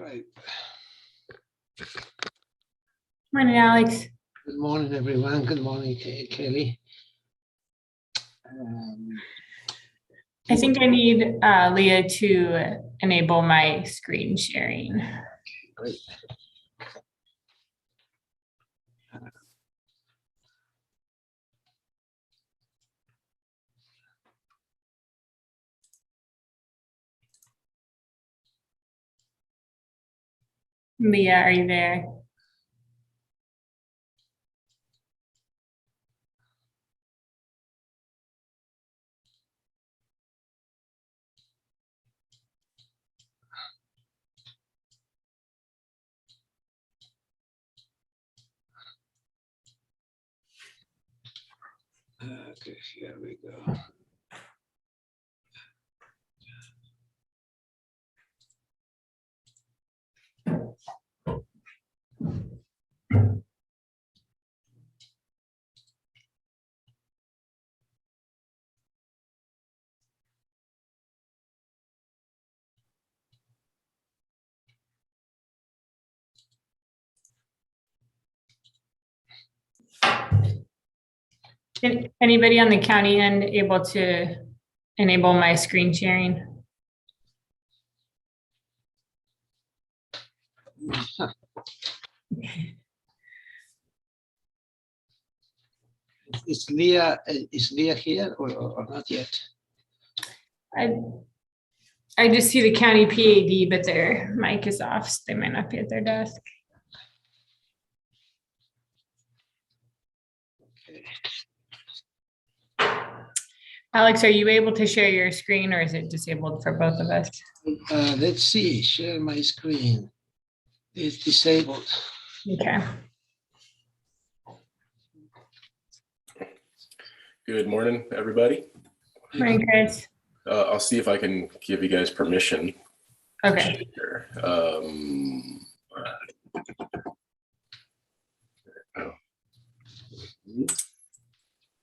right. Morning, Alex. Good morning, everyone. Good morning, Kelly. I think I need Leah to enable my screen sharing. Great. Leah, are you there? Okay, here we go. Anybody on the county end able to enable my screen sharing? Is Leah here or not yet? I just see the county PAD, but their mic is off, so they might not be at their desk. Okay. Alex, are you able to share your screen or is it disabled for both of us? Let's see, share my screen. It's disabled. Okay. Good morning, everybody. Morning, Chris. I'll see if I can give you guys permission. Okay.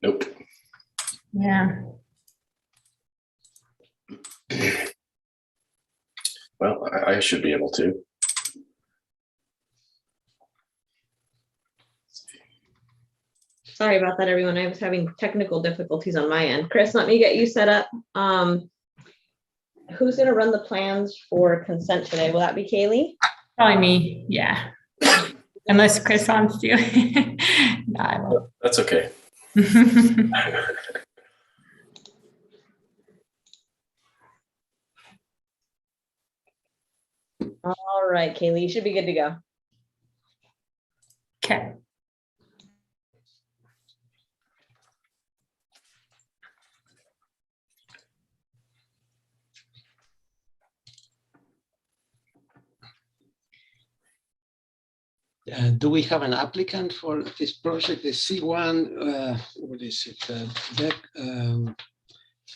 Nope. Yeah. Well, I should be able to. Sorry about that, everyone. I was having technical difficulties on my end. Chris, let me get you set up. Who's going to run the plans for consent today? Will that be Kaylee? Probably me. Yeah. Unless Chris wants to. No, I won't. That's okay. All right, Kaylee, you should be good to go. Okay. Do we have an applicant for this project, the C1, what is it,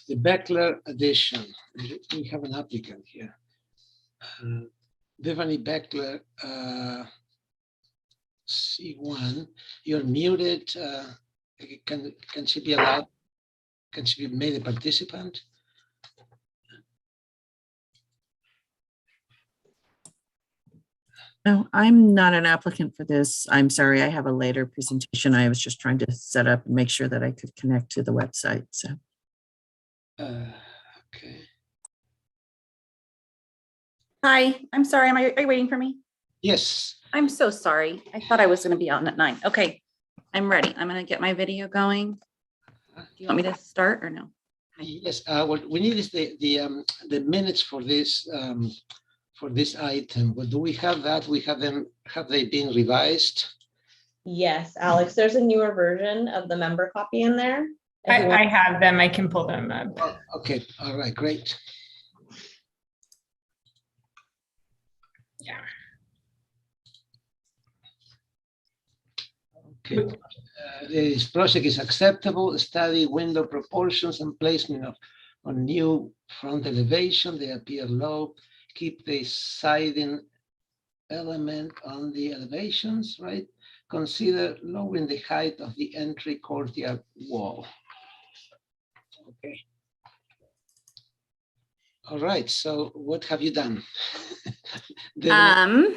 the Beckler addition? We have an applicant here. Bethany Beckler, C1, you're muted. Can she be allowed? Can she be made a participant? No, I'm not an applicant for this. I'm sorry, I have a later presentation. I was just trying to set up and make sure that I could connect to the website, so. Okay. Hi, I'm sorry. Are you waiting for me? Yes. I'm so sorry. I thought I was going to be on at 9. Okay, I'm ready. I'm going to get my video going. Do you want me to start or no? Yes. What we need is the minutes for this item. But do we have that? We have them. Have they been revised? Yes, Alex, there's a newer version of the member copy in there. I have them. I can pull them up. Oh, okay. All right. Great. Yeah. Okay. This project is acceptable. Study window proportions and placement on new front elevation. They appear low. Keep the siding element on the elevations, right? Consider lowering the height of the entry courtyard wall. Okay. All right, so what have you done?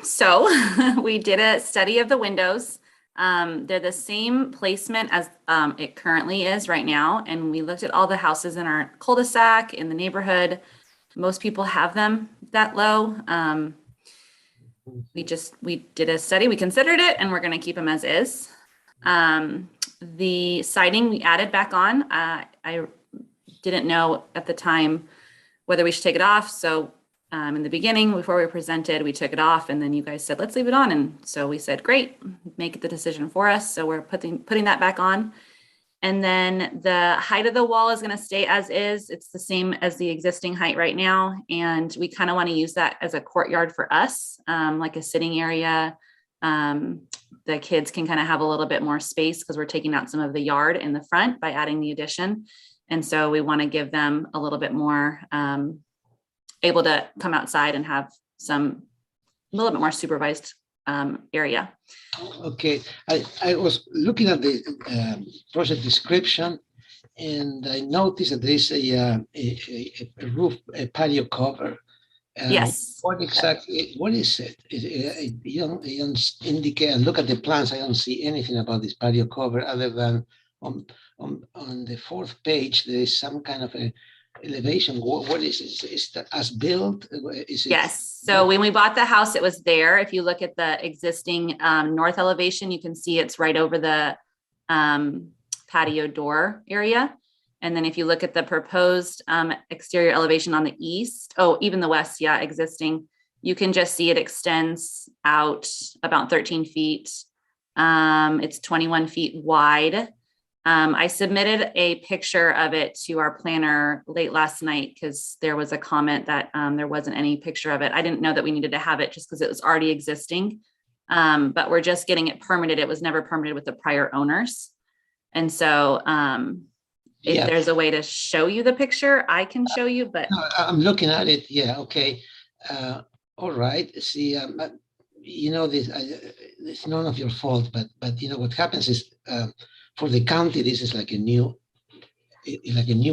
So we did a study of the windows. They're the same placement as it currently is right now. And we looked at all the houses in our cul-de-sac in the neighborhood. Most people have them that low. We did a study, we considered it, and we're going to keep them as is. The siding we added back on. I didn't know at the time whether we should take it off. So in the beginning, before we presented, we took it off, and then you guys said, let's leave it on. And so we said, great, make the decision for us. So we're putting that back on. And then the height of the wall is going to stay as is. It's the same as the existing height right now. And we kind of want to use that as a courtyard for us, like a sitting area. The kids can kind of have a little bit more space because we're taking out some of the yard in the front by adding the addition. And so we want to give them a little bit more able to come outside and have a little bit more supervised area. Okay, I was looking at the project description, and I noticed that there's a roof, a patio cover. Yes. What is it? You don't indicate. Look at the plans. I don't see anything about this patio cover other than on the fourth page there is some kind of a elevation. What is it? Is that as built? Is it? Yes. So when we bought the house, it was there. If you look at the existing north elevation, you can see it's right over the patio door area. And then if you look at the proposed exterior elevation on the east, even the west, yeah, existing, you can just see it extends out about 13 feet. It's 21 feet wide. I submitted a picture of it to our planner late last night because there was a comment that there wasn't any picture of it. I didn't know that we needed to have it just because it was already existing, but we're just getting it permitted. It was never permitted with the prior owners. And so if there's a way to show you the picture, I can show you, but. No, I'm looking at it. Yeah, okay. All right. See, this it's none of your fault, but what happens is for the county, this is like a new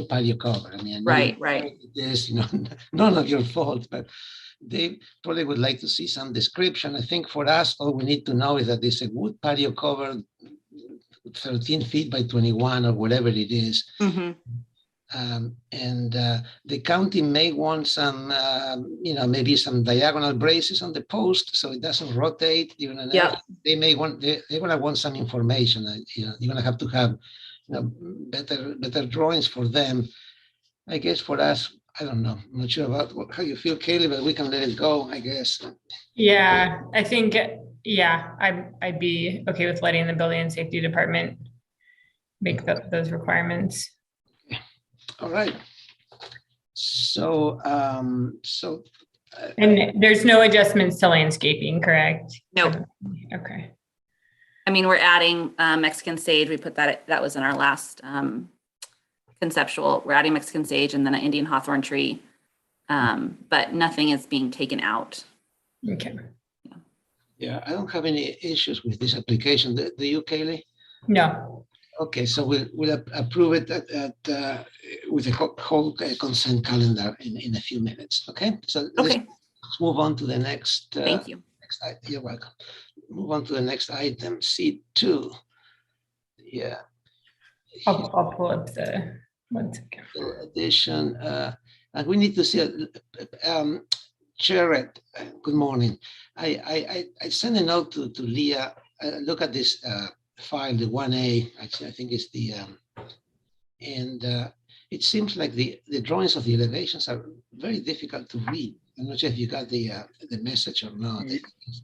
patio cover. I mean, Right. There's none of your fault, but they probably would like to see some description. I think for us, all we need to know is that there's a wood patio cover, 13 feet by 21 or whatever it is. Mm-hmm. And the county may want some, maybe some diagonal braces on the post so it doesn't rotate during an Yep. They're gonna want some information. You're gonna have to have better drawings for them. I guess for us, I don't know. I'm not sure about how you feel, Kaylee, but we can let it go, I guess. Yeah, I think, I'd be okay with letting the building and safety department make those requirements. All right. So, And there's no adjustments to landscaping, correct? Nope. Okay. I mean, we're adding Mexican sage. We put that was in our last conceptual. We're adding Mexican sage and then an Indian hawthorn tree, but nothing is being taken out. Okay. yeah, I don't have any issues with this application. Do you, Kaylee? No. Okay, so we'll approve it with a whole consent calendar in a few minutes. Okay, so Okay. let's move on to the next. Thank you. Next item. You're welcome. Move on to the next item, C2. Yeah. I'll pull up the 1 second. Addition, and we need to see, Jared, good morning. I sent a note to Leah. Look at this file, the 1A, actually, I think it's the, and it seems like the drawings of the elevations are very difficult to read. I'm not sure if you got the message or not.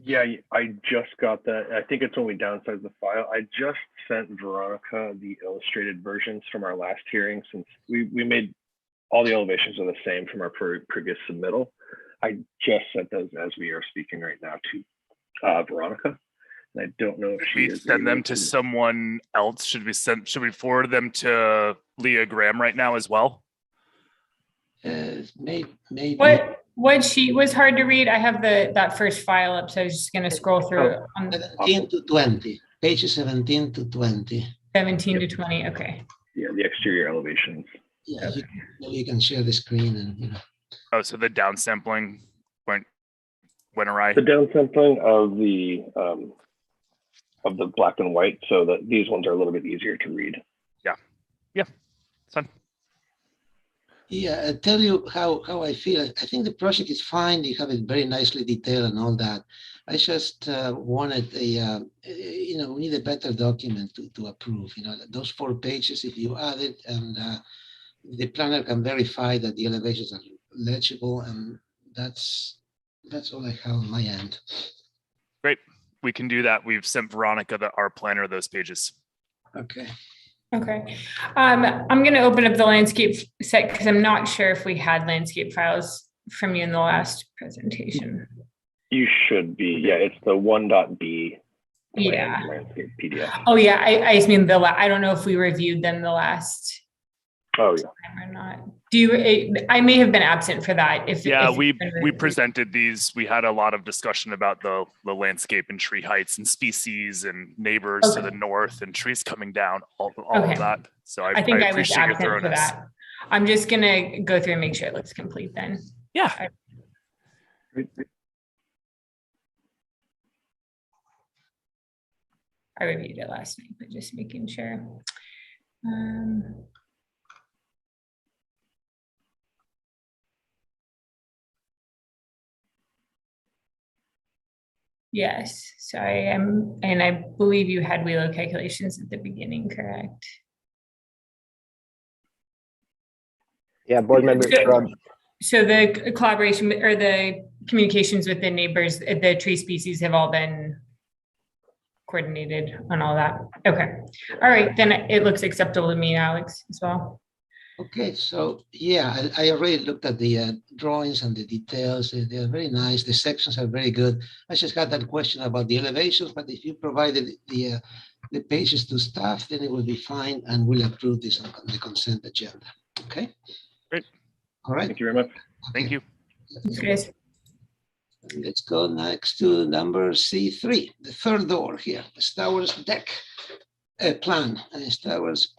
Yeah, I just got that. I think it's when we downsized the file. I just sent Veronica the illustrated versions from our last hearing, since we made all the elevations are the same from our previous submittal. I just sent those as we are speaking right now to Veronica. And I don't know if she we send them to someone else. Should we forward them to Leah Graham right now as well? Maybe. What sheet was hard to read? I have that first file up, so I was just going to scroll through it on 17 to 20, pages 17 to 20. 17 to 20. Okay. Yeah, the exterior elevations. Yeah, you can share the screen and Oh, so the downsampling went Winterize. The down sampling of the black and white, so that these ones are a little bit easier to read. It's fine. Yeah, I tell you how I feel. I think the project is fine. You have it very nicely detailed and all that. I just wanted we need a better document to approve. Those 4 pages, if you add it, and the planner can verify that the elevations are legible, and that's all I have on my end. Great. We can do that. We've sent Veronica, our planner, those pages. Okay. Okay. I'm going to open up the landscape set because I'm not sure if we had landscape files from you in the last presentation. You should be, yeah, it's the 1.b Yeah. landscape PDF. Oh yeah, I just mean I don't know if we reviewed them the last Oh, yeah. time or not. I may have been absent for that. If We reviewed. presented these. We had a lot of discussion about the landscape and tree heights and species and neighbors to the north and trees coming down, all Okay. of that. So I think I was appreciate your absent for thoroughness. that. I'm just gonna go through and make sure it looks complete then. Yeah. I reviewed it last night, but just making sure. Yes, so I am, and I believe you had wheeler calculations at the beginning, correct? Yeah, board member Scrub. So the collaboration or the communications with the neighbors, the tree species have all been coordinated on all that. Okay. All right, then it looks acceptable to me, Alex, as well. Okay, so yeah, I already looked at the drawings and the details. They're very nice. The sections are very good. I just got that question about the elevations, but if you provided the pages to staff, then it will be fine, and we'll approve this on the consent agenda. Okay. Great. All right. Thank you very much. Thank you. Thanks, guys. Let's go next to number C3, the third door here, the Star Wars deck plan. Star Wars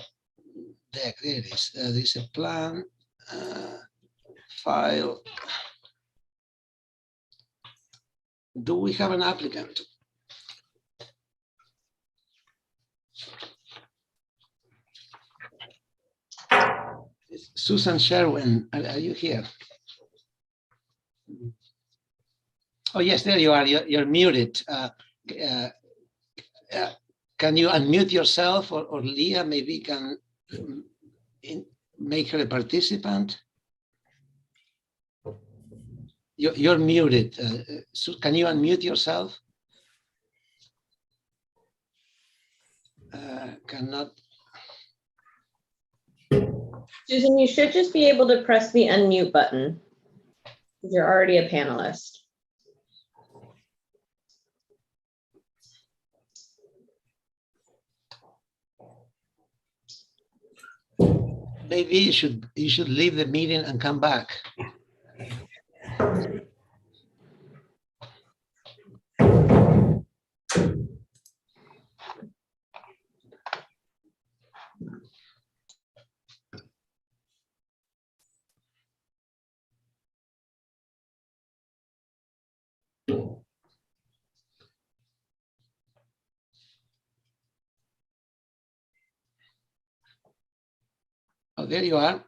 deck, there it is. There's a plan, file. Do we have an applicant? Susan Sherwin, are you here? Oh, yes, there you are. You're muted. Can you unmute yourself, or Leah maybe can make her a participant? You're muted. So can you unmute yourself? Cannot. Susan, you should just be able to press the unmute button. You're already a panelist. Maybe you should leave the meeting and come back. Oh, there you are.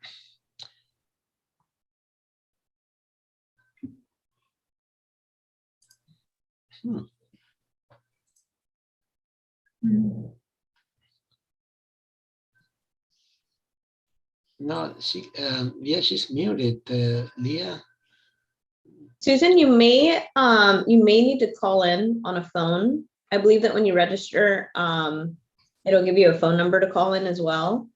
No, she's muted, Leah. Susan, you may need to call in on a phone. I believe that when you register, it'll give you a phone number to call in as well.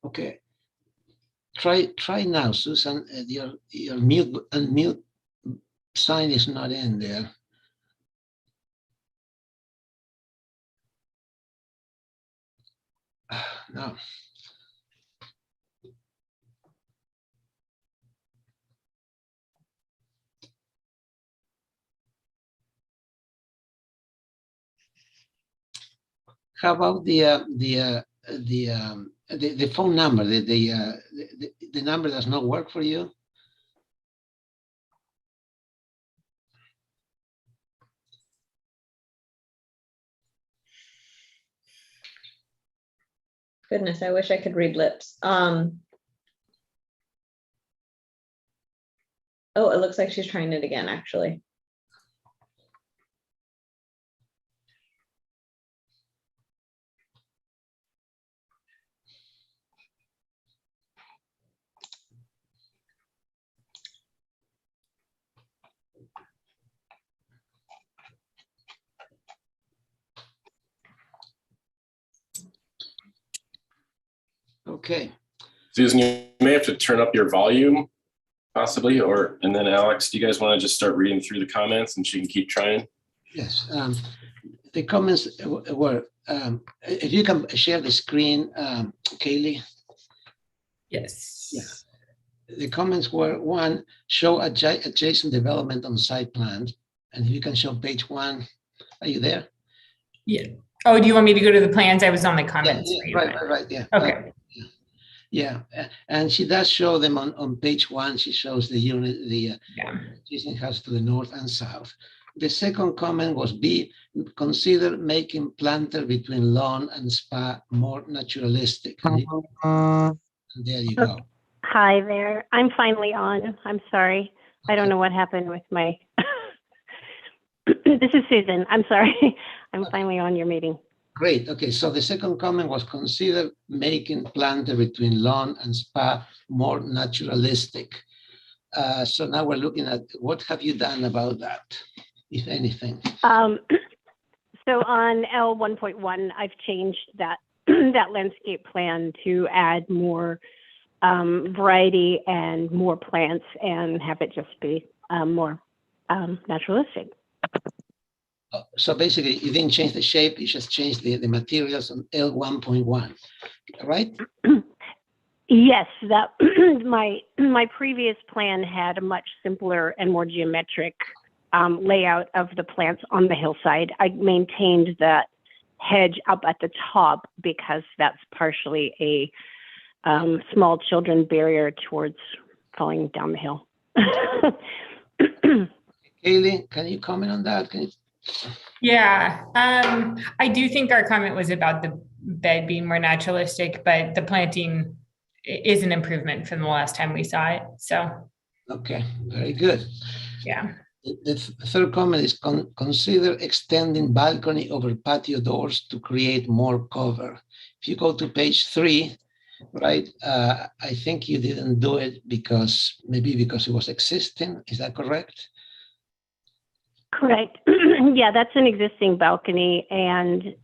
Okay. Try now, Susan. Your mute unmute sign is not in there. No. How about the phone number? The number does not work for you? Goodness, I wish I could read lips. Oh, it looks like she's trying it again, actually. Okay. Susan, you may have to turn up your volume possibly, and then Alex, do you guys want to just start reading through the comments and she can keep trying? Yes. The comments were, if you can share the screen, Kaylee. Yes. Yeah. The comments were, one, show adjacent development on site plan. And if you can show page 1, are you there? Yeah. Oh, do you want me to go to the plans? I was on the comments. Right, yeah. Okay. Yeah, and she does show them on page 1. She shows the unit, the adjacent house to the north and south. The second comment was B, consider making planter between lawn and spa more naturalistic. And there you go. Hi there. I'm finally on. I'm sorry. I don't know what happened with my. This is Susan. I'm sorry. I'm finally on your meeting. Great. Okay. So the second comment was consider making planter between lawn and spa more naturalistic. So now we're looking at what have you done about that, if anything? So on L 1.1, I've changed that that landscape plan to add more variety and more plants and have it just be more naturalistic. So basically, you didn't change the shape, you just changed the materials on L 1.1, right? Yes, that my previous plan had a much simpler and more geometric layout of the plants on the hillside. I maintained that hedge up at the top because that's partially a small children barrier towards falling down the hill. Kaylee, can you comment on that? Yeah, I do think our comment was about the bed being more naturalistic, but the planting is an improvement from the last time we saw it. So, okay, very good. Yeah. The third comment is consider extending balcony over patio doors to create more cover. If you go to page 3, right, I think you didn't do it because it was existing. Is that correct? Correct. Yeah, that's an existing balcony, and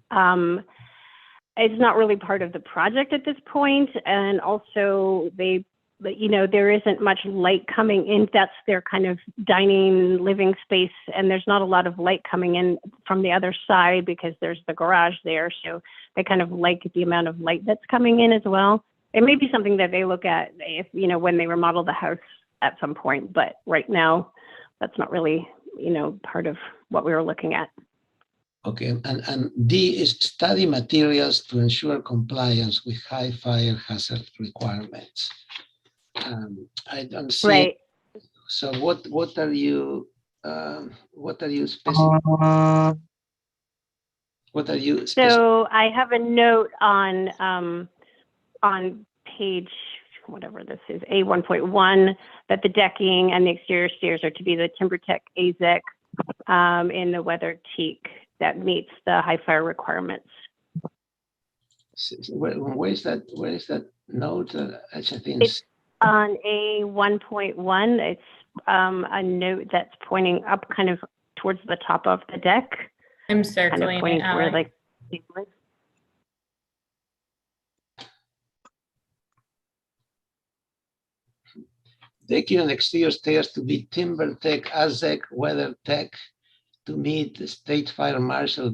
it's not really part of the project at this point. And also, there isn't much light coming in. That's their kind of dining, living space, and there's not a lot of light coming in from the other side because there's the garage there. So they kind of like the amount of light that's coming in as well. It may be something that they look at if when they remodel the house at some point, but right now, that's not really part of what we were looking at. Okay, and D is study materials to ensure compliance with high fire hazard requirements. I don't see. Right. So what are you specifying? What are you specifying? So I have a note on page whatever this is, A1.1, that the decking and the exterior stairs are to be the TimberTech AZEK in the weather teak that meets the high fire requirements. Where is that note? It's on A1.1. It's a note that's pointing up kind of towards the top of the deck. I'm circling kind of it, Alex. decking and exterior stairs to be timber tech, AZEC, weather tech, to meet the state fire marshal,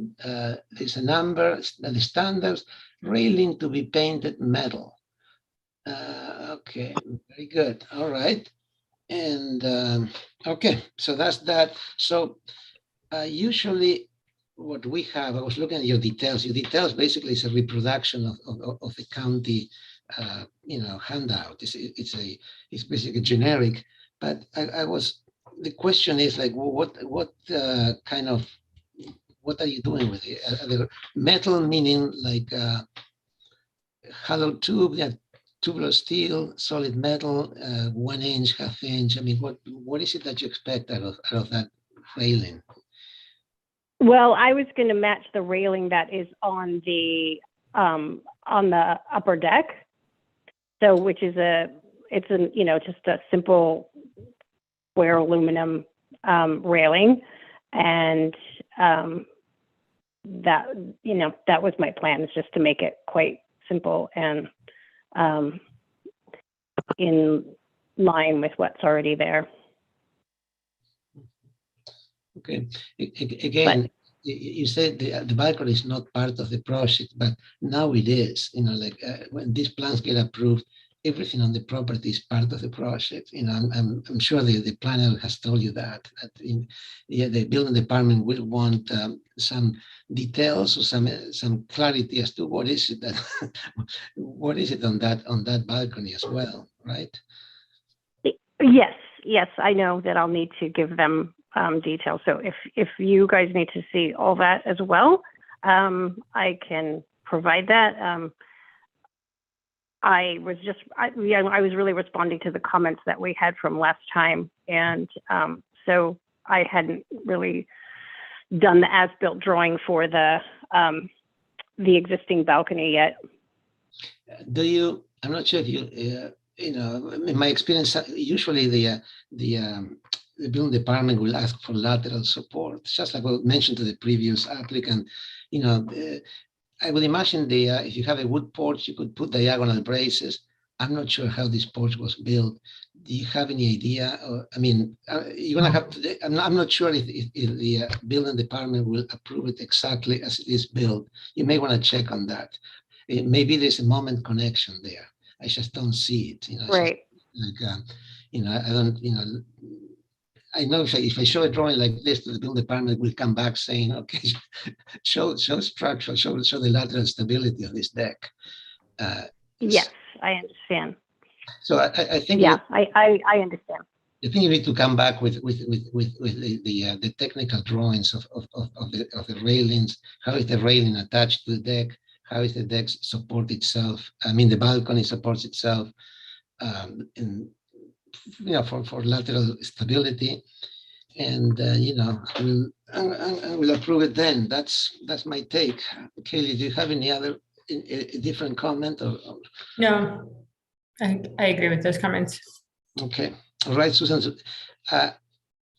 there's a number, the standards, railing to be painted metal. Okay, very good, all right. And, okay, so that's that. So usually what we have, I was looking at your details basically is a reproduction of the county, handout. It's basically generic, but the question is like, well, what are you doing with it? Are there metal, meaning like hollow tube, tubular steel, solid metal, 1 inch, ½ inch? I mean, what is it that you expect out of that railing? Well, I was going to match the railing that is on the upper deck. So, which is just a simple square aluminum railing, and that was my plan, is just to make it quite simple and in line with what's already there. Okay. Again, you said the balcony is not part of the project, but now it is. When these plans get approved, everything on the property is part of the project. I'm sure the planner has told you that the building department will want some details or some clarity as to what is it on that balcony as well, right? Yes, I know that I'll need to give them details. So if you guys need to see all that as well, I can provide that. I was really responding to the comments that we had from last time, and so I hadn't really done the as-built drawing for the existing balcony yet. I'm not sure if you, in my experience, usually the building department will ask for lateral support, just like I mentioned to the previous applicant. I would imagine if you have a wood porch, you could put diagonal braces. I'm not sure how this porch was built. Do you have any idea? You're gonna have to. I'm not sure if the building department will approve it exactly as it is built. You may want to check on that. Maybe there's a moment connection there. I just don't see it. Right. I don't. I know if I show a drawing like this to the building department, will come back saying, okay, show structure, show the lateral stability of this deck. Yes, I understand. So I think. Yeah, I understand. I think you need to come back with the technical drawings of the railings. How is the railing attached to the deck? How is the deck support itself? The balcony supports itself. For lateral stability, and we'll approve it then. That's my take. Kaylee, do you have any other different comment? Or? No, I agree with those comments. Okay, all right, Susan.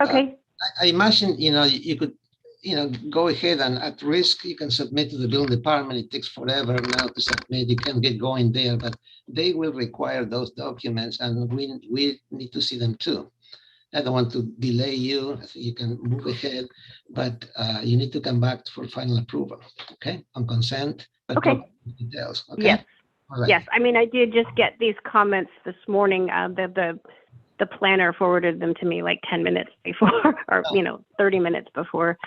Okay. I imagine you could go ahead and at risk you can submit to the building department. It takes forever now to submit. You can get going there, but they will require those documents, and we need to see them too. I don't want to delay you. I think you can move ahead, but you need to come back for final approval. Okay, on consent. But okay. Details. Okay. Yes. All right. Yes. I did just get these comments this morning. The planner forwarded them to me like 10 minutes before, or 30 minutes before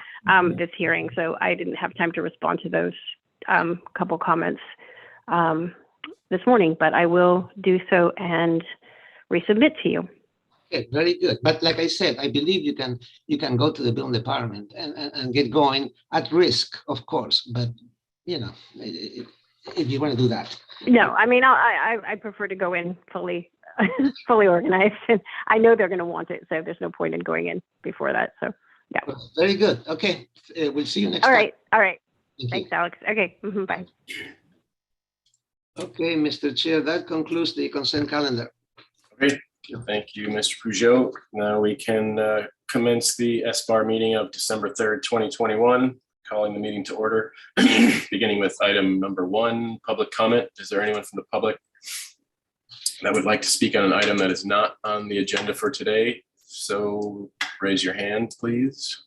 this hearing. So I didn't have time to respond to those couple comments this morning, but I will do so and resubmit to you. Okay, very good. But like I said, I believe you can go to the building department and get going at risk, of course. But if you want to do that. No, I prefer to go in fully organized, and I know they're going to want it, so there's no point in going in before that. So yeah. Very good. Okay, we'll see you next time. All right. Thanks, Alex. Okay, bye. Okay, Mr. Chair, that concludes the consent calendar. Okay, thank you, Mr. Peugeot. Now we can commence the SBAR meeting of December 3rd, 2021. Calling the meeting to order, beginning with item number 1, public comment. Is there anyone from the public that would like to speak on an item that is not on the agenda for today? So raise your hand, please.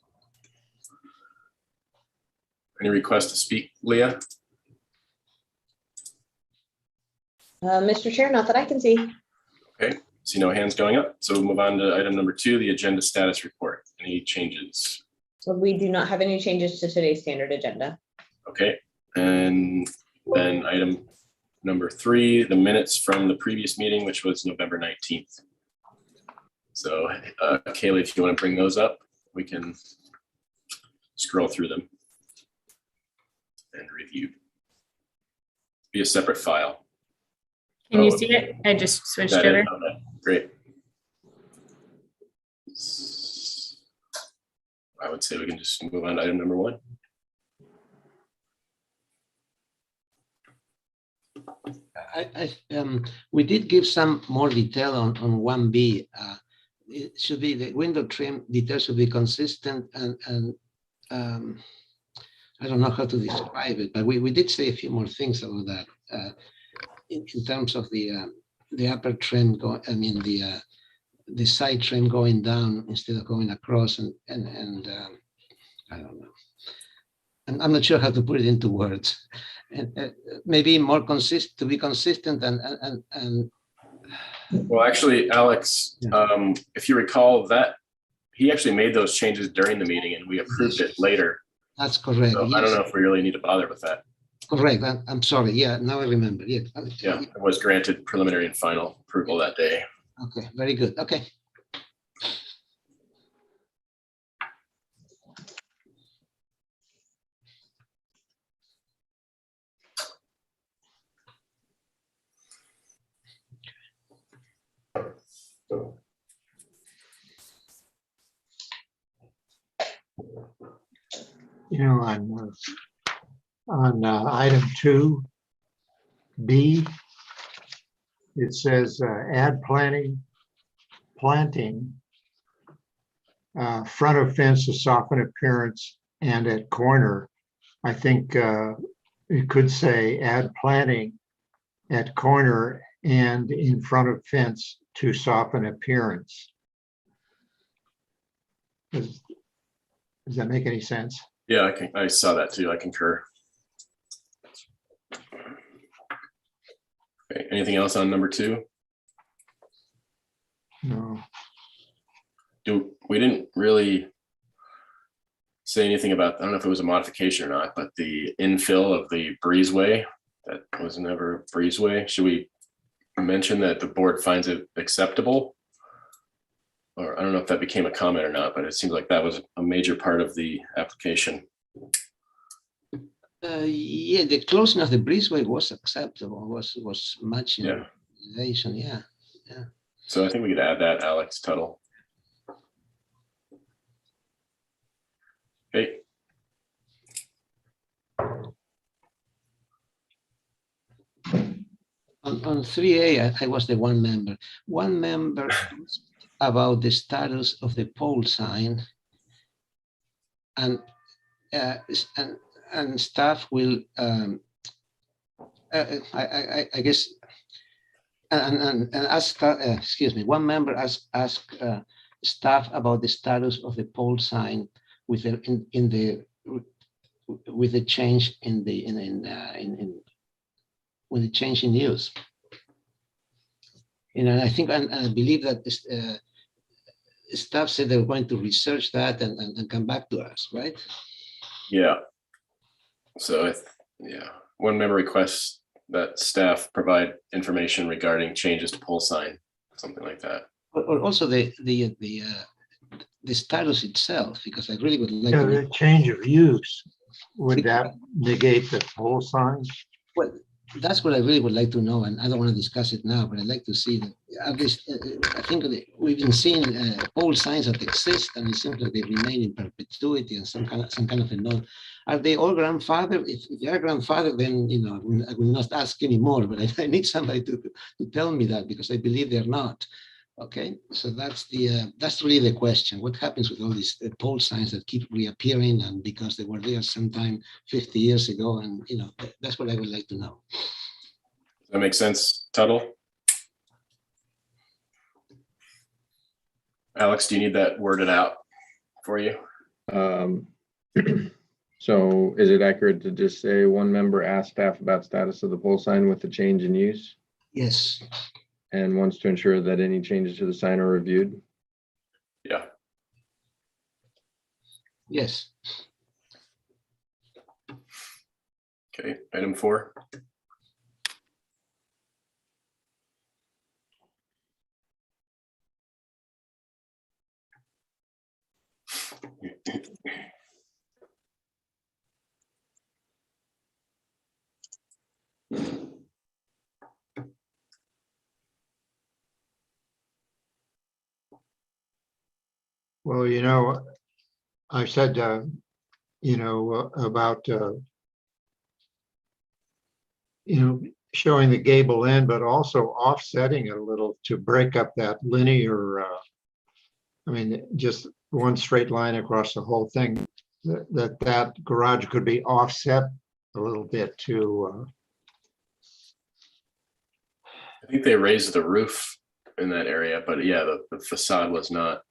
Any request to speak, Leah? Mr. Chair, not that I can see. Okay, see no hands going up. So we'll move on to item number 2, the agenda status report. Any changes? So we do not have any changes to today's standard agenda. Okay, and then item number 3, the minutes from the previous meeting, which was November 19th. So Kaylee, if you want to bring those up, we can scroll through them and review. Be a separate file. Can you see it? I just switched That over. is- okay, great. I would say we can just move on to item number 1. We did give some more detail on 1B. It should be the window trim detail should be consistent and I don't know how to describe it, but we did say a few more things about that in terms of the upper trim the side trim going down instead of going across and I don't know. And I'm not sure how to put it into words. And maybe more consistent to be consistent and Well, actually, Alex, Yeah. if you recall that he actually made those changes during the meeting and we approved it later. that's correct. So I Yes, don't know if we really need to bother with that. correct. I'm sorry. Yeah, now I remember. Yeah. Yeah, it was granted preliminary and final approval that day. Okay, very good. Okay. You know, on item 2B, it says add planting, front of fence to soften appearance and at corner. I think it could say add planting at corner and in front of fence to soften appearance. Does that make any sense? Yeah, I saw that too. I concur. Okay, anything else on number 2? No. We didn't really say anything about, I don't know if it was a modification or not, but the infill of the breezeway, that was never a breezeway. Should we mention that the board finds it acceptable? Or I don't know if that became a comment or not, but it seems like that was a major part of the application. Yeah, the closing of the breezeway was acceptable. Was matching Yeah. elevation. Yeah. So I think we could add that, Alex Tuttle. Okay. On 3A, I was the one member. One member about the status of the pole sign, and staff will, I guess, and ask. Excuse me. One member asked staff about the status of the pole sign with the with the change with the change in use. And I think and I believe that staff said they were going to research that and come back to us, right? Yeah. So yeah, one member requests that staff provide information regarding changes to pole sign, something like that. Or also the status itself, because I really would like Yeah, to know. the change of use, would that negate the pole sign? Well, that's what I really would like to know, and I don't want to discuss it now, but I'd like to see that at least I think that we've been seeing pole signs that exist, and it seems like they remain in perpetuity and some kind of a note. Are they all grandfather? If they are grandfather, then I will not ask anymore. But I need somebody to tell me that, because I believe they're not. Okay, so that's really the question. What happens with all these pole signs that keep reappearing, and because they were there sometime 50 years ago, and that's what I would like to know. Does that make sense, Tuttle? Alex, do you need that worded out for you? So is it accurate to just say one member asked staff about status of the pole sign with the change in use Yes, and wants to ensure that any changes to the sign are reviewed? Yeah. yes. Okay, item 4. Well, I said, about, showing the gable end, but also offsetting it a little to break up that linear, just one straight line across the whole thing. That garage could be offset a little bit to, I think they raised the roof in that area, but yeah, the facade was not.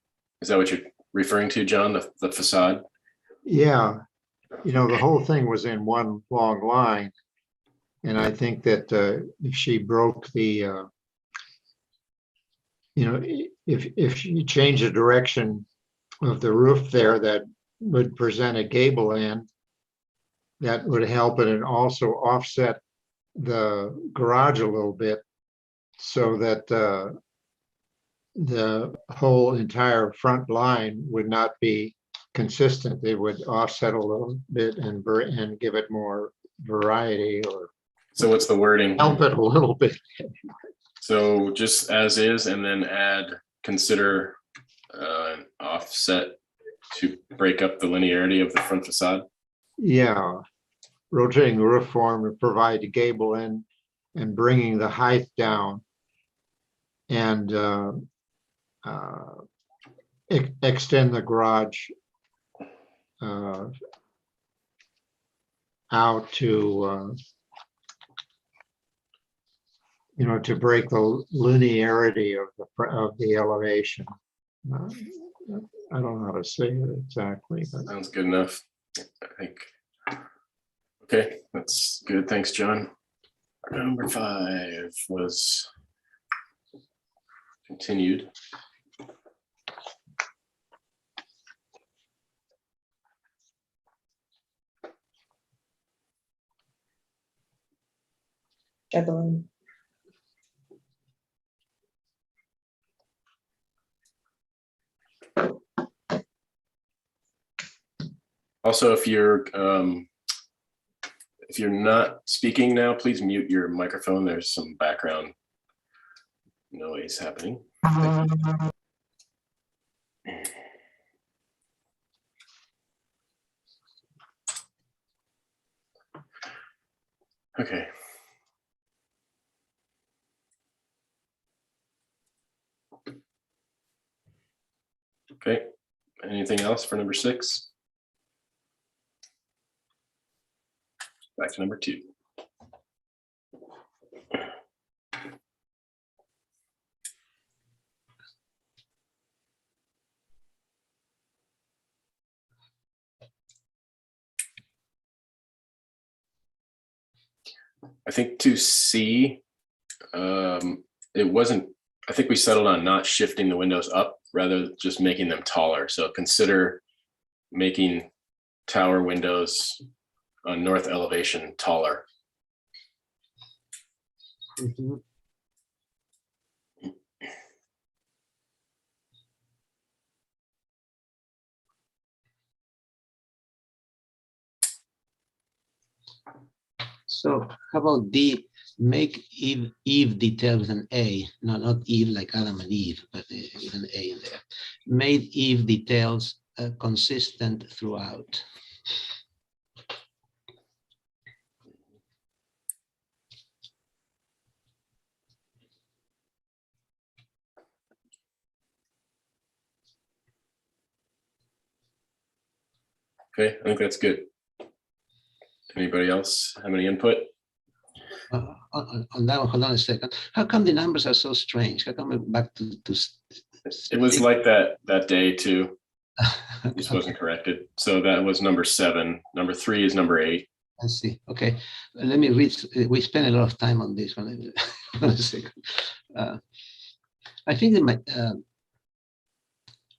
Is that what you're referring to, John? The facade? yeah, the whole thing was in one long line. And I think that if she broke the, if you change the direction of the roof there, that would present a gable end, that would help it and also offset the garage a little bit so that the whole entire front line would not be consistent. They would offset a little bit and give it more variety, or So what's the wording? help it a little bit. So just as is, and then consider offset to break up the linearity of the front facade. Yeah, rotating the roof form to provide the gable end and bringing the height down, and extend the garage out to to break the linearity of the elevation. I don't know how to say it exactly, but Sounds good enough, I think. Okay, that's good. Thanks, John. Number 5 was continued. Juggling. Also, if you're not speaking now, please mute your microphone. There's some background noise happening. Okay. Okay. Anything else for number 6? Back to number 2. I think 2C, it wasn't, I think we settled on not shifting the windows up, rather just making them taller. So consider making tower windows on north elevation taller. Mhm. So how about D, make Eve details an A, no, not Eve like Adam and Eve, but with an A in there. Made Eve details consistent throughout. Okay, I think that's good. Anybody else have any input? On that one, hold on a second. How come the numbers are so strange? How come we're back to It was like that day too. This wasn't corrected. So that was number 7. Number 3 is number 8. I see. Okay, let me read. We spent a lot of time on this one. One second. I think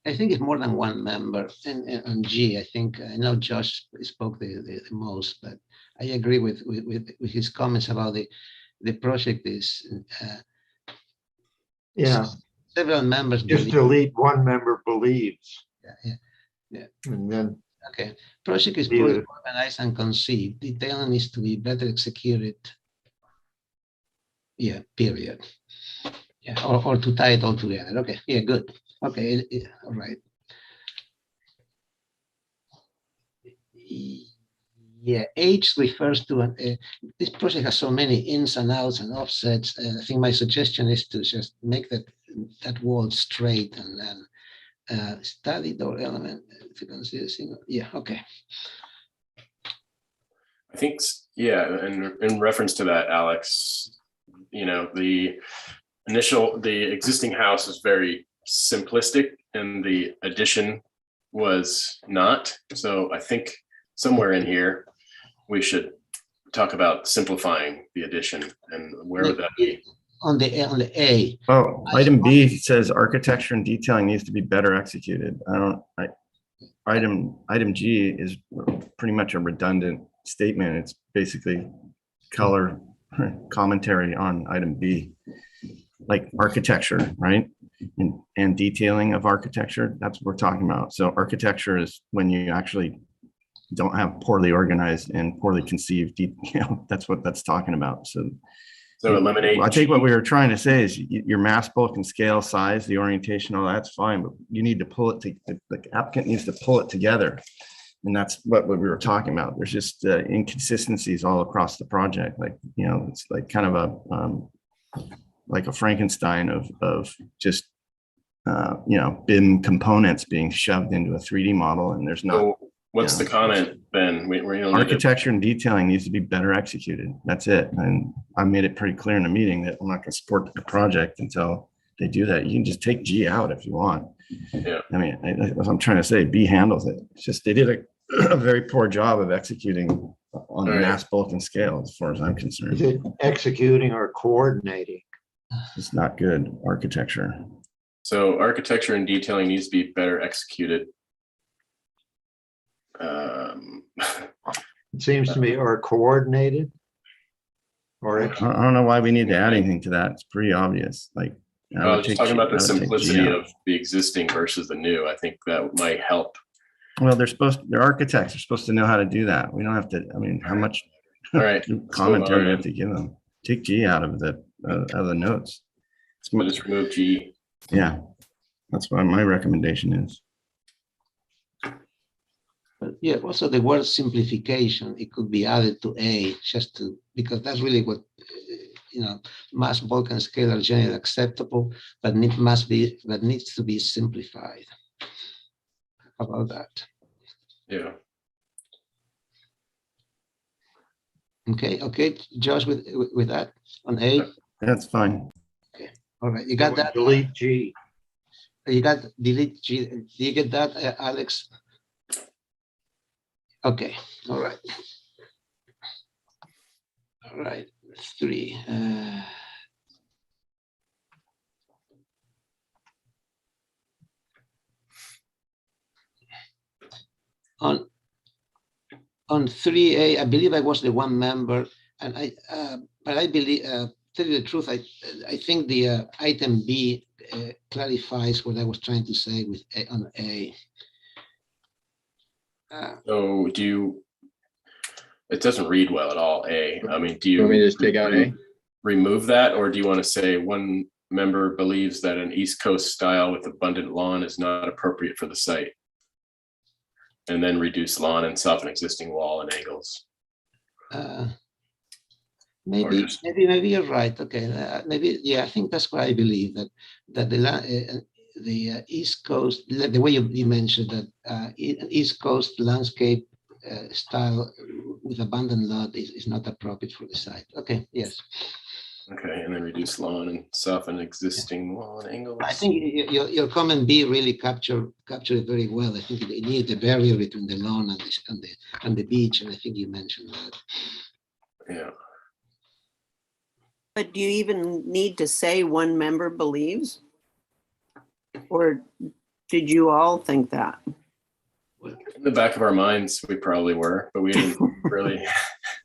I think it's more than one member. And on G, I think I know Josh spoke the most, but I agree with his comments about the project is. Yeah, Several members. just believe- delete one member believes. Yeah. And then, Okay, project is Leave poorly it. organized and conceived. Detailing needs to be better executed. Yeah, period. Yeah, or to tie it all together. Okay, yeah, good. Okay, all right. Yeah, H refers to this project has so many ins and outs and offsets. I think my suggestion is to just make that wall straight and then study door element to consider single. Yeah, okay. I think, yeah, and in reference to that, Alex, the existing house is very simplistic and the addition was not. So I think somewhere in here, we should talk about simplifying the addition, and where would that be? On the A. Oh, item B says architecture and detailing needs to be better executed. Item G is pretty much a redundant statement. It's basically color commentary on item B, like architecture, right? And detailing of architecture, that's what we're talking about. So architecture is when you actually don't have poorly organized and poorly conceived, that's what that's talking about. So eliminate. I think what we were trying to say is your mass, bulk, and scale, size, the orientation, all that's fine, but you need to pull it to the applicant needs to pull it together. And that's what we were talking about. There's just inconsistencies all across the project. Like, it's like kind of like a Frankenstein of just, BIM components being shoved into a 3D model, and there's not. So what's the comment, Ben? Architecture and detailing needs to be better executed. That's it. And I made it pretty clear in the meeting that I'm not going to support the project until they do that. You can just take G out if you want. Yeah. I mean, as I'm trying to say, B handles it. It's just they did a very poor job of executing on the mass, bulk, and scale, as far as I'm concerned. is it executing or coordinating? It's not good architecture. So architecture and detailing needs to be better executed. It seems to me, or coordinated. Or I don't know why we need to add anything to that. It's pretty obvious. Like, I was just talking about the simplicity of the existing versus the new. I think that might help. Well, they're architects. They're supposed to know how to do that. We don't have to, how much all right commentary do we have to give them? Take G out of the notes. We'll just remove G. Yeah, that's what my recommendation is. But yeah, also the word simplification, it could be added to A because that's really what, mass, bulk, and scale are generally acceptable, but needs to be simplified. How about that? Yeah. Okay, Josh, with that on A? That's fine. Okay, all right, you got that? Delete G. You got delete G. Do you get that, Alex? Okay, all right. All right, 3. On 3A, I believe I was the one member, and but I believe, tell you the truth, I think the item B clarifies what I was trying to say with on A. So it doesn't read well at all, A. I mean, do you Want me to just take out A? Remove that, or do you want to say one member believes that an East Coast style with abundant lawn is not appropriate for the site? And then reduce lawn and soften existing wall and angles. Maybe you're right. Okay, maybe, yeah, I think that's what I believe, that the East Coast, the way you mentioned that East Coast landscape style with abandoned lot is not appropriate for the site. Okay, yes. Okay, and then reduce lawn and soften existing lawn angles. I think your comment B really captured it very well. I think it needs a barrier between the lawn and the beach, and I think you mentioned that. Yeah. But do you even need to say one member believes? Or did you all think that? In the back of our minds, we probably were, but we didn't really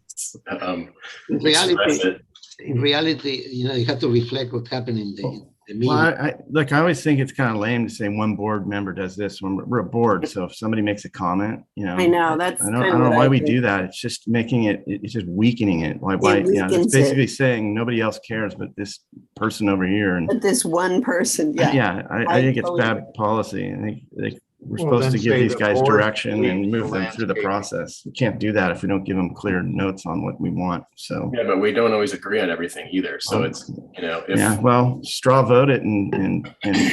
express it. In reality, you have to reflect what happened in the meeting. Well, look, I always think it's kind of lame to say one board member does this when we're a board. So if somebody makes a comment, I know, that's I don't kind of know what why I we think. do that. It's just making it, it's just weakening it. It's weakens basically it. saying nobody else cares but this person over here. And But this one person, yeah. I think it's totally bad policy. I think we're Well, supposed to then give say these the guys board direction and believes move the them through the landscaping. process. We can't do that if we don't give them clear notes on what we want. So. Yeah, but we don't always agree on everything either. So it's, if Yeah, well, straw vote it and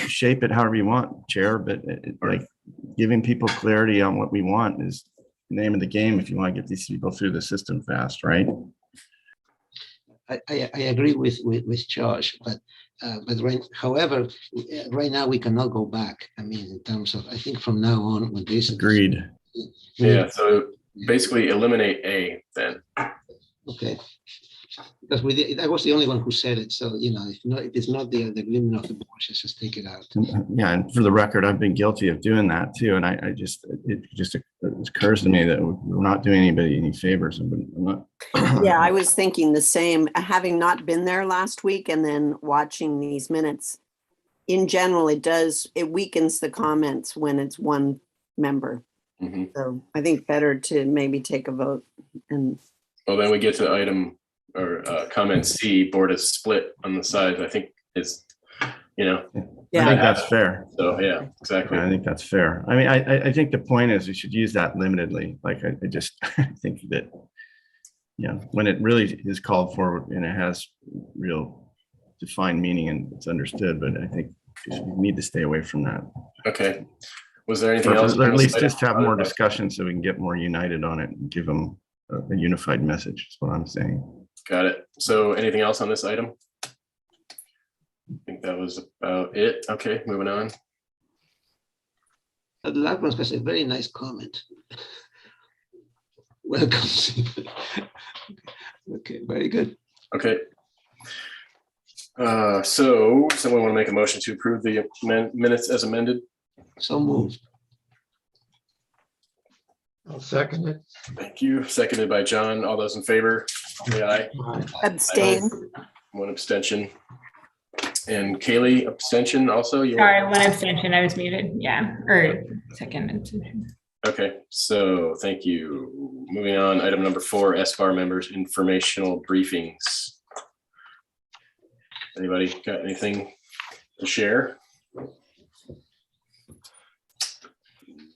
shape it however you want, Chair, but like giving people clarity on what we want is the name of the game if you want to get these people through the system fast, right? I agree with Josh, but however, right now we cannot go back. I mean, in terms of, I think from now on, when this Agreed. Yeah, so basically eliminate A then. Okay. Because I was the only one who said it, so if it's not the agreement of the board, just take it out. Yeah, and for the record, I've been guilty of doing that too, and it just occurs to me that we're not doing anybody any favors. I'm not. Yeah, I was thinking the same, having not been there last week and then watching these minutes. In general, it weakens the comments when it's one member. Mhm. So I think better to maybe take a vote and. Well, then we get to item or comment C, board is split on the sides. I think it's, I think that's fair. So yeah, exactly. I think that's fair. I mean, I think the point is we should use that limitedly. Like I just think that, when it really is called for and it has real defined meaning and it's understood, but I think we need to stay away from that. Okay. Was there anything Or else? at least just have more discussion so we can get more united on it and give them a unified message. That's what I'm saying. Got it. So anything else on this item? I think that was about it. Okay, moving on. Lagrange has a very nice comment. Welcome. Okay, very good. Okay. So someone want to make a motion to approve the minutes as amended? So moved. I'll second it. Thank you. Seconded by John. All those in favor? Say aye. Abstain. One abstention. And Kaylee, abstention also? Sorry, one abstention. I was muted. Yeah, or second abstention. Okay, so thank you. Moving on, item number 4, SBAR members informational briefings. Anybody got anything to share?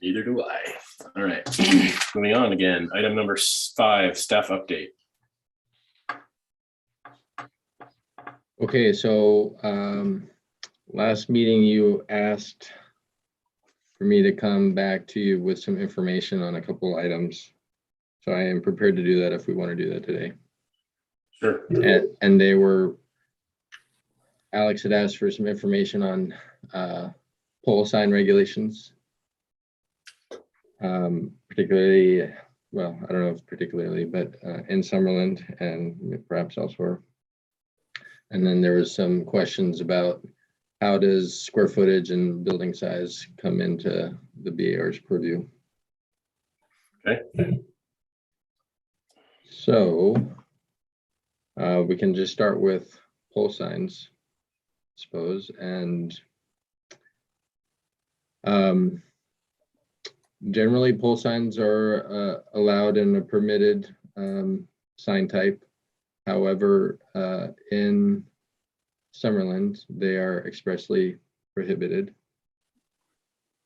Neither do I. All right, moving on again. Item number 5, staff update. Okay, so last meeting you asked for me to come back to you with some information on a couple items. So I am prepared to do that if we want to do that today. Sure. And they were, Alex had asked for some information on pole sign regulations. Particularly, well, I don't know if particularly, but in Summerlin and perhaps elsewhere. And then there was some questions about how does square footage and building size come into the BAR's purview. Okay. So we can just start with pole signs, I suppose, and generally pole signs are allowed in a permitted sign type. However, in Summerlin, they are expressly prohibited.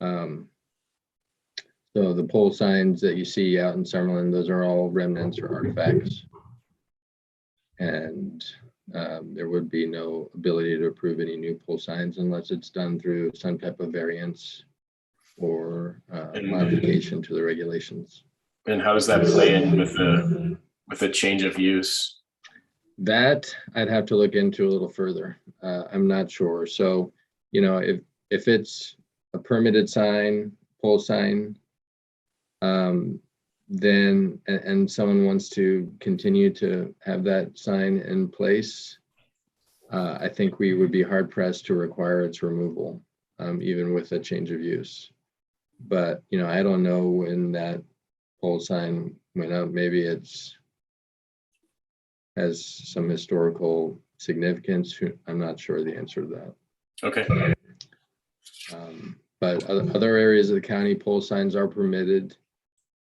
So the pole signs that you see out in Summerlin, those are all remnants or artifacts. And there would be no ability to approve any new pole signs unless it's done through some type of variance or modification to the regulations. And how does that play in with the change of use? That I'd have to look into a little further. I'm not sure. So, you know, if it's a permitted sign, pole sign, then, and someone wants to continue to have that sign in place, I think we would be hard pressed to require its removal, even with a change of use. But, you know, I don't know when that pole sign went up. Maybe it's has some historical significance. I'm not sure the answer to that. Okay. But other areas of the county, pole signs are permitted.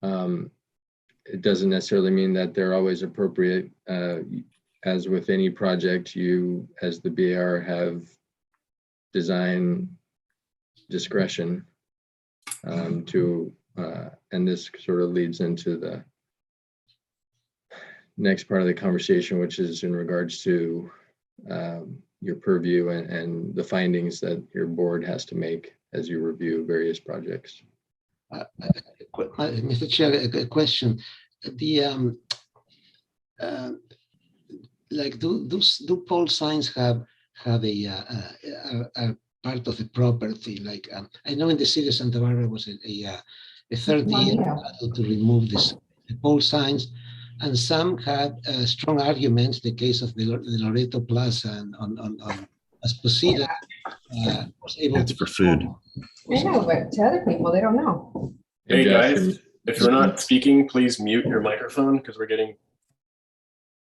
It doesn't necessarily mean that they're always appropriate. As with any project, you, as the BAR, have design discretion and this sort of leads into the next part of the conversation, which is in regards to your purview and the findings that your board has to make as you review various projects. Mr. Chair, a question. Like, do pole signs have a part of the property? Like, I know in the city of Santa Barbara was a 30-year battle to remove the pole signs, and some had strong arguments. The case of the Loreto Plaza and on Esposito was able That's to for food. I know, but to other people, they don't know. Hey guys, if you're not speaking, please mute your microphone because we're getting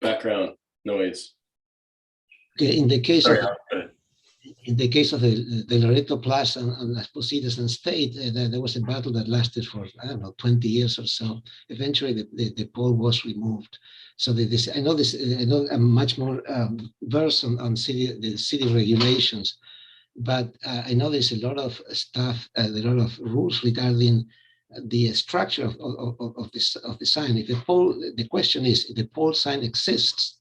background noise. Okay, in the case Sorry, of the Loreto Plaza and Espositos and State, there was a battle that lasted for, I don't know, 20 years or so. Eventually, the pole was removed. So I know I'm much more versed on the city regulations, but I know there's a lot of stuff, a lot of rules regarding the structure of the sign. If the question is, if the pole sign exists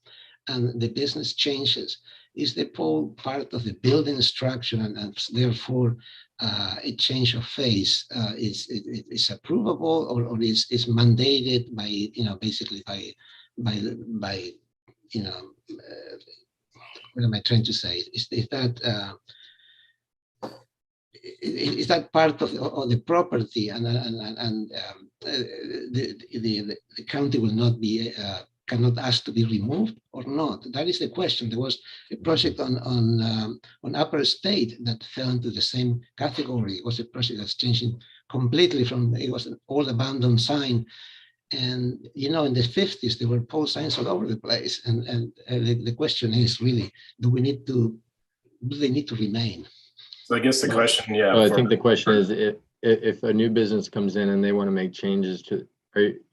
and the business changes, is the pole part of the building structure and therefore a change of phase is approvable or is mandated by, basically by what am I trying to say? Is that part of the property and the county will not be cannot ask to be removed or not? That is the question. There was a project on Upper State that fell into the same category. It was a project that's changing completely from, it was an old abandoned sign. And, in the 50s, there were pole signs all over the place. And the question is really, do they need to remain? So I guess the question, yeah. Well, I think the question is if a new business comes in and they want to make changes to,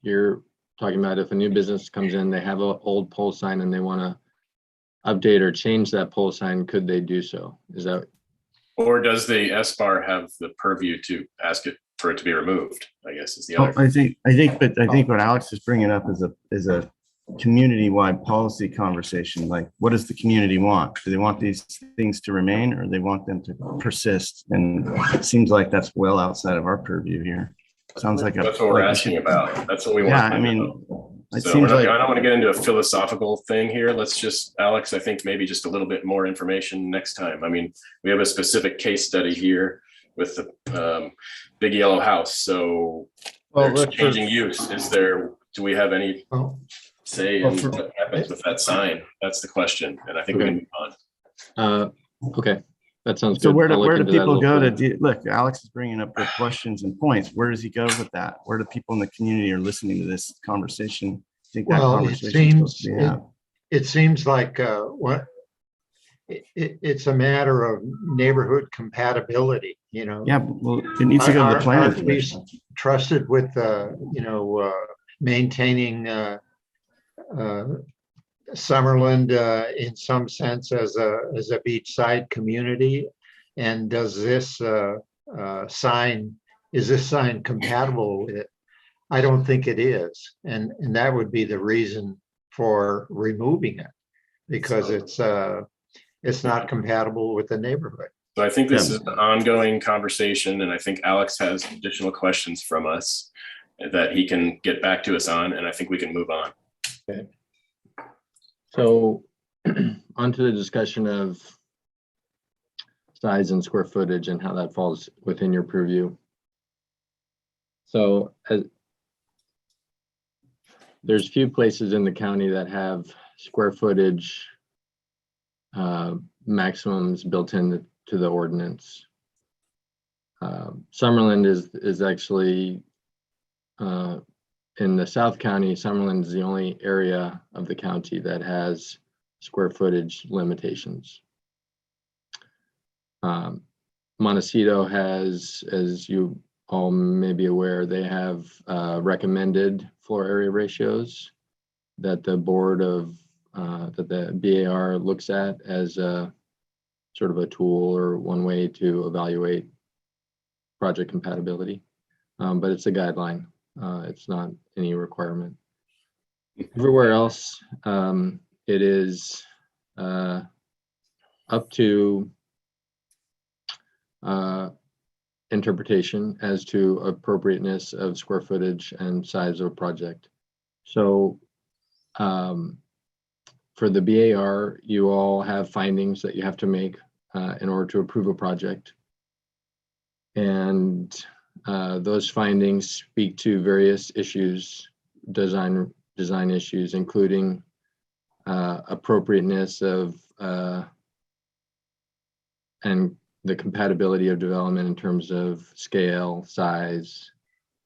you're talking about if a new business comes in, they have an old pole sign and they want to update or change that pole sign, could they do so? Is that? Or does the SBAR have the purview to ask it for it to be removed? I guess is the other. I think what Alex is bringing up is a community-wide policy conversation. Like, what does the community want? Do they want these things to remain or they want them to persist? And it seems like that's well outside of our purview here. Sounds like that's what we're asking about. That's what we want. Yeah, I mean, it so seems like I don't want to get into a philosophical thing here. Let's just, Alex, I think maybe just a little bit more information next time. I mean, we have a specific case study here with the big yellow house. So there's changing use. Do we have any say in what happens with that sign? That's the question. And I think we can move on. Okay. That sounds good. So where do people go to look? Alex is bringing up good questions and points. Where does he go with that? Where do people in the community are listening to this conversation? I think that conversation it seems like it's a matter of neighborhood compatibility. Yeah, well, it needs to go to the planning commission. Trusted with maintaining Summerlin in some sense as a beachside community, and does this sign compatible with it? I don't think it is, and that would be the reason for removing it, because it's not compatible with the neighborhood. So I think this is an ongoing conversation, and I think Alex has additional questions from us that he can get back to us on, and I think we can move on. Okay. So onto the discussion of size and square footage and how that falls within your purview. So there's few places in the county that have square footage maximums built into the ordinance. Summerlin is actually in the South County. Summerlin is the only area of the county that has square footage limitations. Montecito has, as you all may be aware, they have recommended floor area ratios that the board of that the BAR looks at as a sort of a tool or one way to evaluate project compatibility. But it's a guideline. It's not any requirement. Everywhere else, it is up to interpretation as to appropriateness of square footage and size of a project. So for the BAR, you all have findings that you have to make in order to approve a project. And those findings speak to various issues, design issues, including appropriateness of and the compatibility of development in terms of scale, size,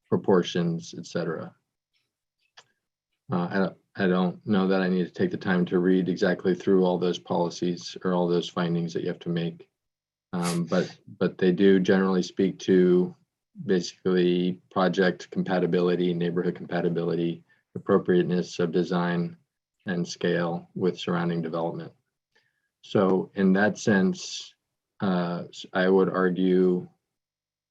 proportions, etc. I don't know that I need to take the time to read exactly through all those policies or all those findings that you have to make. But they do generally speak to basically project compatibility, neighborhood compatibility, appropriateness of design and scale with surrounding development. So in that sense, I would argue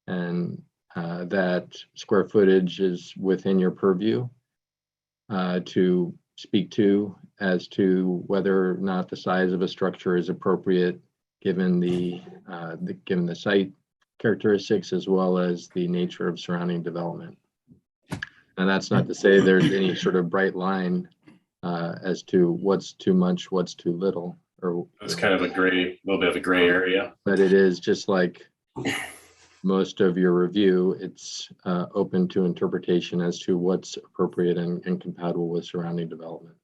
that square footage is within your purview to speak to as to whether or not the size of a structure is appropriate given the site characteristics as well as the nature of surrounding development. And that's not to say there's any sort of bright line as to what's too much, what's too little. Or it's kind of a little bit of a gray area. But it is just like most of your review, it's open to interpretation as to what's appropriate and compatible with surrounding development.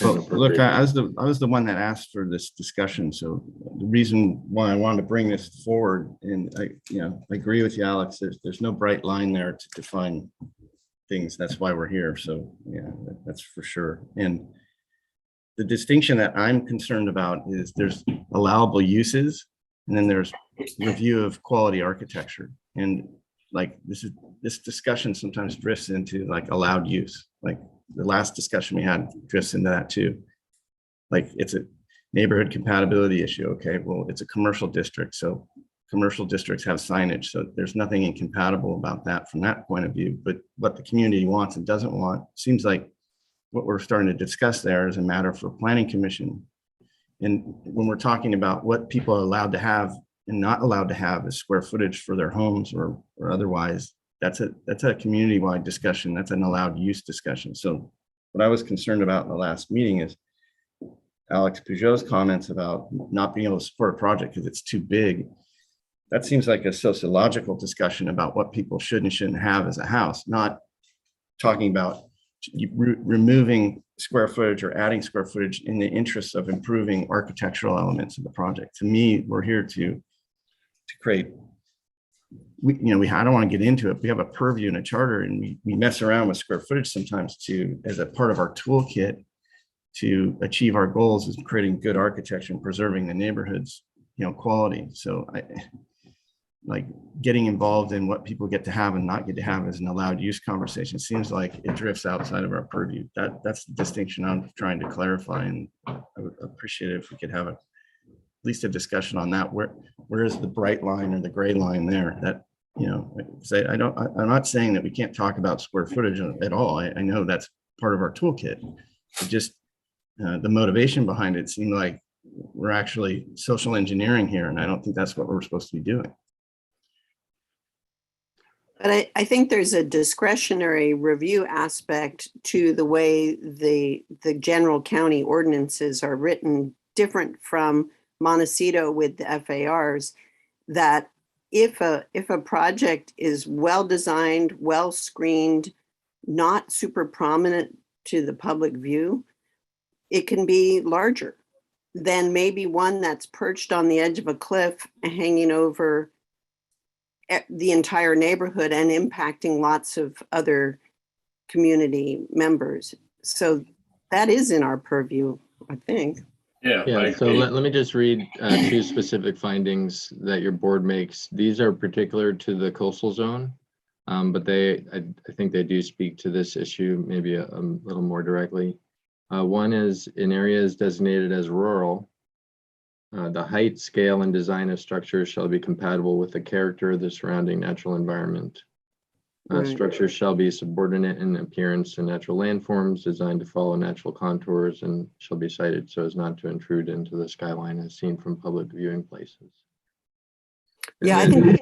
Well, look, I was the one that asked for this discussion. So the reason why I wanted to bring this forward, and I agree with you, Alex, there's no bright line there to define things. That's why we're here. So yeah, that's for sure. And the distinction that I'm concerned about is there's allowable uses, and then there's review of quality architecture. And like this discussion sometimes drifts into like allowed use. Like the last discussion we had drifts into that too. Like it's a neighborhood compatibility issue. Okay, well, it's a commercial district, so commercial districts have signage, so there's nothing incompatible about that from that point of view. But what the community wants and doesn't want seems like what we're starting to discuss there is a matter for planning commission. And when we're talking about what people are allowed to have and not allowed to have as square footage for their homes or otherwise, that's a community-wide discussion. That's an allowed use discussion. So what I was concerned about in the last meeting is Alex Peugeot's comments about not being able to support a project because it's too big. That seems like a sociological discussion about what people should and shouldn't have as a house, not talking about removing square footage or adding square footage in the interest of improving architectural elements of the project. To me, we're here to create, I don't want to get into it. We have a purview and a charter, and we mess around with square footage sometimes as a part of our toolkit to achieve our goals is creating good architecture and preserving the neighborhood's quality. So like getting involved in what people get to have and not get to have as an allowed use conversation. It seems like it drifts outside of our purview. That's the distinction I'm trying to clarify, and I would appreciate it if we could have at least a discussion on that. Where is the bright line or the gray line there? That I'm not saying that we can't talk about square footage at all. I know that's part of our toolkit. It just the motivation behind it seemed like we're actually social engineering here, and I don't think that's what we're supposed to be doing. But I think there's a discretionary review aspect to the way the general county ordinances are written, different from Montecito with the FARs, that if a project is well-designed, well-screened, not super prominent to the public view, it can be larger than maybe one that's perched on the edge of a cliff hanging over the entire neighborhood and impacting lots of other community members. So that is in our purview, I think. Yeah, so let me just read two specific findings that your board makes. These are particular to the coastal zone, but I think they do speak to this issue maybe a little more directly. One is in areas designated as rural, the height, scale, and design of structures shall be compatible with the character of the surrounding natural environment. Right. Structures shall be subordinate in appearance to natural landforms, designed to follow natural contours, and shall be sited so as not to intrude into the skyline as seen from public viewing places. Yeah, I think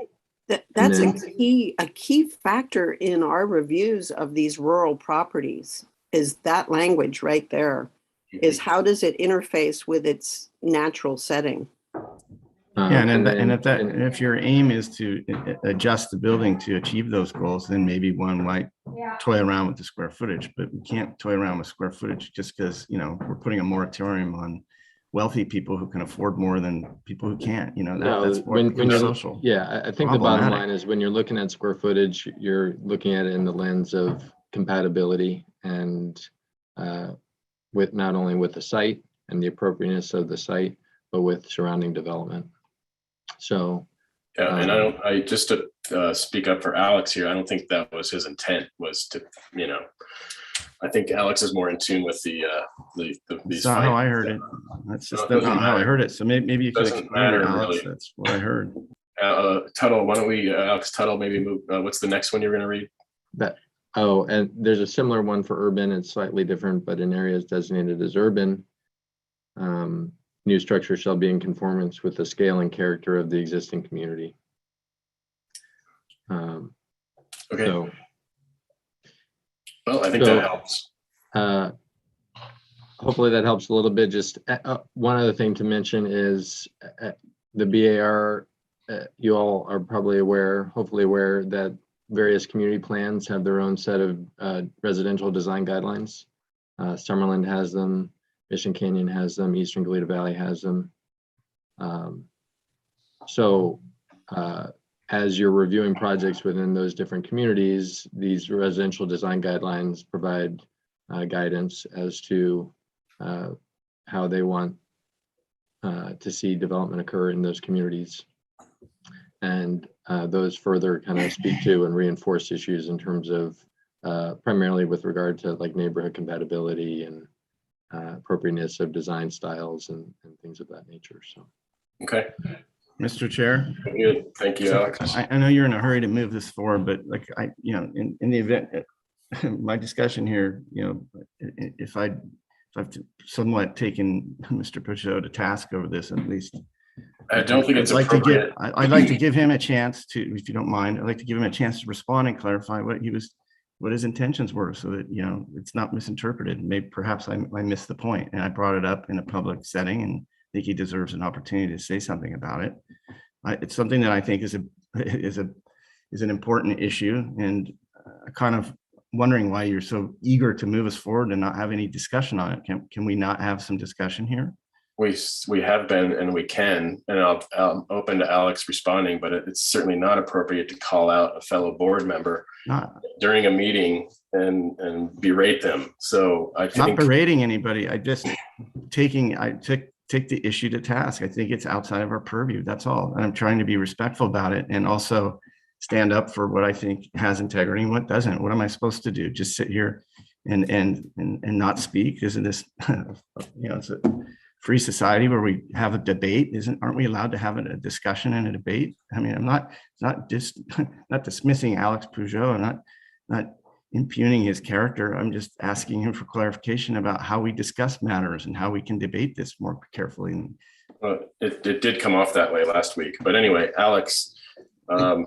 that's a key factor in our reviews of these rural properties, is that language right there, is how does it interface with its natural setting? Yeah, and if your aim is to adjust the building to achieve those goals, then maybe one might toy around with the square footage, but we can't toy around with square footage just because, we're putting a moratorium on wealthy people who can afford more than people who can't, that's when you're social. Yeah, I think the bottom line is when you're looking at square footage, you're looking at it in the lens of compatibility and with not only with the site and the appropriateness of the site, but with surrounding development. So yeah, and I just to speak up for Alex here, I don't think that was his intent, was to, I think Alex is more in tune with these. That's not how I heard it. That's just not how I heard it. So maybe you can explain it, Alex. Really. That's what I heard. Tuttle, why don't we, Alex Tuttle, maybe move, what's the next one you're going to read? And there's a similar one for urban. It's slightly different, but in areas designated as urban, new structures shall be in conformance with the scale and character of the existing community. Okay. So, well, I think that helps. Hopefully that helps a little bit. Just one other thing to mention is the BAR, you all are probably hopefully aware that various community plans have their own set of residential design guidelines. Summerlin has them, Mission Canyon has them, Eastern Galita Valley has them. So as you're reviewing projects within those different communities, these residential design guidelines provide guidance as to how they want to see development occur in those communities. And those further kind of speak to and reinforce issues in terms of primarily with regard to like neighborhood compatibility and appropriateness of design styles and things of that nature. So, okay. Mr. Chair. Thank you, Alex. I know you're in a hurry to move this forward, but like in the event, my discussion here, if I've somewhat taken Mr. Peugeot to task over this, at least. I don't think it's appropriate. I'd like to give him a chance to, if you don't mind, I'd like to give him a chance to respond and clarify what his intentions were, so that it's not misinterpreted. Maybe perhaps I missed the point, and I brought it up in a public setting, and I think he deserves an opportunity to say something about it. It's something that I think is an important issue, and kind of wondering why you're so eager to move us forward and not have any discussion on it. Can we not have some discussion here? We have been, and we can, and I'm open to Alex responding, but it's certainly not appropriate to call out a fellow board member during a meeting and berate them. So I think not berating anybody. I just take the issue to task. I think it's outside of our purview. That's all. And I'm trying to be respectful about it, and also stand up for what I think has integrity and what doesn't. What am I supposed to do? Just sit here and not speak? Isn't this it's a free society where we have a debate? Aren't we allowed to have a discussion and a debate? I mean, I'm not dismissing Alex Peugeot. I'm not impugning his character. I'm just asking him for clarification about how we discuss matters and how we can debate this more carefully. Well, it did come off that way last week, but anyway, Alex,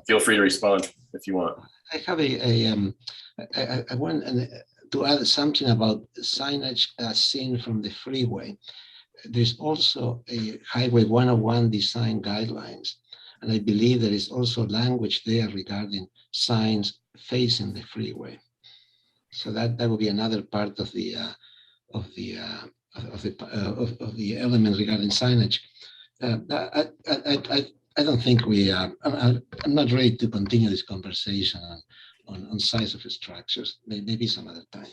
feel free to respond if you want. I have I want to add something about signage seen from the freeway. There's also a Highway 101 design guidelines, and I believe there is also language there regarding signs facing the freeway. So that will be another part of the element regarding signage. I don't think I'm not ready to continue this conversation on size of structures. Maybe some other time.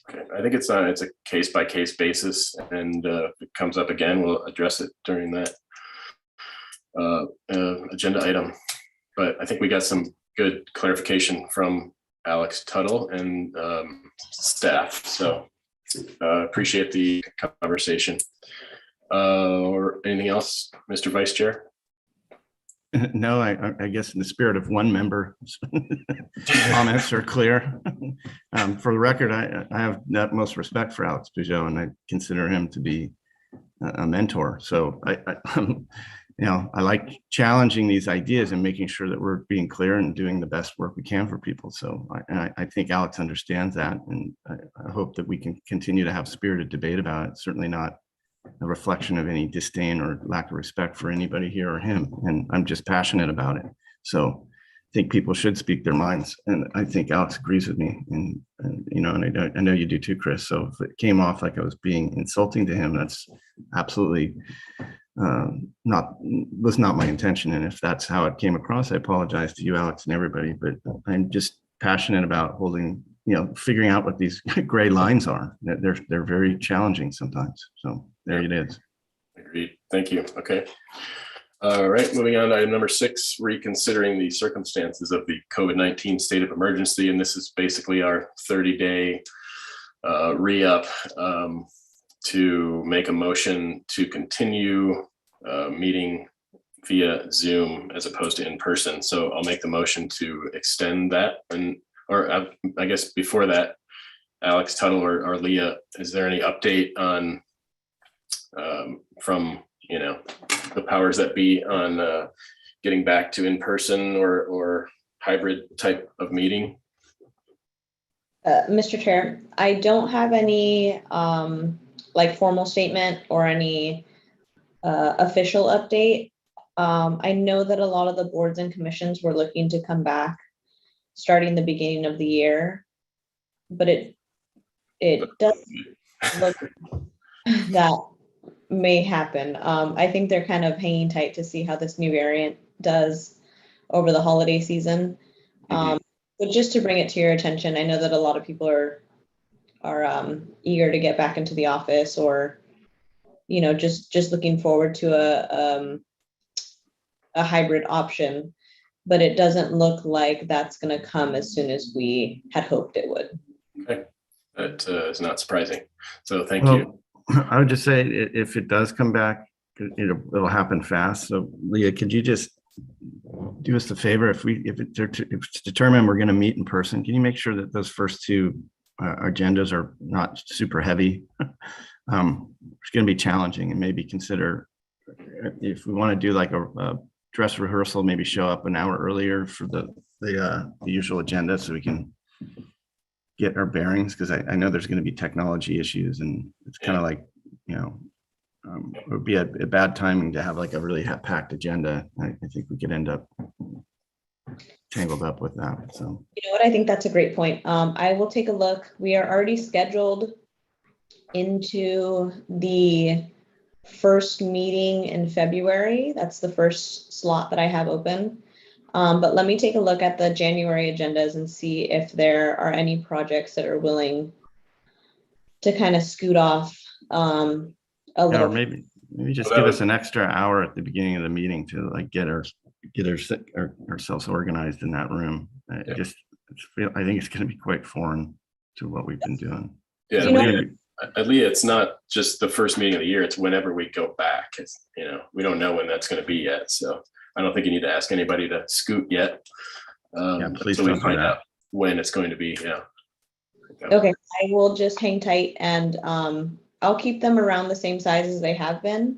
Okay, I think it's a case by case basis, and if it comes up again, we'll address it during that agenda item. But I think we got some good clarification from Alex Tuttle and staff. So appreciate the conversation. Or anything else, Mr. Vice Chair? No, I guess in the spirit of one member, comments are clear. For the record, I have the utmost respect for Alex Bugeaud, and I consider him to be a mentor. So I like challenging these ideas and making sure that we're being clear and doing the best work we can for people. So I think Alex understands that, and I hope that we can continue to have spirited debate about it. Certainly not a reflection of any disdain or lack of respect for anybody here or him. And I'm just passionate about it. So I think people should speak their minds. And I think Alex agrees with me. And I know you do too, Chris. So if it came off like I was being insulting to him, that's absolutely was not my intention. And if that's how it came across, I apologize to you, Alex, and everybody, but I'm just passionate about figuring out what these gray lines are. They're very challenging sometimes. So there it is. Agreed. Thank you. Okay. All right. Moving on to item number 6, reconsidering the circumstances of the COVID-19 state of emergency. And this is basically our 30-day re-up to make a motion to continue meeting via Zoom as opposed to in person. So I'll make the motion to extend that. Or I guess before that, Alex Tuttle or Leah, is there any update on from the powers that be on getting back to in person or hybrid type of meeting? Mr. Chair, I don't have any formal statement or any official update. I know that a lot of the boards and commissions were looking to come back starting the beginning of the year, but it does look that may happen. I think they're kind of hanging tight to see how this new variant does over the holiday season. But just to bring it to your attention, I know that a lot of people are eager to get back into the office, or just looking forward to a hybrid option. But it doesn't look like that's going to come as soon as we had hoped it would. Okay, that is not surprising. So thank you. I would just say if it does come back, it'll happen fast. So Leah, could you just do us the favor, if it's determined we're going to meet in person, can you make sure that those first 2 agendas are not super heavy? It's going to be challenging, and maybe consider if we want to do like a dress rehearsal, maybe show up an hour earlier for the usual agenda so we can get our bearings, because I know there's going to be technology issues, and it's kind of like, it would be a bad timing to have like a really packed agenda. I think we could end up tangled up with that. So you know what, I think that's a great point. I will take a look. We are already scheduled into the first meeting in February. That's the first slot that I have open. But let me take a look at the January agendas and see if there are any projects that are willing to kind of scoot off a little. Or maybe just give us an extra hour at the beginning of the meeting to like get ourselves organized in that room. I think it's going to be quite foreign to what we've been doing. Yeah, Leah, it's not just the first meeting of the year, it's whenever we go back. It's, we don't know when that's going to be yet. So I don't think you need to ask anybody to scoot yet. Please until we find out when it's going to be. Yeah. Okay, I will just hang tight, and I'll keep them around the same size as they have been,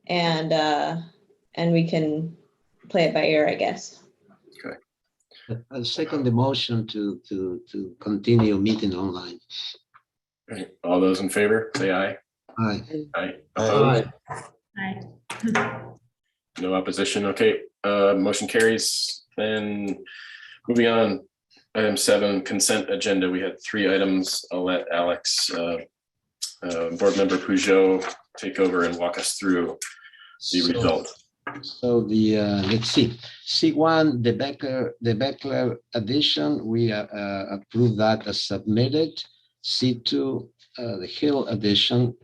and we can play it by ear, I guess. Okay. I'll second the motion to continue meeting online. Right. All those in favor, say aye. Aye. Aye. Opposed? Aye. No opposition. Okay, motion carries. Then moving on, item 7, consent agenda. We had 3 items. I'll let Alex, board member Peugeot, take over and walk us through the result. So the, let's see, C1, the Beckler addition, we approve that as submitted. C2, the Hill addition,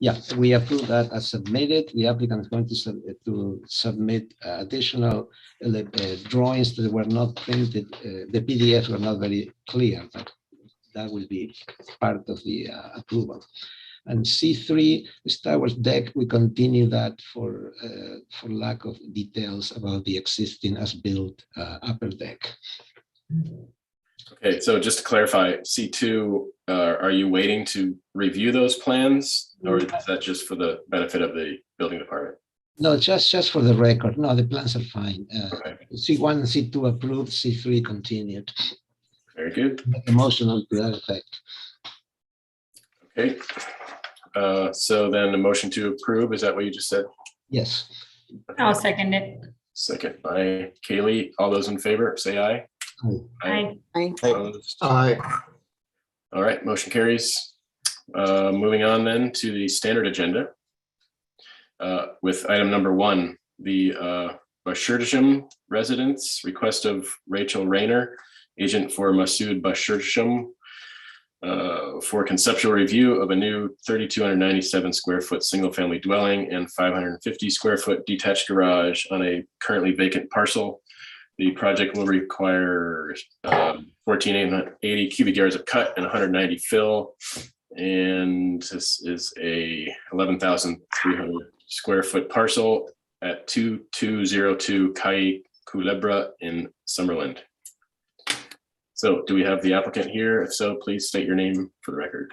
yeah, we approve that as submitted. The applicant is going to submit additional drawings that were not printed. The PDF were not very clear, but that will be part of the approval. And C3, Star Wars deck, we continue that for lack of details about the existing as-built upper deck. Okay, so just to clarify, C2, are you waiting to review those plans, or is that just for the benefit of the building department? No, just for the record. No, the plans are fine. Okay. C1 and C2 approved, C3 continued. Very good. Make a motion on to that effect. Okay. So then the motion to approve, is that what you just said? Yes. I'll second it. Second by Kaylee. All those in favor, say aye. Aye. Opposed? Aye. All right, motion carries. Moving on then to the standard agenda. With item number 1, the Bashirtisham residents, request of Rachel Rayner, agent for Masood Bashirtisham, for conceptual review of a new 3,297 square foot single family dwelling and 550 square foot detached garage on a currently vacant parcel. The project will require 1,480 cubic yards of cut and 190 fill. And this is a 11,300 square foot parcel at 2202 Calle Culebra in Summerland. So do we have the applicant here? If so, please state your name for the record.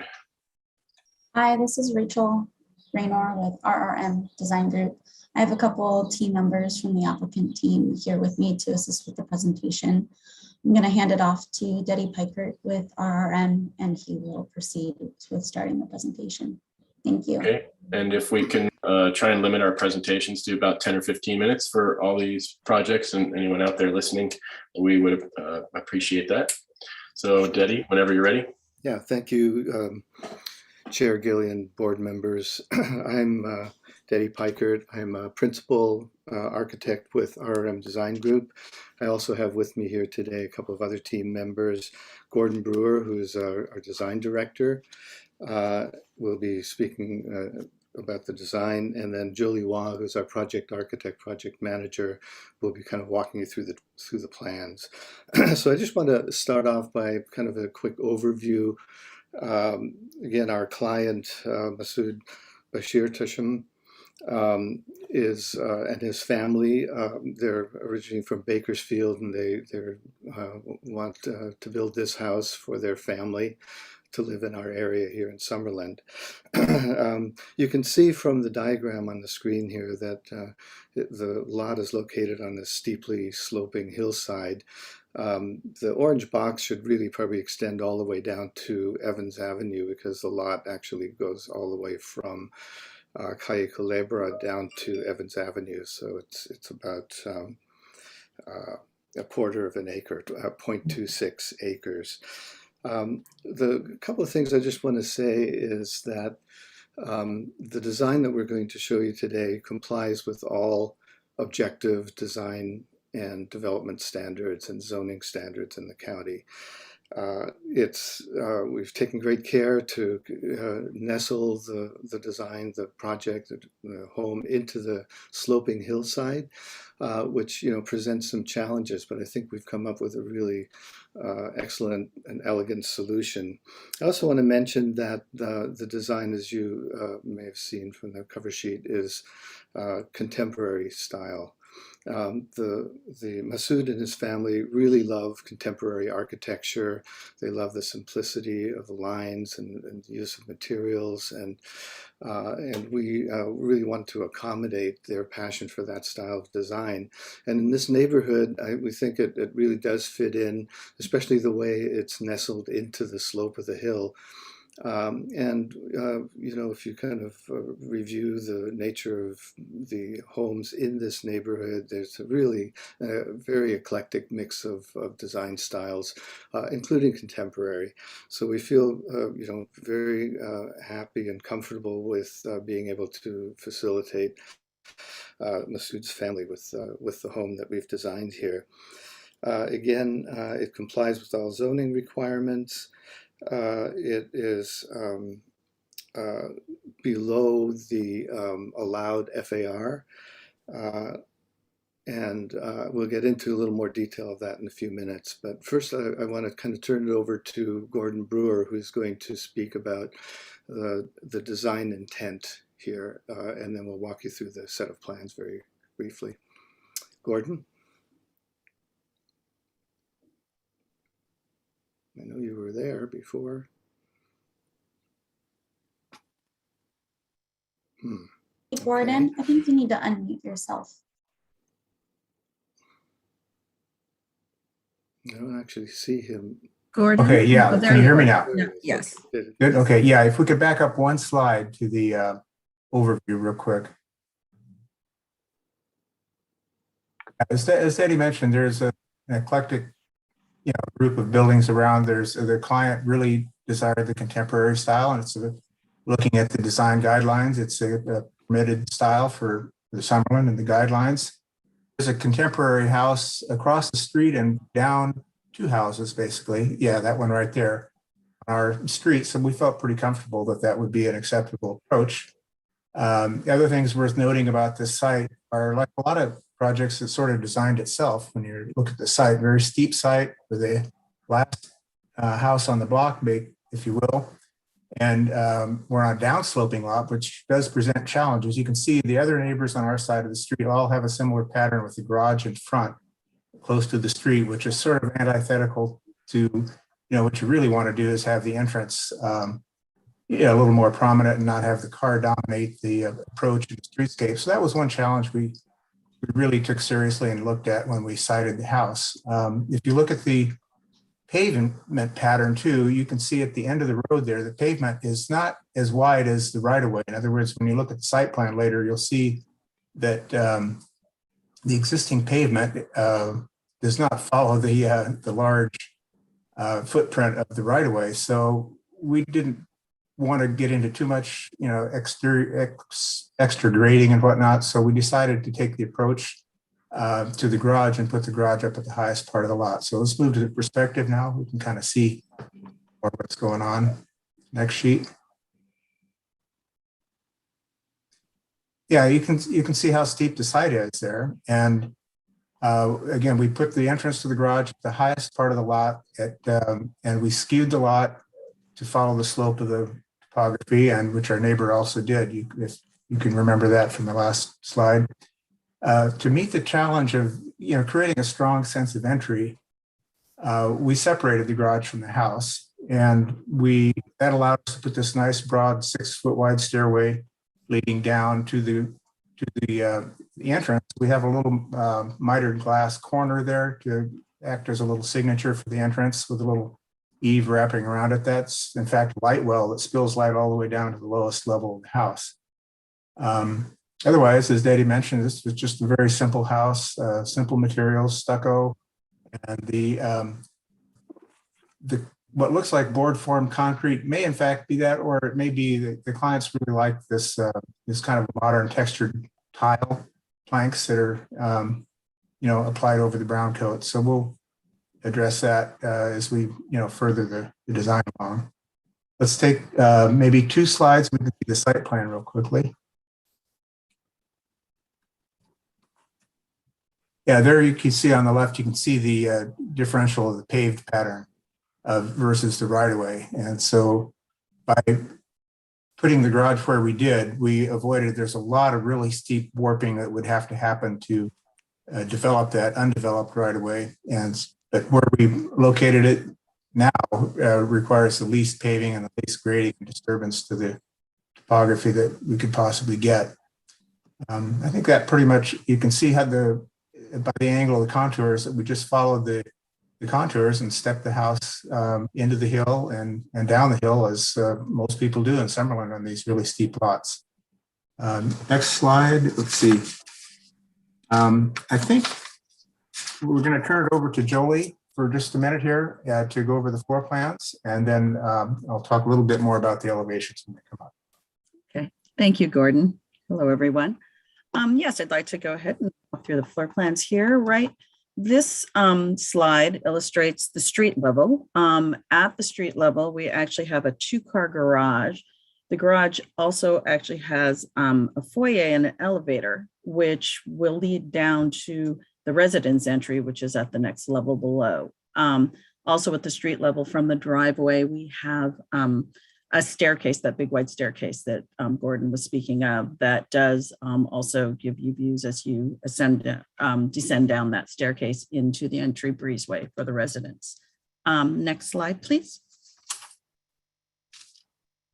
Hi, this is Rachel Raynor with RRM Design Group. I have a couple team members from the applicant team here with me to assist with the presentation. I'm going to hand it off to Deddy Pikert with RRM, and he will proceed with starting the presentation. Thank you. Okay, and if we can try and limit our presentations to about 10 or 15 minutes for all these projects and anyone out there listening, we would appreciate that. So Deddy, whenever you're ready. Yeah, thank you, Chair Gillian, board members. I'm Deddy Pikert. I'm a principal architect with RRM Design Group. I also have with me here today a couple of other team members. Gordon Brewer, who's our design director, will be speaking about the design, and then Julie Wah, who's our project architect, project manager, will be kind of walking you through the plans. So I just want to start off by kind of a quick overview. Again, our client, Masood Bashirtisham, is and his family. They're originally from Bakersfield, and they want to build this house for their family to live in our area here in Summerland. You can see from the diagram on the screen here that the lot is located on a steeply sloping hillside. The orange box should really probably extend all the way down to Evans Avenue, because the lot actually goes all the way from Calle Culebra down to Evans Avenue. So it's about a quarter of an acre, 0.26 acres. The couple of things I just want to say is that the design that we're going to show you today complies with all objective design and development standards and zoning standards in the county. We've taken great care to nestle the design, the project, the home into the sloping hillside, which presents some challenges, but I think we've come up with a really excellent and elegant solution. I also want to mention that the design, as you may have seen from the cover sheet, is contemporary style. The Masood and his family really love contemporary architecture. They love the simplicity of the lines and the use of materials, and we really want to accommodate their passion for that style of design. And in this neighborhood, we think it really does fit in, especially the way it's nestled into the slope of the hill. You know, if you kind of review the nature of the homes in this neighborhood, there's a really very eclectic mix of design styles, including contemporary. So we feel, you know, very happy and comfortable with being able to facilitate Masood's family with the home that we've designed here. Again, it complies with all zoning requirements. It is below the allowed FAR, and we'll get into a little more detail of that in a few minutes. But first, I want to kind of turn it over to Gordon Brewer, who's going to speak about the design intent here, and then we'll walk you through the set of plans very briefly. Gordon? I know you were there before. Hey, Gordon, I think you need to unmute yourself. I don't actually see him. Gordon? Okay, yeah. Oh, there Can you hear me are. now? Yeah, yes. Good. Okay, yeah. If we could back up one slide to the overview real quick. As Eddie mentioned, there's an eclectic, you know, group of buildings around. There's the client really desired the contemporary style, and it's looking at the design guidelines. It's a permitted style for the Summerlin and the guidelines. There's a contemporary house across the street and down 2 houses, basically. Yeah, that one right there on our street. So we felt pretty comfortable that that would be an acceptable approach. The other things worth noting about this site are, like a lot of projects, it's sort of designed itself. When you look at the site, very steep site with a last house on the block, if you will. And we're on a downsloping lot, which does present challenges. You can see the other neighbors on our side of the street all have a similar pattern with the garage in front, close to the street, which is sort of antithetical to, you know, what you really want to do is have the entrance a little more prominent and not have the car dominate the approach to the streetscape. So that was one challenge we really took seriously and looked at when we sited the house. If you look at the pavement pattern too, you can see at the end of the road there, the pavement is not as wide as the right-of-way. In other words, when you look at the site plan later, you'll see that the existing pavement does not follow the large footprint of the right-of-way. So we didn't want to get into too much, you know, extra grading and whatnot. So we decided to take the approach to the garage and put the garage up at the highest part of the lot. So let's move to the perspective now. We can kind of see more what's going on. Next sheet. Yeah, you can see how steep the site is there. And again, we put the entrance to the garage at the highest part of the lot and we skewed the lot to follow the slope of the topography, and which our neighbor also did. If you can remember that from the last slide. To meet the challenge of, you know, creating a strong sense of entry, we separated the garage from the house, and that allowed us to put this nice broad 6-foot wide stairway leading down to the entrance. We have a little mitered glass corner there to act as a little signature for the entrance with a little eave wrapping around it. That's in fact light well that spills light all the way down to the lowest level of the house. Otherwise, as Daddy mentioned, this was just a very simple house, simple materials, stucco, and the what looks like board form concrete may in fact be that, or it may be that the clients really like this kind of modern textured tile planks that are you know, applied over the brown coat. So we'll address that as we, you know, further the design along. Let's take maybe 2 slides. We can see the site plan real quickly. Yeah, there you can see on the left, you can see the differential of the paved pattern versus the right-of-way. And so by putting the garage where we did, we avoided, there's a lot of really steep warping that would have to happen to develop that undeveloped right away. But where we located it now requires the least paving and the least grading and disturbance to the topography that we could possibly get. I think that pretty much, you can see how by the angle of the contours that we just followed the contours and stepped the house into the hill and down the hill, as most people do in Summerlin on these really steep lots. Next slide, let's see. I think we're going to turn it over to Jolie for just a minute here to go over the floor plans, and then I'll talk a little bit more about the elevations when they come up. Okay, thank you, Gordon. Hello, everyone. Yes, I'd like to go ahead and walk through the floor plans here, right? This slide illustrates the street level. At the street level, we actually have a 2-car garage. The garage also actually has a foyer and an elevator, which will lead down to the residence entry, which is at the next level below. Also at the street level from the driveway, we have a staircase, that big wide staircase that Gordon was speaking of, that does also give you views as you descend down that staircase into the entry breezeway for the residents. Next slide, please.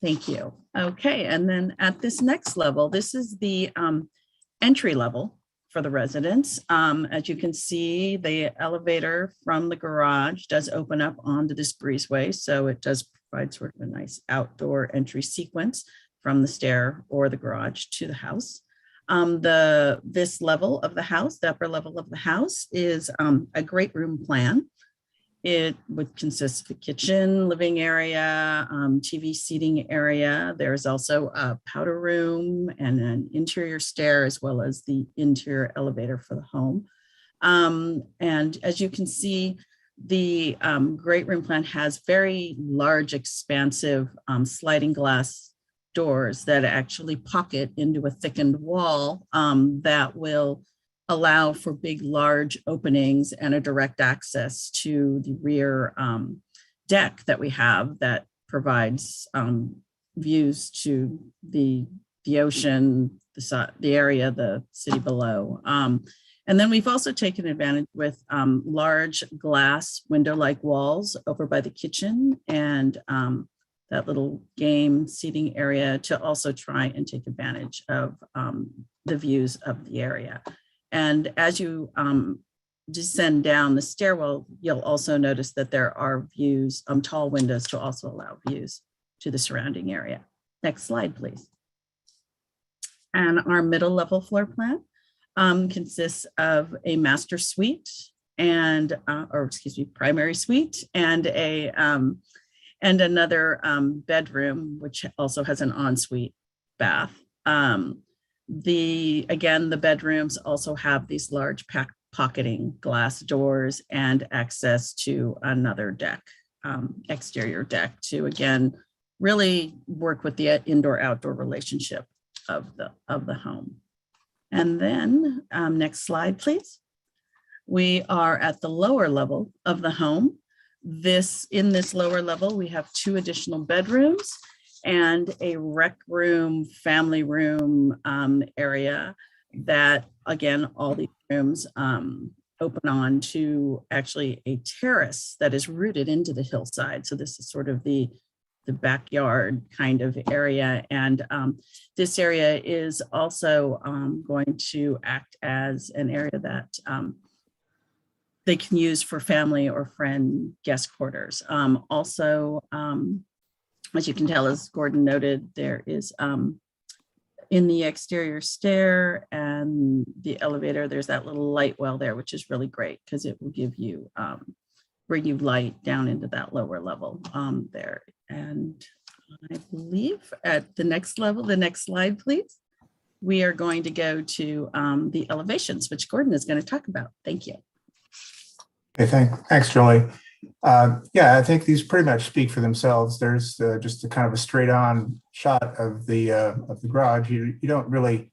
Thank you. Okay, and then at this next level, this is the entry level for the residents. As you can see, the elevator from the garage does open up onto this breezeway, so it does provide sort of a nice outdoor entry sequence from the stair or the garage to the house. This level of the house, the upper level of the house, is a great room plan. It would consist of a kitchen, living area, TV seating area. There's also a powder room and an interior stair, as well as the interior elevator for the home. And as you can see, the great room plan has very large, expansive sliding glass doors that actually pocket into a thickened wall that will allow for big, large openings and a direct access to the rear deck that we have that provides views to the ocean, the area, the city below. And then we've also taken advantage with large glass window-like walls over by the kitchen and that little game seating area to also try and take advantage of the views of the area. And as you descend down the stairwell, you'll also notice that there are views, tall windows to also allow views to the surrounding area. Next slide, please. And our middle level floor plan consists of a master suite and, primary suite and another bedroom, which also has an ensuite bath. Again, the bedrooms also have these large pocketing glass doors and access to another deck, exterior deck, to again really work with the indoor-outdoor relationship of the home. And then next slide, please. We are at the lower level of the home. In this lower level, we have 2 additional bedrooms and a rec room, family room area that, again, all these rooms open on to actually a terrace that is rooted into the hillside. So this is sort of the backyard kind of area. And this area is also going to act as an area that they can use for family or friend guest quarters. Also, as you can tell, as Gordon noted, there is in the exterior stair and the elevator, there's that little light well there, which is really great because it will give you, bring you light down into that lower level there. And I believe at the next level, the next slide, please, we are going to go to the elevations, which Gordon is going to talk about. Thank you. Okay, thanks, Julie. Yeah, I think these pretty much speak for themselves. There's just a kind of a straight on shot of the garage. You don't really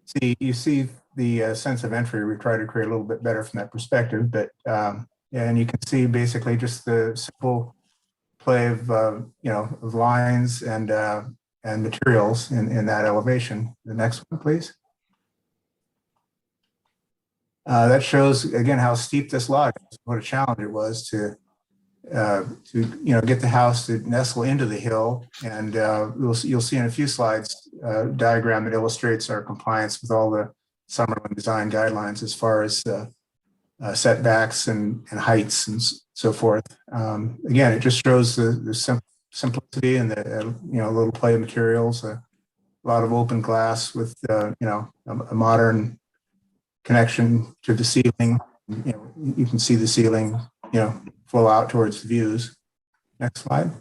see, you see the sense of entry. We try to create a little bit better from that perspective, but and you can see basically just the simple play of of lines and materials in that elevation. The next one, please. That shows again how steep this lot is, what a challenge it was to get the house to nestle into the hill. And you'll see in a few slides a diagram that illustrates our compliance with all the Summerlin design guidelines as far as setbacks and heights and so forth. Again, it just shows the simplicity and the little play of materials, a lot of open glass with a modern connection to the ceiling. You can see the ceiling flow out towards the views. Next slide.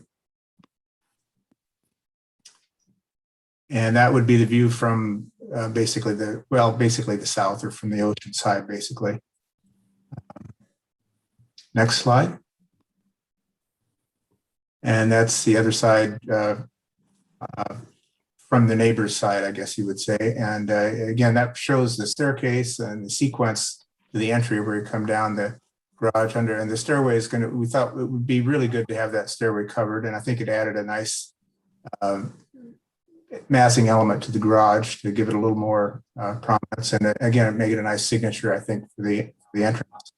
And that would be the view from basically the south, or from the ocean side, basically. Next slide. And that's the other side from the neighbor's side, I guess you would say. And again, that shows the staircase and the sequence to the entry where you come down the garage under, and the stairway is we thought it would be really good to have that stairway covered. And I think it added a nice massing element to the garage to give it a little more prominence. And again, make it a nice signature, I think, for the entrance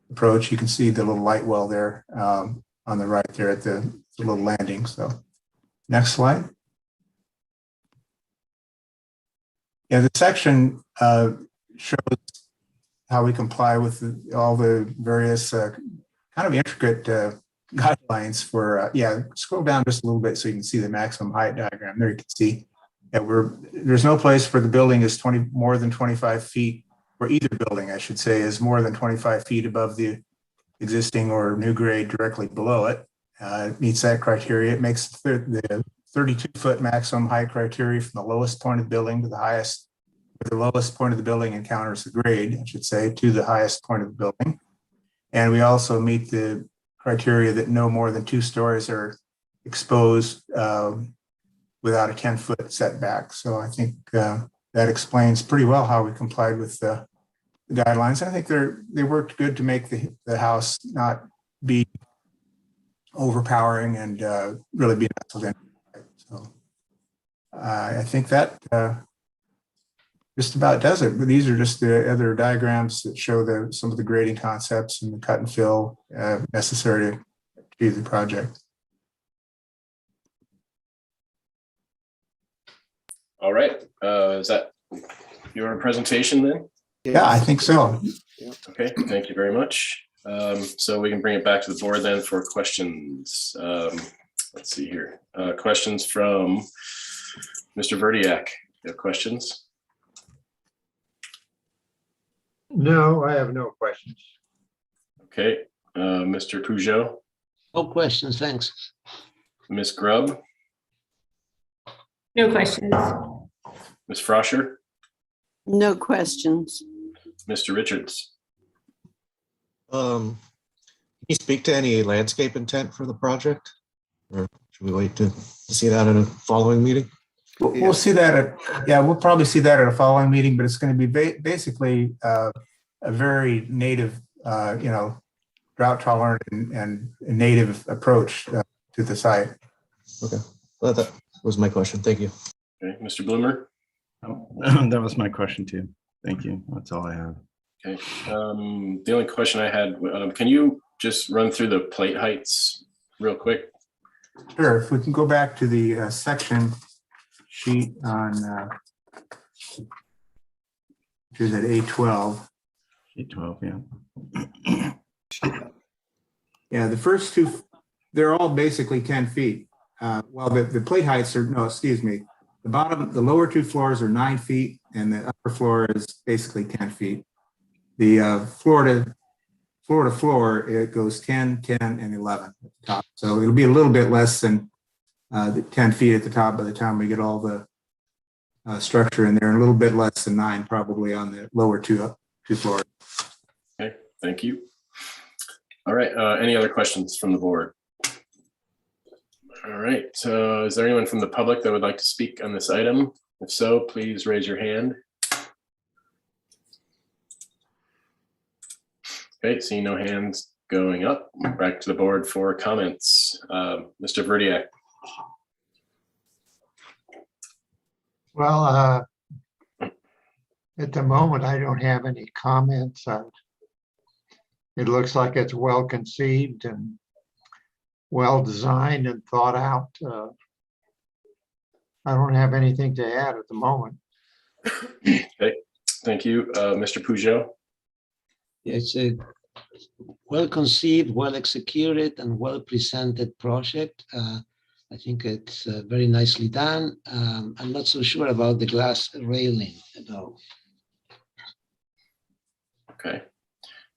approach. You can see the little light well there on the right there at the little landing. So next slide. Yeah, the section shows how we comply with all the various kind of intricate guidelines for, scroll down just a little bit so you can see the maximum height diagram. There you can see that there's no place where the building is more than 25 feet, or either building, I should say, is more than 25 feet above the existing or new grade directly below it. It meets that criteria. It makes the 32-foot maximum height criteria from the lowest point of the building to the highest, where the lowest point of the building encounters the grade, I should say, to the highest point of the building. And we also meet the criteria that no more than 2 stories are exposed without a 10-foot setback. So I think that explains pretty well how we complied with the guidelines. And I think they worked good to make the house not be overpowering and really be nestled in. So I think that just about does it. But these are just the other diagrams that show some of the grading concepts and the cut and fill necessary to achieve the project. All right. Is that your presentation then? Yeah, I think so. Okay, thank you very much. So we can bring it back to the board then for questions. Let's see here. Questions from Mr. Verdiak. You have questions? No, I have no questions. Okay. Mr. Peugeot? No questions, thanks. Ms. Grubb? No questions. Ms. Froscher? No questions. Mr. Richards? Can you speak to any landscape intent for the project? Or should we wait to see that at a following meeting? We'll see that we'll probably see that at a following meeting, but it's going to be basically a very native, drought tolerant and native approach to the site. Okay, well, that was my question. Thank you. Okay, Mr. Bloomer? That was my question too. Thank you. That's all I have. Okay. The only question I had, can you just run through the plate heights real quick? Sure. If we can go back to the section sheet on, which is at A12. A12, yeah. Yeah, the first two, they're all basically 10 feet. Well, the plate heights are, no, excuse me. The lower 2 floors are 9 feet and the upper floor is basically 10 feet. The floor to floor, it goes 10, 10, and 11 at the top. So it'll be a little bit less than the 10 feet at the top by the time we get all the structure in there, and a little bit less than 9 probably on the lower two floors. Okay, thank you. All right, any other questions from the board? All right, is there anyone from the public that would like to speak on this item? If so, please raise your hand. Okay, seeing no hands going up, back to the board for comments. Mr. Verdiak. Well, At the moment, I don't have any comments. It looks like it's well conceived and well designed and thought out. I don't have anything to add at the moment. Okay, thank you. Mr. Peugeot? It's a well conceived, well executed, and well presented project. I think it's very nicely done. I'm not so sure about the glass railing though. Okay.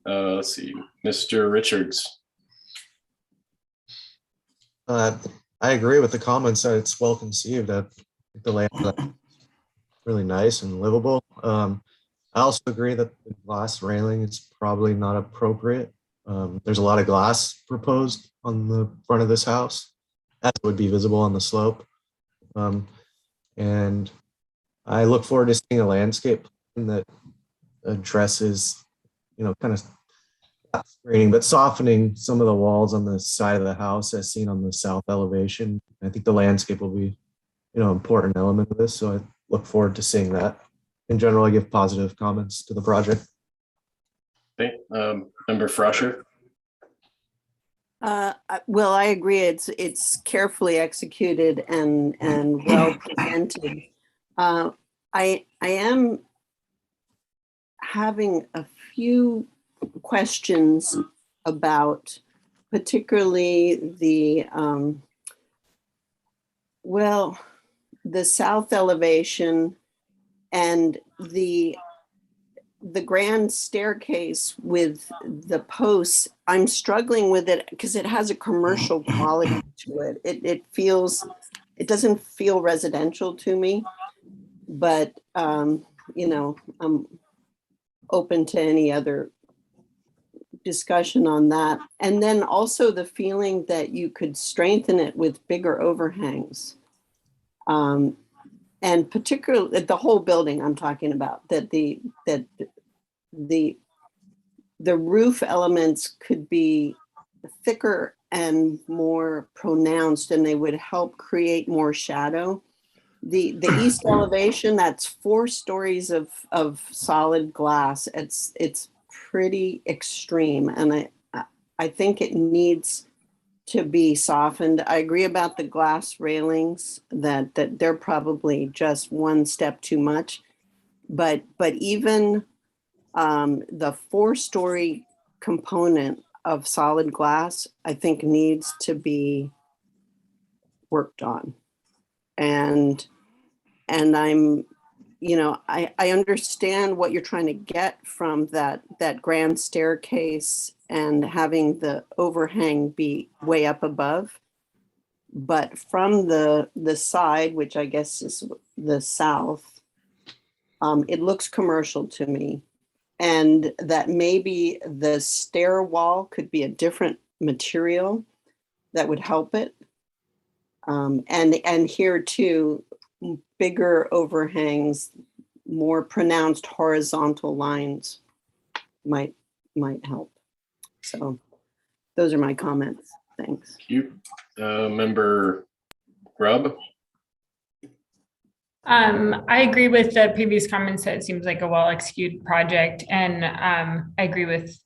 Let's see, Mr. Richards. I agree with the comments that it's well conceived. I think the layout is really nice and livable. I also agree that the glass railing is probably not appropriate. There's a lot of glass proposed on the front of this house, as would be visible on the slope. And I look forward to seeing a landscape plan that addresses, kind of not screening, but softening some of the walls on the side of the house as seen on the south elevation. I think the landscape will be, an important element of this. So I look forward to seeing that. In general, I give positive comments to the project. Okay, Member Frasher. Well, I agree. It's carefully executed and well presented. I am having a few questions about particularly the south elevation and the grand staircase with the posts. I'm struggling with it because it has a commercial quality to it. It doesn't feel residential to me, but I'm open to any other discussion on that. And then also the feeling that you could strengthen it with bigger overhangs. And particularly the whole building I'm talking about, that the roof elements could be thicker and more pronounced, and they would help create more shadow. The east elevation, that's 4 stories of solid glass. It's pretty extreme, and I think it needs to be softened. I agree about the glass railings, that they're probably just one step too much, but even the 4-story component of solid glass, I think needs to be worked on. And I'm, I understand what you're trying to get from that grand staircase and having the overhang be way up above. But from the side, which I guess is the south, it looks commercial to me. And that maybe the stair wall could be a different material that would help it. And here too, bigger overhangs, more pronounced horizontal lines might help. So those are my comments. Thanks. Thank you. Member Grubb. I agree with the previous comments that it seems like a well-executed project. And I agree with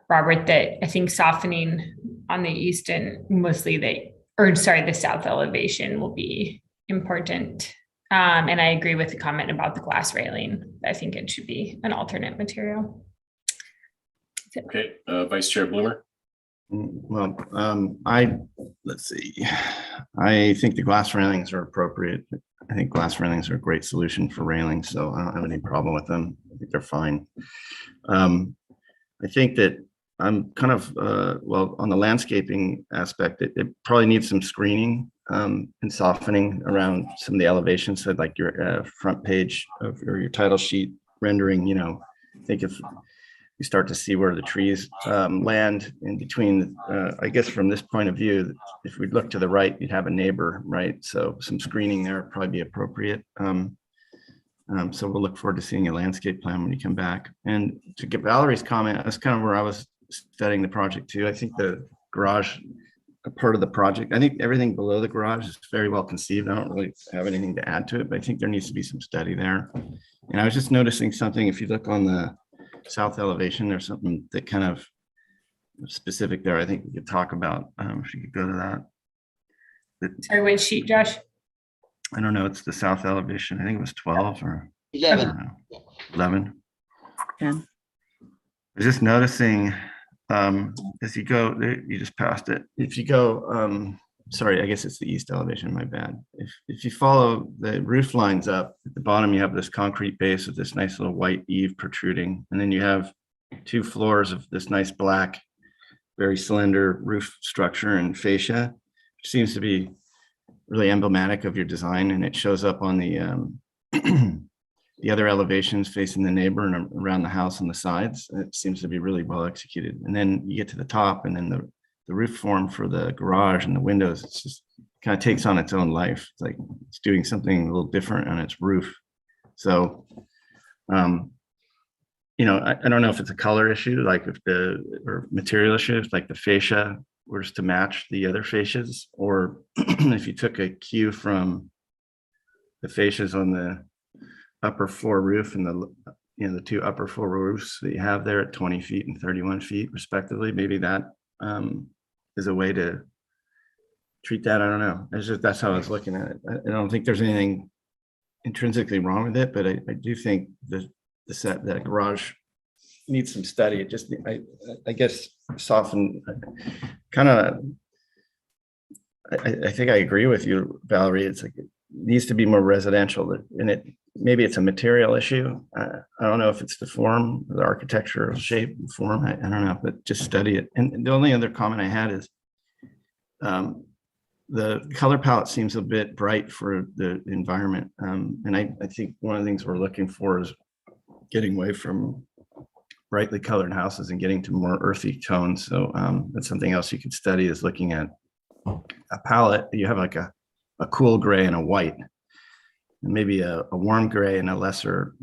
Robert that I think softening on the east and mostly the south elevation will be important. And I agree with the comment about the glass railing. I think it should be an alternate material. Okay, Vice Chair Bloomer. Well, let's see. I think the glass railings are appropriate. I think glass railings are a great solution for railings, so I don't have any problem with them. I think they're fine. I think that I'm kind of, on the landscaping aspect, it probably needs some screening and softening around some of the elevations. So like your front page or your title sheet rendering, I think if you start to see where the trees land in between, I guess from this point of view, if we look to the right, you'd have a neighbor, right? So some screening there would probably be appropriate. So we'll look forward to seeing a landscape plan when you come back. And to get Valerie's comment, that's kind of where I was studying the project too. I think the garage, a part of the project, I think everything below the garage is very well conceived. I don't really have anything to add to it, but I think there needs to be some study there. And I was just noticing something, if you look on the south elevation, there's something that kind of specific there. I think we could talk about, if you could go to that. Sorry, which sheet, Josh? I don't know, it's the south elevation. I think it was 12 or 11. I don't know, 11. 10. I was just noticing, as you go, you just passed it. If you go, sorry, I guess it's the east elevation, my bad. If you follow the roof lines up, at the bottom, you have this concrete base with this nice little white eave protruding. And then you have 2 floors of this nice black, very slender roof structure and fascia, which seems to be really emblematic of your design. And it shows up on the the other elevations facing the neighbor and around the house on the sides. It seems to be really well executed. And then you get to the top, and then the roof form for the garage and the windows, it's just kind of takes on its own life. It's like it's doing something a little different on its roof. So, you know, I don't know if it's a color issue, like if or material issues, like the fascia was to match the other fascias, or if you took a cue from the fascias on the upper floor roof and the 2 upper floor roofs that you have there at 20 feet and 31 feet respectively, maybe that is a way to treat that. I don't know. It's just, that's how I was looking at it. I don't think there's anything intrinsically wrong with it, but I do think that garage needs some study. It just, I guess, soften, kind of, I think I agree with you, Valerie. It's like, it needs to be more residential, and maybe it's a material issue. I don't know if it's the form, the architectural shape, form. I don't know, but just study it. And the only other comment I had is the color palette seems a bit bright for the environment. And I think one of the things we're looking for is getting away from brightly colored houses and getting to more earthy tones. So that's something else you could study, is looking at a palette. You have like a cool gray and a white, and maybe a warm gray and a lesser,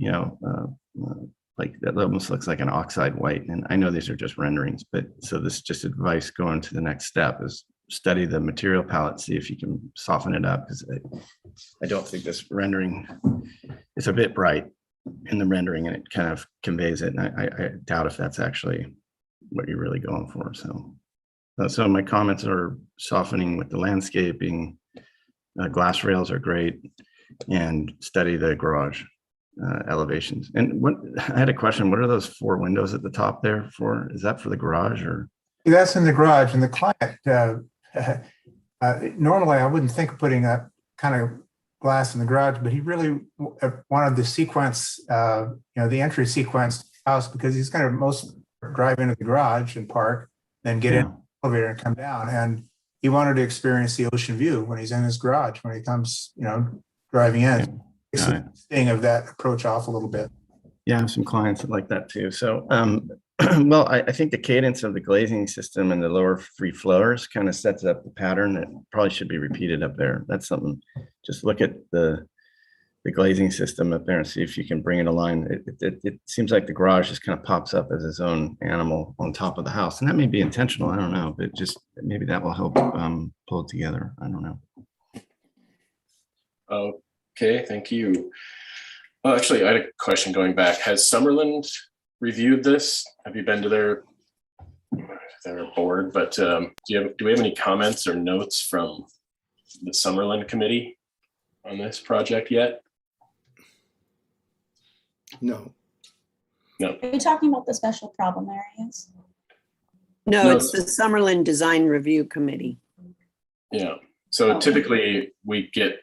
like that almost looks like an oxide white. And I know these are just renderings, but so this is just advice going to the next step, is study the material palette, see if you can soften it up, because I don't think this rendering is a bit bright in the rendering, and it kind of conveys it. And I doubt if that's actually what you're really going for. So my comments are softening with the landscaping. Glass rails are great, and study the garage elevations. And I had a question. What are those 4 windows at the top there for? Is that for the garage, or? That's in the garage, and the client, normally I wouldn't think of putting that kind of glass in the garage, but he really wanted the sequence, the entry sequence house, because he's going to most drive into the garage and park, then get in the elevator and come down. And he wanted to experience the ocean view when he's in his garage, when he comes, driving in. It's the thing of that approach off a little bit. Yeah, I have some clients that like that too. So, well, I think the cadence of the glazing system and the lower 3 floors kind of sets up the pattern that probably should be repeated up there. That's something, just look at the glazing system up there and see if you can bring it aligned. It seems like the garage just kind of pops up as its own animal on top of the house. And that may be intentional, I don't know, but just maybe that will help pull it together. I don't know. Okay, thank you. Well, actually, I had a question going back. Has Summerland reviewed this? Have you been to their board? But do we have any comments or notes from the Summerland committee on this project yet? No. Are you talking about the special problem areas? No, it's the Summerlin Design Review Committee. Yeah. So typically we get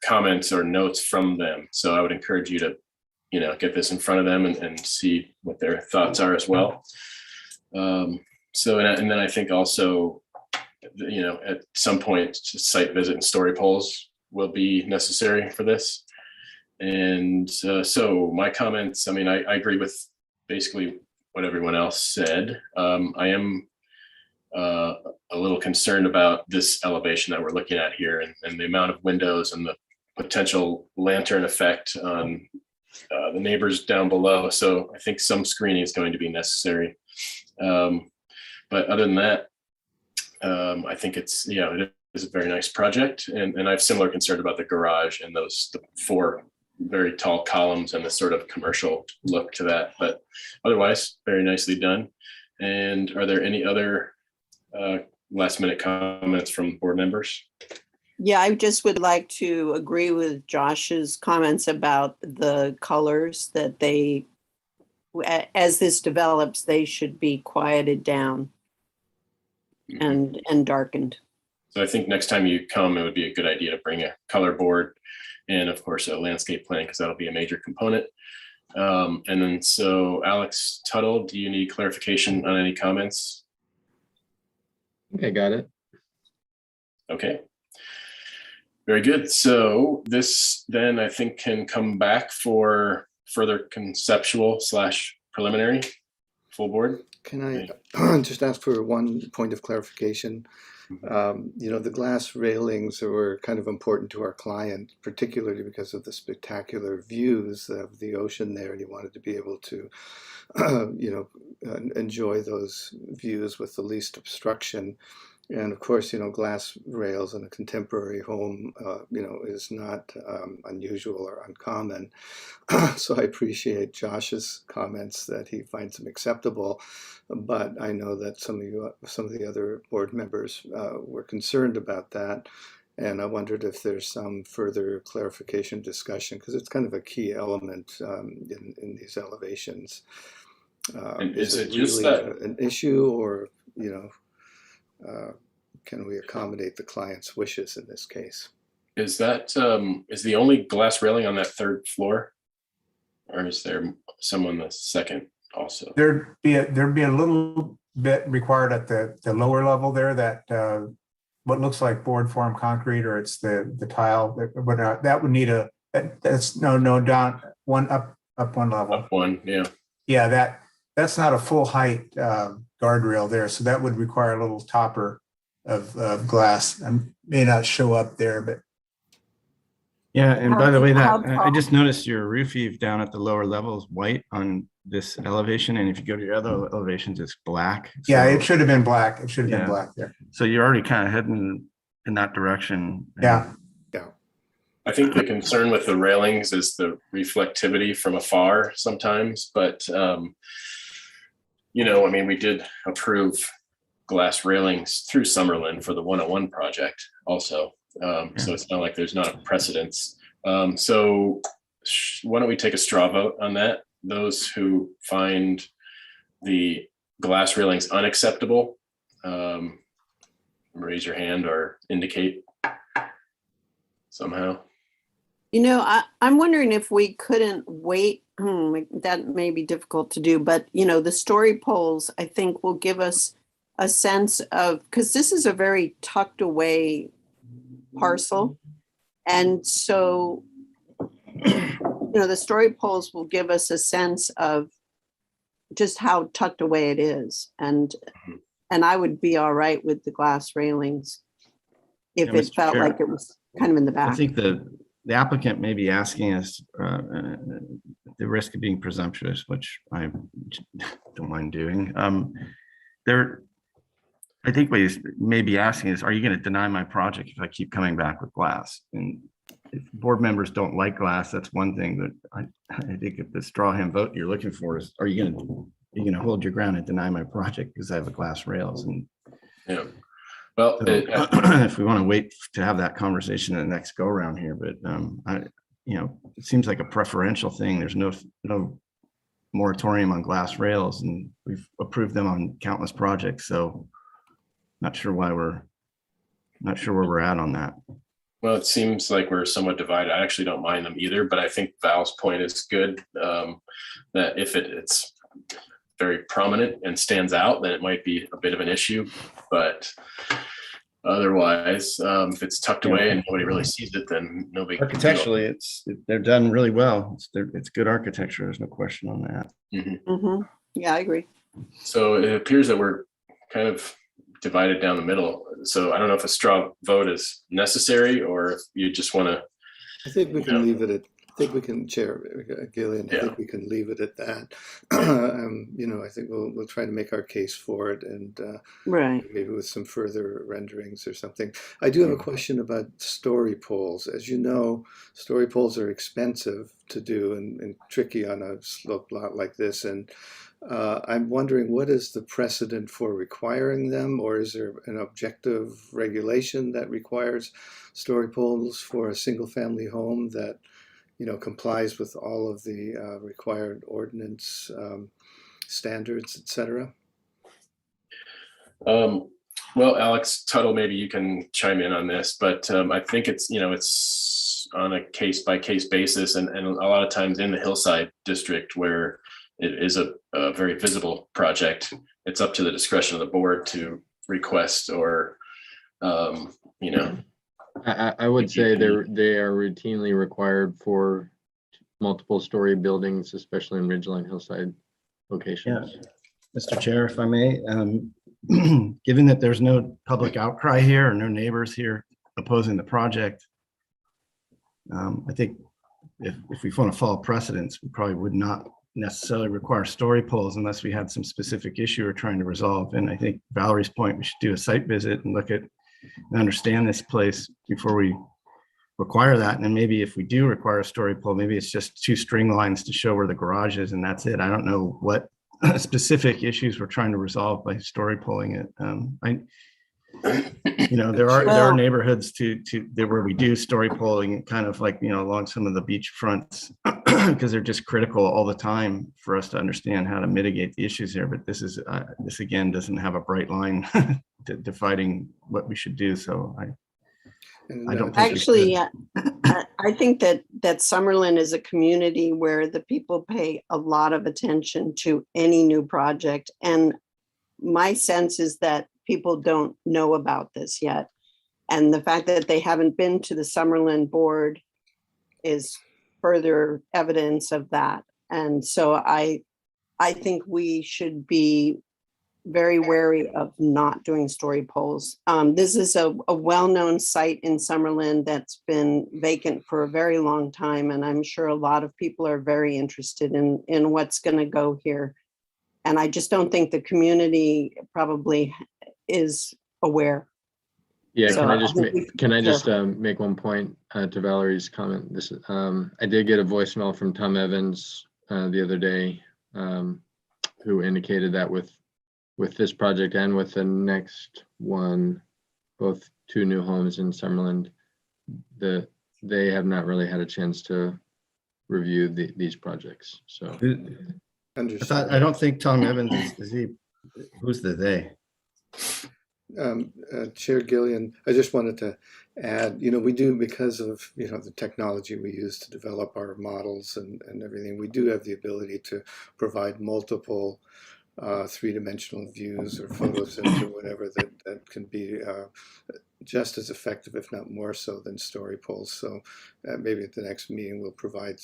comments or notes from them. So I would encourage you to, get this in front of them and see what their thoughts are as well. And then I think also, at some point, site visit and story polls will be necessary for this. And so my comments, I agree with basically what everyone else said. I am a little concerned about this elevation that we're looking at here, and the amount of windows and the potential lantern effect on the neighbors down below. So I think some screening is going to be necessary. But other than that, I think it is a very nice project. And I have similar concern about the garage and the 4 very tall columns and the sort of commercial look to that, but otherwise very nicely done. And are there any other last minute comments from board members? Yeah, I just would like to agree with Josh's comments about the colors, that they, as this develops, they should be quieted down and darkened. So I think next time you come, it would be a good idea to bring a color board and of course a landscape plan, because that'll be a major component. And then so Alex Tuttle, do you need clarification on any comments? Okay, got it. Okay. Very good. So this then I think can come back for further conceptual / preliminary full board. Can I just ask for one point of clarification? You know, the glass railings were kind of important to our client, particularly because of the spectacular views of the ocean there, and he wanted to be able to, you know, enjoy those views with the least obstruction. And of course, you know, glass rails in a contemporary home, you know, is not unusual or uncommon. So I appreciate Josh's comments that he finds them acceptable, but I know that some of the other board members were concerned about that. And I wondered if there's some further clarification discussion, because it's kind of a key element in these elevations. And is it really just that an issue, or, you know, can we accommodate the client's wishes in this case? is that is the only glass railing on that third floor, or is there some on the second also? There'd be a little bit required at the lower level there, that what looks like board form concrete, or it's the tile, but that would need that's down one up one level. Up one, yeah. Yeah, that's not a full height guardrail there, so that would require a little topper of glass, and may not show up there, but. Yeah, and by the way, How that I just noticed your roof eave down at the lower level is white on this elevation, and if you go to your other elevations, it's black. Yeah, So, it should have been black. It should have Yeah. been black there. so you're already kind of heading in that direction. Yeah. I think the concern with the railings is the reflectivity from afar sometimes, but you know, I mean, we did approve glass railings through Summerlin for the 101 project also. So it's not like there's not a precedence. So why don't we take a straw vote on that? Those who find the glass railings unacceptable, raise your hand or indicate somehow. You know, I'm wondering if we couldn't wait. That may be difficult to do, but you know, the story polls, I think, will give us a sense of, because this is a very tucked away parcel. And so, you know, the story polls will give us a sense of just how tucked away it is. And I would be all right with the glass railings if Yeah, it Mr. felt Chair. like it was kind of in the I back. think the applicant may be asking us the risk of being presumptuous, which I don't mind doing. I think what he's maybe asking is, are you going to deny my project if I keep coming back with glass? And if board members don't like glass, that's one thing. That I think if the straw hand vote you're looking for is, are you going to hold your ground and deny my project because I have a glass rails? And yeah, well, so, if we want to wait to have that conversation in the next go around here, but you know, it seems like a preferential thing. There's no moratorium on glass rails, and we've approved them on countless projects. So not sure where we're at on that. well, it seems like we're somewhat divided. I actually don't mind them either, but I think Val's point is good. That if it's very prominent and stands out, then it might be a bit of an issue. But otherwise, if it's tucked away and nobody really sees it, then no big deal. Architecturally, they're done really well. It's good architecture. There's no question on that. Mhm. Yeah, I agree. So it appears that we're kind of divided down the middle. So I don't know if a straw vote is necessary, or if you just want to. I think we can leave it think we can, Chair Gillian, I Yeah. think we can leave it at that. You know, I think we'll try to make our case for it, and Right. maybe with some further renderings or something. I do have a question about story poles. As you know, story poles are expensive to do and tricky on a sloped lot like this. And I'm wondering, what is the precedent for requiring them, or is there an objective regulation that requires story poles for a single family home that, you know, complies with all of the required ordinance standards, et cetera? Well, Alex Tuttle, maybe you can chime in on this, but I think it's, you know, it's on a case by case basis, and a lot of times in the Hillside District where it is a very visible project, it's up to the discretion of the board to request or, you know. I would say they are routinely required for multiple story buildings, especially in Ridgeline Hillside locations. Mr. Chair, if I may, given that there's no public outcry here or no neighbors here opposing the project, I think if we want to follow precedents, we probably would not necessarily require story poles unless we had some specific issue we're trying to resolve. And I think Valerie's point, we should do a site visit and look at and understand this place before we require that. And then maybe if we do require a story pole, maybe it's just 2 string lines to show where the garage is, and that's it. I don't know what specific issues we're trying to resolve by story polling it. You know, there are neighborhoods where we do story polling, kind of like, you know, along some of the beach fronts, because they're just critical all the time for us to understand how to mitigate the issues here. But this again doesn't have a bright line defining what we should do. So I don't think actually, I think that Summerlin is a community where the people pay a lot of attention to any new project, and my sense is that people don't know about this yet. And the fact that they haven't been to the Summerlin board is further evidence of that. And so I think we should be very wary of not doing story polls. This is a well-known site in Summerlin that's been vacant for a very long time. And I'm sure a lot of people are very interested in what's going to go here. And I just don't think the community probably is aware. Yeah, So can I just make one point to Valerie's comment? This I did get a voicemail from Tom Evans the other day, who indicated that with this project and with the next one, both 2 new homes in Summerlin, they have not really had a chance to review these projects. So I don't think Tom Evans is he. Who's the they? Chair Gillian, I just wanted to add, you know, we do, because of, you know, the technology we use to develop our models and everything, we do have the ability to provide multiple 3-dimensional views or photosets or whatever that can be just as effective, if not more so, than story polls. So maybe at the next meeting we'll provide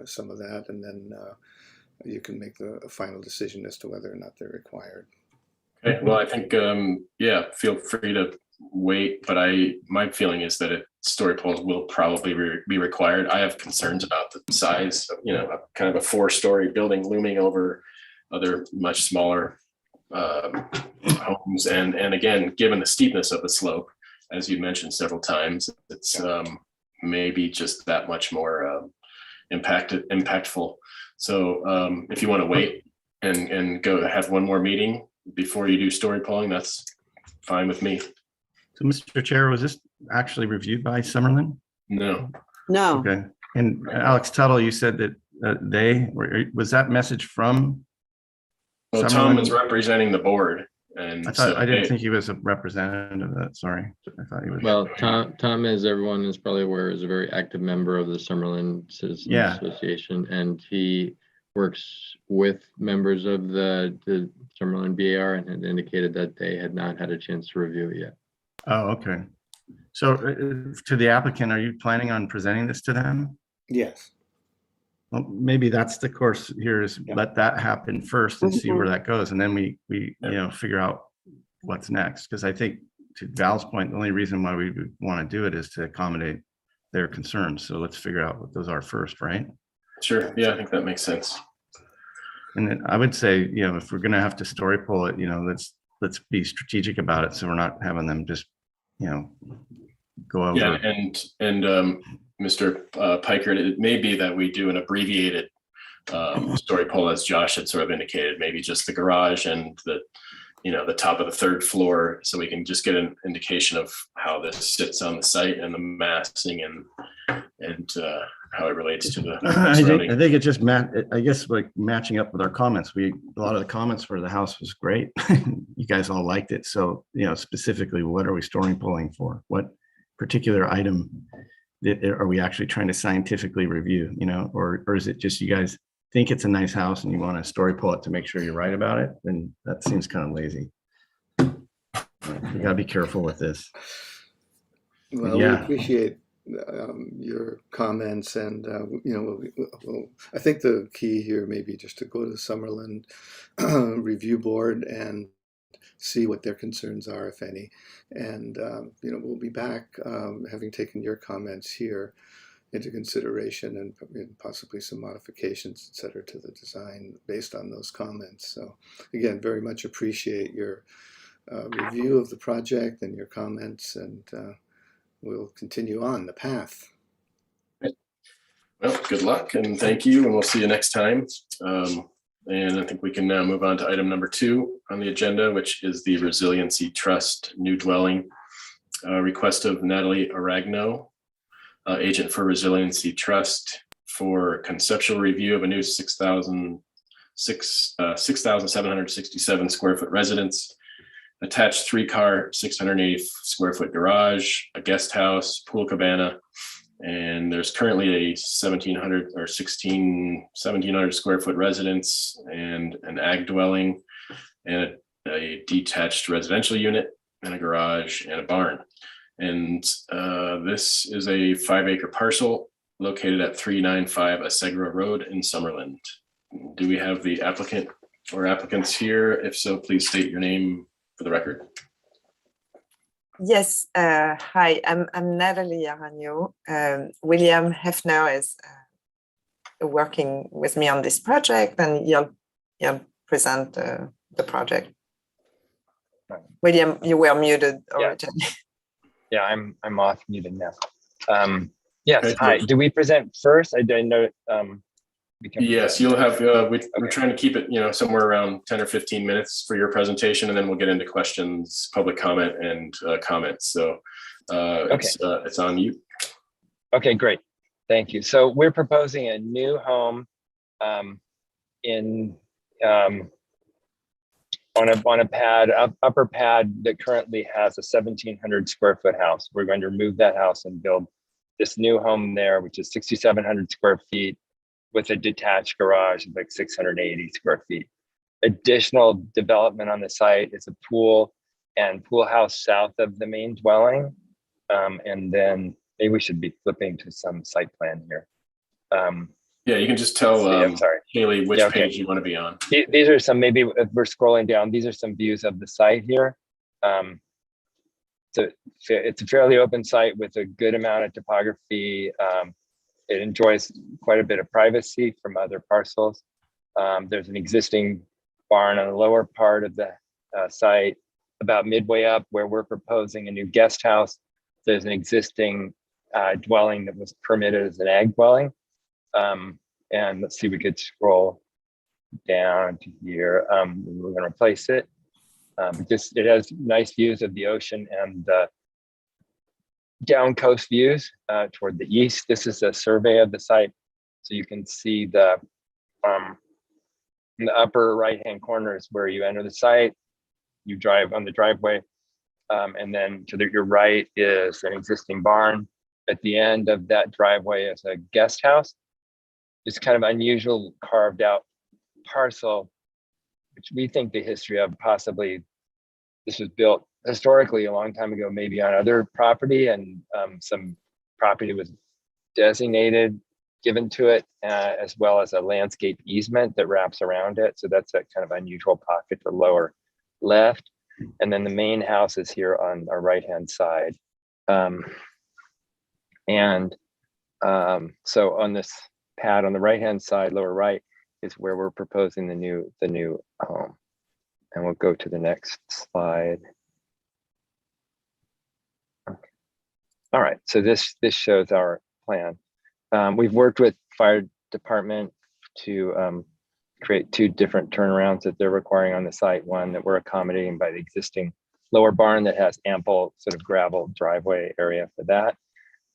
some of that, and then you can make a final decision as to whether or not they're required. Okay, well, I think, yeah, feel free to wait, but my feeling is that story poles will probably be required. I have concerns about the size, you know, kind of a 4-story building looming over other much smaller homes. And again, given the steepness of the slope, as you mentioned several times, it's maybe just that much more impactful. So if you want to wait and go have one more meeting before you do story polling, that's fine with me. So, Mr. Chair, was this actually reviewed by Summerlin? No. No. Okay. And Alex Tuttle, you said that was that message from? Well, Tom is representing the board, and I didn't think he was a representative of that. Sorry, I thought he was. Well, Tom, as everyone is probably aware, is a very active member of the Summerlin Citizens Association, and he works with members of the Summerlin BAR and had indicated that they had not had a chance to review it yet. Oh, okay. So to the applicant, are you planning on presenting this to them? Yes. Well, maybe that's the course here, is let that happen first and see where that goes. And then we you know, figure out what's next. Because I think, to Val's point, the only reason why we would want to do it is to accommodate their concerns. So let's figure out what those are first, right? Sure. Yeah, I think that makes sense. And then I would say, if we're gonna have to story pull it, let's be strategic about it, so we're not having them just, go over. Yeah, and Mr. Piker, it may be that we do an abbreviated story poll, as Josh had sort of indicated, maybe just the garage and the top of the third floor, so we can just get an indication of how this sits on the site and the massing and how it relates to the surrounding. I think it just I guess like matching up with our comments. A lot of the comments for the house was great. You guys all liked it. So, specifically, what are we story pulling for? What particular item are we actually trying to scientifically review, or is it just you guys think it's a nice house and you want to story pull it to make sure you're right about it? Then that seems kind of lazy. You gotta be careful with this. Well, we appreciate your comments, and I think the key here may be just to go to the Summerlin Review Board and see what their concerns are, if any. And we'll be back, having taken your comments here into consideration, and possibly some modifications, et cetera, to the design based on those comments. So again, very much appreciate your review of the project and your comments, and we'll continue on the path. Well, good luck and thank you, and we'll see you next time. And I think we can now move on to item number 2 on the agenda, which is the Resiliency Trust new dwelling request of Natalie Aragno, agent for Resiliency Trust, for conceptual review of a new 6,767 square foot residence, attached 3-car, 680 square foot garage, a guest house, pool cabana, and there's currently a 1,700 square foot residence and an ag dwelling and a detached residential unit and a garage and a barn. And this is a 5-acre parcel located at 395 Asegra Road in Summerlin. Do we have the applicant or applicants here? If so, please state your name for the record. Yes, hi, I'm Natalie Aragno. William Hefner is working with me on this project, and you'll present the project. William, you were muted originally. Yeah, I'm off muted now. Yes, Okay, hi. good. Do we present first? I didn't know. Yes, you'll have, we're trying to keep it, somewhere around 10 or 15 minutes for your presentation, and then we'll get into questions, public comment, and comments. So it's on you. Okay, great. Thank you. So we're proposing a new home in on a pad, upper pad that currently has a 1,700 square foot house. We're going to remove that house and build this new home there, which is 6,700 square feet with a detached garage of like 680 square feet. Additional development on the site is a pool and pool house south of the main dwelling. And then maybe we should be flipping to some site plan here. Yeah, you can just tell I'm sorry, Haley which okay. page you want to be on. These are some, maybe if we're scrolling down, these are some views of the site here. So it's a fairly open site with a good amount of topography. It enjoys quite a bit of privacy from other parcels. There's an existing barn on the lower part of the site. About midway up where we're proposing a new guest house, there's an existing dwelling that was permitted as an ag dwelling. And let's see, we could scroll down to here. We're going to replace it. It has nice views of the ocean and down coast views toward the east. This is a survey of the site, so you can see the in the upper right hand corner is where you enter the site. You drive on the driveway, and then to your right is an existing barn. At the end of that driveway is a guest house. It's kind of unusual carved out parcel, which we think the history of possibly this was built historically a long time ago, maybe on other property, and some property was designated, given to it, as well as a landscape easement that wraps around it. So that's a kind of unusual pocket to lower left. And then the main house is here on our right-hand side. And So on this pad on the right-hand side, lower right, is where we're proposing the new home. And we'll go to the next slide. Okay. All right, so this shows our plan. We've worked with fire department to create 2 different turnarounds that they're requiring on the site. One that we're accommodating by the existing lower barn that has ample sort of gravel driveway area for that.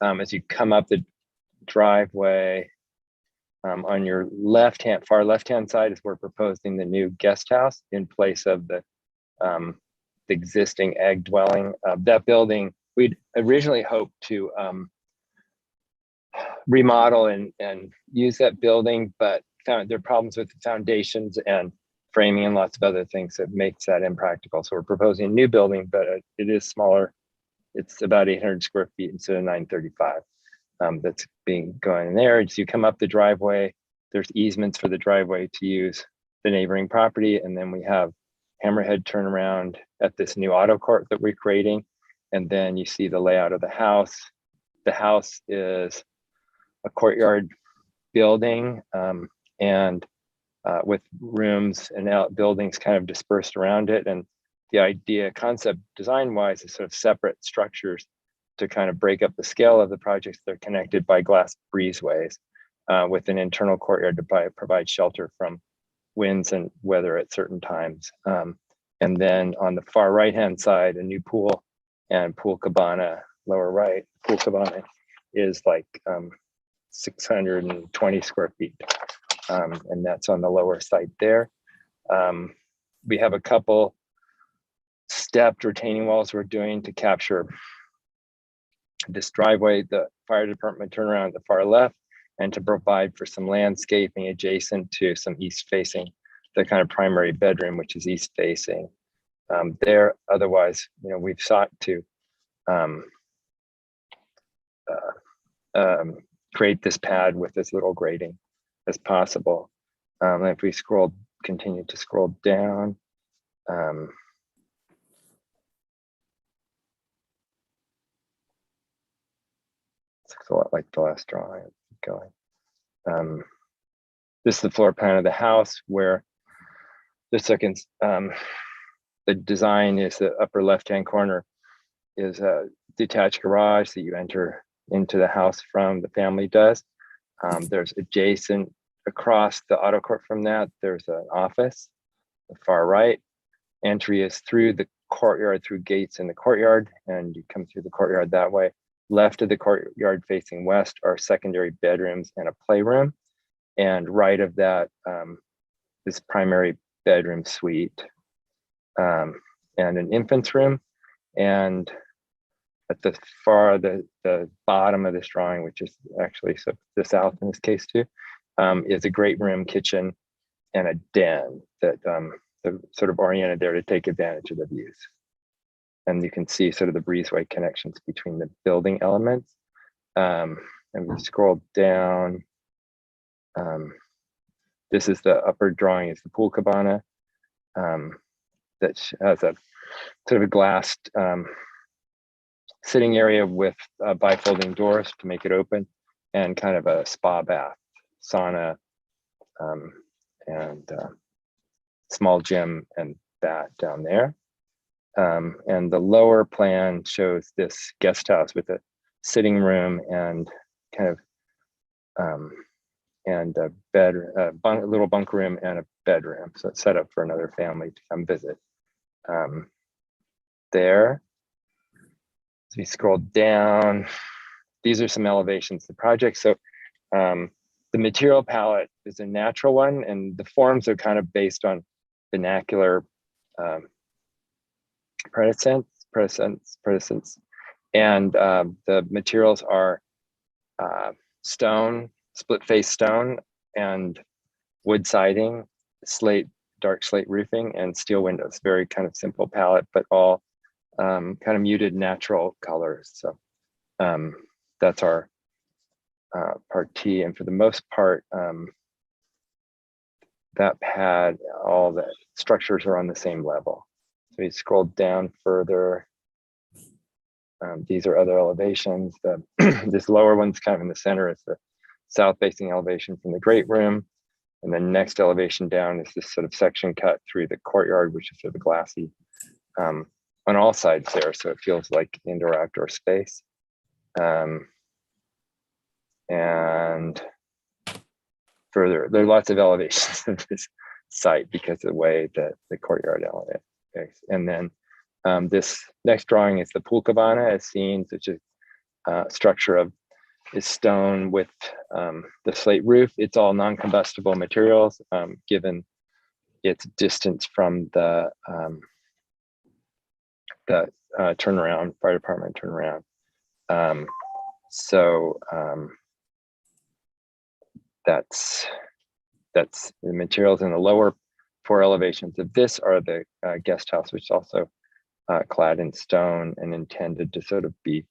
As you come up the driveway, on your far left-hand side is we're proposing the new guest house in place of the existing egg dwelling. That building, we'd originally hoped to remodel and use that building, but found there are problems with the foundations and framing and lots of other things that makes that impractical. So we're proposing a new building, but it is smaller. It's about 800 square feet instead of 935. That's going in there. As you come up the driveway, there's easements for the driveway to use the neighboring property. And then we have hammerhead turnaround at this new auto court that we're creating. And then you see the layout of the house. The house is a courtyard building and with rooms and buildings kind of dispersed around it. And the idea, concept design-wise, is sort of separate structures to kind of break up the scale of the projects. They're connected by glass breezeways with an internal courtyard to provide shelter from winds and weather at certain times. And then on the far right-hand side, a new pool and pool cabana, lower right. Pool cabana is like 620 square feet. And that's on the lower side there. We have a couple stepped retaining walls we're doing to capture this driveway, the fire department turnaround at the far left, and to provide for some landscaping adjacent to some east facing, the kind of primary bedroom, which is east facing there. Otherwise, we've sought to create this pad with as little grading as possible. If we continue to scroll down, looks a lot like the last drawing. Keep going. This is the floor plan of the house where the second, the design is the upper left-hand corner is a detached garage that you enter into the house from, the family does. There's adjacent across the auto court from that, there's an office, the far right. Entry is through the courtyard, through gates in the courtyard, and you come through the courtyard that way. Left of the courtyard facing west are secondary bedrooms and a playroom. And right of that, this primary bedroom suite and an infant's room. And at the bottom of this drawing, which is actually the south in this case too, is a great room, kitchen, and a den that they're sort of oriented there to take advantage of the views. And you can see sort of the breezeway connections between the building elements. And we scroll down. This is the upper drawing, is the pool cabana that has a sort of a glassed sitting area with bifolding doors to make it open, and kind of a spa bath, sauna, and small gym and that down there. And the lower plan shows this guest house with a sitting room and kind of and a bed, little bunk room and a bedroom. So it's set up for another family to come visit. There. So you scroll down, these are some elevations of the project. So the material palette is a natural one, and the forms are kind of based on vernacular precedents. And the materials are stone, split face stone, and wood siding, dark slate roofing, and steel windows. Very kind of simple palette, but all kind of muted natural colors. So that's our part T. And for the most part, that pad, all the structures are on the same level. So you scroll down further. These are other elevations. This lower one's kind of in the center. It's the south facing elevation from the great room. And then next elevation down is this sort of section cut through the courtyard, which is sort of glassy on all sides there. So it feels like indoor outdoor space. And further, there are lots of elevations of this site because of the way that the courtyard elevates. And then this next drawing is the pool cabana as seen, which is a structure of is stone with the slate roof. It's all non-combustible materials given its distance from the turnaround, fire department turnaround. That's the materials in the lower 4 elevations of this are the guest house, which is also clad in stone and intended to sort of be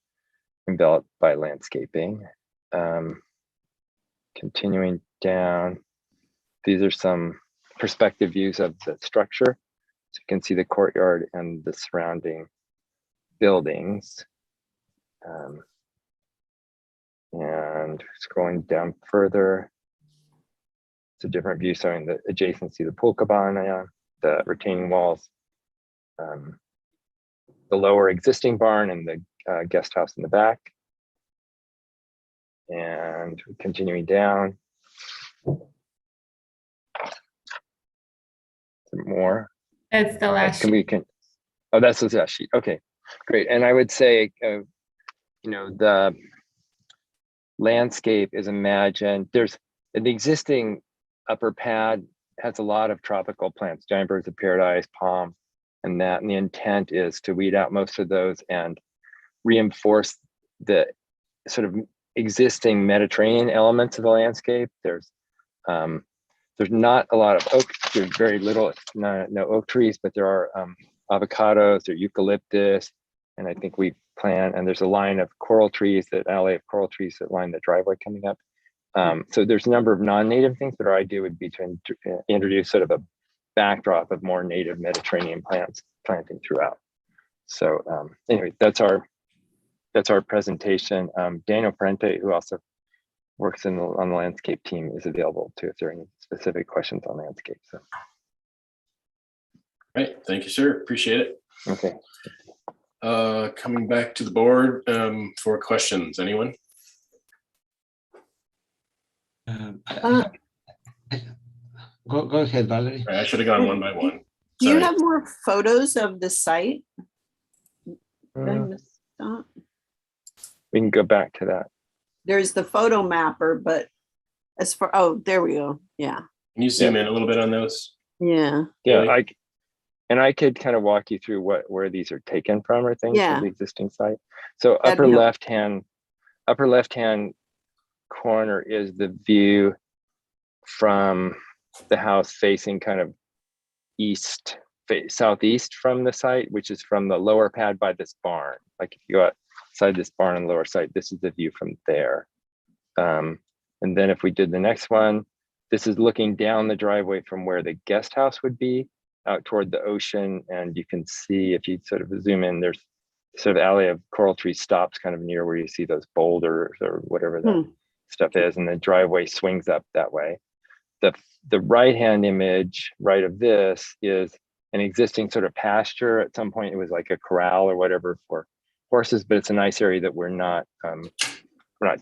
enveloped by landscaping. Continuing down, these are some perspective views of the structure. So you can see the courtyard and the surrounding buildings. And scrolling down further, it's a different view showing the adjacency, the pool cabana, the retaining walls, the lower existing barn and the guest house in the back. And continuing down. Some more. That's the last. Oh, that's the last sheet. Okay, great. And I would say, you know, the landscape is imagined. There's the existing upper pad has a lot of tropical plants, giant birds of paradise, palm, and that. And the intent is to weed out most of those and reinforce the sort of existing Mediterranean elements of the landscape. There's not a lot of oak. There's very little, no oak trees, but there are avocados, there are eucalyptus, and I think we plant. And there's a line of coral trees, that alley of coral trees that line the driveway coming up. So there's a number of non-native things, but our idea would be to introduce sort of a backdrop of more native Mediterranean plants planting throughout. So anyway, that's our presentation. Daniel Parente, who also works on the landscape team, is available too if there are any specific questions on landscape. So. Right, thank you, sir. Appreciate it. Okay. Coming back to the board for questions. Anyone? Go ahead, Valerie. I should have gone one by one. Do you have more photos of the site? Did I miss that? We can go back to that. There's the photo mapper, but as for, oh, there we go. Yeah. Can you zoom in a little bit on those? Yeah. Yeah, I could kind of walk you through where these are taken from or things Yeah. from the existing site. So That'd upper be left hand corner is the view from the house facing kind of southeast from the site, which is from the lower pad by this barn. Like if you go outside this barn on the lower side, this is the view from there. And then if we did the next one, this is looking down the driveway from where the guest house would be out toward the ocean. And you can see, if you sort of zoom in, there's sort of alley of coral tree stops kind of near where you see those boulders or whatever the stuff is. And the driveway swings up that way. The right-hand image, right of this, is an existing sort of pasture. At some point, it was like a corral or whatever for horses, but it's a nice area that we're not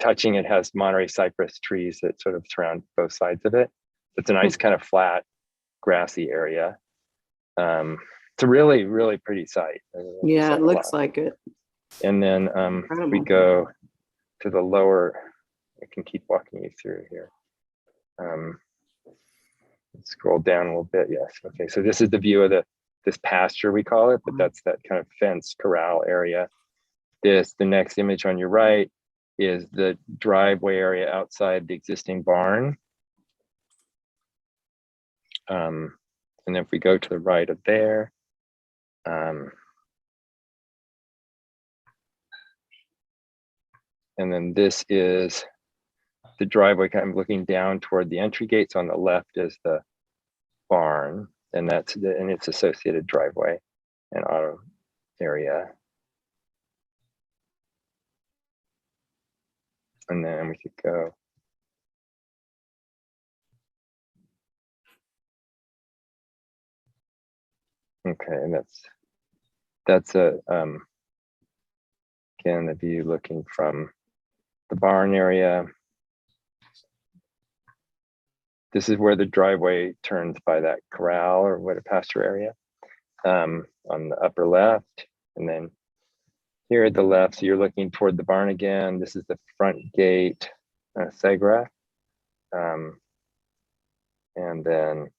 touching. It has Monterey cypress trees that sort of surround both sides of it. It's a nice kind of flat, grassy area. It's a really, really pretty site. Yeah, it looks like it. And then if we go to the lower, I can keep walking you through here. Scroll down a little bit. Yes. Okay. So this is the view of this pasture, we call it, but that's that kind of fenced corral area. The next image on your right is the driveway area outside the existing barn. And then if we go to the right of there, and then this is the driveway kind of looking down toward the entry gates. On the left is the barn, and and its associated driveway and auto area. And then we could go. Okay, and that's a again, the view looking from the barn area. This is where the driveway turns by that corral or what a pasture area on the upper left. And then here at the left, so you're looking toward the barn again. This is the front gate, Segra. And then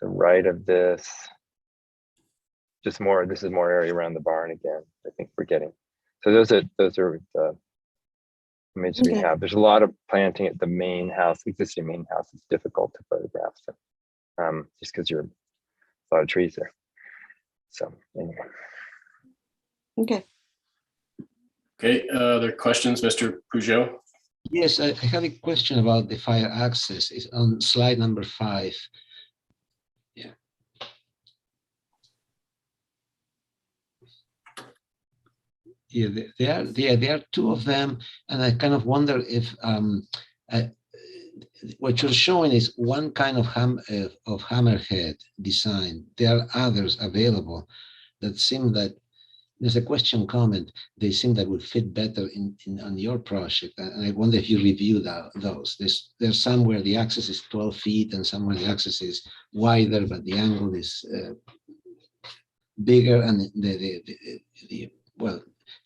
the right of this, just more, this is more area around the barn again. I think we're getting. So those are the images we have. There's a lot of planting at the main house, existing main house. It's difficult to photograph, so just because you're a lot of trees there. So anyway. Okay. Okay, other questions, Mr. Peugeot? Yes, I have a question about the fire access. It's on slide number 5. Yeah. Yeah, there are 2 of them, and I kind of wonder if what you're showing is one kind of hammerhead design. There are others available that seem that there's a question comment. They seem that would fit better on your project, and I wonder if you review those. There's some where the axis is 12 feet, and some where the axis is wider, but the angle is bigger, and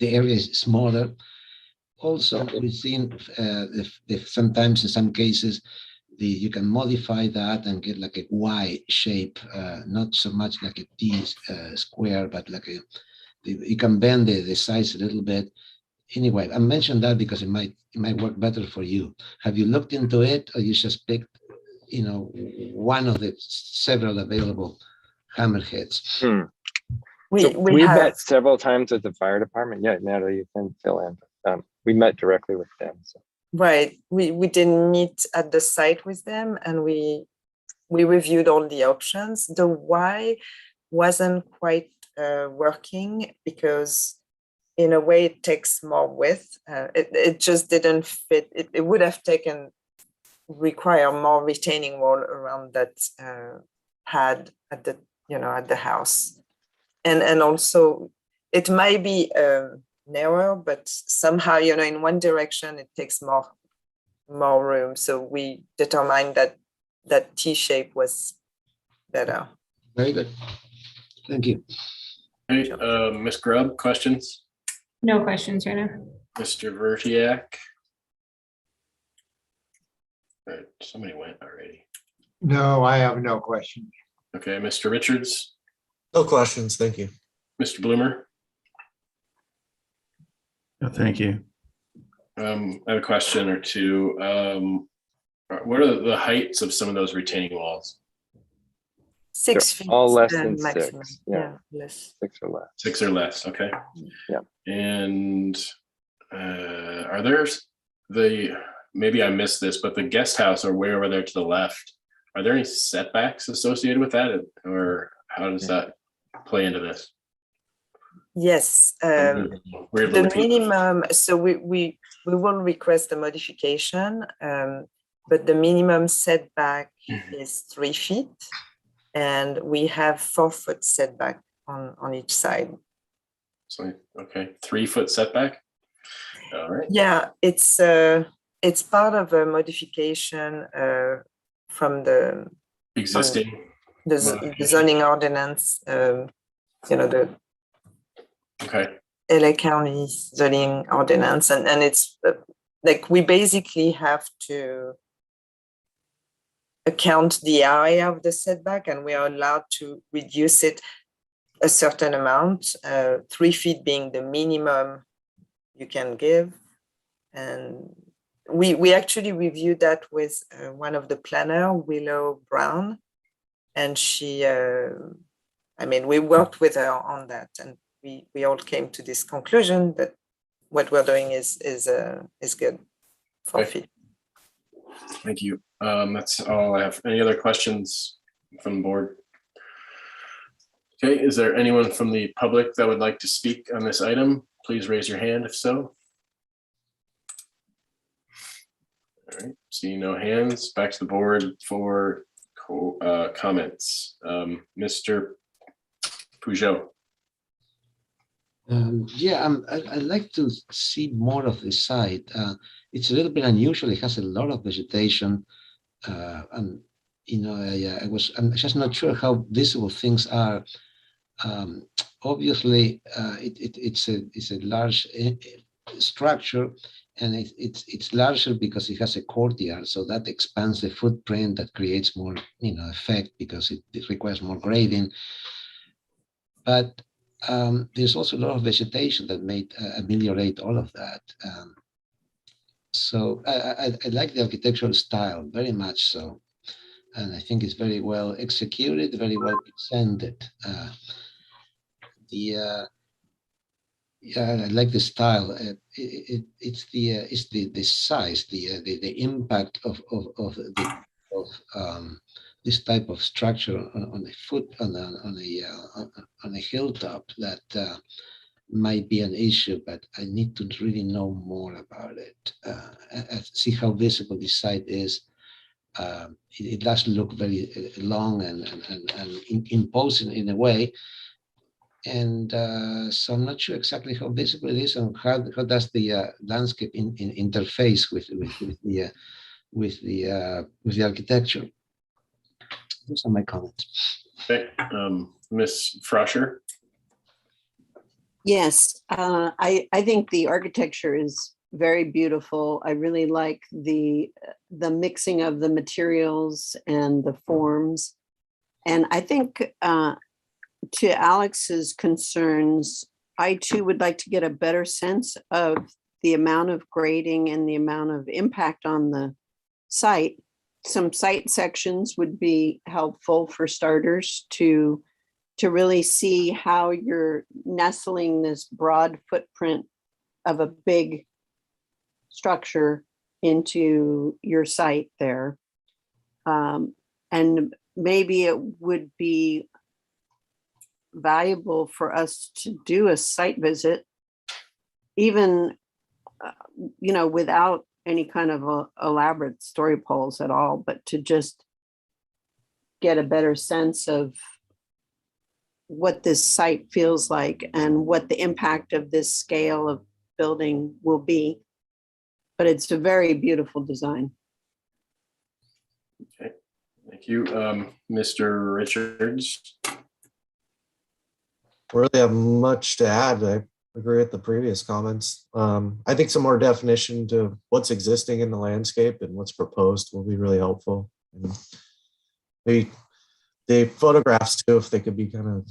the area is smaller. Also, we've seen if sometimes in some cases you can modify that and get like a Y shape, not so much like a T square, but like you can bend the size a little bit. Anyway, I mentioned that because it might work better for you. Have you looked into it, or you just picked, one of the several available hammerheads? We met several times with the fire department. Yeah, Natalie, you can fill in. We met directly with them. So. Right. We didn't meet at the site with them, and we reviewed all the options. The Y wasn't quite working because in a way it takes more width. It just didn't fit. It would have require more retaining wall around that pad at the house. And also it might be narrower, but somehow, in one direction, it takes more room. So we determined that T shape was better. Very good. Thank you. Hey, Ms. Grubb, questions? No questions right now. Mr. Vertiak? Somebody went already. No, I have no question. Okay, Mr. Richards? No questions, thank you. Mr. Bloomer? No, thank you. I have a question or two. What are the heights of some of those retaining walls? 6 feet. All less than maximum. 6. Less. 6 or less. 6 or less. Okay. Yeah. And are there maybe I missed this, but the guest house or way over there to the left, are there any setbacks associated with that, or how does that play into this? Yes. The minimum. So we will request a modification, but the minimum setback is 3 feet. And we have 4-foot setback on each side. So, okay, 3-foot setback. All right. Yeah, it's part of a modification from the existing the zoning ordinance. The LA County zoning ordinance, and it's like we basically have to account the area of the setback, and we are allowed to reduce it a certain amount, 3 feet being the minimum you can give. And we actually reviewed that with one of the planner, Willow Brown, and she, we worked with her on that, and we all came to this conclusion that what we're doing is good. 4 feet. Thank you. That's all I have. Any other questions from the board? Okay, is there anyone from the public that would like to speak on this item? Please raise your hand if so. All right, seeing no hands, back to the board for comments. Mr. Peugeot. Yeah, I'd like to see more of the site. It's a little bit unusual. It has a lot of vegetation. And, you know, I'm just not sure how visible things are. Obviously, it's a large structure, and it's larger because it has a courtyard, so that expands the footprint, that creates more, you know, effect because it requires more grading. But there's also a lot of vegetation that may ameliorate all of that. So I like the architectural style very much so, and I think it's very well executed, very well presented. Yeah, I like the style. It's the size, the impact of this type of structure on a hilltop that might be an issue, but I need to really know more about it. See how visible this site is. It does look very long and imposing in a way. And so I'm not sure exactly how visible it is and how does the landscape interface with the architecture. Those are my comments. Okay, Ms. Froscher. Yes, I think the architecture is very beautiful. I really like the mixing of the materials and the forms. And I think to Alex's concerns, I too would like to get a better sense of the amount of grading and the amount of impact on the site. Some site sections would be helpful for starters to really see how you're nestling this broad footprint of a big structure into your site there. And maybe it would be valuable for us to do a site visit, even, you know, without any kind of elaborate story polls at all, but to just get a better sense of what this site feels like and what the impact of this scale of building will be. But it's a very beautiful design. Okay, thank you. Mr. Richards. Really have much to add. I agree with the previous comments. I think some more definition to what's existing in the landscape and what's proposed will be really helpful. And maybe the photographs too, if they could be kind of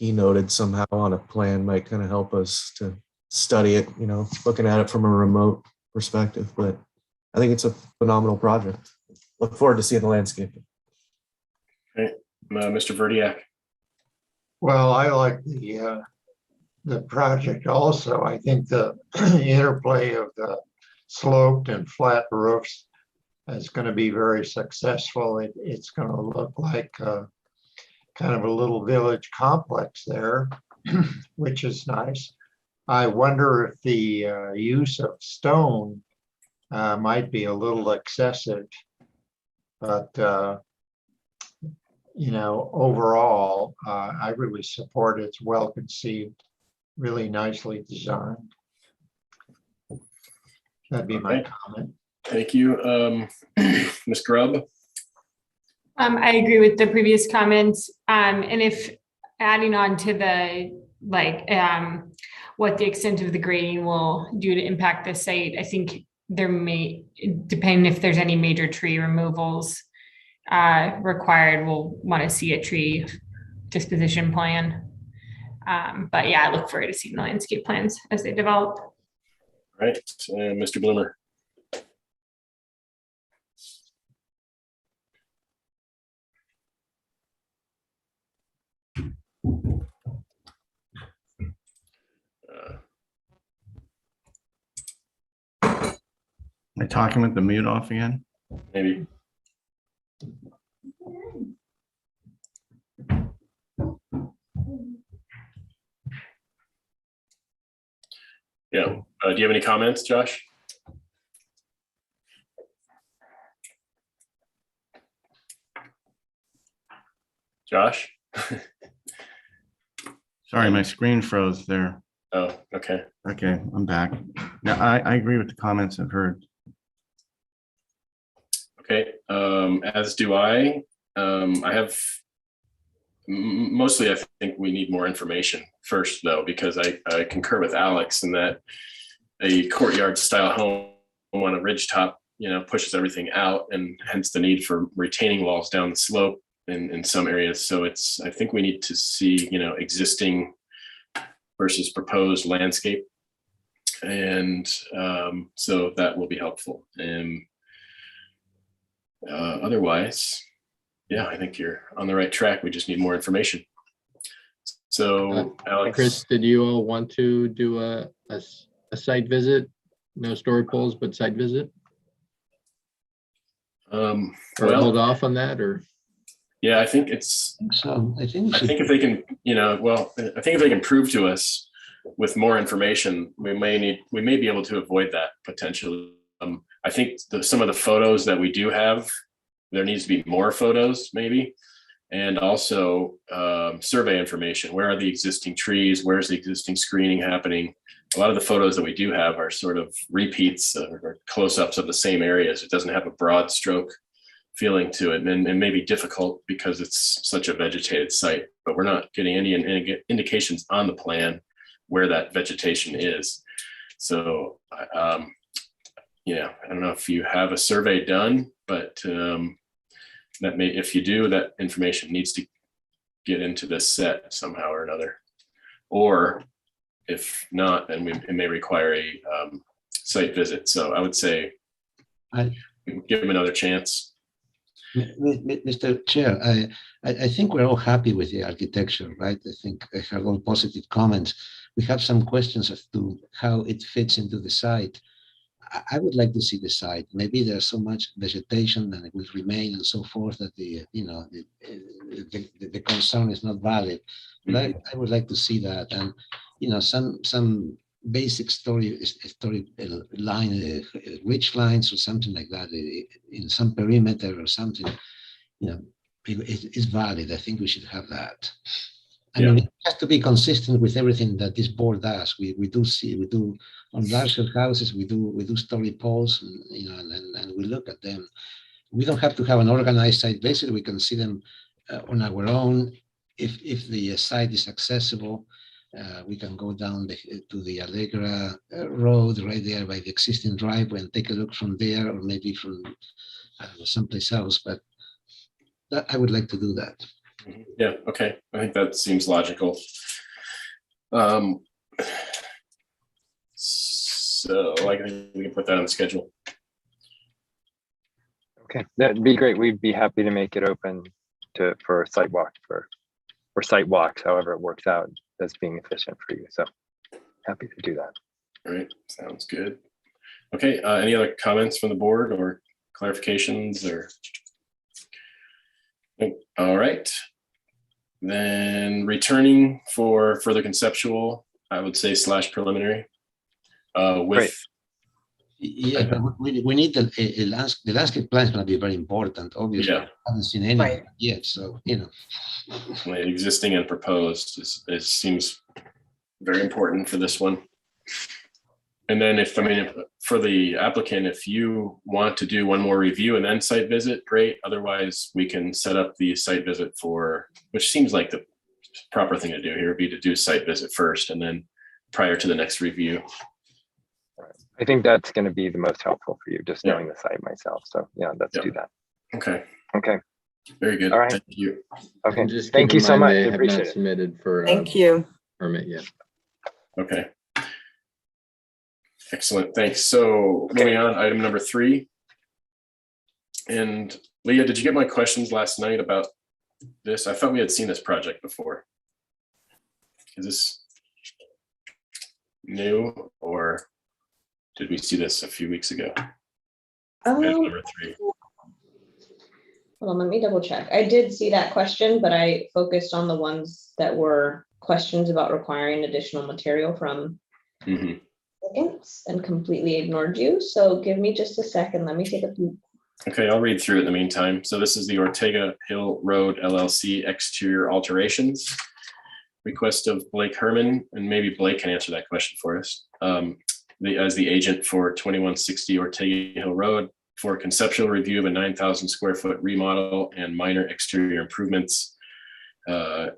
keynoted somehow on a plan, might kind of help us to study it, you know, looking at it from a remote perspective. But I think it's a phenomenal project. Look forward to seeing the landscape. Okay, Mr. Verdiak. Well, I like the project also. I think the interplay of the sloped and flat roofs is going to be very successful. It's going to look like kind of a little village complex there, which is nice. I wonder if the use of stone might be a little excessive, but you know, overall, I really support it. It's well conceived, really nicely designed. That'd be my comment. Thank you. Ms. Grubb. I agree with the previous comments. And if adding on to the, what the extent of the grading will do to impact the site, I think there may, depending if there's any major tree removals required, we'll want to see a tree disposition plan. But yeah, I look forward to seeing the landscape plans as they develop. All right, Mr. Bloomer. Am I talking with the mute off again? Maybe. Yeah. Do you have any comments, Josh? Josh? Sorry, my screen froze there. Oh, okay. Okay, I'm back. Yeah, I agree with the comments I've heard. Okay, as do I. I have mostly, I think we need more information first, though, because I concur with Alex in that a courtyard style home on a ridge top, pushes everything out, and hence the need for retaining walls down the slope in some areas. So I think we need to see, existing versus proposed landscape. And so that will be helpful. And otherwise, yeah, I think you're on the right track. We just need more information. So Alex. Chris, did you all want to do a site visit? No story polls, but site visit? Or hold off on that, or? Yeah, I think it's. So I think if they can, I think if they can prove to us with more information, we may be able to avoid that potentially. I think some of the photos that we do have, there needs to be more photos maybe, and also survey information. Where are the existing trees? Where's the existing screening happening? A lot of the photos that we do have are sort of repeats or close-ups of the same areas. It doesn't have a broad stroke feeling to it, and may be difficult because it's such a vegetated site, but we're not getting any indications on the plan where that vegetation is. So yeah, I don't know if you have a survey done, but if you do, that information needs to get into this set somehow or another. Or if not, then it may require a site visit. So I would say give them another chance. Mr. Chair, I think we're all happy with the architecture, right? I think I have all positive comments. We have some questions as to how it fits into the site. I would like to see the site. Maybe there's so much vegetation and it will remain and so forth that the concern is not valid. But I would like to see that, and some basic story line, ridge lines or something like that in some perimeter or something. It's valid. I think we should have that. I mean, it has to be consistent with everything that this board does. We do on larger houses, we do story polls, and we look at them. We don't have to have an organized site visit. We can see them on our own. If the site is accessible, we can go down to the Allegra Road right there by the existing driveway and take a look from there, or maybe from someplace else. But I would like to do that. Yeah, okay. I think that seems logical. So I think we can put that on the schedule. Okay, that'd be great. We'd be happy to make it open for a site walk or site walks, however it works out as being efficient for you. So happy to do that. All right, sounds good. Okay, any other comments from the board or clarifications or? All right. Then returning for further conceptual, I would say / preliminary. With yeah, but we need the landscape plan is going to be very important. Obviously, I haven't seen any yet, so existing and proposed seems very important for this one. And then if for the applicant, if you want to do one more review and then site visit, great. Otherwise, we can set up the site visit which seems like the proper thing to do here would be to do site visit first and then prior to the next review. I think that's going to be the most helpful for you, just knowing the site myself. So yeah, let's do that. Okay. Okay. Very good. All right. Thank you. Okay. And just Thank keep you in so mind much. they I have appreciate not it. submitted for Thank you. permit yet. Okay. Excellent. Thanks. So moving on, item number 3. And Leah, did you get my questions last night about this? I thought we had seen this project before. Is this new, or did we see this a few weeks ago? Item number 3. Hold on, let me double check. I did see that question, but I focused on the ones that were questions about requiring additional material from applicants and completely ignored you. So give me just a second. Let me take a Okay, I'll read through it in the meantime. So this is the Ortega Hill Road LLC exterior alterations. Request of Blake Herman, and maybe Blake can answer that question for us. As the agent for 2160 Ortega Hill Road for conceptual review of a 9,000 square foot remodel and minor exterior improvements. The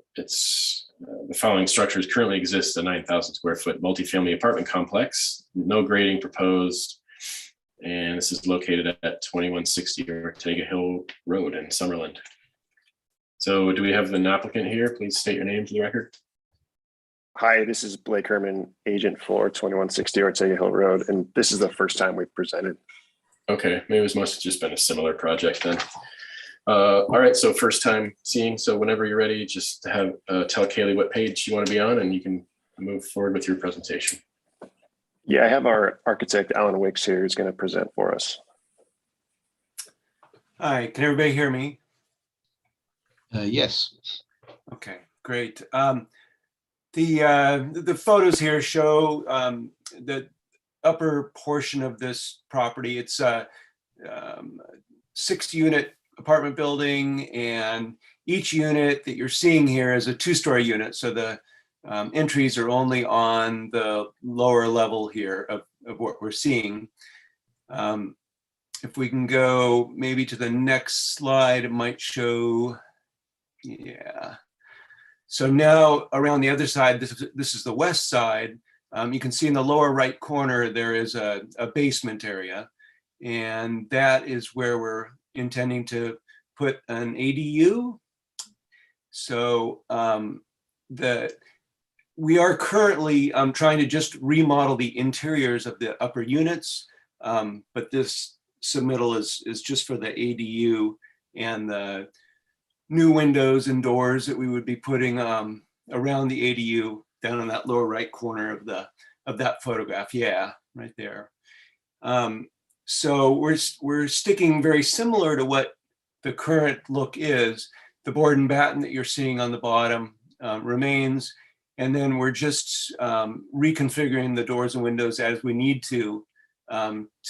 following structures currently exist, a 9,000 square foot multifamily apartment complex, no grading proposed. And this is located at 2160 Ortega Hill Road in Summerlin. So do we have an applicant here? Please state your name for the record. Hi, this is Blake Herman, agent for 2160 Ortega Hill Road, and this is the first time we've presented. Okay, maybe this must have just been a similar project then. All right, so first time seeing, so whenever you're ready, just have tell Kaylee what page you want to be on and you can move forward with your presentation. Yeah, I have our architect, Alan Wicks here, who's going to present for us. Hi, can everybody hear me? Yes. Okay, great. The photos here show the upper portion of this property. It's a 6-unit apartment building, and each unit that you're seeing here is a 2-story unit. So the entries are only on the lower level here of what we're seeing. If we can go maybe to the next slide, it might show, yeah. So now around the other side, this is the west side. You can see in the lower right corner, there is a basement area, and that is where we're intending to put an ADU. So we are currently trying to just remodel the interiors of the upper units, but this submittal is just for the ADU and the new windows and doors that we would be putting around the ADU down in that lower right corner of that photograph. Yeah, right there. So we're sticking very similar to what the current look is. The board and batten that you're seeing on the bottom remains, and then we're just reconfiguring the doors and windows as we need to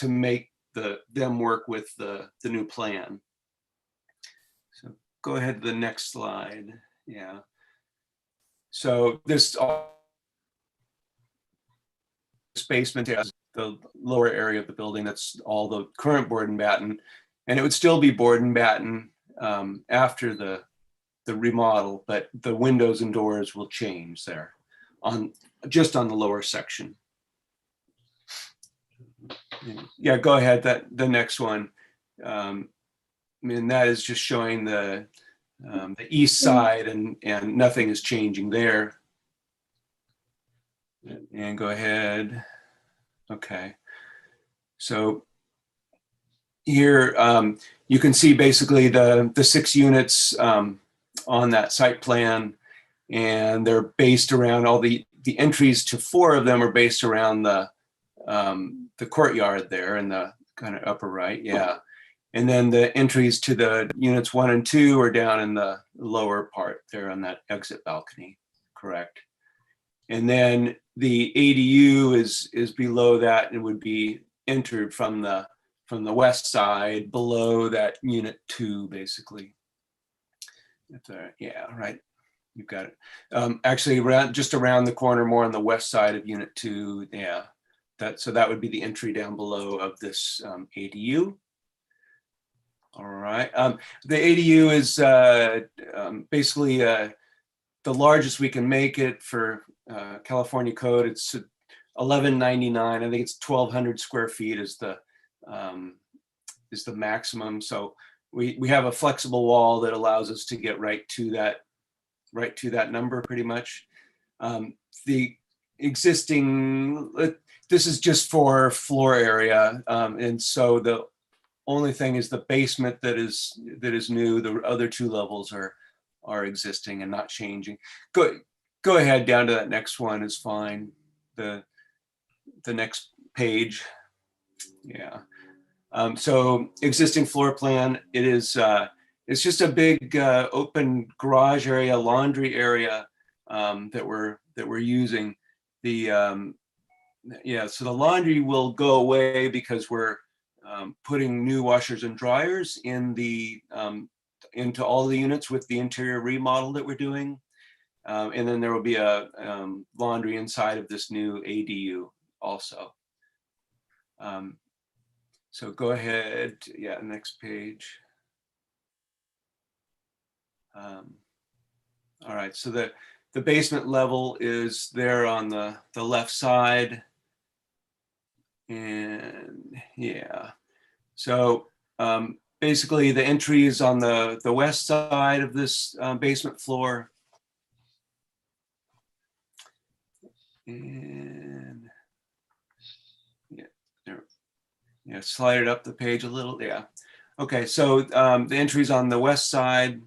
make them work with the new plan. So go ahead to the next slide. Yeah. So this basement has the lower area of the building. That's all the current board and batten, and it would still be board and batten after the remodel, but the windows and doors will change there just on the lower section. Yeah, go ahead. The next one. I mean, that is just showing the east side, and nothing is changing there. And go ahead. Okay. So here you can see basically the 6 units on that site plan, and they're based around all the entries to 4 of them are based around the courtyard there in the kind of upper right. Yeah. And then the entries to the units 1 and 2 are down in the lower part there on that exit balcony, correct? And then the ADU is below that and would be entered from the west side below that unit 2, basically. Yeah, right. You've got it. Actually, just around the corner, more on the west side of unit 2. Yeah, so that would be the entry down below of this ADU. All right. The ADU is basically the largest we can make it for California code. It's 1199. I think it's 1,200 square feet is the maximum. So we have a flexible wall that allows us to get right to that number pretty much. The existing, this is just for floor area, and so the only thing is the basement that is new. The other 2 levels are existing and not changing. Go ahead down to that next one is fine. The next page. Yeah. So existing floor plan. It is it's just a big open garage area, laundry area that we're using. So the laundry will go away because we're putting new washers and dryers in the into all the units with the interior remodel that we're doing. And then there will be a laundry inside of this new ADU also. So go ahead, yeah, next page. All right, so the basement level is there on the left side. And yeah, so basically the entry is on the west side of this basement floor. And yeah, there, yeah, slide it up the page a little, yeah. Okay, so the entry's on the west side,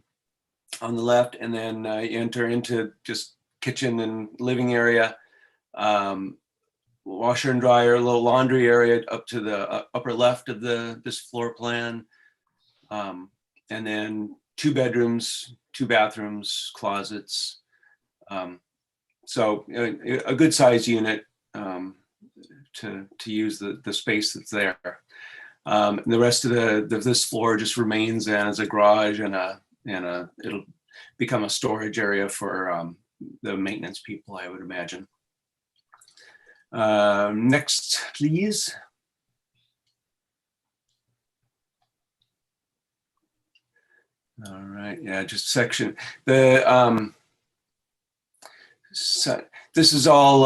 on the left, and then you enter into just kitchen and living area, washer and dryer, a little laundry area up to the upper left of this floor plan, and then 2 bedrooms, 2 bathrooms, closets. So a good size unit to use the space that's there. And the rest of this floor just remains as a garage and it'll become a storage area for the maintenance people, I would imagine. Next, please. All right, yeah, just section. So this is all,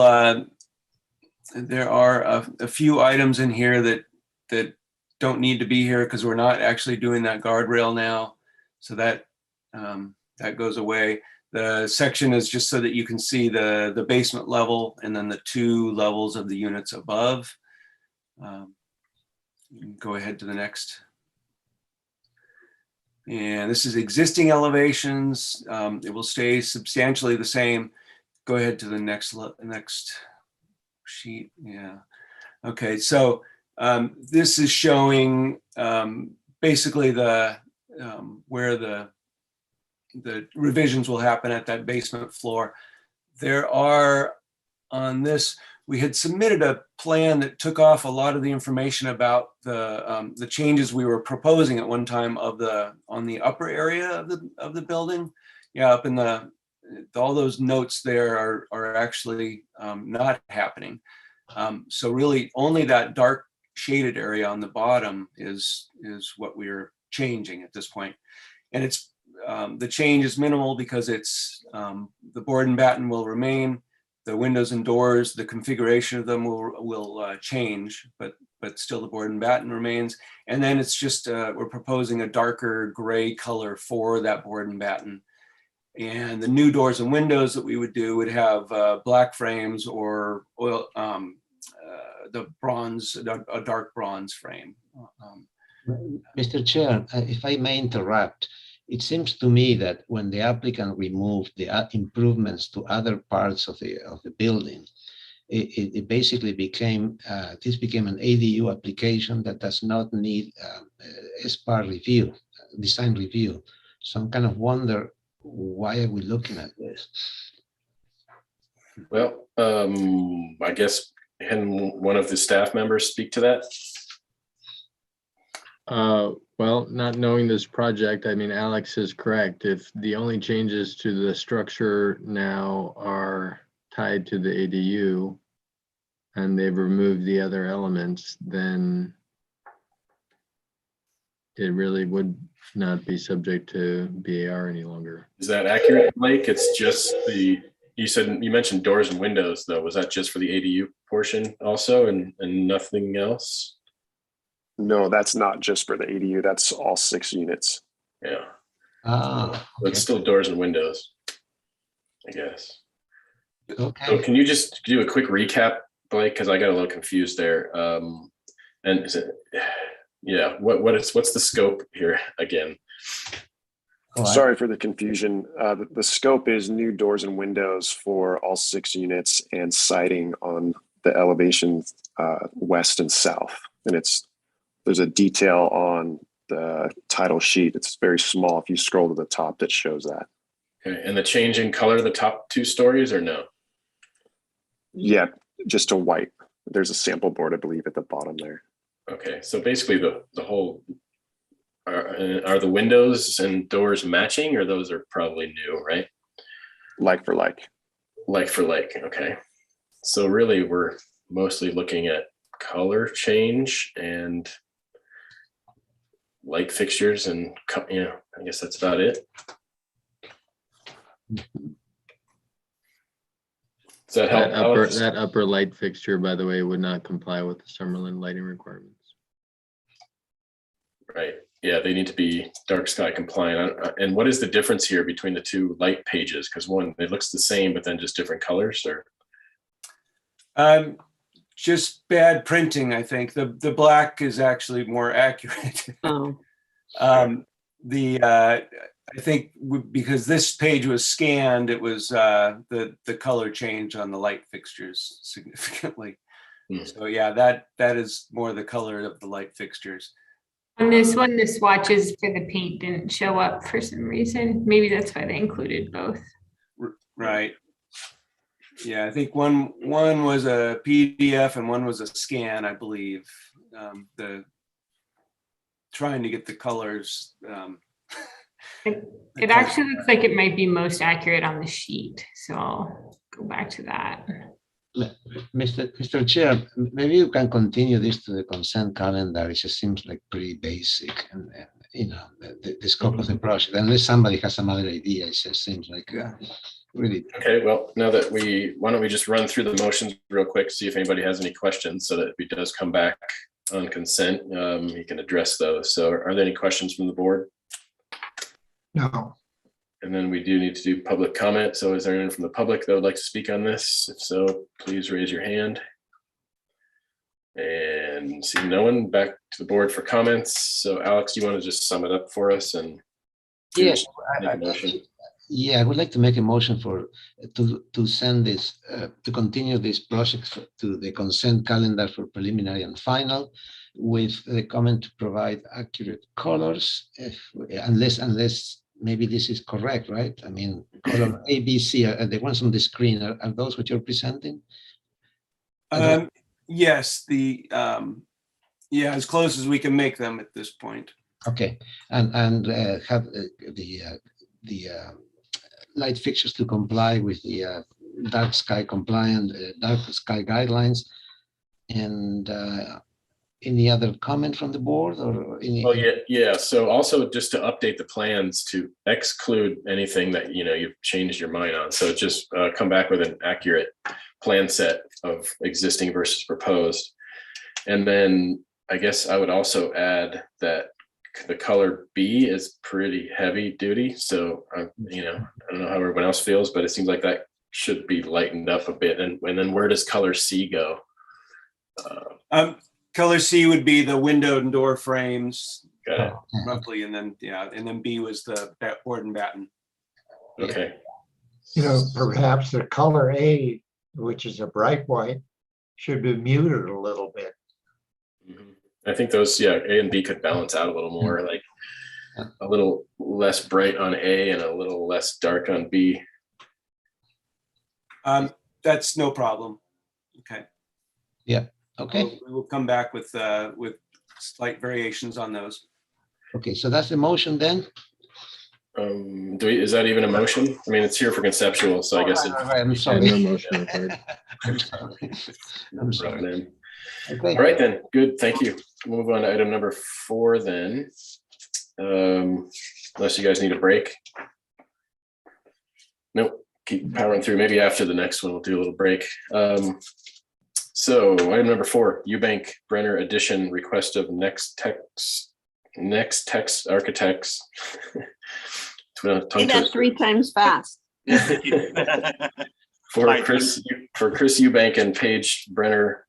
there are a few items in here that don't need to be here because we're not actually doing that guardrail now. So that goes away. The section is just so that you can see the basement level and then the 2 levels of the units above. Go ahead to the next. And this is existing elevations. It will stay substantially the same. Go ahead to the next sheet. Yeah. Okay, so this is showing basically where the revisions will happen at that basement floor. There are, on this, we had submitted a plan that took off a lot of the information about the changes we were proposing at one time on the upper area of the building. Yeah, up in all those notes there are actually not happening. So really only that dark shaded area on the bottom is what we're changing at this point. And it's the change is minimal because it's the board and batten will remain. The windows and doors, the configuration of them will change, but still the board and batten remains. And then it's just we're proposing a darker gray color for that board and batten. And the new doors and windows that we would do would have black frames or oil, the bronze, a dark bronze frame. Mr. Chair, if I may interrupt, it seems to me that when the applicant removed the improvements to other parts of the building, it basically became this became an ADU application that does not need SPAR review, design review. So I'm kind of wonder, why are we looking at this? Well, I guess can one of the staff members speak to that? Well, not knowing this project, I mean, Alex is correct. If the only changes to the structure now are tied to the ADU and they've removed the other elements, then it really would not be subject to BAR any longer. Is that accurate, Blake? It's just you mentioned doors and windows though. Was that just for the ADU portion also and nothing else? No, that's not just for the ADU. That's all 6 units. Yeah. Okay. But it's still doors and windows, I guess. Okay. So can you just do a quick recap, Blake? Because I got a little confused there. And is it, yeah, what's the scope here again? Sorry for the confusion. The scope is new doors and windows for all 6 units and siding on the elevations west and south. And there's a detail on the title sheet. It's very small. If you scroll to the top, that shows that. Okay, and the change in color of the top 2 stories or no? Yeah, just to white. There's a sample board, I believe, at the bottom there. Okay, so basically the whole, are the windows and doors matching, or those are probably new, right? Like for like. Like for like, okay. So really, we're mostly looking at color change and light fixtures and, you know, I guess that's about it. Does that help? That upper light fixture, by the way, would not comply with the Summerlin lighting requirements. Right. Yeah, they need to be dark sky compliant. And what is the difference here between the two light pages? Because one, it looks the same, but then just different colors, or? Just bad printing, I think. The black is actually more accurate. Oh. I think because this page was scanned, it was the color change on the light fixtures significantly. So yeah, that is more the color of the light fixtures. On this one, the swatches for the paint didn't show up for some reason. Maybe that's why they included both. Right. Yeah, I think one was a PDF and one was a scan, I believe. Trying to get the colors. It actually looks like it might be most accurate on the sheet. So I'll go back to that. Mr. Chair, maybe you can continue this to the consent calendar. It just seems like pretty basic, and you know, the scope of the project. Unless somebody has some other idea, it just seems like really. Okay, well, now that why don't we just run through the motions real quick, see if anybody has any questions, so that if he does come back on consent, he can address those. So are there any questions from the board? No. And then we do need to do public comment. So is there anyone from the public that would like to speak on this? If so, please raise your hand. And see no one, back to the board for comments. So Alex, you want to just sum it up for us? And Yes, make a motion? Yeah, I would like to make a motion to send this, to continue this project to the consent calendar for preliminary and final, with the comment to provide accurate colors, unless maybe this is correct, right? I mean, color A, B, C, are the ones on the screen, are those what you're presenting? Yes, yeah, as close as we can make them at this point. Okay, and have the light fixtures to comply with the dark sky compliant, dark sky guidelines. And any other comment from the board, or any? Oh yeah. So also just to update the plans to exclude anything that you've changed your mind on. So just come back with an accurate plan set of existing versus proposed. And then I guess I would also add that the color B is pretty heavy duty. So I don't know how everyone else feels, but it seems like that should be lightened up a bit. And then where does color C go? Color C would be the window and door frames, got it. roughly, and then B was the board and batten. Okay. Perhaps the color A, which is a bright white, should be muted a little bit. I think those, A and B could balance out a little more, like a little less bright on A and a little less dark on B. That's no problem. Okay. Yeah. Okay. We will come back with slight variations on those. Okay, so that's the motion then. Is that even a motion? I mean, it's here for conceptual, so I guess. I'm sorry. No motion required. I'm sorry. Okay. All right then. Good. Thank you. We'll move on to item number 4 then. Unless you guys need a break. Nope. Keep powering through. Maybe after the next one, we'll do a little break. So item number 4, Eubank Brenner Edition, request of Next Text Architects. Say that 3 times fast. For Chris Eubank and Paige Brenner,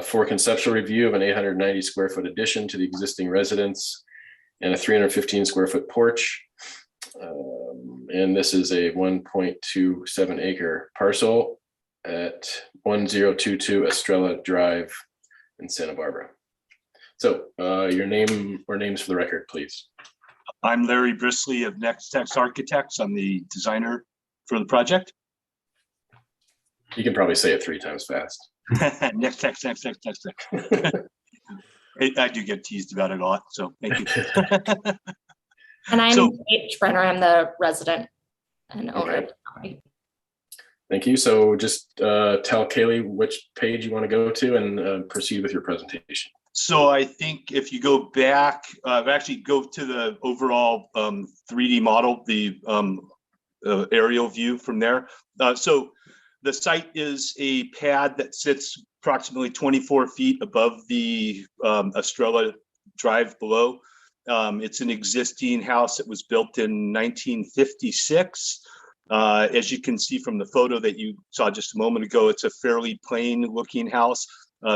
for conceptual review of an 890 square foot addition to the existing residence and a 315 square foot porch. And this is a 1.27 acre parcel at 1022 Estrella Drive in Santa Barbara. So your name or names for the record, please. I'm Larry Brisley of Next Text Architects. I'm the designer for the project. You can probably say it 3 times fast. Next Text. I do get teased about it a lot, so thank you. And I'm So- H. Brenner. I'm the resident and owner of the property. Thank you. So just tell Kaylee which page you want to go to and proceed with your presentation. So I think if you go back, actually go to the overall 3D model, the aerial view from there. So the site is a pad that sits approximately 24 feet above the Estrella Drive below. It's an existing house that was built in 1956. As you can see from the photo that you saw just a moment ago, it's a fairly plain looking house,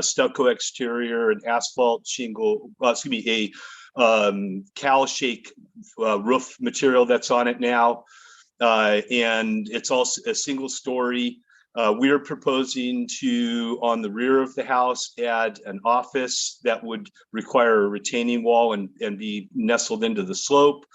stucco exterior and asphalt shingle, a cowl shake roof material that's on it now. And it's also a single story. We're proposing to, on the rear of the house, add an office that would require a retaining wall and be nestled into the slope.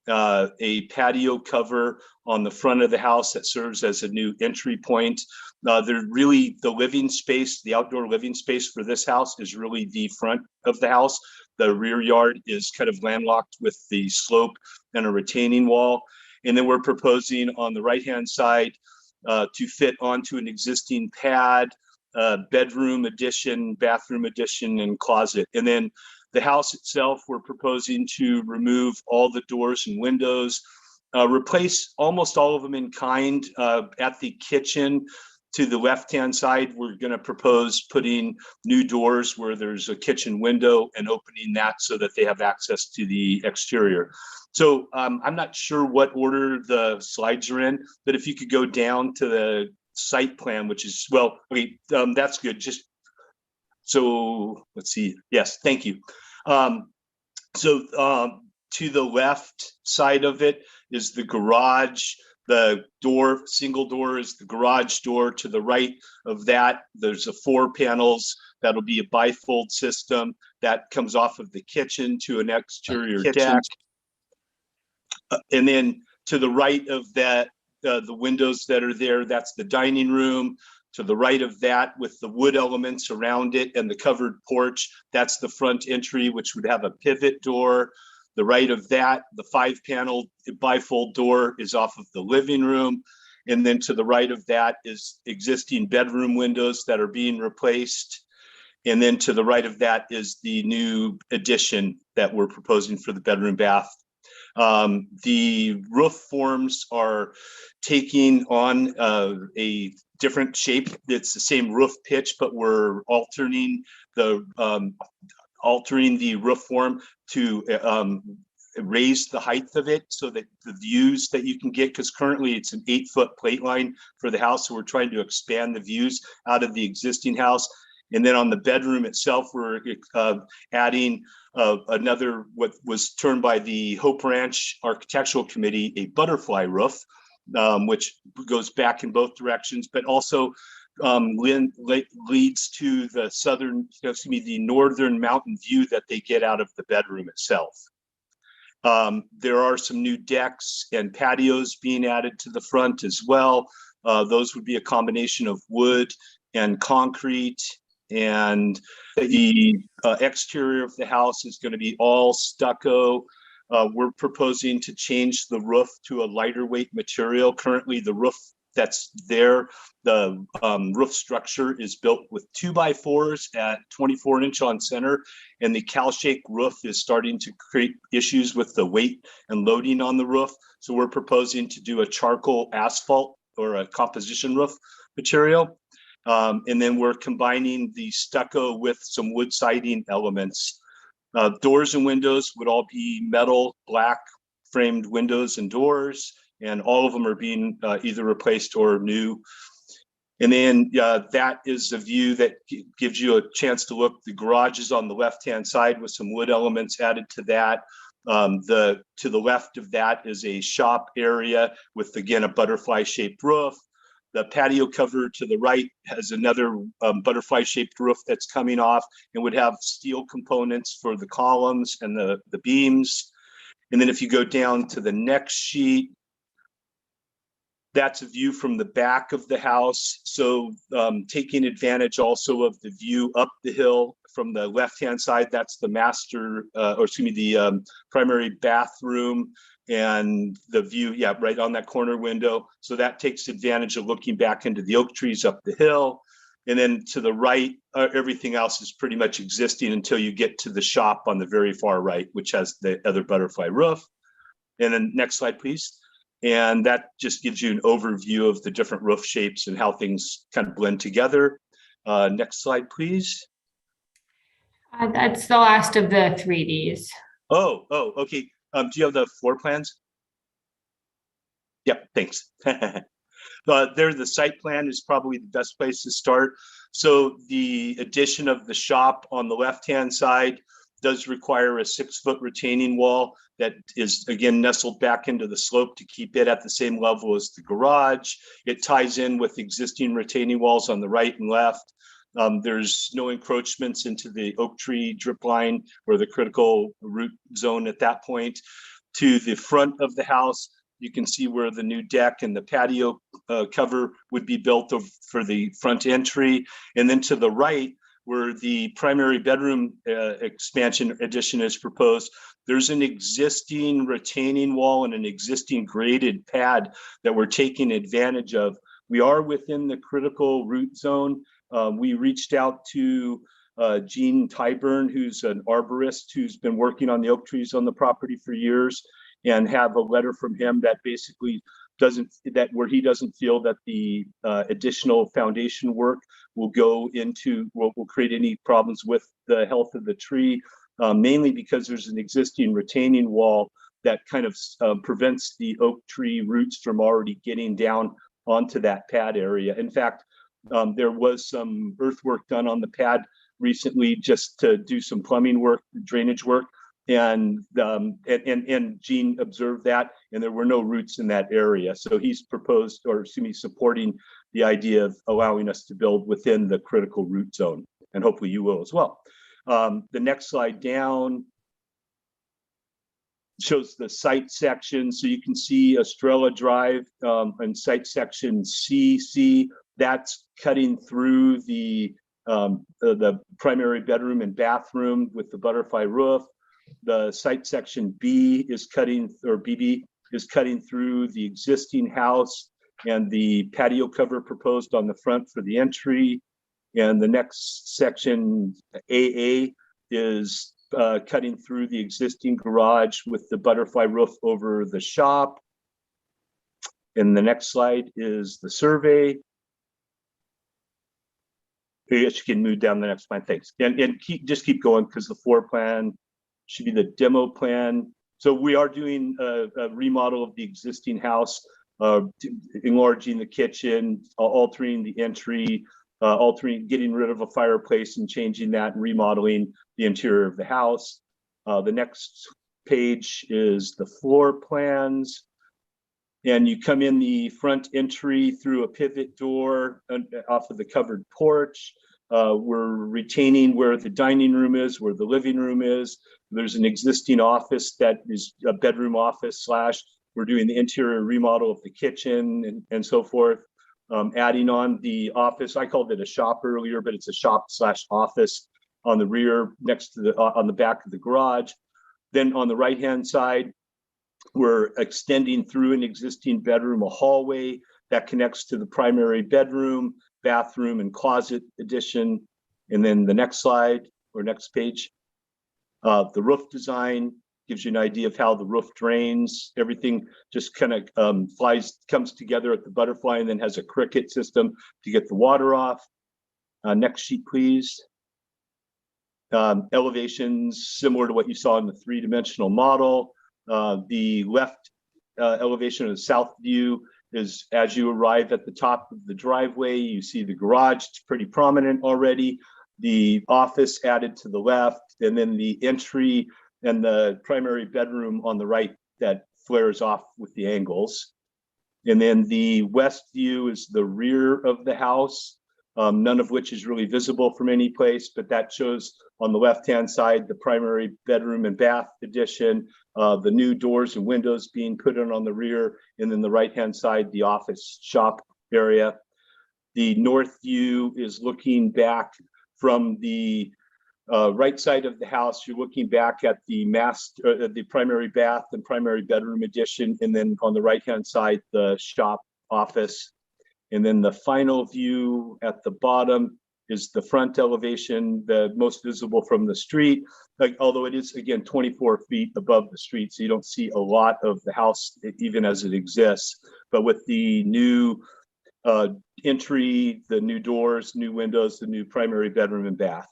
A patio cover on the front of the house that serves as a new entry point. They're really the living space, the outdoor living space for this house is really the front of the house. The rear yard is kind of landlocked with the slope and a retaining wall. And then we're proposing on the right-hand side to fit onto an existing pad, bedroom addition, bathroom addition, and closet. And then the house itself, we're proposing to remove all the doors and windows, replace almost all of them in kind. At the kitchen to the left-hand side, we're going to propose putting new doors where there's a kitchen window and opening that so that they have access to the exterior. So I'm not sure what order the slides are in, but if you could go down to the site plan, which is, well, okay, that's good. Just so let's see. Yes, thank you. To the left side of it is the garage. The door, single door, is the garage door. To the right of that, there's a 4 panels. That'll be a bifold system that comes off of the kitchen to an exterior deck. And then to the right of that, the windows that are there, that's the dining room. To the right of that, with the wood elements around it and the covered porch, that's the front entry, which would have a pivot door. The right of that, the 5-panel bifold door is off of the living room. And then to the right of that is existing bedroom windows that are being replaced. And then to the right of that is the new addition that we're proposing for the bedroom bath. The roof forms are taking on a different shape. It's the same roof pitch, but we're altering the roof form to raise the height of it so that the views that you can get, because currently it's an 8-foot plate line for the house. So we're trying to expand the views out of the existing house. And then on the bedroom itself, we're adding another, what was termed by the Hope Ranch Architectural Committee, a butterfly roof, which goes back in both directions, but also leads to the northern mountain view that they get out of the bedroom itself. There are some new decks and patios being added to the front as well. Those would be a combination of wood and concrete. And the exterior of the house is going to be all stucco. We're proposing to change the roof to a lighter weight material. Currently, the roof that's there, the roof structure is built with 2x4s at 24-inch on center, and the cowl shake roof is starting to create issues with the weight and loading on the roof. So we're proposing to do a charcoal asphalt or a composition roof material. And then we're combining the stucco with some wood siding elements. Doors and windows would all be metal, black framed windows and doors, and all of them are being either replaced or new. And then that is a view that gives you a chance to look. The garage is on the left-hand side with some wood elements added to that. To the left of that is a shop area with, again, a butterfly-shaped roof. The patio cover to the right has another butterfly-shaped roof that's coming off and would have steel components for the columns and the beams. And then if you go down to the next sheet, that's a view from the back of the house. So taking advantage also of the view up the hill from the left-hand side, that's the master, or excuse me, the primary bathroom, and the view, yeah, right on that corner window. So that takes advantage of looking back into the oak trees up the hill. And then to the right, everything else is pretty much existing until you get to the shop on the very far right, which has the other butterfly roof. And then next slide, please. And that just gives you an overview of the different roof shapes and how things kind of blend together. Next slide, please. That's the last of the 3Ds. Oh, okay. Do you have the floor plans? Yep, thanks. There, the site plan is probably the best place to start. So the addition of the shop on the left-hand side does require a 6-foot retaining wall that is, again, nestled back into the slope to keep it at the same level as the garage. It ties in with existing retaining walls on the right and left. There's no encroachments into the oak tree drip line or the critical root zone at that point. To the front of the house, you can see where the new deck and the patio cover would be built for the front entry. And then to the right, where the primary bedroom expansion addition is proposed, there's an existing retaining wall and an existing graded pad that we're taking advantage of. We are within the critical root zone. We reached out to Gene Tyburn, who's an arborist who's been working on the oak trees on the property for years, and have a letter from him that basically where he doesn't feel that the additional foundation work will create any problems with the health of the tree, mainly because there's an existing retaining wall that kind of prevents the oak tree roots from already getting down onto that pad area. In fact, there was some earthwork done on the pad recently just to do some plumbing work, drainage work, and Gene observed that, and there were no roots in that area. So he's supporting the idea of allowing us to build within the critical root zone, and hopefully you will as well. The next slide down shows the site section. So you can see Estrella Drive and site section CC. That's cutting through the primary bedroom and bathroom with the butterfly roof. The site section B is cutting, or BB is cutting through the existing house and the patio cover proposed on the front for the entry. And the next section, AA, is cutting through the existing garage with the butterfly roof over the shop. And the next slide is the survey. Yes, you can move down the next plan, thanks. And just keep going, because the floor plan should be the demo plan. So we are doing a remodel of the existing house, enlarging the kitchen, altering the entry, getting rid of a fireplace and changing that, and remodeling the interior of the house. The next page is the floor plans. And you come in the front entry through a pivot door off of the covered porch. We're retaining where the dining room is, where the living room is. There's an existing office that is a bedroom office / we're doing the interior remodel of the kitchen and so forth. Adding on the office, I called it a shop earlier, but it's a shop / office on the rear next to on the back of the garage. Then on the right-hand side, we're extending through an existing bedroom, a hallway that connects to the primary bedroom, bathroom, and closet addition. And then the next slide or next page, the roof design gives you an idea of how the roof drains. Everything just kind of comes together at the butterfly, and then has a cricket system to get the water off. Next sheet, please. Elevations similar to what you saw in the 3-dimensional model. The left elevation of the south view is as you arrive at the top of the driveway, you see the garage. It's pretty prominent already. The office added to the left, and then the entry and the primary bedroom on the right that flares off with the angles. And then the west view is the rear of the house, none of which is really visible from any place, but that shows on the left-hand side the primary bedroom and bath addition, the new doors and windows being put in on the rear, and then the right-hand side, the office shop area. The north view is looking back from the right side of the house, you're looking back at the the primary bath and primary bedroom addition, and then on the right-hand side, the shop office. And then the final view at the bottom is the front elevation, the most visible from the street, although it is, again, 24 feet above the street, so you don't see a lot of the house even as it exists. But with the new entry, the new doors, new windows, the new primary bedroom and bath.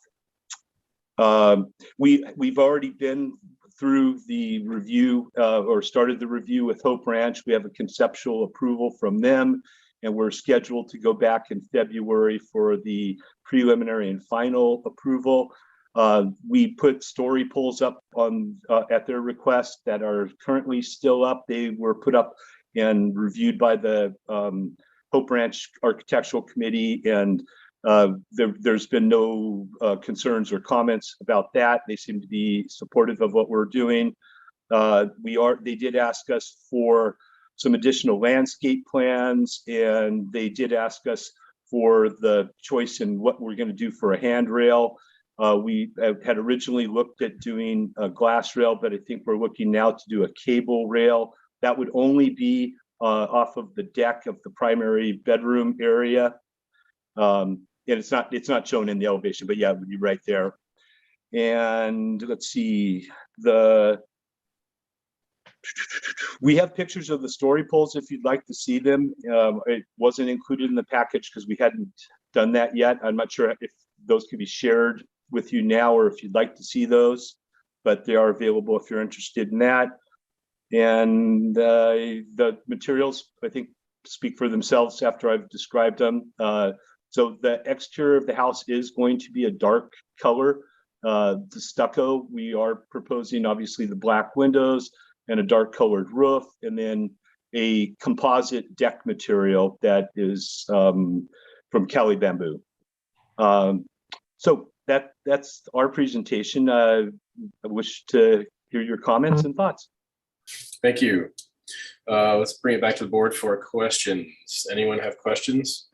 We've already been through the review or started the review with Hope Ranch. We have a conceptual approval from them, and we're scheduled to go back in February for the preliminary and final approval. We put story poles up on at their request that are currently still up. They were put up and reviewed by the Hope Ranch Architectural Committee, and there's been no concerns or comments about that. They seem to be supportive of what we're doing. They did ask us for some additional landscape plans, and they did ask us for the choice in what we're going to do for a handrail. We had originally looked at doing a glass rail, but I think we're looking now to do a cable rail. That would only be off of the deck of the primary bedroom area. And it's not shown in the elevation, but yeah, it would be right there. And let's see, we have pictures of the story poles if you'd like to see them. It wasn't included in the package because we hadn't done that yet. I'm not sure if those could be shared with you now or if you'd like to see those, but they are available if you're interested in that. And the materials, I think, speak for themselves after I've described them. So the exterior of the house is going to be a dark color. The stucco, we are proposing obviously the black windows and a dark colored roof, and then a composite deck material that is from Cali bamboo. So that's our presentation. I wish to hear your comments and thoughts. Thank you. Let's bring it back to the board for questions. Anyone have questions?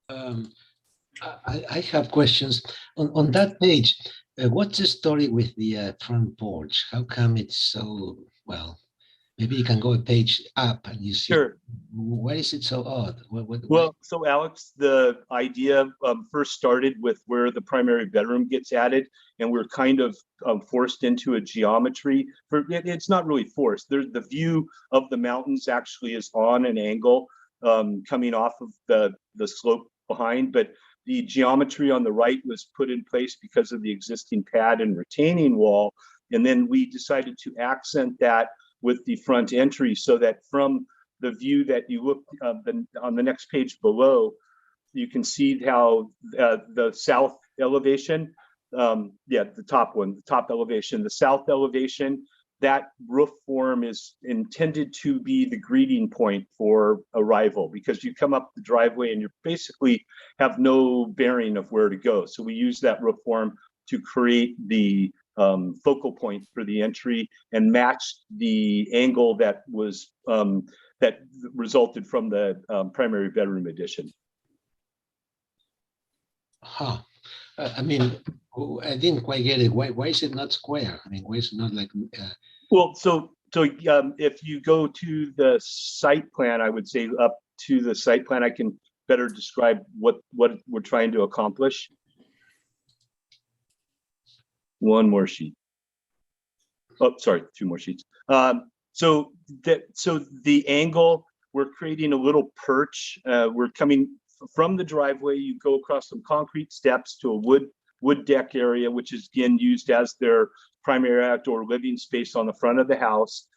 I have questions. On that page, what's the story with the front porch? How come it's so, well, maybe you can go a page up and you see. Sure. Why is it so odd? Well, so Alex, the idea first started with where the primary bedroom gets added, and we're kind of forced into a geometry. It's not really forced. The view of the mountains actually is on an angle coming off of the slope behind, but the geometry on the right was put in place because of the existing pad and retaining wall. And then we decided to accent that with the front entry so that from the view that you look on the next page below, you can see how the south elevation, the top one, the top elevation, the south elevation, that roof form is intended to be the greeting point for arrival, because you come up the driveway and you basically have no bearing of where to go. So we use that roof form to create the focal point for the entry and match the angle that was that resulted from the primary bedroom addition. Huh. I mean, I didn't quite get it. Why is it not square? I mean, why is it not like? Well, so if you go to the site plan, I would say up to the site plan, I can better describe what we're trying to accomplish. One more sheet. Oh, sorry, two more sheets. So the angle, we're creating a little perch. We're coming from the driveway. You go across some concrete steps to a wood deck area, which is again used as their primary outdoor living space on the front of the house.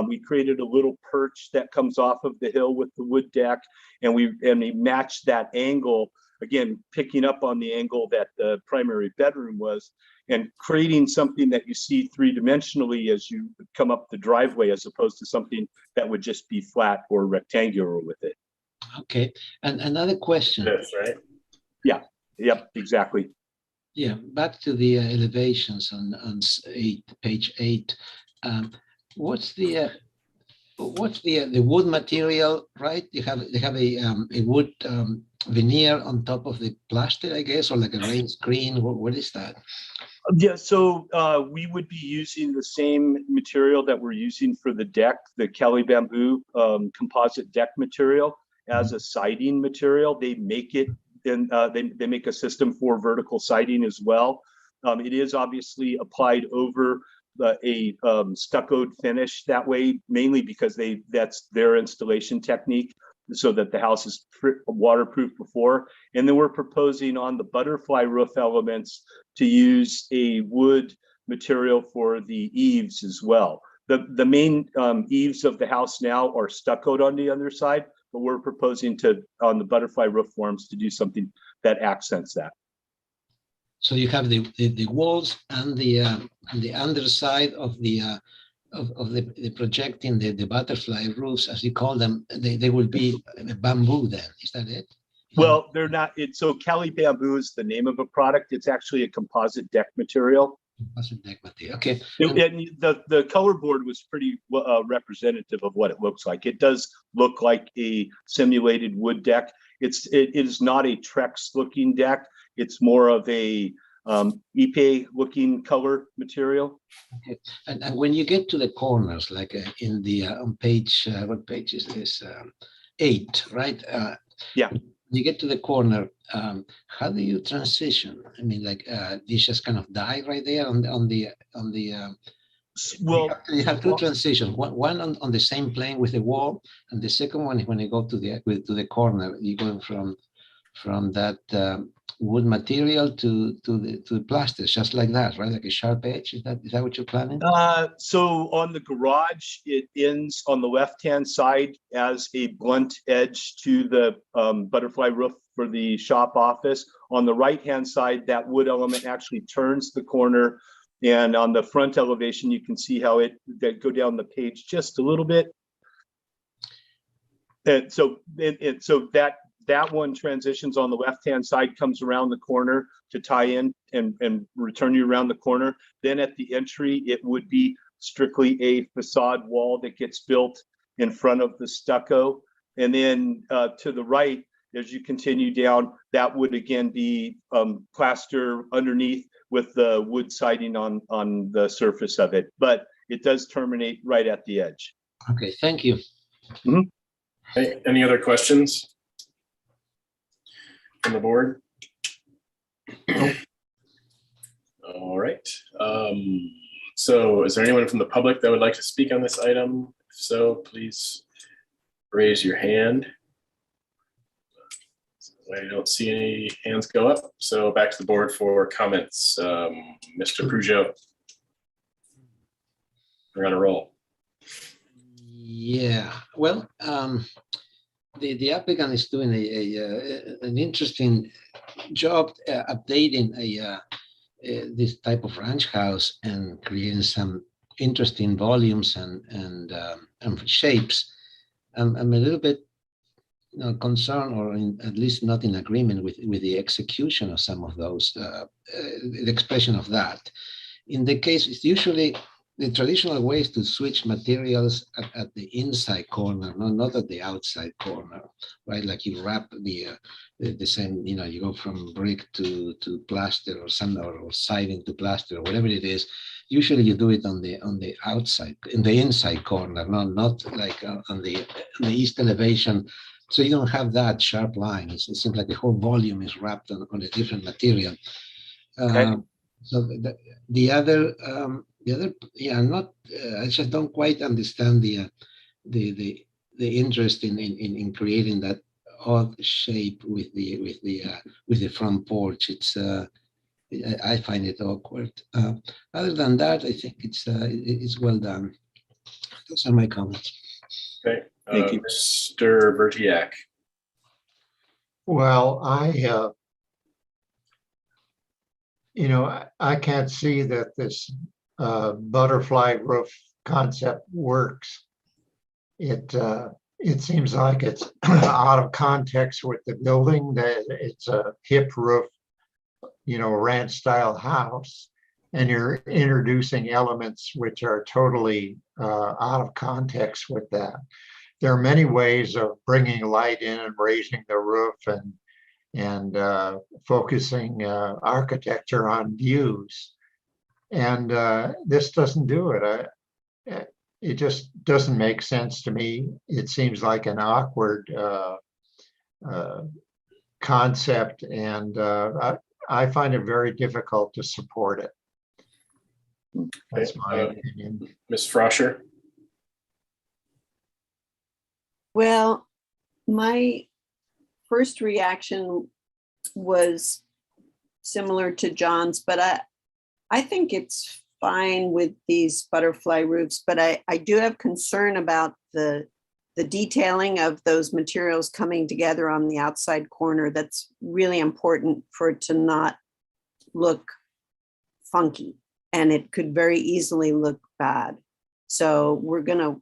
We created a little perch that comes off of the hill with the wood deck, and we matched that angle, again, picking up on the angle that the primary bedroom was, and creating something that you see three-dimensionally as you come up the driveway, as opposed to something that would just be flat or rectangular with it. Okay, and another question. That's right. Yeah, yep, exactly. Yeah, back to the elevations on page 8. What's the wood material, right? They have a wood veneer on top of the plaster, I guess, or like a rain screen. What is that? Yeah, so we would be using the same material that we're using for the deck, the Kelly bamboo composite deck material as a siding material. They make it in, they make a system for vertical siding as well. It is obviously applied over a stuccoed finish that way, mainly because that's their installation technique, so that the house is waterproof before. And then we're proposing on the butterfly roof elements to use a wood material for the eaves as well. The main eaves of the house now are stuccoed on the underside, but we're proposing to, on the butterfly roof forms, to do something that accents that. So you have the walls and the underside of the projecting the butterfly roofs, as you call them. They will be bamboo then, is that it? Well, they're not. So Kelly bamboo is the name of a product. It's actually a composite deck material. Composite deck material. Okay. And the color board was pretty representative of what it looks like. It does look like a simulated wood deck. It is not a Trex looking deck. It's more of a Ipe looking color material. Okay. And when you get to the corners, like in the on page, what page is this? 8, right? Yeah. You get to the corner, how do you transition? I mean, like these just kind of die right there on the well, you have two transitions. One on the same plane with the wall, and the second one is when you go to the corner. You're going from that wood material to the plaster, just like that, right? Like a sharp edge. Is that what you're planning? So on the garage, it ends on the left-hand side as a blunt edge to the butterfly roof for the shop office. On the right-hand side, that wood element actually turns the corner. And on the front elevation, you can see how go down the page just a little bit. And so that one transitions on the left-hand side, comes around the corner to tie in and return you around the corner. Then at the entry, it would be strictly a facade wall that gets built in front of the stucco. And then to the right, as you continue down, that would again be plaster underneath with the wood siding on the surface of it. But it does terminate right at the edge. Okay, thank you. Mm-hmm. Okay, any other questions from the board? All right. So is there anyone from the public that would like to speak on this item? If so, please raise your hand. I don't see any hands go up. So back to the board for comments. Mr. Peugeot. We're on a roll. Yeah, well, the applicant is doing an interesting job updating this type of ranch house and creating some interesting volumes and shapes. I'm a little bit concerned, or at least not in agreement with the execution of some of those, the expression of that. In the case, it's usually the traditional way is to switch materials at the inside corner, not at the outside corner, right? Like you wrap the same, you go from brick to plaster or siding to plaster or whatever it is. Usually you do it on the outside, in the inside corner, not like on the east elevation. So you don't have that sharp line. It seems like the whole volume is wrapped on a different material. Okay. So the other, I just don't quite understand the interest in creating that odd shape with the front porch. It's I find it awkward. Other than that, I think it's well done. Those are my comments. Okay. Thank you. Mr. Bertiak. Well, I can't see that this butterfly roof concept works. It seems like it's out of context with the building. That it's a hip roof, ranch style house, and you're introducing elements which are totally out of context with that. There are many ways of bringing light in and raising the roof and focusing architecture on views. And this doesn't do it. It just doesn't make sense to me. It seems like an awkward concept, and I find it very difficult to support it. That's my opinion. Ms. Froscher? Well, my first reaction was similar to John's, but I think it's fine with these butterfly roofs, but I do have concern about the detailing of those materials coming together on the outside corner. That's really important for it to not look funky, and it could very easily look bad. So we're gonna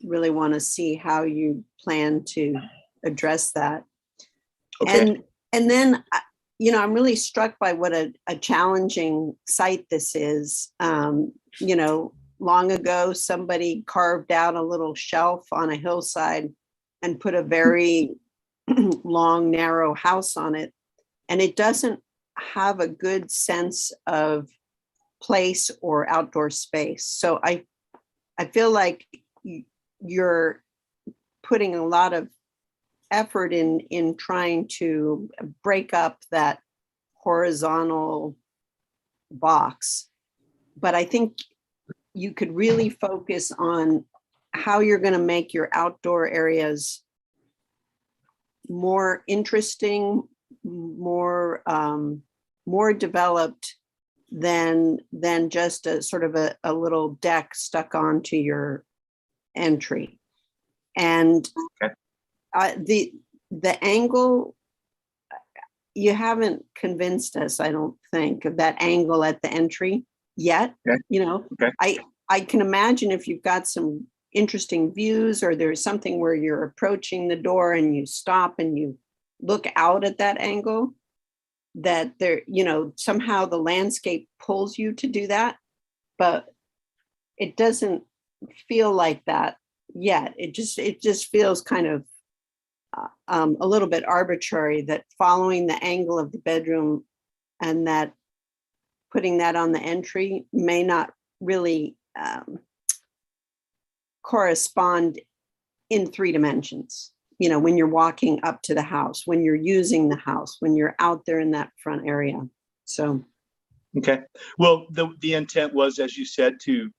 really want to see how you plan to address that. Okay. And then, you know, I'm really struck by what a challenging site this is. You know, long ago, somebody carved out a little shelf on a hillside and put a very long, narrow house on it. And it doesn't have a good sense of place or outdoor space. So I feel like you're putting a lot of effort in trying to break up that horizontal box. But I think you could really focus on how you're going to make your outdoor areas more interesting, more developed than just a sort of a little deck stuck onto your entry. And the angle, you haven't convinced us, I don't think, of that angle at the entry yet. Okay. You know, I can imagine if you've got some interesting views, or there's something where you're approaching the door and you stop and you look out at that angle, that there, you know, somehow the landscape pulls you to do that, but it doesn't feel like that yet. It just feels kind of a little bit arbitrary, that following the angle of the bedroom and that putting that on the entry may not really correspond in 3 dimensions. You know, when you're walking up to the house, when you're using the house, when you're out there in that front area. So. Okay. Well, the intent was, as you said, to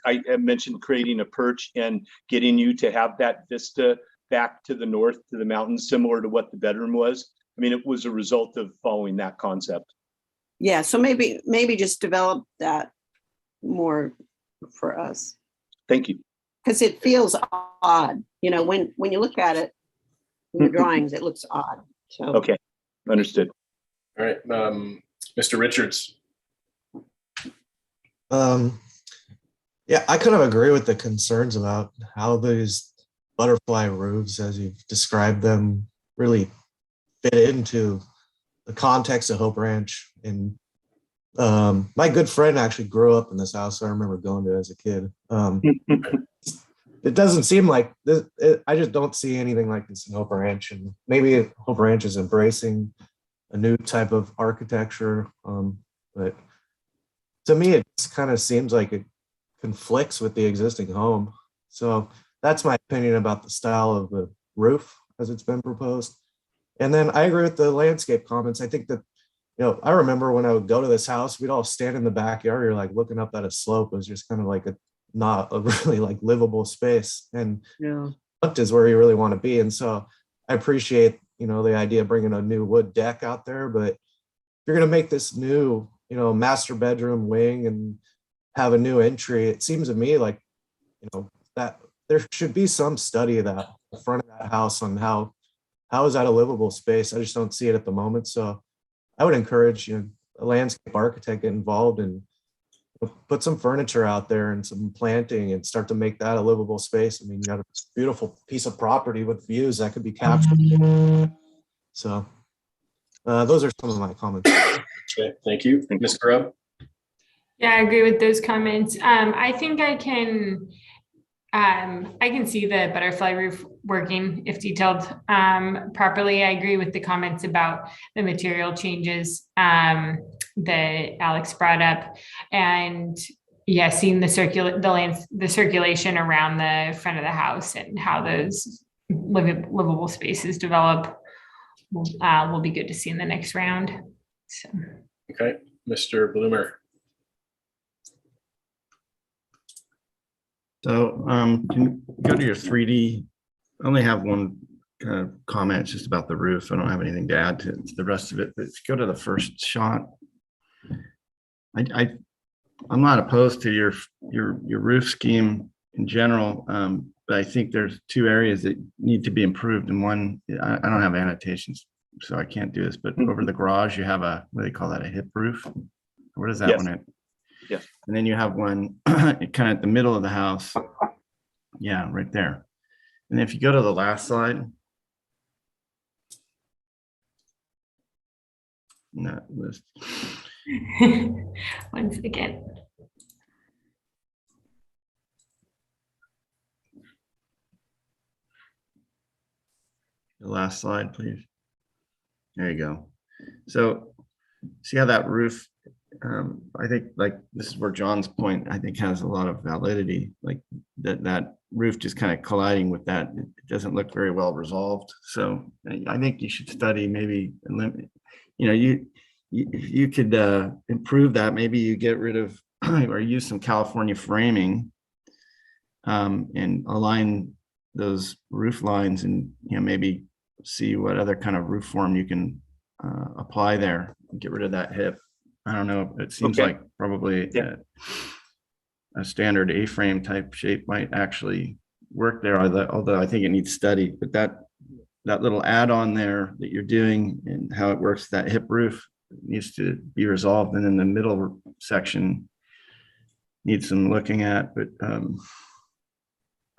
I mentioned creating a perch and getting you to have that vista back to the north, to the mountains, similar to what the bedroom was. I mean, it was a result of following that concept. Yeah. So maybe just develop that more for us. Thank you. Because it feels odd. You know, when you look at it in the drawings, it looks odd. So. Okay. Understood. All right. Mr. Richards. Yeah, I kind of agree with the concerns about how these butterfly roofs, as you've described them, really fit into the context of Hope Ranch. And my good friend actually grew up in this house, so I remember going to it as a kid. It doesn't seem like this. I just don't see anything like this in Hope Ranch, and maybe Hope Ranch is embracing a new type of architecture. But to me, it kind of seems like it conflicts with the existing home. So that's my opinion about the style of the roof as it's been proposed. And then I agree with the landscape comments. I think that, you know, I remember when I would go to this house, we'd all stand in the backyard, you're like looking up at a slope. It was just kind of like not a really like livable space. And front is where you really want to be. And so I appreciate, you know, the idea of bringing a new wood deck out there, but if you're going to make this new, you know, master bedroom wing and have a new entry, it seems to me like, you know, that there should be some study of that, the front of that house, on how is that a livable space. I just don't see it at the moment. So I would encourage, you know, a landscape architect get involved and put some furniture out there and some planting and start to make that a livable space. I mean, you got a beautiful piece of property with views that could be captured. So those are some of my comments. Okay, thank you. Ms. Grubb? Yeah, I agree with those comments. I think I can I can see the butterfly roof working if detailed properly. I agree with the comments about the material changes that Alex brought up. And yeah, seeing the circulation around the front of the house and how those livable spaces develop will be good to see in the next round. So. Okay, Mr. Bloomer. So can you go to your 3D? I only have one kind of comment just about the roof. I don't have anything to add to the rest of it, but go to the first shot. I'm not opposed to your roof scheme in general, but I think there's two areas that need to be improved. And one, I don't have annotations, so I can't do this, but over the garage, you have what do they call that, a hip roof? What is that Yes. one at? Yes. And then you have one kind of at the middle of the house. Yeah, right there. And if you go to the last slide. That list. Once again. The last slide, please. There you go. So see how that roof, I think like this is where John's point, I think has a lot of validity, like that roof just kind of colliding with that. It doesn't look very well resolved. So I think you should study maybe, you could improve that. Maybe you get rid of or use some California framing and align those roof lines and, maybe see what other kind of roof form you can apply there. Get rid of that hip. I don't know. It seems like probably a standard A-frame type shape might actually work there, although I think it needs study. But that little add-on there that you're doing and how it works, that hip roof needs to be resolved. And then the middle section needs some looking at. But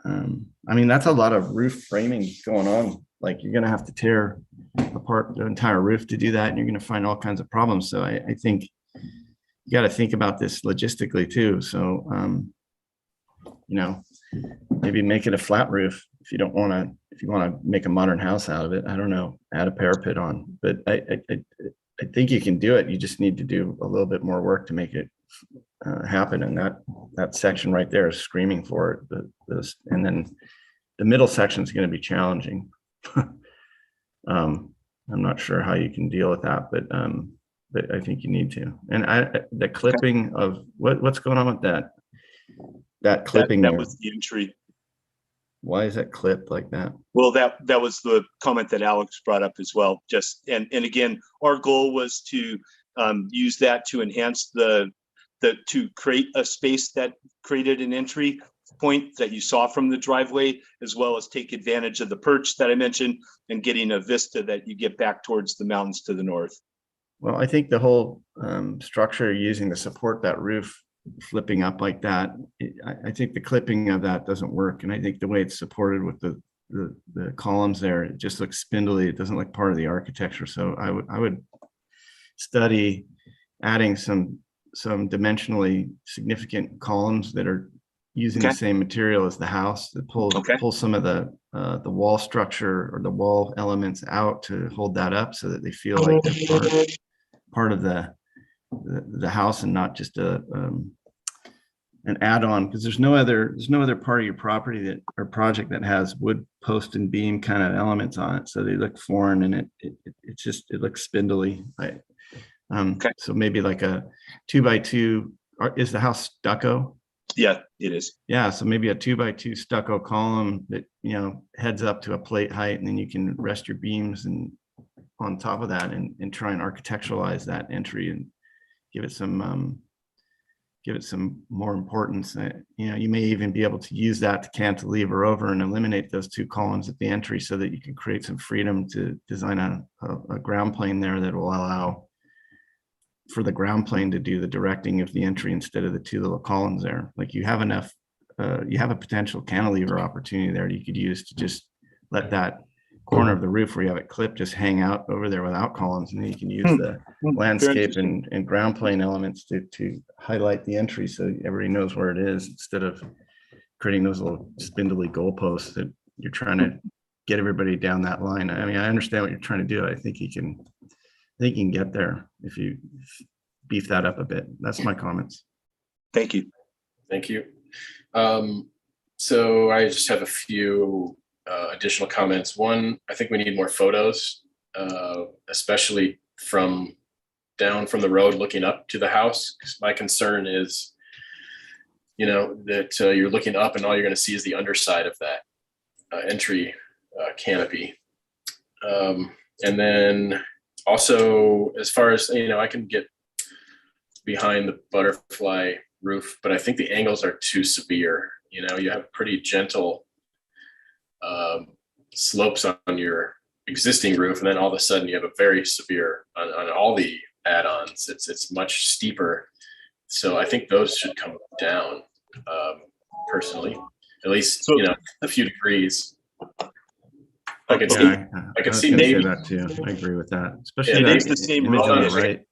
I mean, that's a lot of roof framing going on. Like you're going to have to tear apart the entire roof to do that, and you're going to find all kinds of problems. So I think you got to think about this logistically too. So, maybe make it a flat roof if you want to make a modern house out of it. I don't know, add a parapet on, but I think you can do it. You just need to do a little bit more work to make it happen. And that section right there is screaming for it. And then the middle section is going to be challenging. I'm not sure how you can deal with that, but I think you need to. And the clipping of what's going on with that clipping that there? was the entry. Why is that clipped like that? Well, that was the comment that Alex brought up as well. Just and again, our goal was to use that to enhance to create a space that created an entry point that you saw from the driveway, as well as take advantage of the perch that I mentioned and getting a vista that you get back towards the mountains to the north. Well, I think the whole structure you're using to support that roof flipping up like that, I think the clipping of that doesn't work. And I think the way it's supported with the columns there, it just looks spindly. It doesn't look part of the architecture. So I would study adding some dimensionally significant columns that are using the same material as the house, that pull some of the wall structure or the wall elements out to hold that up so that they feel like they're part of the house and not just an add-on, because there's no other part of your property or project that has wood post and beam kind of elements on it, so they look foreign and it looks spindly. So maybe like a 2x2. Is the house stucco? Yeah, it is. Yeah, so maybe a 2x2 stucco column that heads up to a plate height, and then you can rest your beams and on top of that and try and architecturalize that entry and give it some more importance. You may even be able to use that to cantilever over and eliminate those two columns at the entry so that you can create some freedom to design a ground plane there that will allow for the ground plane to do the directing of the entry instead of the two little columns there. Like you have enough, you have a potential cantilever opportunity there you could use to just let that corner of the roof where you have it clipped just hang out over there without columns, and then you can use the landscape and ground plane elements to highlight the entry so everybody knows where it is, instead of creating those little spindly goalposts that you're trying to get everybody down that line. I mean, I understand what you're trying to do. I think you can get there if you beef that up a bit. That's my comments. Thank you. Thank you. So I just have a few additional comments. One, I think we need more photos, especially from down from the road looking up to the house. 'Cause my concern is, you know, that you're looking up and all you're going to see is the underside of that entry canopy. And then also, as far as, you know, I can get behind the butterfly roof, but I think the angles are too severe. You know, you have pretty gentle slopes on your existing roof, and then all of a sudden you have a very severe on all the add-ons. It's much steeper. So I think those should come down, personally, at least, you know, a few degrees. I could see, I could see maybe that too. I agree with that, especially yeah, that the same image on the right.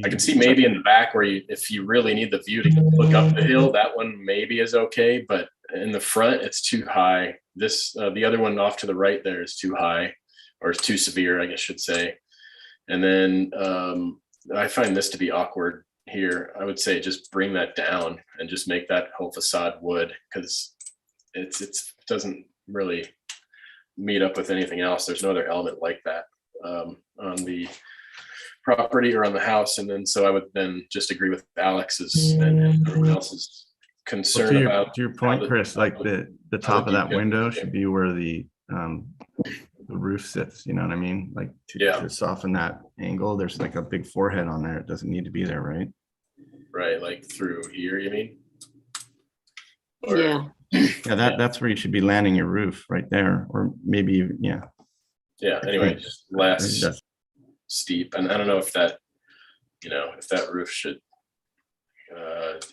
I can see maybe in the back where you, if you really need the view to look up the hill, that one maybe is okay, but in the front it's too high. This the other one off to the right there is too high, or it's too severe, I guess I should say. And then I find this to be awkward here. I would say just bring that down and just make that whole facade wood, because it doesn't really meet up with anything else. There's no other element like that on the property or on the house. And then so I would then just agree with Alex's and everyone else's concern about. To your point, Chris, like the top of that window should be where the roof sits. You know what I mean? Like to soften that angle. There's like a big forehead on there. It doesn't need to be there, right? Right, like through here, you mean? Yeah. Yeah, that's where you should be landing your roof, right there, or maybe Yeah. Anyway, just less steep, and I don't know if that, you know, if that roof should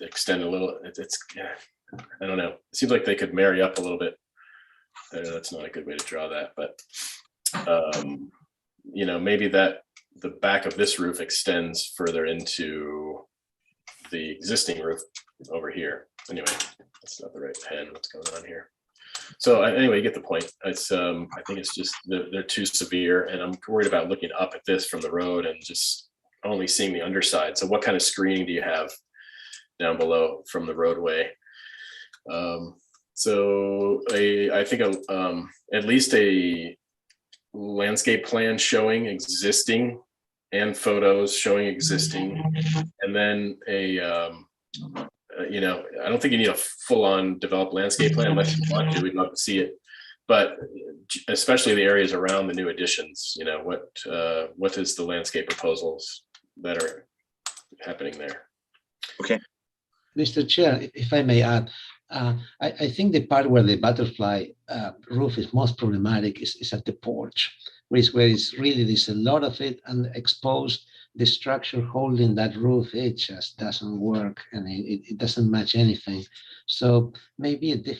extend a little. It's I don't know. It seems like they could marry up a little bit. I know that's not a good way to draw that, but you know, maybe that the back of this roof extends further into the existing roof over here. Anyway, that's not the right pen. What's going on here? So anyway, you get the point. It's I think it's just they're too severe, and I'm worried about looking up at this from the road and just only seeing the underside. So what kind of screening do you have down below from the roadway? So I think at least a landscape plan showing existing and photos showing existing, and then a you know, I don't think you need a full-on developed landscape plan unless you want to. We'd love to see it, but especially the areas around the new additions. You know, what is the landscape proposals that are happening there? Okay, Mr. Chair, if I may add, I think the part where the butterfly roof is most problematic is at the porch, where it's really, there's a lot of it and exposed. The structure holding that roof, it just doesn't work, and it doesn't match anything. So maybe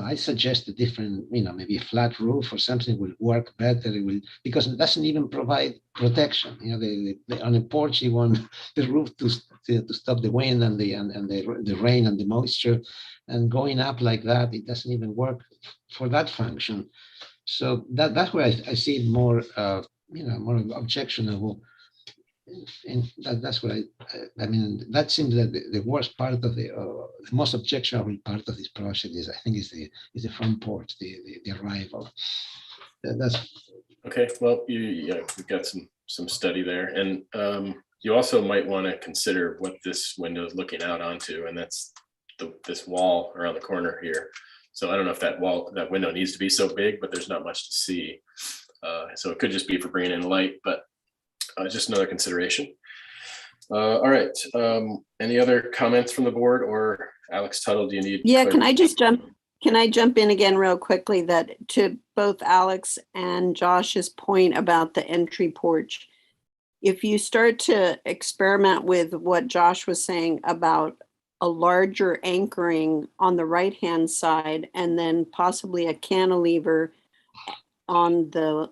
I suggest a different, maybe a flat roof or something will work better. It will, because it doesn't even provide protection. You know, on a porch, you want the roof to stop the wind and the rain and the moisture, and going up like that, it doesn't even work for that function. So that's where I see it more, more objectionable. And that's what I mean. That seems that the worst part of the most objectionable part of this project is, I think, is the front porch, the arrival. That's okay. Well, we've got some study there, and you also might want to consider what this window is looking out onto, and that's this wall around the corner here. So I don't know if that window needs to be so big, but there's not much to see. So it could just be for bringing in light, but just another consideration. All right. Any other comments from the board, or Alex Tuttle, do you need? Yeah, can I jump in again real quickly, that to both Alex and Josh's point about the entry porch, if you start to experiment with what Josh was saying about a larger anchoring on the right-hand side, and then possibly a cantilever on the,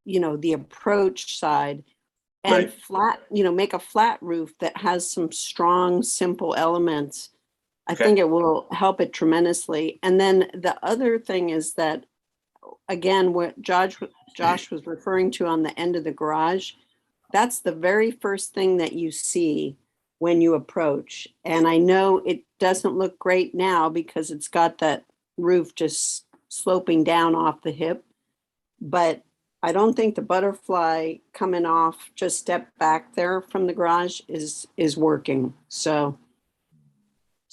the approach side, and right. flat, make a flat roof that has some strong, simple elements, I Okay. think it will help it tremendously. And then the other thing is that, again, what Josh was referring to on the end of the garage, that's the very first thing that you see when you approach. And I know it doesn't look great now because it's got that roof just sloping down off the hip. But I don't think the butterfly coming off just step back there from the garage is working. So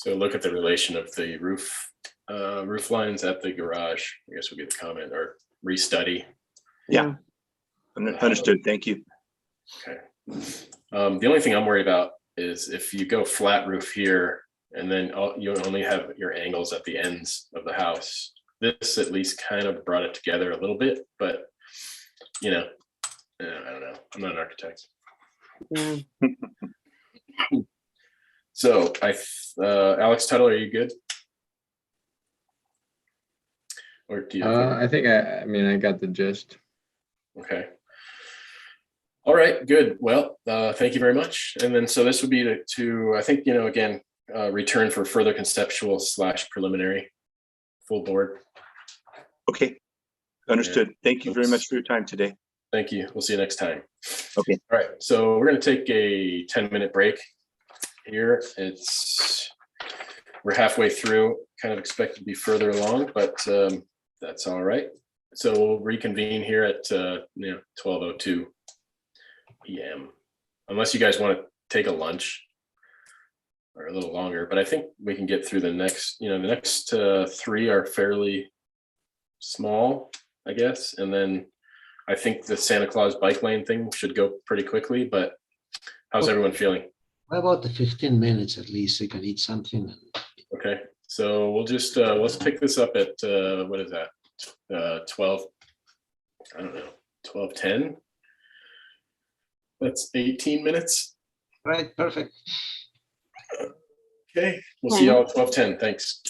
look at the relation of the roof lines at the garage. I guess we'll get a comment or restudy. Yeah. Understood. Thank you. Okay. The only thing I'm worried about is if you go flat roof here and then you only have your angles at the ends of the house. This at least kind of brought it together a little bit, but I don't know. I'm not an architect. yeah. So Alex Tuttle, are you good? Or do you have I think I mean, I got the gist. Okay. All right, good. Well, thank you very much. And then, so this would be to I think, again, return for further conceptual / preliminary full board. Okay. Understood. Thank you very much for your time today. Thank you. We'll see you next time. Okay. All right. So we're going to take a 10-minute break here. We're halfway through, kind of expect to be further along, but that's all right. So we'll reconvene here at 12:02 p.m. Unless you guys want to take a lunch or a little longer, but I think we can get through the next, the next 3 are fairly small, I guess. And then I think the Santa Claus bike lane thing should go pretty quickly, but how's everyone feeling? What about the 15 minutes at least? You can eat something. Okay, so we'll just, let's pick this up at, what is that? 12, I don't know, 12:10. That's 18 minutes. Right, perfect. Okay, we'll see y'all at 12:10. Thanks.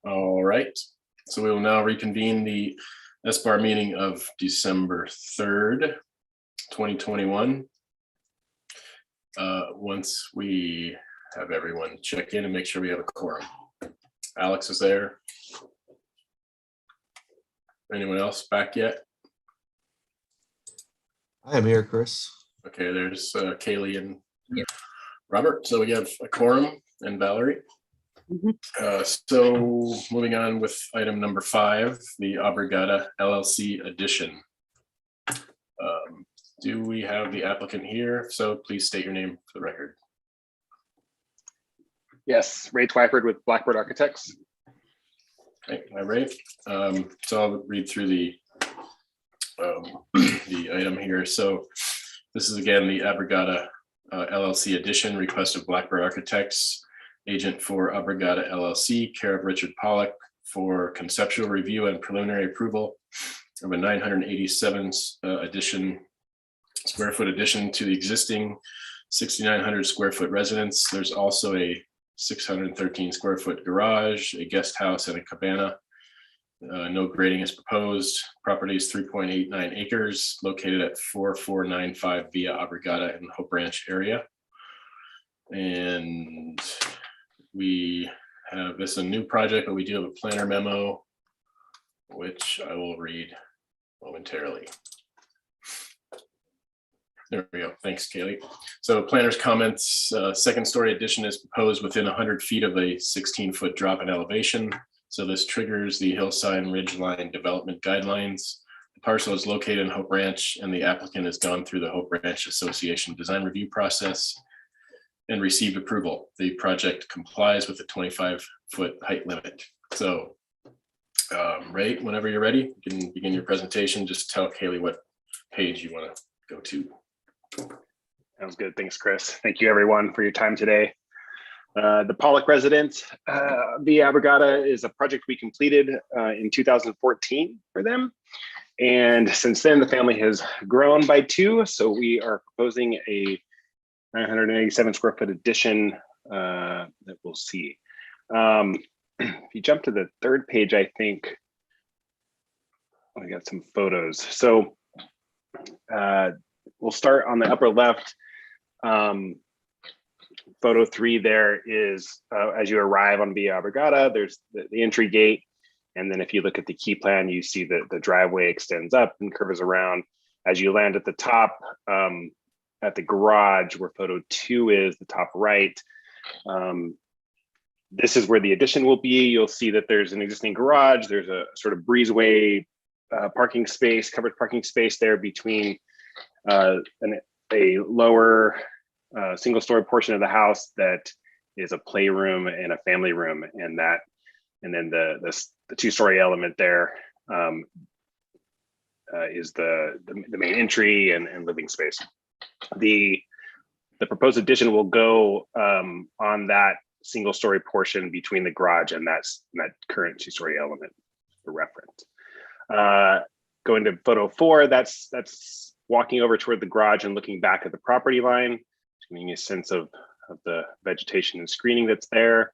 All right, so we will now reconvene the SBAR meeting of December 3rd, 2021. Once we have everyone check in and make sure we have a quorum. Alex is there. Anyone else back yet? I am here, Chris. Okay, there's Kaylee and Robert. So we have a quorum and Valerie. So moving on with item number 5, the Abrigada LLC addition. Do we have the applicant here? So please state your name for the record. Yes, Ray Twyford with Blackbird Architects. Okay, hi Ray. So I'll read through the item here. So this is again the Abrigada LLC addition, request of Blackbird Architects, agent for Abrigada LLC, care of Richard Pollock, for conceptual review and preliminary approval of a 987 square foot addition to the existing 6,900 square foot residence. There's also a 613 square foot garage, a guest house, and a cabana. No grading is proposed. Property is 3.89 acres, located at 4495 Via Abrigada in the Hope Ranch area. And we have this a new project, but we do have a planner memo, which I will read momentarily. There we go. Thanks, Kaylee. So planner's comments, second story addition is proposed within 100 feet of a 16-foot drop in elevation. So this triggers the hillside and ridgeline development guidelines. The parcel is located in Hope Ranch and the applicant has gone through the Hope Ranch Association design review process and received approval. The project complies with the 25-foot height limit. So Ray, whenever you're ready, you can begin your presentation. Just tell Kaylee what page you want to go to. Sounds good. Thanks, Chris. Thank you, everyone, for your time today. The Pollock residence via Abrigada is a project we completed in 2014 for them. And since then, the family has grown by 2. So we are proposing a 987 square foot addition that we'll see. If you jump to the 3rd page, I think I got some photos. So we'll start on the upper left. Photo 3 there is as you arrive on Via Abrigada, there's the entry gate. And then if you look at the key plan, you see that the driveway extends up and curves around. As you land at the top, at the garage where photo 2 is, the top right, this is where the addition will be. You'll see that there's an existing garage. There's a sort of breezeway parking space, covered parking space there between a lower single-story portion of the house that is a playroom and a family room, and then the 2-story element there is the main entry and living space. The proposed addition will go on that single-story portion between the garage and that current 2-story element for reference. Going to photo 4, that's walking over toward the garage and looking back at the property line, giving you a sense of the vegetation and screening that's there.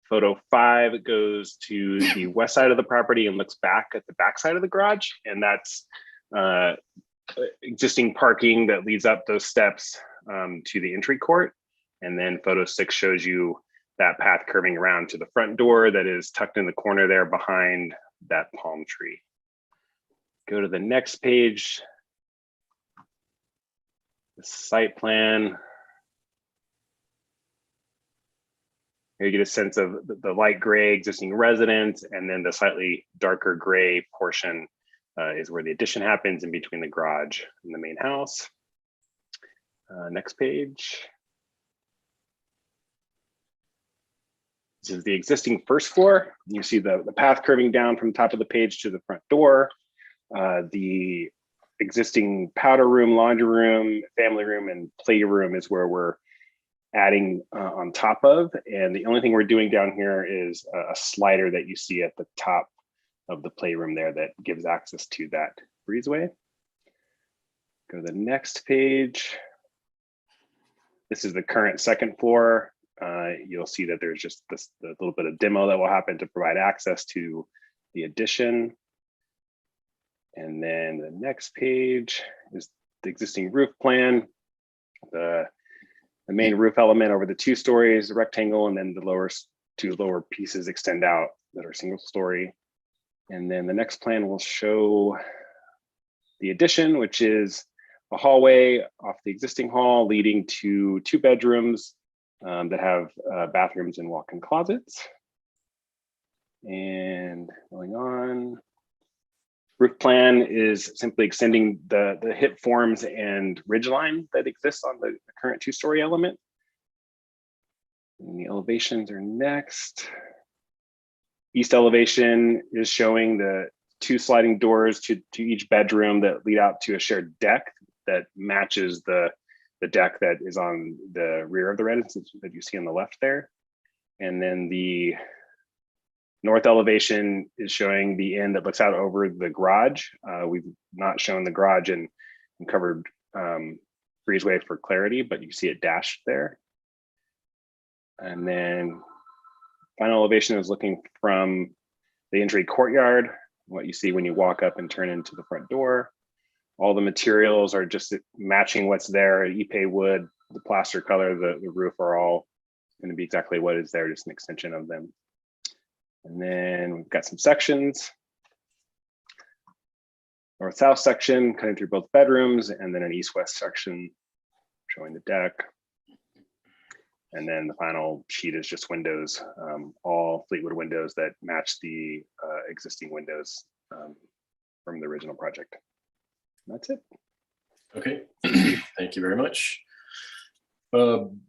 Photo 5 goes to the west side of the property and looks back at the back side of the garage, and that's existing parking that leads up those steps to the entry court. And then photo 6 shows you that path curving around to the front door that is tucked in the corner there behind that palm tree. Go to the next page. The site plan. Here you get a sense of the light gray existing residence, and then the slightly darker gray portion is where the addition happens in between the garage and the main house. Next page. This is the existing first floor. You see the path curving down from the top of the page to the front door. The existing powder room, laundry room, family room, and playroom is where we're adding on top of. And the only thing we're doing down here is a slider that you see at the top of the playroom there that gives access to that breezeway. Go to the next page. This is the current second floor you'll see that there's just this the little bit of demo that will happen to provide access to the addition. And then the next page is the existing roof plan. The main roof element over the 2 stories, the rectangle, and then the two lower pieces extend out that are single story. And then the next plan will show the addition, which is a hallway off the existing hall leading to 2 bedrooms that have bathrooms and walk-in closets. And going on, roof plan is simply extending the hip forms and ridgeline that exists on the current 2-story element. And the elevations are next. East elevation is showing the 2 sliding doors to each bedroom that lead out to a shared deck that matches the deck that is on the rear of the residence that you see on the left there. And then the north elevation is showing the end that looks out over the garage. We've not shown the garage and covered breezeway for clarity, but you see it dashed there. And then final elevation is looking from the entry courtyard, what you see when you walk up and turn into the front door. All the materials are just matching what's there. Ipe wood, the plaster color, the roof are all going to be exactly what is there, just an extension of them. And then we've got some sections. North-south section cutting through both bedrooms, and then an east-west section showing the deck. And then the final sheet is just windows, all Fleetwood windows that match the existing windows from the original project. And that's it. Okay, thank you very much.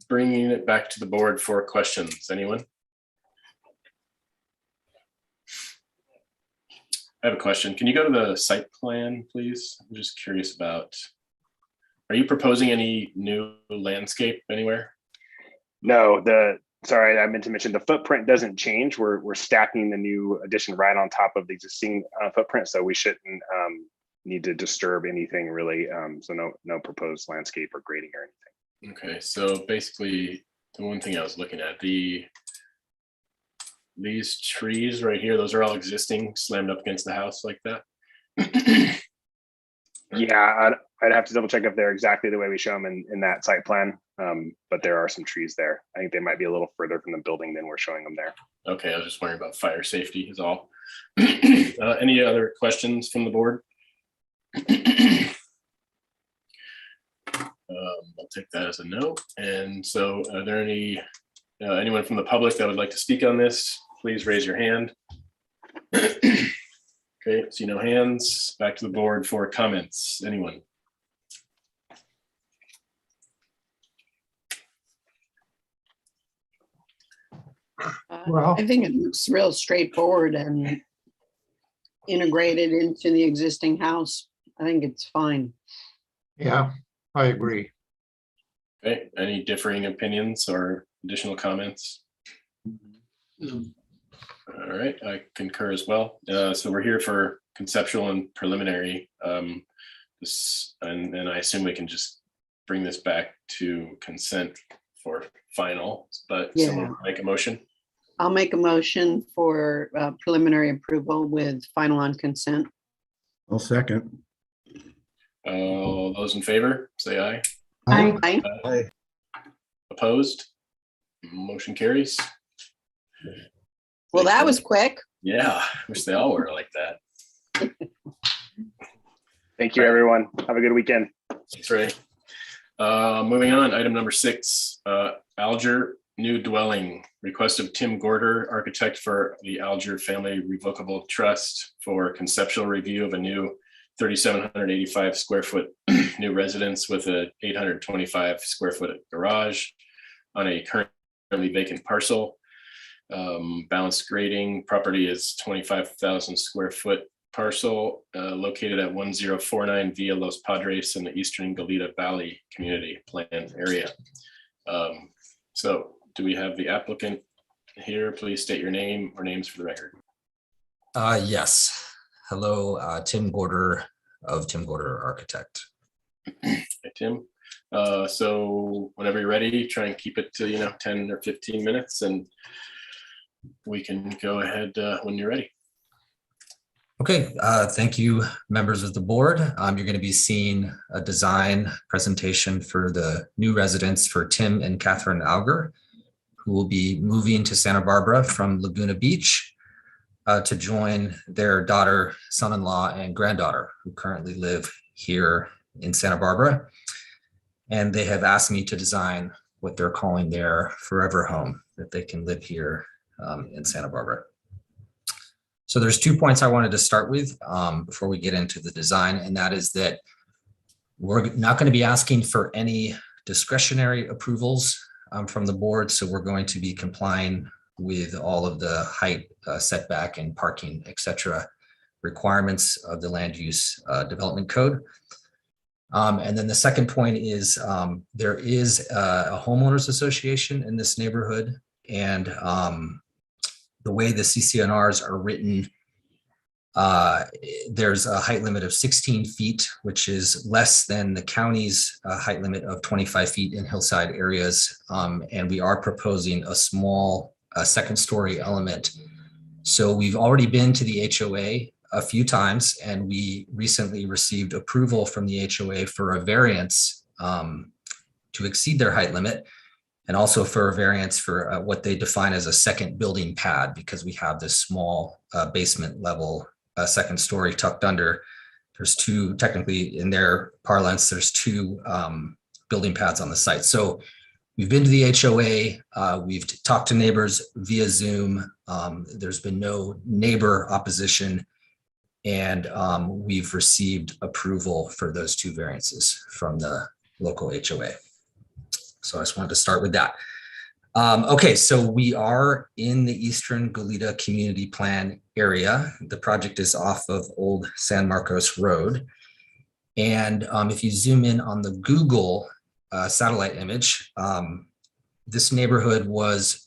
Bringing it back to the board for questions. Anyone? I have a question. Can you go to the site plan, please? I'm just curious about, are you proposing any new landscape anywhere? No, sorry, I meant to mention the footprint doesn't change. We're stacking the new addition right on top of the existing footprint, so we shouldn't need to disturb anything really. So no proposed landscape or grading or anything. Okay, so basically the one thing I was looking at, these trees right here, those are all existing, slammed up against the house like that? Yeah, I'd have to double check if they're exactly the way we show them in that site plan. But there are some trees there. I think they might be a little further from the building than we're showing them there. Okay, I was just wondering about fire safety is all. Any other questions from the board? I'll take that as a no. And so are there anyone from the public that would like to speak on this? Please raise your hand. Okay, see no hands. Back to the board for comments. Anyone? Well, I think it looks real straightforward and integrated into the existing house. I think it's fine. Yeah, I agree. Okay, any differing opinions or additional comments? All right, I concur as well. So we're here for conceptual and preliminary. And I assume we can just bring this back to consent for final, but Yeah. someone make a motion. I'll make a motion for preliminary approval with final on consent. I'll second. All those in favor, say aye. Aye. Aye. Opposed? Motion carries. Well, that was quick. Yeah, wish they all were like that. Thank you, everyone. Have a good weekend. Thanks, Ray. Moving on, item number 6, Alger new dwelling. Request of Tim Gorder, architect for the Alger Family Revocable Trust for conceptual review of a new 3,785 square foot new residence with a 825 square foot garage on a currently vacant parcel. Balanced grading, property is 25,000 square foot parcel located at 1049 Via Los Padres in the Eastern Goleta Valley Community Plan area. So do we have the applicant here? Please state your name or names for the record. Yes. Hello, Tim Gorder of Tim Gorder Architect. Hey, Tim. So whenever you're ready, try and keep it to, 10 or 15 minutes and we can go ahead when you're ready. Okay, thank you, members of the board. You're going to be seeing a design presentation for the new residence for Tim and Catherine Auger, who will be moving to Santa Barbara from Laguna Beach to join their daughter, son-in-law, and granddaughter, who currently live here in Santa Barbara. And they have asked me to design what they're calling their forever home, that they can live here in Santa Barbara. So there's 2 points I wanted to start with before we get into the design, and that is that we're not going to be asking for any discretionary approvals from the board. So we're going to be complying with all of the height, setback, and parking, et cetera, requirements of the land use development code. And then the second point is there is a homeowners association in this neighborhood, and the way the CCNRs are written, there's a height limit of 16 feet, which is less than the county's height limit of 25 feet in hillside areas. And we are proposing a small second story element. So we've already been to the HOA a few times, and we recently received approval from the HOA for a variance to exceed their height limit, and also for a variance for what they define as a second building pad, because we have this small basement level second story tucked under. There's two, technically in their parlance, there's two building pads on the site. So we've been to the HOA, we've talked to neighbors via Zoom. There's been no neighbor opposition, and we've received approval for those two variances from the local HOA. So I just wanted to start with that. Okay, so we are in the Eastern Goleta Community Plan area. The project is off of Old San Marcos Road. And if you zoom in on the Google satellite image, this neighborhood was,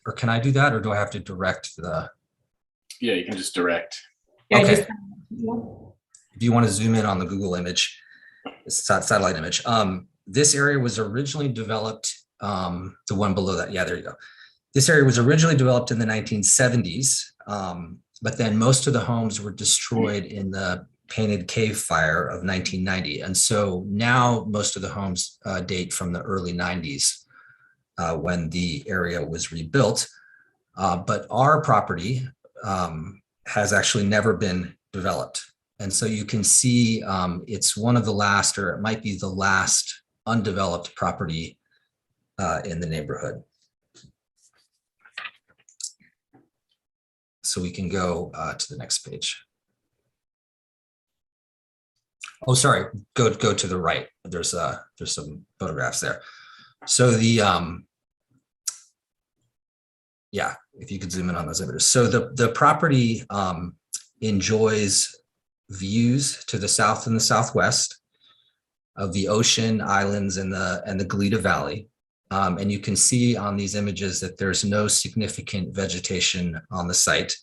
or can I do that, or do I have to direct the? Yeah, you can just direct. Okay. If you want to zoom in on the Google image, satellite image. This area was originally developed, the one below that. Yeah, there you go. This area was originally developed in the 1970s, but then most of the homes were destroyed in the Painted Cave Fire of 1990. And so now most of the homes date from the early 90s when the area was rebuilt. But our property has actually never been developed. And so you can see it's one of the last, or it might be the last undeveloped property in the neighborhood. So we can go to the next page. Oh, sorry, go to the right. There's some photographs there. So the yeah, if you could zoom in on those images. So the property enjoys views to the south and the southwest of the ocean, islands, and the Goleta Valley. And you can see on these images that there's no significant vegetation on the site.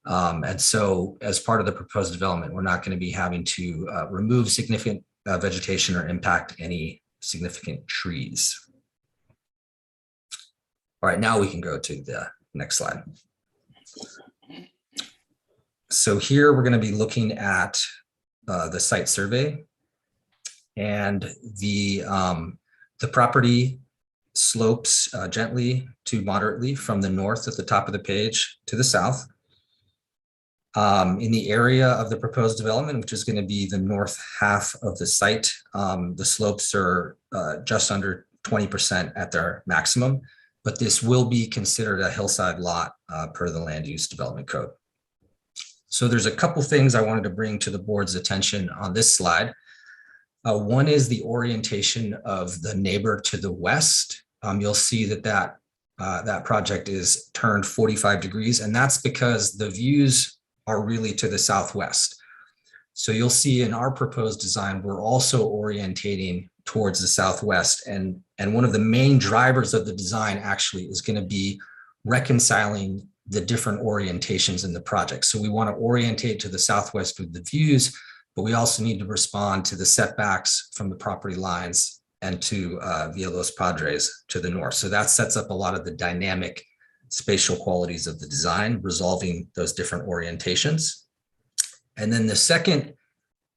And so as part of the proposed development, we're not going to be having to remove significant vegetation or impact any significant trees. All right, now we can go to the next slide. So here we're going to be looking at the site survey, and the property slopes gently to moderately from the north at the top of the page to the south. In the area of the proposed development, which is going to be the north half of the site, the slopes are just under 20% at their maximum, but this will be considered a hillside lot per the land use development code. So there's a couple things I wanted to bring to the board's attention on this slide. One is the orientation of the neighbor to the west. You'll see that project is turned 45 degrees, and that's because the views are really to the southwest. So you'll see in our proposed design, we're also orientating towards the southwest. And one of the main drivers of the design actually is going to be reconciling the different orientations in the project. So we want to orientate to the southwest with the views, but we also need to respond to the setbacks from the property lines and to Villa Los Padres to the north. So that sets up a lot of the dynamic spatial qualities of the design, resolving those different orientations. And then the second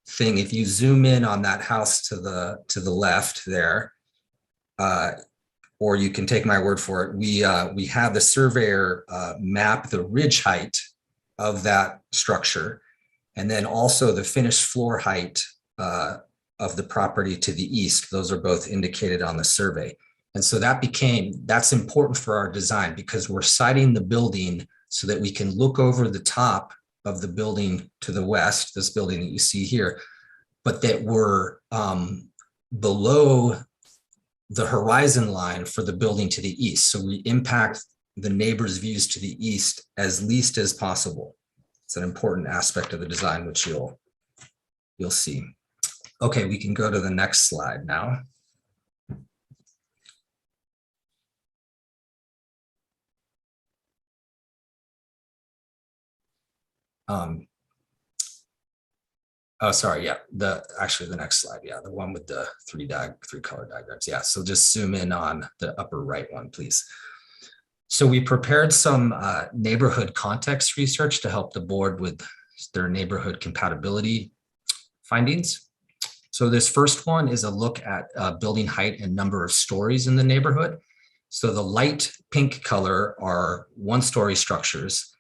thing, if you zoom in on that house to the left there, or you can take my word for it, we have the surveyor map the ridge height of that structure, and then also the finished floor height of the property to the east. Those are both indicated on the survey. And so that's important for our design, because we're siting the building so that we can look over the top of the building to the west, this building that you see here, but that we're below the horizon line for the building to the east. So we impact the neighbors' views to the east as least as possible. It's an important aspect of the design, which you'll see. Okay, we can go to the next slide now. Oh, sorry, yeah, actually the next slide, yeah, the one with the three color diagrams. Yeah, so just zoom in on the upper right one, please. So we prepared some neighborhood context research to help the board with their neighborhood compatibility findings. So this first one is a look at building height and number of stories in the neighborhood. So the light pink color are one-story structures,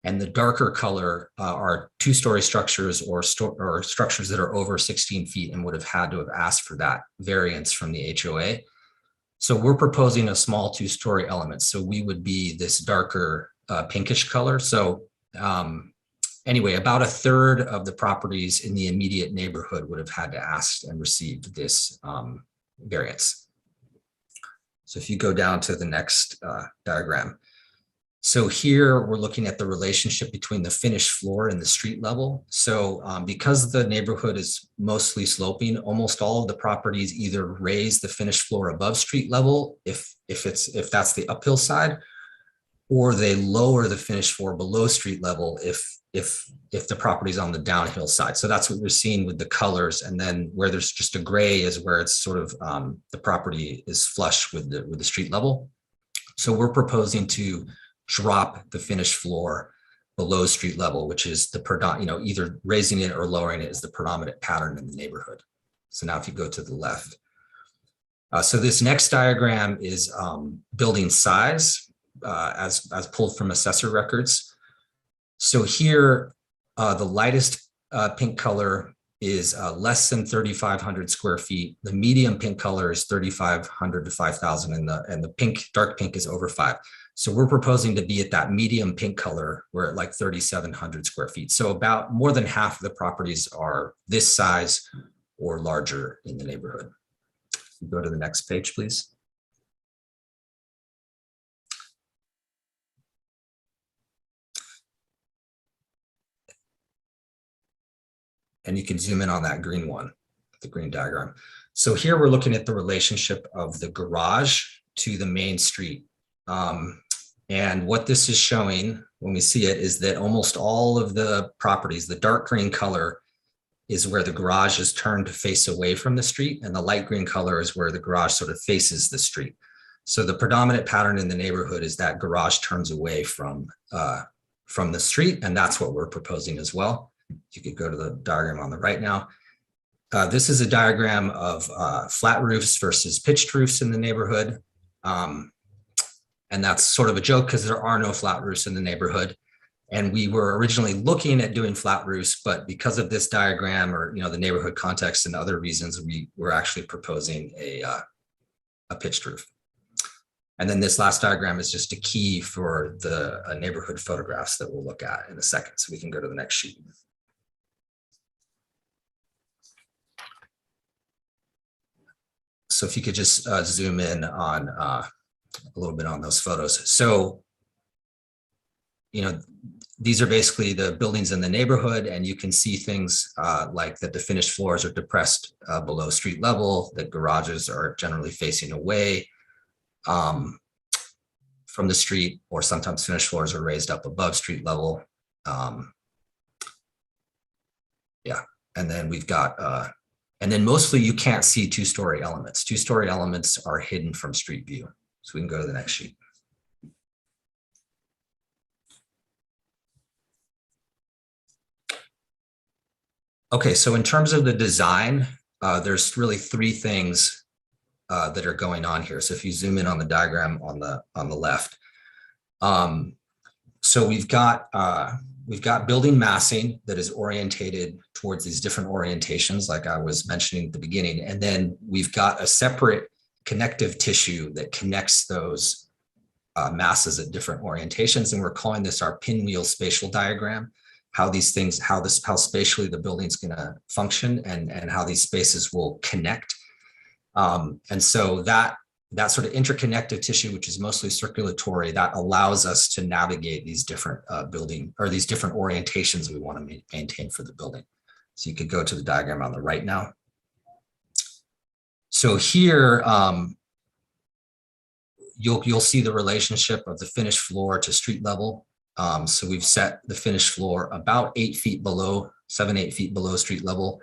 and the darker color are two-story structures or structures that are over 16 feet and would have had to have asked for that variance from the HOA. So we're proposing a small two-story element. So we would be this darker pinkish color. So anyway, about a third of the properties in the immediate neighborhood would have had to ask and received this variance. So if you go down to the next diagram. So here we're looking at the relationship between the finished floor and the street level. So because the neighborhood is mostly sloping, almost all of the properties either raise the finished floor above street level if that's the uphill side, or they lower the finished floor below street level if the property is on the downhill side. So that's what we're seeing with the colors. And then where there's just a gray is where it's sort of the property is flush with the street level. So we're proposing to drop the finished floor below street level, which is the predominant, either raising it or lowering it is the predominant pattern in the neighborhood. So now if you go to the left. So this next diagram is building size as pulled from assessor records. So here, the lightest pink color is less than 3,500 square feet. The medium pink color is 3,500 to 5,000, and the dark pink is over 5. So we're proposing to be at that medium pink color. We're at like 3,700 square feet. So about more than half of the properties are this size or larger in the neighborhood. Go to the next page, please. And you can zoom in on that green one, the green diagram. So here we're looking at the relationship of the garage to the main street. And what this is showing when we see it is that almost all of the properties, the dark green color is where the garage is turned to face away from the street, and the light green color is where the garage sort of faces the street. So the predominant pattern in the neighborhood is that garage turns away from the street, and that's what we're proposing as well. You could go to the diagram on the right now. This is a diagram of flat roofs versus pitched roofs in the neighborhood. And that's sort of a joke because there are no flat roofs in the neighborhood. And we were originally looking at doing flat roofs, but because of this diagram or the neighborhood context and other reasons, we were actually proposing a pitched roof. And then this last diagram is just a key for the neighborhood photographs that we'll look at in a second. So we can go to the next sheet. So if you could just zoom in on a little bit on those photos. So, these are basically the buildings in the neighborhood, and you can see things like that the finished floors are depressed below street level, that garages are generally facing away from the street, or sometimes finished floors are raised up above street level. Yeah, and then we've got And then mostly you can't see two-story elements. Two-story elements are hidden from street view. So we can go to the next sheet. Okay, so in terms of the design, there's really three things that are going on here. So if you zoom in on the diagram on the left, so we've got building massing that is orientated towards these different orientations, like I was mentioning at the beginning, and then we've got a separate connective tissue that connects those masses at different orientations, and we're calling this our pinwheel spatial diagram. How these things, how spatially the building's going to function, and how these spaces will connect. And so that sort of interconnective tissue, which is mostly circulatory, that allows us to navigate these different building or these different orientations we want to maintain for the building. So you could go to the diagram on the right now. So here, you'll see the relationship of the finished floor to street level. So we've set the finished floor about 8 feet below, 7-8 feet below street level.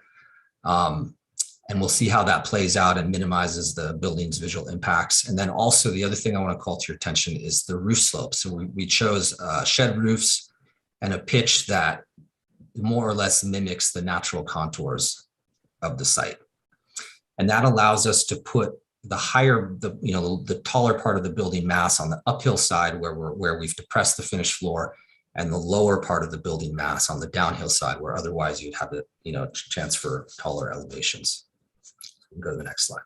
And we'll see how that plays out and minimizes the building's visual impacts. And then also the other thing I want to call to your attention is the roof slope. So we chose shed roofs and a pitch that more or less mimics the natural contours of the site. And that allows us to put the taller part of the building mass on the uphill side where we've depressed the finished floor, and the lower part of the building mass on the downhill side where otherwise you'd have a chance for taller elevations. We'll go to the next slide.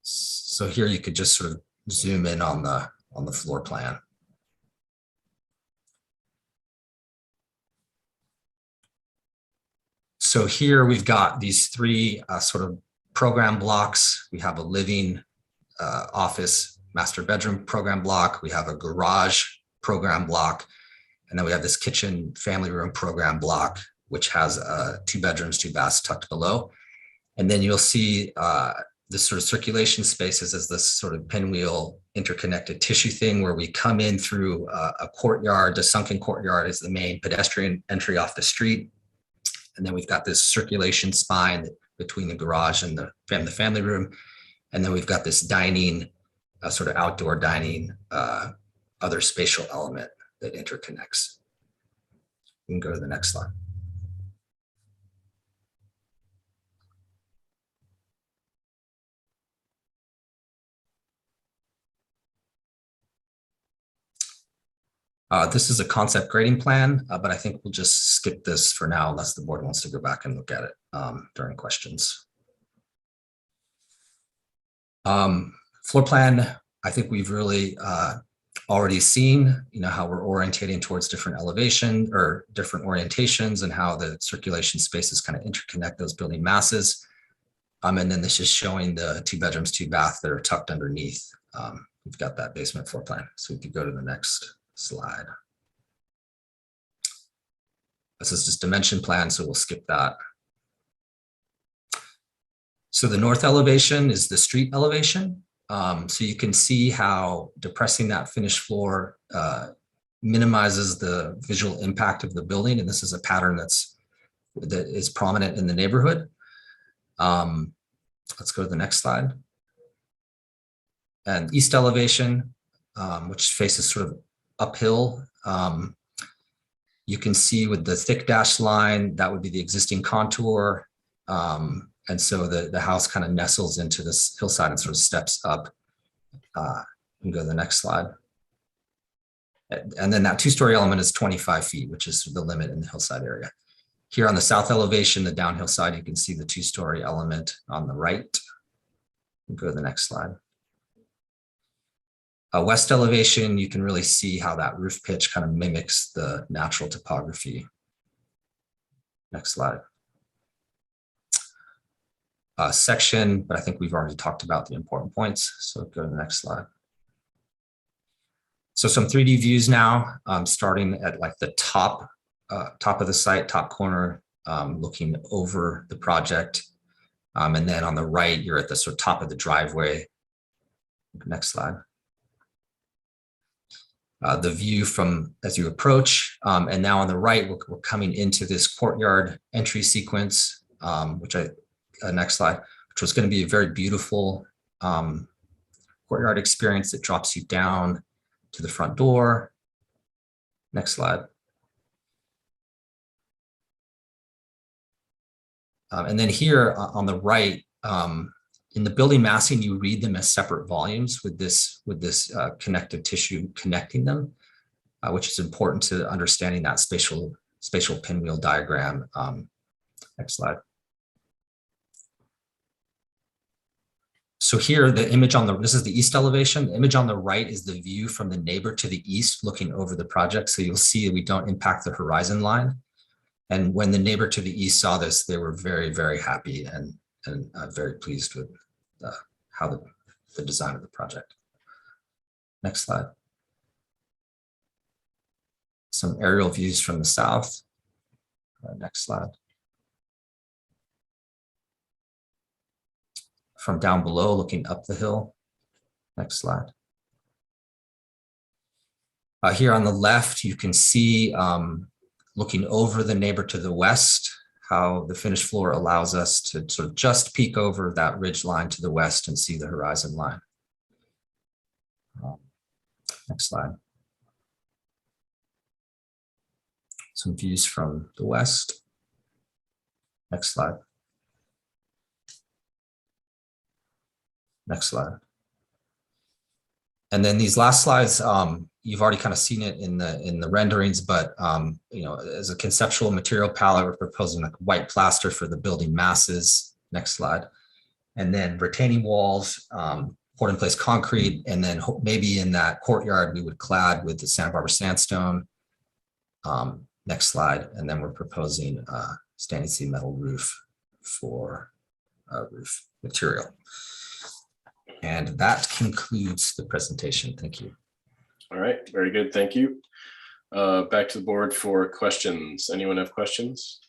So here you could just sort of zoom in on the floor plan. So here we've got these three sort of program blocks. We have a living, office, master bedroom program block. We have a garage program block. And then we have this kitchen family room program block, which has 2 bedrooms, 2 baths tucked below. And then you'll see this sort of circulation spaces as this sort of pinwheel interconnected tissue thing where we come in through a courtyard. The sunken courtyard is the main pedestrian entry off the street. And then we've got this circulation spine between the garage and the family room. And then we've got this dining, sort of outdoor dining, other spatial element that interconnects. We can go to the next slide. This is a concept grading plan, but I think we'll just skip this for now unless the board wants to go back and look at it during questions. Floor plan, I think we've really already seen, how we're orientating towards different elevation or different orientations and how the circulation spaces kind of interconnect those building masses. And then this is showing the 2 bedrooms, 2 baths that are tucked underneath. We've got that basement floor plan. So we could go to the next slide. This is just dimension plan, so we'll skip that. So the north elevation is the street elevation. So you can see how depressing that finished floor minimizes the visual impact of the building. And this is a pattern that is prominent in the neighborhood. Let's go to the next slide. And east elevation, which faces sort of uphill. You can see with the thick dashed line, that would be the existing contour. And so the house kind of nestles into this hillside and sort of steps up. And go to the next slide. And then that 2-story element is 25 feet, which is the limit in the hillside area. Here on the south elevation, the downhill side, you can see the 2-story element on the right. We'll go to the next slide. West elevation, you can really see how that roof pitch kind of mimics the natural topography. Next slide. Section, but I think we've already talked about the important points. So go to the next slide. So some 3D views now, starting at like the top of the site, top corner, looking over the project. And then on the right, you're at the sort of top of the driveway. Next slide. the view from as you approach. And now on the right, we're coming into this courtyard entry sequence, which next slide, which was going to be a very beautiful courtyard experience that drops you down to the front door. Next slide. And then here on the right, in the building massing, you read them as separate volumes with this connective tissue connecting them, which is important to understanding that spatial pinwheel diagram. Next slide. So here, the image on this is the east elevation. The image on the right is the view from the neighbor to the east looking over the project. So you'll see we don't impact the horizon line. And when the neighbor to the east saw this, they were very, very happy and very pleased with how the design of the project. Next slide. Some aerial views from the south. Next slide. From down below, looking up the hill. Next slide. Here on the left, you can see, looking over the neighbor to the west, how the finished floor allows us to sort of just peek over that ridge line to the west and see the horizon line. Next slide. Some views from the west. Next slide. Next slide. And then these last slides, you've already kind of seen it in the renderings, but as a conceptual material palette, we're proposing like white plaster for the building masses. Next slide. And then retaining walls, poured in place concrete, and then maybe in that courtyard we would clad with the Santa Barbara sandstone. Next slide. And then we're proposing a standing seam metal roof for roof material. And that concludes the presentation. Thank you. All right, very good. Thank you. Back to the board for questions. Anyone have questions?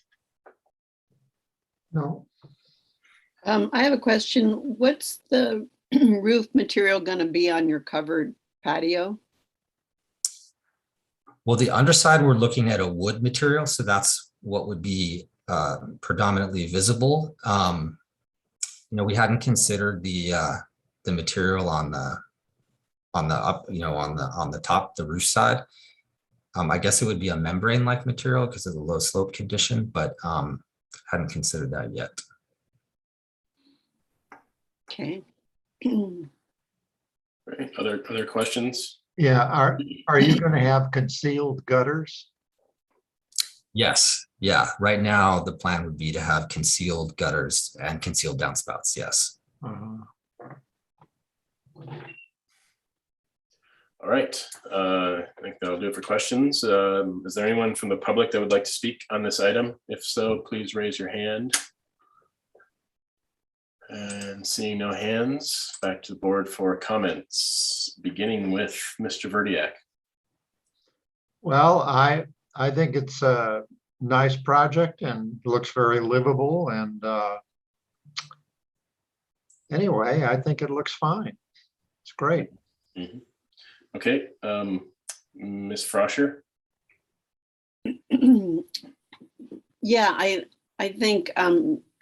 No. I have a question. What's the roof material going to be on your covered patio? Well, the underside, we're looking at a wood material, so that's what would be predominantly visible. We hadn't considered the material on the top, the roof side. I guess it would be a membrane-like material because of the low slope condition, but hadn't considered that yet. Okay. Right. Other questions? Yeah, are you going to have concealed gutters? Yes. Yeah. Right now, the plan would be to have concealed gutters and concealed downspouts. Yes. All right. I think that'll do it for questions. Is there anyone from the public that would like to speak on this item? If so, please raise your hand. And seeing no hands, back to the board for comments, beginning with Mr. Verdiak. Well, I think it's a nice project and looks very livable. And anyway, I think it looks fine. It's great. Mm-hmm. Okay, Ms. Froscher. Yeah, I think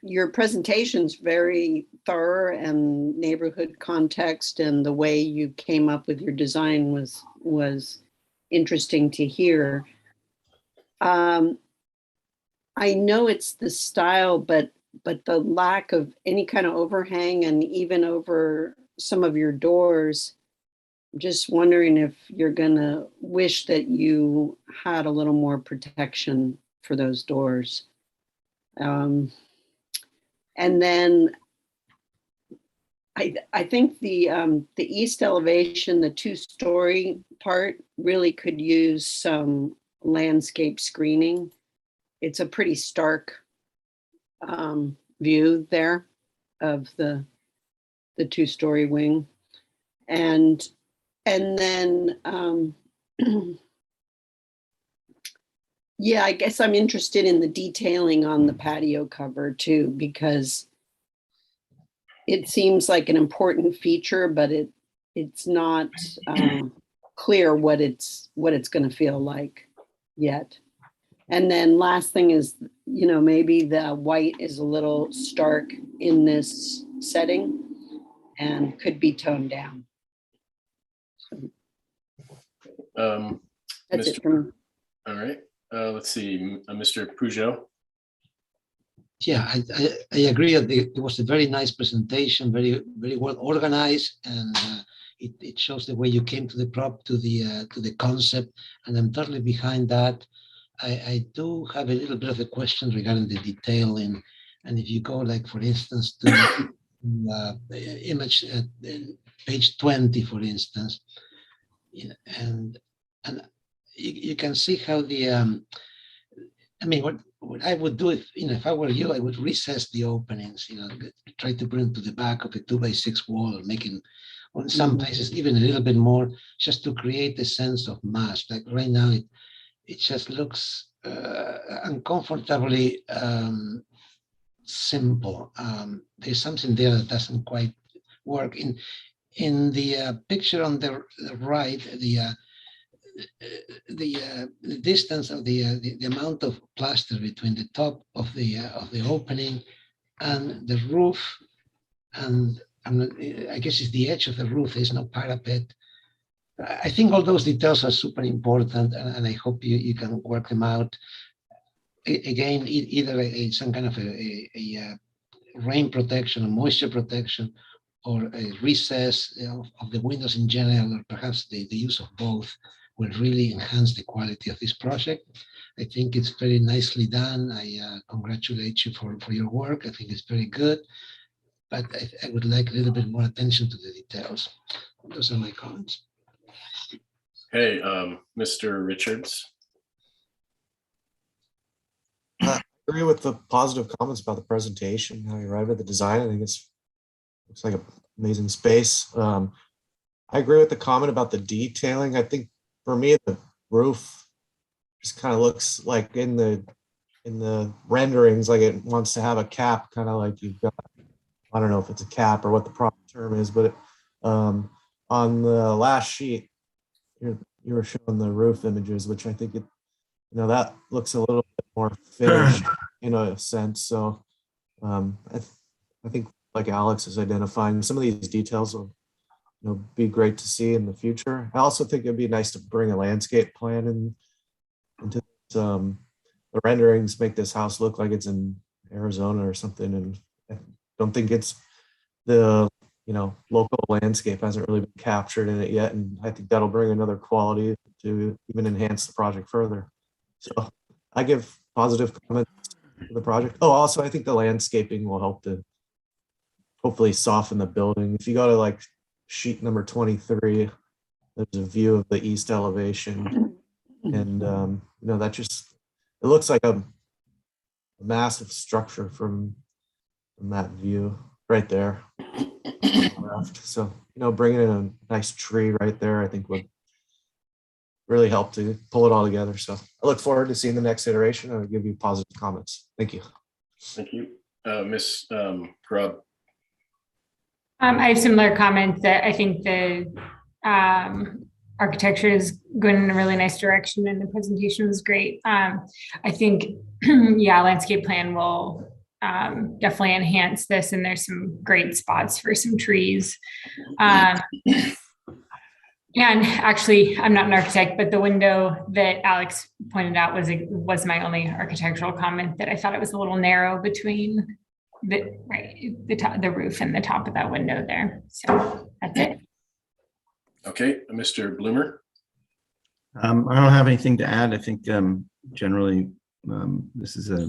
your presentation's very thorough, and neighborhood context and the way you came up with your design was interesting to hear. I know it's the style, but the lack of any kind of overhang and even over some of your doors, just wondering if you're gonna wish that you had a little more protection for those doors. And then I think the east elevation, the 2-story part, really could use some landscape screening. It's a pretty stark view there of the 2-story wing. And then, yeah, I guess I'm interested in the detailing on the patio cover too, because it seems like an important feature, but it's not clear what it's going to feel like yet. And then last thing is, maybe the white is a little stark in this setting and could be toned down. That's it from me. All right. Let's see, Mr. Peugeot. Yeah, I agree. It was a very nice presentation, very well organized, and it shows the way you came to the concept, and I'm totally behind that. I do have a little bit of a question regarding the detailing, and if you go, like, for instance, to image page 20, for instance, and you can see how the what I would do if I were you, I would recess the openings, try to bring to the back of a 2x6 wall, making on some places even a little bit more, just to create a sense of mass. Like right now, it just looks uncomfortably simple. There's something there that doesn't quite work. In the picture on the right, the distance of the amount of plaster between the top of the opening and the roof, and I guess it's the edge of the roof. There's no parapet. I think all those details are super important, and I hope you can work them out. Again, either some kind of a rain protection or moisture protection, or a recess of the windows in general, or perhaps the use of both will really enhance the quality of this project. I think it's very nicely done. I congratulate you for your work. I think it's very good, but I would like a little bit more attention to the details. Those are my comments. Hey, Mr. Richards. I agree with the positive comments about the presentation, how you arrived at the design. I think looks like an amazing space. I agree with the comment about the detailing. I think for me, the roof just kind of looks like in the renderings, like it wants to have a cap, kind of like you've got, I don't know if it's a cap or what the proper term is, but on the last sheet, you were showing the roof images, which I think that looks a little bit more finished in a sense. So I think, like Alex is identifying, some of these details will be great to see in the future. I also think it'd be nice to bring a landscape plan into this. The renderings make this house look like it's in Arizona or something, and I don't think it's the local landscape hasn't really been captured in it yet, and I think that'll bring another quality to even enhance the project further. So I give positive comments to the project. Oh, also I think the landscaping will help to hopefully soften the building. If you go to like sheet number 23, there's a view of the east elevation, and that just, it looks like a massive structure from that view right there. So bringing in a nice tree right there, I think would really help to pull it all together. So I look forward to seeing the next iteration. I'll give you positive comments. Thank you. Thank you. Ms. Grubb. I have similar comments that I think the architecture is going in a really nice direction, and the presentation was great. I think, landscape plan will definitely enhance this, and there's some great spots for some trees. And actually, I'm not an architect, but the window that Alex pointed out was my only architectural comment, that I thought it was a little narrow between the roof and the top of that window there. So that's it. Okay, Mr. Bloomer. I don't have anything to add. I think generally this is a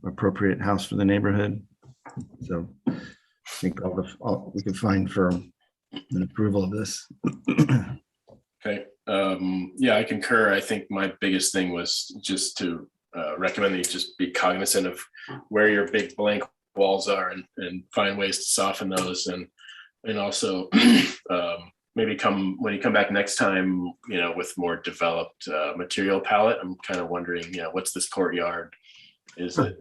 appropriate house for the neighborhood. So I think all we can find for an approval of this. Okay. Yeah, I concur. I think my biggest thing was just to recommend that you just be cognizant of where your big blank walls are and find ways to soften those, and also maybe when you come back next time, with more developed material palette. I'm kind of wondering, what's this courtyard? Is it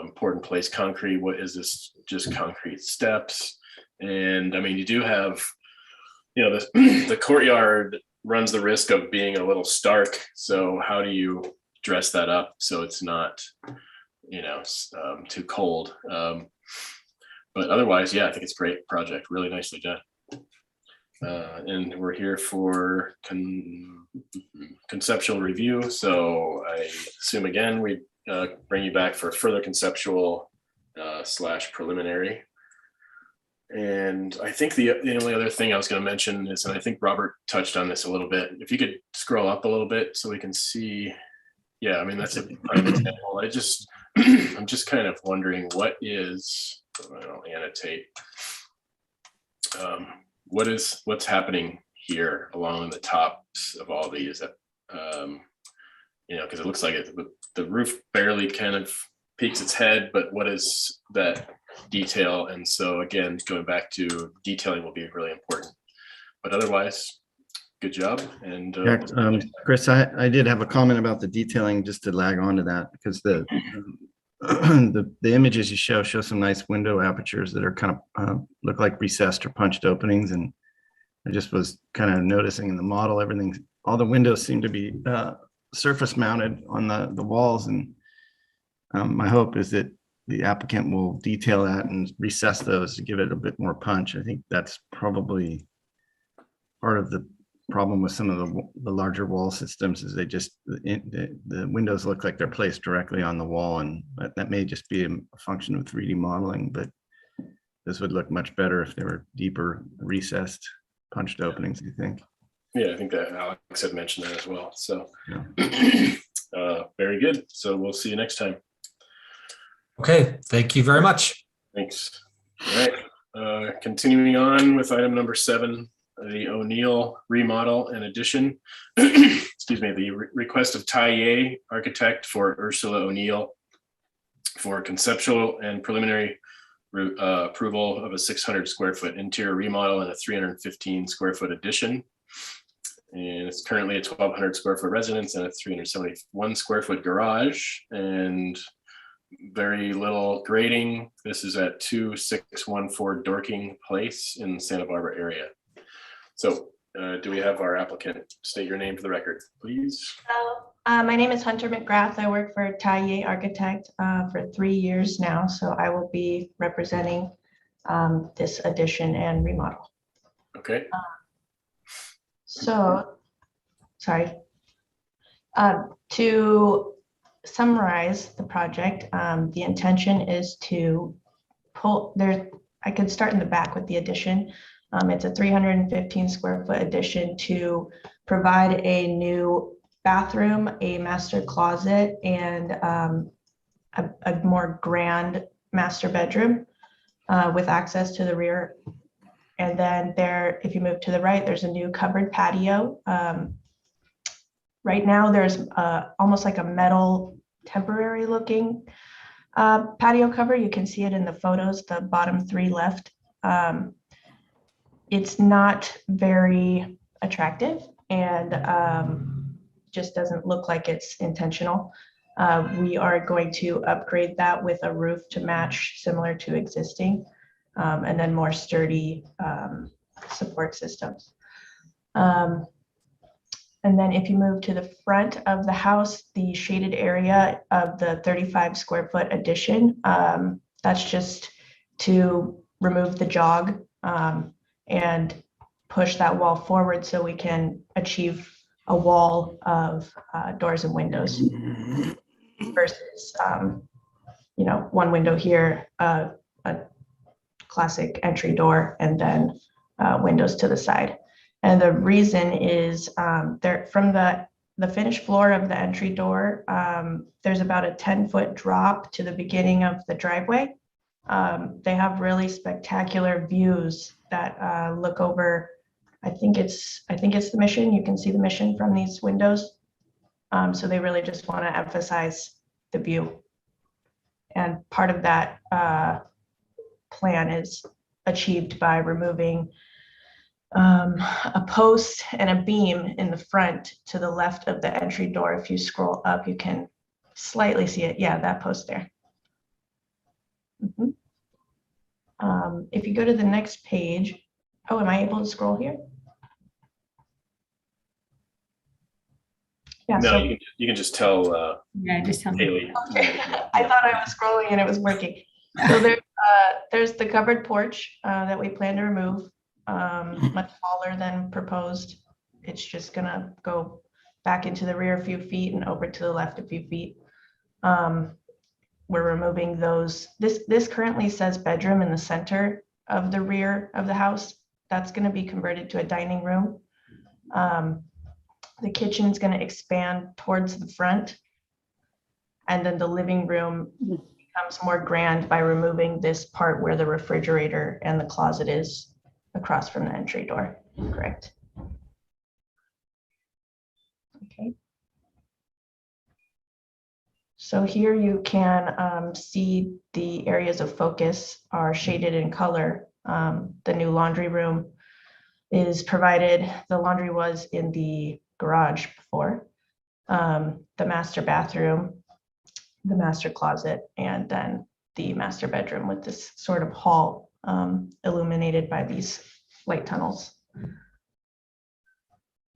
important place concrete? What is this? Just concrete steps? And I mean, you do have, the courtyard runs the risk of being a little stark. So how do you dress that up so it's not, too cold? But otherwise, yeah, I think it's a great project, really nicely done. And we're here for conceptual review. So I assume again, we bring you back for further conceptual / preliminary. And I think the only other thing I was going to mention is, and I think Robert touched on this a little bit, if you could scroll up a little bit so we can see. Yeah, I mean, that's a prime example. I'm just kind of wondering what is, I'll annotate. What's happening here along the tops of all these that, because it looks like the roof barely kind of peeks its head, but what is that detail? And so again, going back to detailing will be really important, but otherwise, good job. And Chris, I did have a comment about the detailing, just to lag on to that, because the images you show some nice window apertures that are kind of look like recessed or punched openings. And I just was kind of noticing in the model, all the windows seem to be surface mounted on the walls. And my hope is that the applicant will detail that and recess those to give it a bit more punch. I think that's probably part of the problem with some of the larger wall systems, is the windows look like they're placed directly on the wall, and that may just be a function of 3D modeling, but this would look much better if they were deeper, recessed, punched openings, I think. Yeah, I think that Alex had mentioned that as well. So very good. So we'll see you next time. Okay, thank you very much. Thanks. All right, continuing on with item number 7, the O'Neill remodel and addition. Excuse me, the request of Taille Architect for Ursula O'Neill for conceptual and preliminary approval of a 600 square foot interior remodel and a 315 square foot addition. And it's currently a 1,200 square foot residence and a 371 square foot garage, and very little grading. This is at 2614 Dorking Place in Santa Barbara area. So do we have our applicant state your name for the record, please? My name is Hunter McGrath. I work for Taille Architect for 3 years now. So I will be representing this addition and remodel. Okay. To summarize the project, the intention is to pull there. I could start in the back with the addition. It's a 315 square foot addition to provide a new bathroom, a master closet, and a more grand master bedroom with access to the rear. And then there, if you move to the right, there's a new covered patio. Right now, there's almost like a metal temporary looking patio cover. You can see it in the photos, the bottom 3 left. It's not very attractive and just doesn't look like it's intentional. We are going to upgrade that with a roof to match, similar to existing, and then more sturdy support systems. And then if you move to the front of the house, the shaded area of the 35 square foot addition, that's just to remove the jog and push that wall forward so we can achieve a wall of doors and windows versus, one window here, a classic entry door, and then windows to the side. And the reason is there from the finished floor of the entry door, there's about a 10-foot drop to the beginning of the driveway. They have really spectacular views that look over. I think it's the Mission. You can see the Mission from these windows. So they really just want to emphasize the view. And part of that plan is achieved by removing a post and a beam in the front to the left of the entry door. If you scroll up, you can slightly see it. Yeah, that post there. If you go to the next page, am I able to scroll here? Yeah, No, so you can just tell Yeah, just tell me. Haley. I thought I was scrolling and it was working. So there's the covered porch that we plan to remove, much smaller than proposed. It's just gonna go back into the rear a few feet and over to the left a few feet. We're removing those. This currently says bedroom in the center of the rear of the house. That's gonna be converted to a dining room. The kitchen's gonna expand towards the front. And then the living room becomes more grand by removing this part where the refrigerator and the closet is across from the entry door, correct? Okay. So here you can see the areas of focus are shaded in color. The new laundry room is provided. The laundry was in the garage before. The master bathroom, the master closet, and then the master bedroom with this sort of hall illuminated by these light tunnels.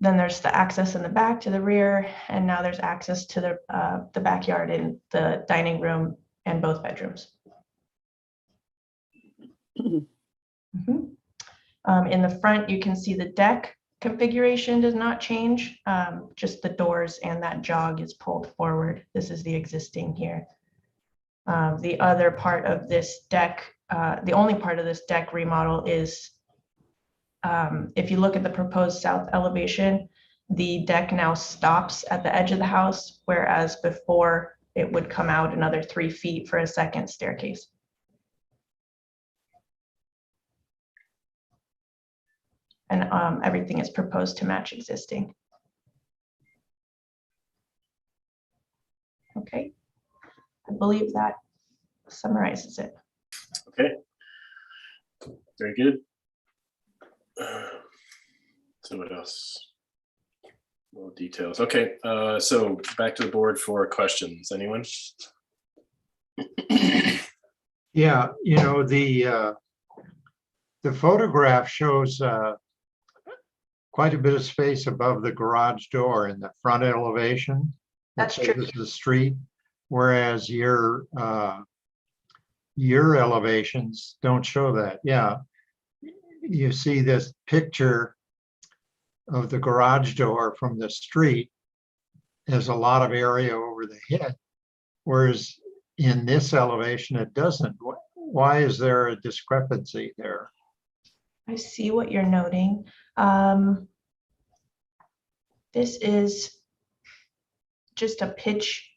Then there's the access in the back to the rear, and now there's access to the backyard in the dining room and both bedrooms. Mhm. In the front, you can see the deck configuration does not change, just the doors and that jog is pulled forward. This is the existing here. The other part of this deck, the only part of this deck remodel is, if you look at the proposed south elevation, the deck now stops at the edge of the house, whereas before it would come out another 3 feet for a second staircase. And everything is proposed to match existing. Okay, I believe that summarizes it. Okay. Very good. So what else? More details. Okay, so back to the board for questions. Anyone? Yeah, you know, the photograph shows quite a bit of space above the garage door in the front elevation. That's true. This is the street, whereas your elevations don't show that. Yeah, you see this picture of the garage door from the street. There's a lot of area over the head, whereas in this elevation it doesn't. Why is there a discrepancy there? I see what you're noting. This is just a pitch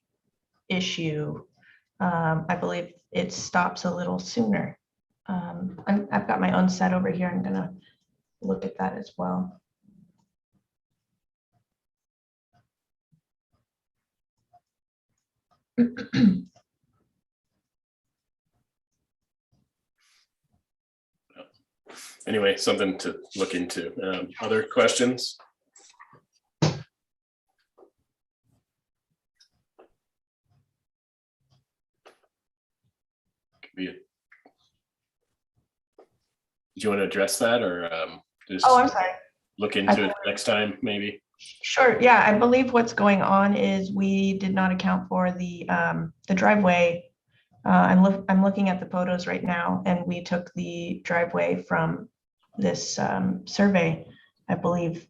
issue. I believe it stops a little sooner. I've got my own set over here. I'm gonna look at that as well. Anyway, something to look into. Other questions? Do you want to address that or just Oh, I'm sorry. look into it next time, maybe? Sure. Yeah, I believe what's going on is we did not account for the driveway. I'm looking at the photos right now, and we took the driveway from this survey, I believe.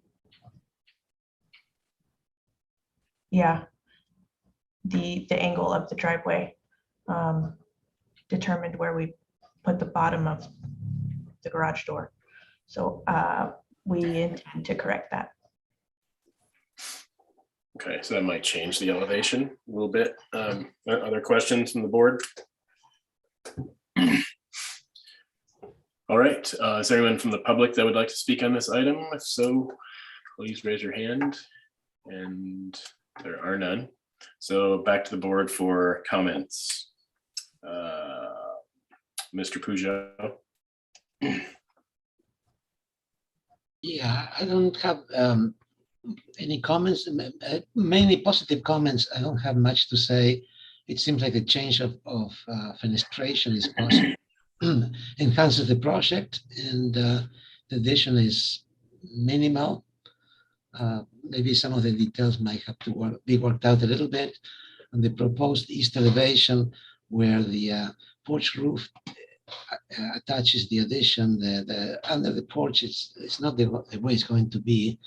Yeah, the angle of the driveway determined where we put the bottom of the garage door. So we intend to correct that. Okay, so that might change the elevation a little bit. Other questions from the board? All right, is there anyone from the public that would like to speak on this item? If so, please raise your hand. And there are none. So back to the board for comments. Mr. Peugeot. Yeah, I don't have any comments, mainly positive comments. I don't have much to say. It seems like a change of fenestration is possible. Enhances the project, and the addition is minimal. Maybe some of the details might have to be worked out a little bit. On the proposed east elevation, where the porch roof attaches the addition, the under the porch, it's not the way it's going to be.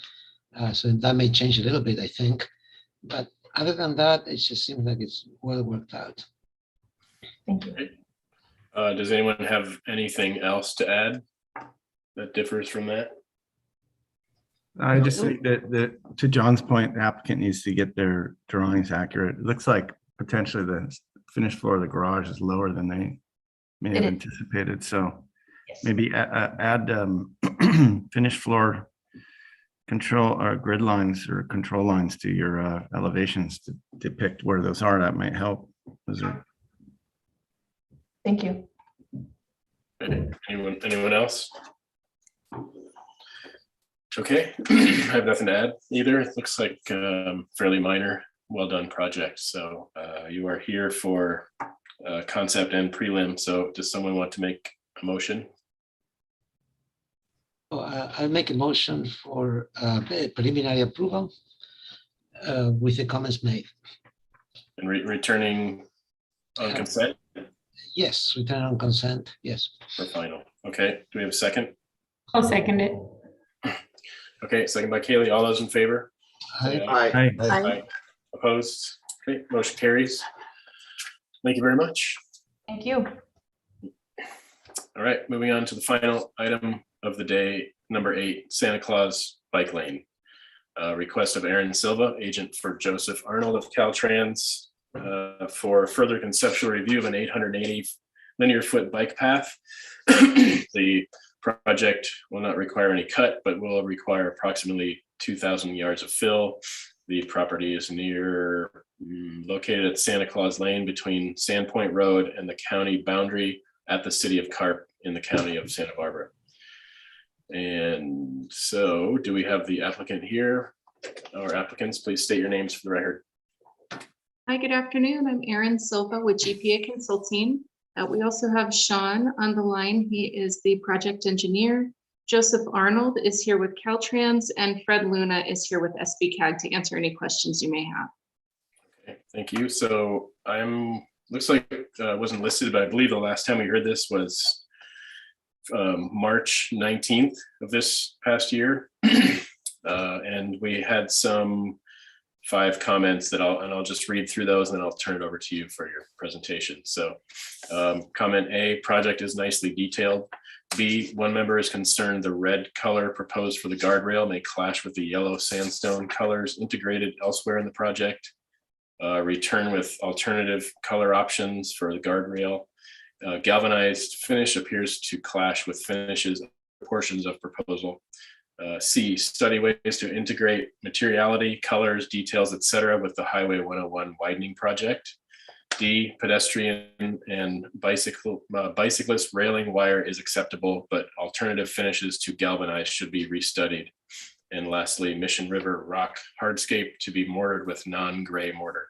So that may change a little bit, I think. But other than that, it just seems like it's well worked out. Thank you. Does anyone have anything else to add that differs from that? I just think that to John's point, the applicant needs to get their drawings accurate. It looks like potentially the finished floor of the garage is lower than they may have anticipated. So maybe add finished floor control or grid lines or control lines to your elevations to depict where those are. That might help. Thank you. Anyone else? Okay, I have nothing to add either. It looks like fairly minor, well done project. So you are here for concept and prelim. So does someone want to make a motion? I'll make a motion for preliminary approval with the comments made. And returning on consent? Yes, return on consent, yes. For final. Okay, do we have a second? I'll second it. Okay, second by Kaylee. All those in favor? Aye. Aye. Opposed? Okay, motion carries. Thank you very much. Thank you. All right, moving on to the final item of the day, number 8, Santa Claus Bike Lane. Request of Aaron Silva, agent for Joseph Arnold of Caltrans, for further conceptual review of an 880 linear foot bike path. The project will not require any cut, but will require approximately 2,000 yards of fill. The property is located at Santa Claus Lane between Sandpoint Road and the county boundary at the city of Carp in the county of Santa Barbara. And so do we have the applicant here? Or applicants, please state your names for the record. Hi, good afternoon. I'm Erin Silva with GPA Consulting. We also have Sean on the line. He is the project engineer. Joseph Arnold is here with Caltrans, and Fred Luna is here with SBCAG to answer any questions you may have. Okay, thank you. So looks like wasn't listed, but I believe the last time we heard this was March 19th of this past year. And we had some 5 comments that I'll just read through those and then I'll turn it over to you for your presentation. So comment A, project is nicely detailed. B, one member is concerned the red color proposed for the guardrail may clash with the yellow sandstone colors integrated elsewhere in the project. Return with alternative color options for the guardrail. Galvanized finish appears to clash with finishes portions of proposal. C, study ways to integrate materiality, colors, details, etc. with the Highway 101 widening project. D, pedestrian and bicyclist railing wire is acceptable, but alternative finishes to galvanize should be restudied. And lastly, Mission River rock hardscape to be mortared with non-gray mortar.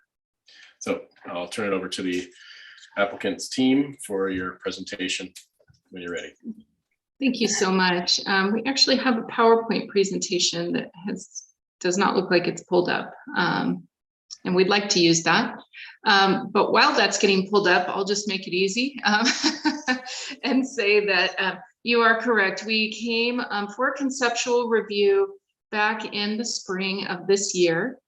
So I'll turn it over to the applicant's team for your presentation when you're ready. Thank you so much. We actually have a PowerPoint presentation that does not look like it's pulled up. And we'd like to use that. But while that's getting pulled up, I'll just make it easy and say that you are correct. We came for a conceptual review back in the spring of this year.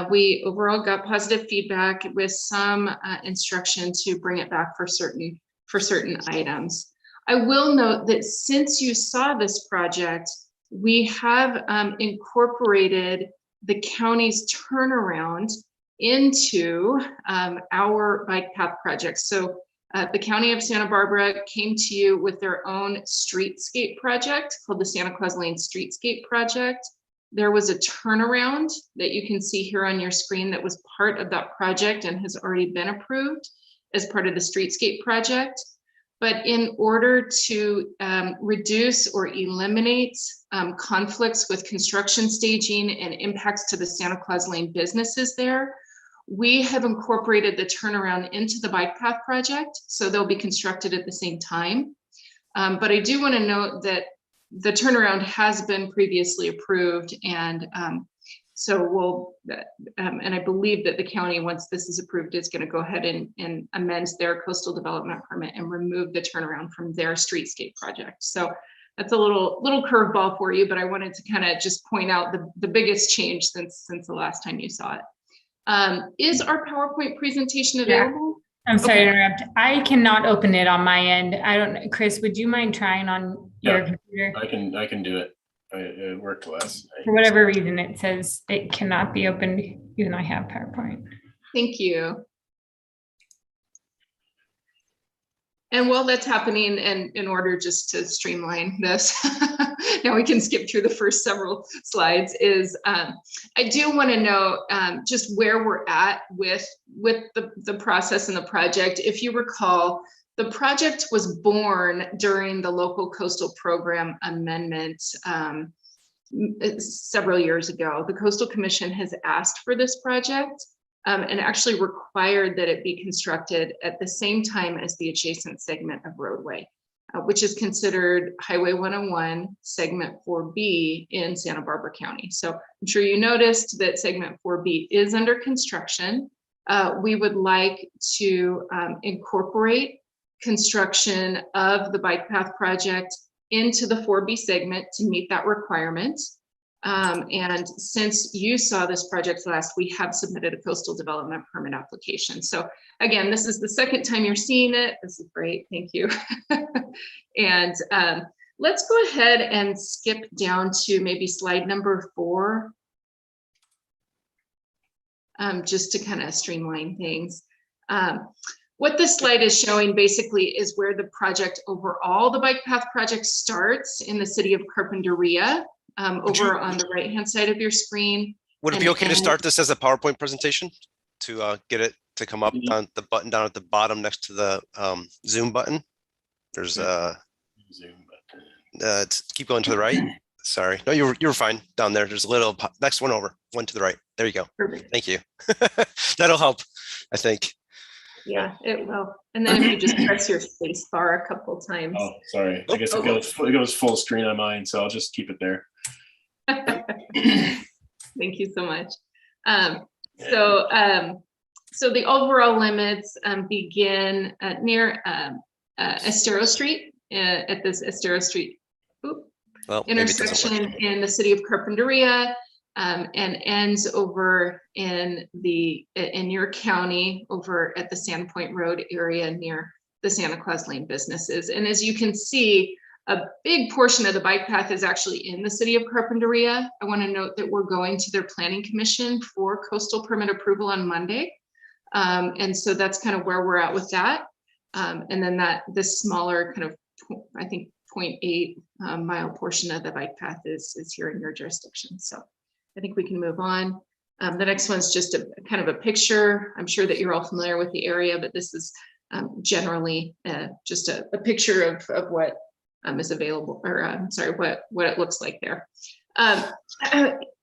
We overall got positive feedback with some instruction to bring it back for certain items. I will note that since you saw this project, we have incorporated the county's turnaround into our bike path project. So the County of Santa Barbara came to you with their own streetscape project called the Santa Claus Lane Streetscape Project. There was a turnaround that you can see here on your screen that was part of that project and has already been approved as part of the streetscape project. But in order to reduce or eliminate conflicts with construction staging and impacts to the Santa Claus Lane businesses there, we have incorporated the turnaround into the bike path project, so they'll be constructed at the same time. But I do want to note that the turnaround has been previously approved, and So we'll, and I believe that the county, once this is approved, is going to go ahead and amend their coastal development permit and remove the turnaround from their streetscape project. So that's a little curveball for you, but I wanted to kind of just point out the biggest change since the last time you saw it. Is our PowerPoint presentation available? I'm sorry to Okay. interrupt. I cannot open it on my end. I don't, Chris, would you mind trying on your computer? I can do it. It worked last night. For whatever reason, it says it cannot be opened even though I have PowerPoint. Thank you. And while that's happening, and in order just to streamline this, now we can skip through the first several slides, is I do want to know just where we're at with the process and the project. If you recall, the project was born during the local coastal program amendment several years ago. The Coastal Commission has asked for this project and actually required that it be constructed at the same time as the adjacent segment of roadway, which is considered Highway 101 segment 4B in Santa Barbara County. So I'm sure you noticed that segment 4B is under construction. We would like to incorporate construction of the bike path project into the 4B segment to meet that requirement. And since you saw this project last, we have submitted a coastal development permit application. So again, this is the second time you're seeing it. This is great, thank you. And let's go ahead and skip down to maybe slide number 4. Just to kind of streamline things. What this slide is showing basically is where the project overall, the bike path project starts in the city of Carpinteria, over on the right-hand side of your screen. Would it be okay to start this as a PowerPoint presentation to get it to come up on the button down at the bottom next to the Zoom button? There's Zoom button. Keep going to the right. Sorry, no, you were fine down there. There's a little next one over, one to the right. There you go. Perfect. Thank you. That'll help, I think. Yeah, it will. And then if you just press your space bar a couple times. Oh, sorry. I guess it goes full screen on mine, so I'll just keep it there. Thank you so much. So the overall limits begin near Estero Street, at this Estero Street intersection in the city of Carpinteria, and ends over in your county over at the Sandpoint Road area near the Santa Claus Lane businesses. And as you can see, a big portion of the bike path is actually in the city of Carpinteria. I want to note that we're going to their planning commission for coastal permit approval on Monday. And so that's kind of where we're at with that. And then this smaller kind of, I think, 0.8 mile portion of the bike path is here in your jurisdiction. So I think we can move on. The next one's just a kind of a picture. I'm sure that you're all familiar with the area, but this is generally just a picture of what is available, or sorry, what it looks like there.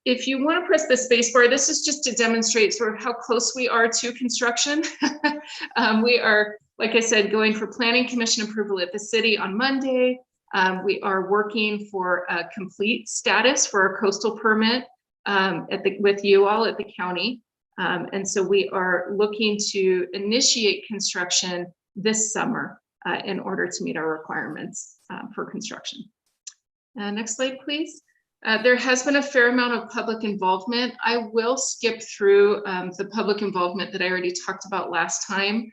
If you want to press the space bar, this is just to demonstrate sort of how close we are to construction. We are, like I said, going for planning commission approval at the city on Monday. We are working for a complete status for our coastal permit with you all at the county. And so we are looking to initiate construction this summer in order to meet our requirements for construction. Next slide, please. There has been a fair amount of public involvement. I will skip through the public involvement that I already talked about last time.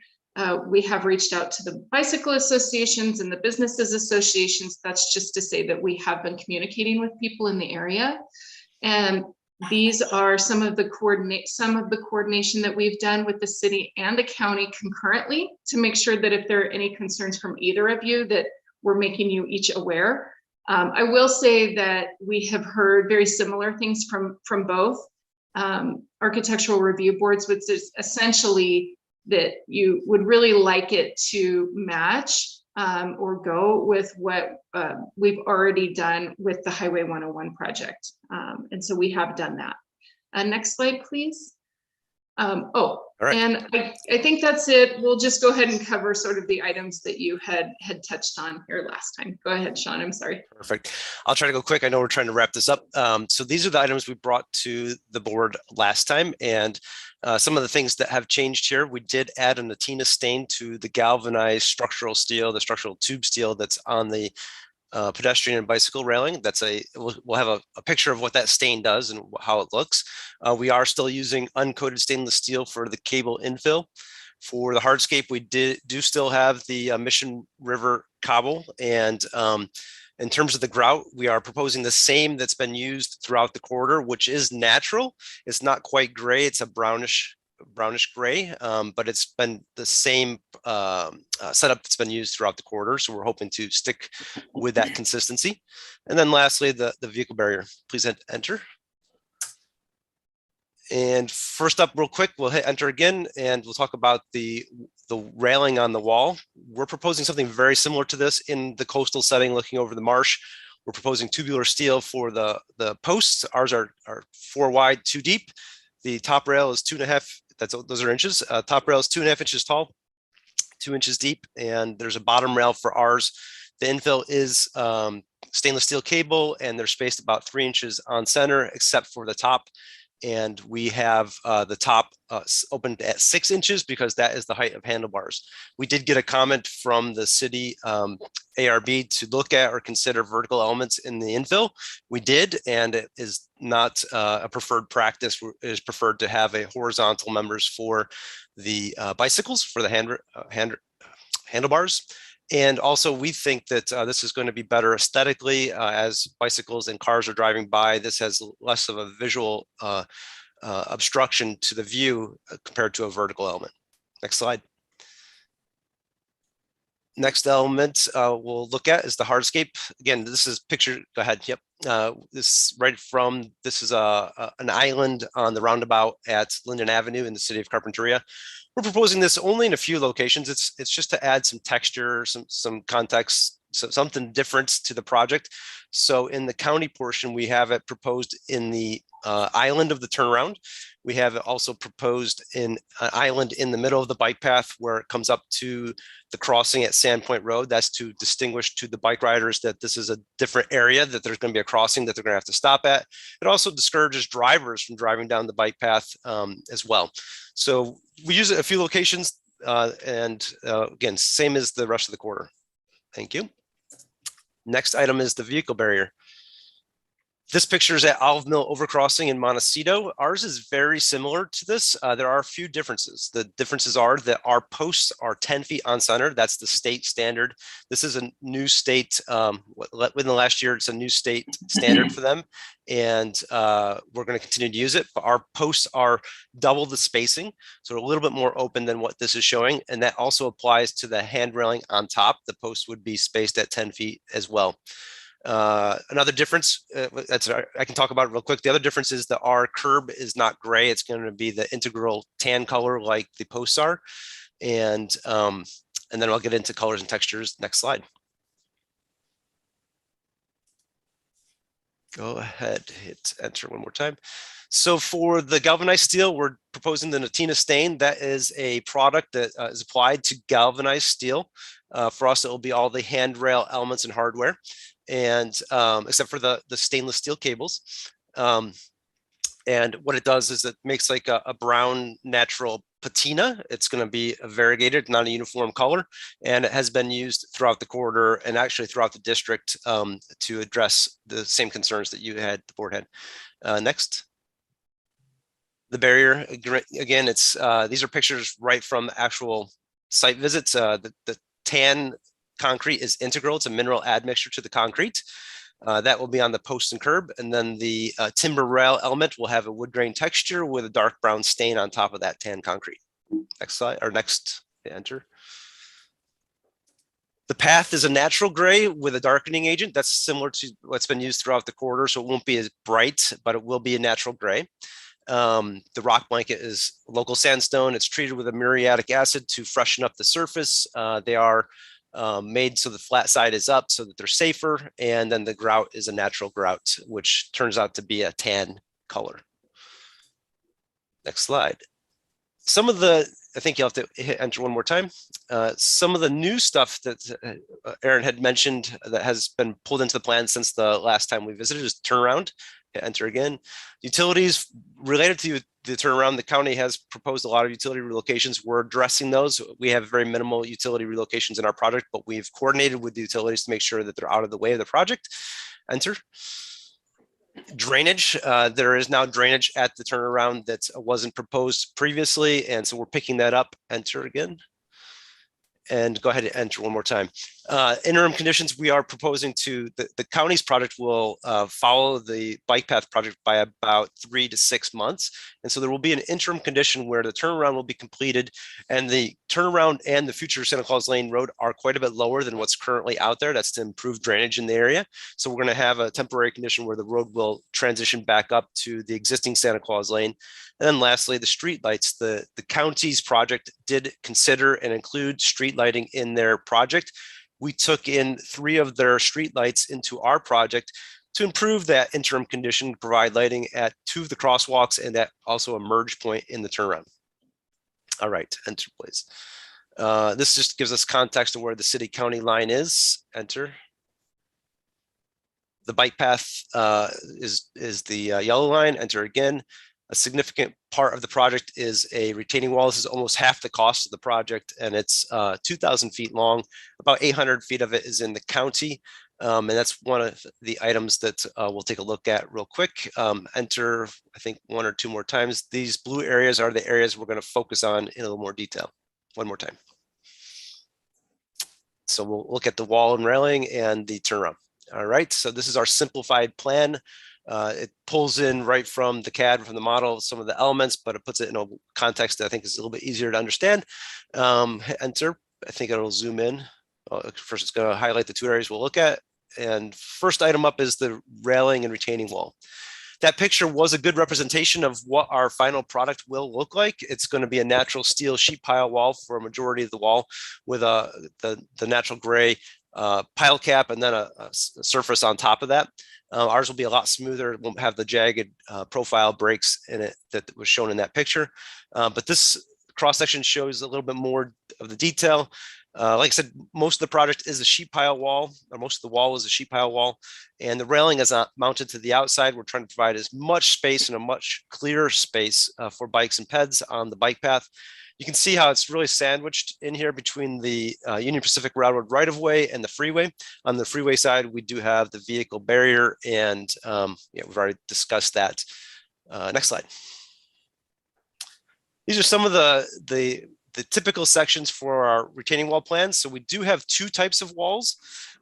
We have reached out to the bicycle associations and the businesses associations. That's just to say that we have been communicating with people in the area. And these are some of the coordination that we've done with the city and the county concurrently to make sure that if there are any concerns from either of you, that we're making you each aware. I will say that we have heard very similar things from both architectural review boards, which is essentially that you would really like it to match or go with what we've already done with the Highway 101 project. And so we have done that. Next slide, please. All All right. And I think that's it. We'll just go ahead and cover sort of the items that you had touched on here last time. Go ahead, Sean. I'm sorry. Perfect. I'll try to go quick. I know we're trying to wrap this up. So these are the items we brought to the board last time, and some of the things that have changed here. We did add an Atina stain to the galvanized structural steel, the structural tube steel that's on the pedestrian and bicycle railing. We'll have a picture of what that stain does and how it looks. We are still using uncoated stainless steel for the cable infill. For the hardscape, we do still have the Mission River cobble. And in terms of the grout, we are proposing the same that's been used throughout the corridor, which is natural. It's not quite gray. It's a brownish gray, but it's been the same setup that's been used throughout the corridor. So we're hoping to stick with that consistency. And then lastly, the vehicle barrier. Please enter. And first up, real quick, we'll hit enter again, and we'll talk about the railing on the wall. We're proposing something very similar to this in the coastal setting, looking over the marsh. We're proposing tubular steel for the posts. Ours are 4 wide, 2 deep. The top rail is 2.5. Those are inches. Top rail is 2.5 inches tall, 2 inches deep, and there's a bottom rail for ours. The infill is stainless steel cable, and they're spaced about 3 inches on center, except for the top. And we have the top opened at 6 inches because that is the height of handlebars. We did get a comment from the city ARB to look at or consider vertical elements in the infill. We did, and it is not a preferred practice. It is preferred to have a horizontal members for the bicycles, for the handlebars. And also, we think that this is going to be better aesthetically as bicycles and cars are driving by. This has less of a visual obstruction to the view compared to a vertical element. Next slide. Next element we'll look at is the hardscape. Again, this is picture. Go ahead. Yep. This is an island on the roundabout at Linden Avenue in the city of Carpinteria. We're proposing this only in a few locations. It's just to add some texture, some context, something different to the project. So in the county portion, we have it proposed in the island of the turnaround. We have it also proposed in an island in the middle of the bike path where it comes up to the crossing at Sandpoint Road. That's to distinguish to the bike riders that this is a different area, that there's going to be a crossing that they're going to have to stop at. It also discourages drivers from driving down the bike path as well. So we use it at a few locations, and again, same as the rest of the quarter. Thank you. Next item is the vehicle barrier. This picture is at Olive Mill Overcrossing in Montecito. Ours is very similar to this. There are a few differences. The differences are that our posts are 10 feet on center. That's the state standard. This is a new state, within the last year, it's a new state standard for them. And we're going to continue to use it. But our posts are double the spacing, so a little bit more open than what this is showing. And that also applies to the hand railing on top. The post would be spaced at 10 feet as well. Another difference I can talk about real quick. The other difference is that our curb is not gray. It's going to be the integral tan color like the posts are. And then I'll get into colors and textures. Next slide. Go ahead, hit enter one more time. So for the galvanized steel, we're proposing the Atina stain. That is a product that is applied to galvanized steel. For us, it will be all the handrail elements and hardware, and except for the stainless steel cables. And what it does is it makes like a brown natural patina. It's going to be a variegated, not a uniform color, and it has been used throughout the corridor and actually throughout the district to address the same concerns that you had, the board had. Next. The barrier, again, it's these are pictures right from actual site visits. The tan concrete is integral. It's a mineral admixture to the concrete. That will be on the post and curb. And then the timber rail element will have a wood grain texture with a dark brown stain on top of that tan concrete. Next slide, or next, enter. The path is a natural gray with a darkening agent. That's similar to what's been used throughout the corridor, so it won't be as bright, but it will be a natural gray. The rock blanket is local sandstone. It's treated with a muriatic acid to freshen up the surface. They are made so the flat side is up so that they're safer. And then the grout is a natural grout, which turns out to be a tan color. Next slide. Some of the, I think you'll have to hit enter one more time. Some of the new stuff that Aaron had mentioned that has been pulled into the plan since the last time we visited is turnaround. Hit enter again. Utilities related to the turnaround, the county has proposed a lot of utility relocations. We're addressing those. We have very minimal utility relocations in our project, but we've coordinated with the utilities to make sure that they're out of the way of the project. Enter. Drainage, there is now drainage at the turnaround that wasn't proposed previously, and so we're picking that up. Enter again. And go ahead and enter one more time. Interim conditions, we are proposing to, the county's project will follow the bike path project by about 3 to 6 months. And so there will be an interim condition where the turnaround will be completed, and the turnaround and the future Santa Claus Lane Road are quite a bit lower than what's currently out there. That's to improve drainage in the area. So we're gonna have a temporary condition where the road will transition back up to the existing Santa Claus Lane. And then lastly, the street lights. The county's project did consider and include street lighting in their project. We took in 3 of their street lights into our project to improve that interim condition, provide lighting at 2 of the crosswalks and at also a merge point in the turnaround. All right, enter please. This just gives us context of where the city-county line is. Enter. The bike path is the yellow line. Enter again. A significant part of the project is a retaining wall. This is almost half the cost of the project, and it's 2,000 feet long. About 800 feet of it is in the county, and that's one of the items that we'll take a look at real quick. Enter, I think, 1 or 2 more times. These blue areas are the areas we're going to focus on in a little more detail. One more time. So we'll look at the wall and railing and the turnaround. All right, so this is our simplified plan. It pulls in right from the CAD, from the model, some of the elements, but it puts it in a context that I think is a little bit easier to understand. Enter. I think it'll zoom in. First, it's going to highlight the 2 areas we'll look at. And first item up is the railing and retaining wall. That picture was a good representation of what our final product will look like. It's going to be a natural steel sheet pile wall for a majority of the wall with the natural gray pile cap and then a surface on top of that. Ours will be a lot smoother. It won't have the jagged profile breaks in it that was shown in that picture. But this cross section shows a little bit more of the detail. Like I said, most of the project is a sheet pile wall, or most of the wall is a sheet pile wall, and the railing is mounted to the outside. We're trying to provide as much space and a much clearer space for bikes and peds on the bike path. You can see how it's really sandwiched in here between the Union Pacific Railroad right-of-way and the freeway. On the freeway side, we do have the vehicle barrier, and we've already discussed that. Next slide. These are some of the typical sections for our retaining wall plans. So we do have 2 types of walls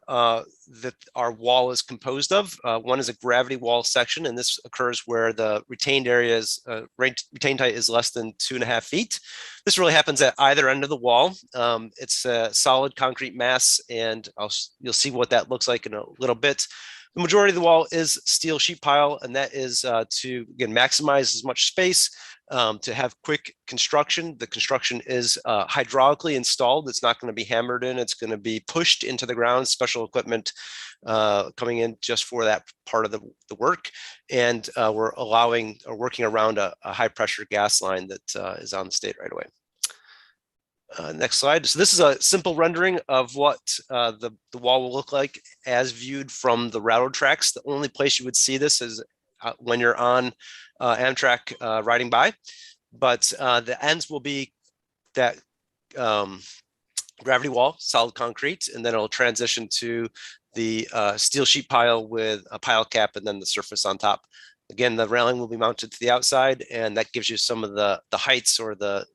that our wall is composed of. One is a gravity wall section, and this occurs where the retained areas, retained height is less than 2.5 feet. This really happens at either end of the wall. It's a solid concrete mass, and you'll see what that looks like in a little bit. The majority of the wall is steel sheet pile, and that is to, again, maximize as much space, to have quick construction. The construction is hydraulically installed. It's not going to be hammered in. It's going to be pushed into the ground, special equipment coming in just for that part of the work. And we're working around a high pressure gas line that is on the state right away. Next slide. So this is a simple rendering of what the wall will look like as viewed from the railroad tracks. The only place you would see this is when you're on Amtrak riding by, but the ends will be that gravity wall, solid concrete, and then it'll transition to the steel sheet pile with a pile cap and then the surface on top. Again, the railing will be mounted to the outside, and that gives you some of the heights or the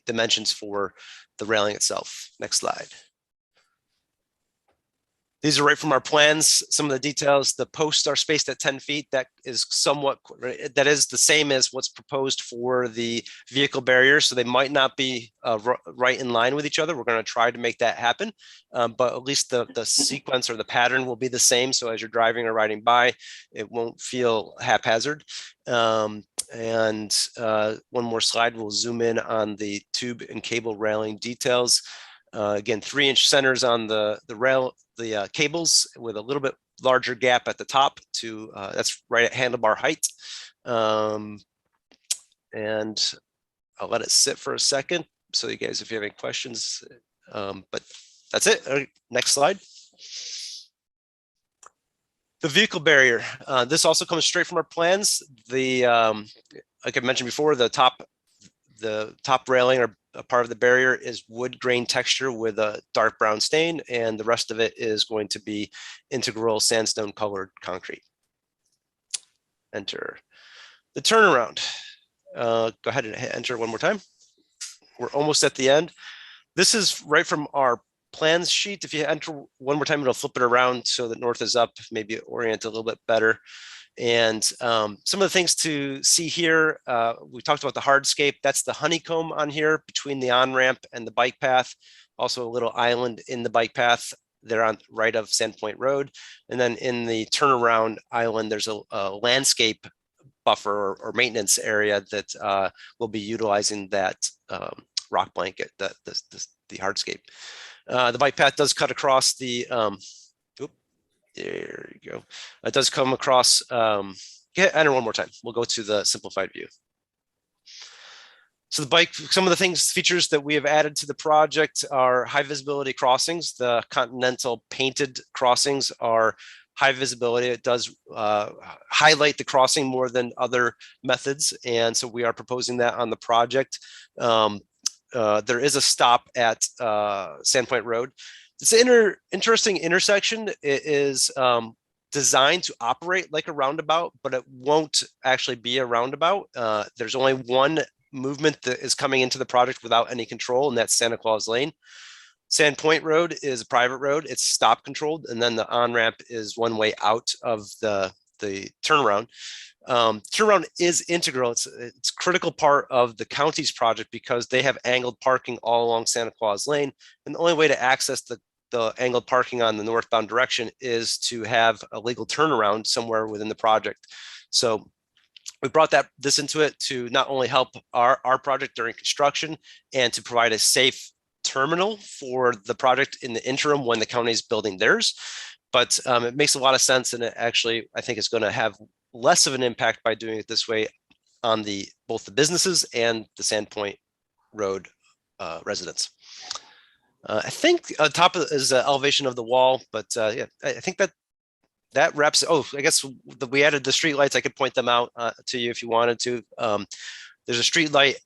dimensions for the railing itself. Next slide. These are right from our plans. Some of the details, the posts are spaced at 10 feet. That is that is the same as what's proposed for the vehicle barriers. So they might not be right in line with each other. We're going to try to make that happen. But at least the sequence or the pattern will be the same. So as you're driving or riding by, it won't feel haphazard. One more slide, we'll zoom in on the tube and cable railing details. Again, 3-inch centers on the cables with a little bit larger gap at the top to that's right at handlebar height. and I'll let it sit for a second. So you guys, if you have any questions, but that's it. All right, next slide. The vehicle barrier. This also comes straight from our plans. The like I mentioned before, the top railing or a part of the barrier is wood grain texture with a dark brown stain, and the rest of it is going to be integral sandstone colored concrete. Enter. The turnaround. Go ahead and hit enter one more time. We're almost at the end. This is right from our plans sheet. If you enter one more time, it'll flip it around so that north is up, maybe orient a little bit better. And some of the things to see here, we talked about the hardscape. That's the honeycomb on here between the on-ramp and the bike path. Also a little island in the bike path there on right of Sandpoint Road. And then in the turnaround island, there's a landscape buffer or maintenance area that will be utilizing that rock blanket, the hardscape. The bike path does cut across the, there you go. It does come across, enter one more time. We'll go to the simplified view. So the bike, some of the features that we have added to the project are high visibility crossings. The Continental painted crossings are high visibility. It does highlight the crossing more than other methods. And so we are proposing that on the project. There is a stop at Sandpoint Road. It's an interesting intersection. It is designed to operate like a roundabout, but it won't actually be a roundabout. There's only one movement that is coming into the project without any control, and that's Santa Claus Lane. Sandpoint Road is a private road. It's stop controlled, and then the on-ramp is one way out of the turnaround. Turnaround is integral. It's a critical part of the county's project because they have angled parking all along Santa Claus Lane, and the only way to access the angled parking on the northbound direction is to have a legal turnaround somewhere within the project. So we brought this into it to not only help our project during construction and to provide a safe terminal for the project in the interim when the county is building theirs, but it makes a lot of sense, and it actually I think is going to have less of an impact by doing it this way on both the businesses and the Sandpoint Road residents. I think on top of is the elevation of the wall, but yeah, I think that wraps. Oh, I guess we added the street lights. I could point them out to you if you wanted to. There's a street light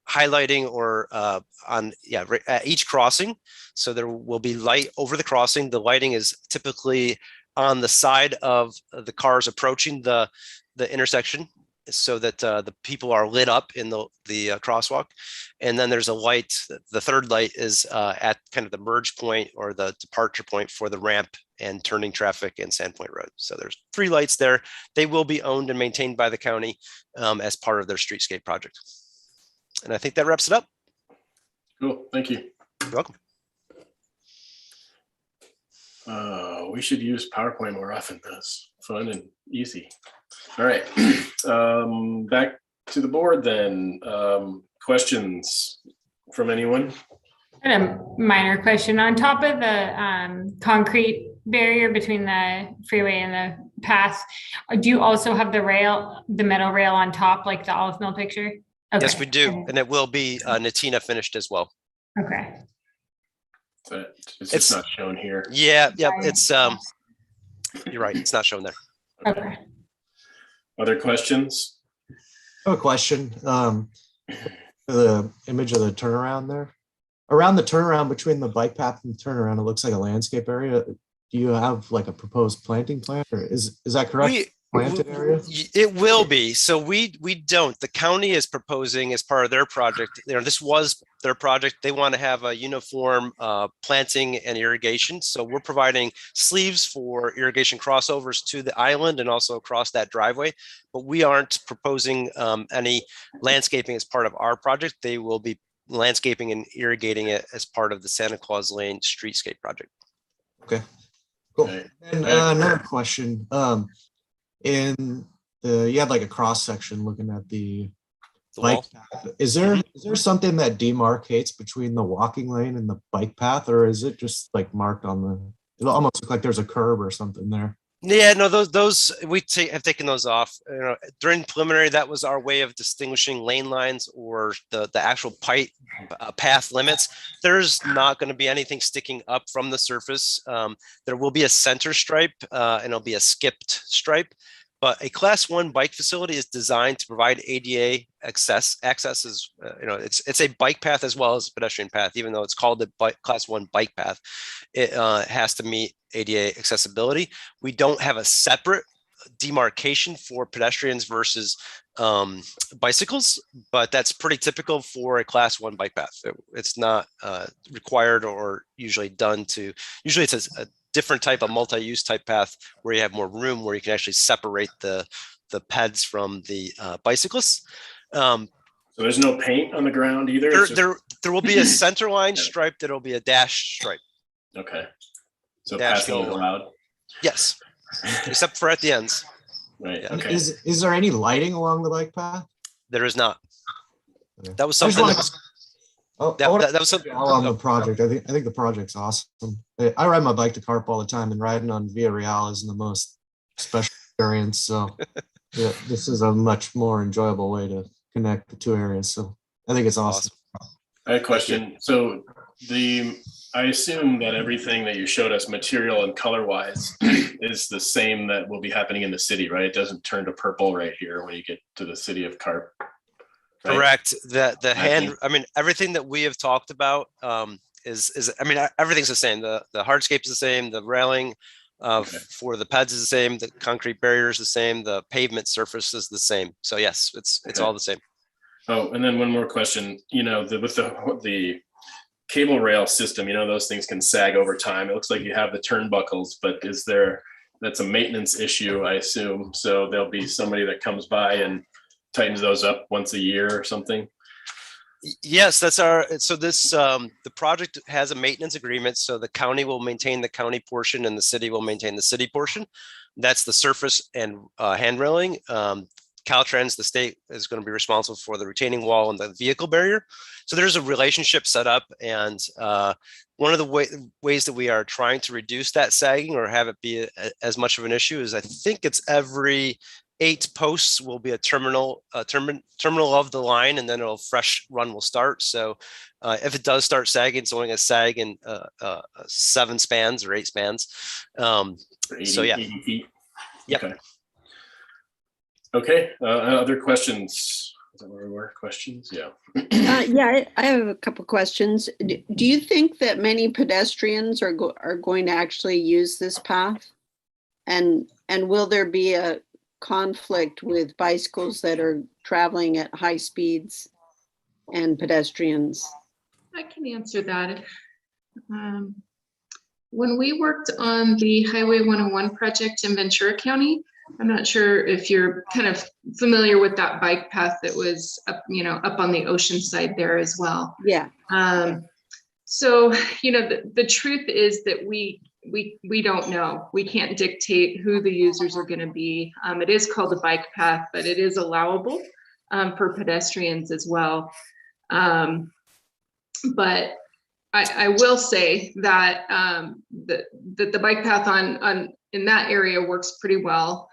highlighting or right at each crossing. So there will be light over the crossing. The lighting is typically on the side of the cars approaching the intersection so that the people are lit up in the crosswalk. And then there's a light. The third light is at kind of the merge point or the departure point for the ramp and turning traffic in Sandpoint Road. So there's 3 lights there. They will be owned and maintained by the county as part of their streetscape project. And I think that wraps it up. Cool, thank you. You're welcome. We should use PowerPoint more often. That's fun and easy. All right, back to the board then. Questions from anyone? I had a minor question. On top of the concrete barrier between the freeway and the path, do you also have the metal rail on top, like the Olive Mill picture? Okay. Yes, we do, and it will be Natina finished as well. Okay. But it's just not shown here. Yeah, it's you're right, it's not shown there. Okay. Other questions? I have a question. The image of the turnaround there. Around the turnaround between the bike path and the turnaround, it looks like a landscape area. Do you have like a proposed planting plan, or is that correct? Planted area? It will be. So we don't. The county is proposing as part of their project. This was their project. They want to have a uniform planting and irrigation. So we're providing sleeves for irrigation crossovers to the island and also across that driveway. But we aren't proposing any landscaping as part of our project. They will be landscaping and irrigating it as part of the Santa Claus Lane streetscape project. Okay, cool. And another question. You had like a cross section looking at the bike path. Is there something that demarcates between the walking lane and the bike path, or is it just like marked on it almost looks like there's a curb or something there? Yeah, no, those have taken those off. You know, during preliminary, that was our way of distinguishing lane lines or the actual path limits. There's not going to be anything sticking up from the surface. There will be a center stripe and it'll be a skipped stripe. But a class 1 bike facility is designed to provide ADA access. Access is, it's a bike path as well as a pedestrian path, even though it's called a class 1 bike path. It has to meet ADA accessibility. We don't have a separate demarcation for pedestrians versus bicycles, but that's pretty typical for a class 1 bike path. It's not required or usually done to, usually it's a different type of multi-use type path where you have more room where you can actually separate the peds from the bicyclists. So there's no paint on the ground either? There will be a center line stripe that'll be a dash stripe. Okay. So Dash passing is yellow. allowed? Yes, except for at the ends. Right, Yeah. okay. Is there any lighting along the bike path? There is not. Okay. That was I just something wanna- that was, Oh, that was something all on the project. I think the project's awesome. I ride my bike to Carp all the time, and riding on Via Real isn't the most special experience. So, yeah, this is a much more enjoyable way to connect the two areas. So, I think it's awesome. I had a question. So I assume that everything that you showed us material and color wise is the same that will be happening in the city, right? It doesn't turn to purple right here when you get to the city of Carp. Right? correct. Everything that we have talked about is everything's the same. The hardscape is the same. The railing for the pads is the same. The concrete barrier is the same. The pavement surface is the same. So yes, it's all the same. Oh, and then one more question. With the cable rail system, those things can sag over time. It looks like you have the turnbuckles, but that's a maintenance issue, I assume. So there'll be somebody that comes by and tightens those up once a year or something. Yes, the project has a maintenance agreement. So the county will maintain the county portion and the city will maintain the city portion. That's the surface and hand railing. Caltrans, the state, is going to be responsible for the retaining wall and the vehicle barrier. So there's a relationship set up, and one of the ways that we are trying to reduce that sagging or have it be as much of an issue is I think it's every 8 posts will be a terminal of the line, and then a fresh run will start. So if it does start sagging, it's only going to sag in 7 spans or 8 spans. 80, So yeah. 80 feet. Yep. Okay. Other questions? Is that where we were? Questions? Yeah. Yeah, I have a couple questions. Do you think that many pedestrians are going to actually use this path? And will there be a conflict with bicycles that are traveling at high speeds and pedestrians? I can answer that. When we worked on the Highway 101 project in Ventura County, I'm not sure if you're kind of familiar with that bike path that was up on the ocean side there as well. Yeah. So, the truth is that we don't know. We can't dictate who the users are going to be. It is called a bike path, but it is allowable for pedestrians as well. But I will say that the bike path in that area works pretty well.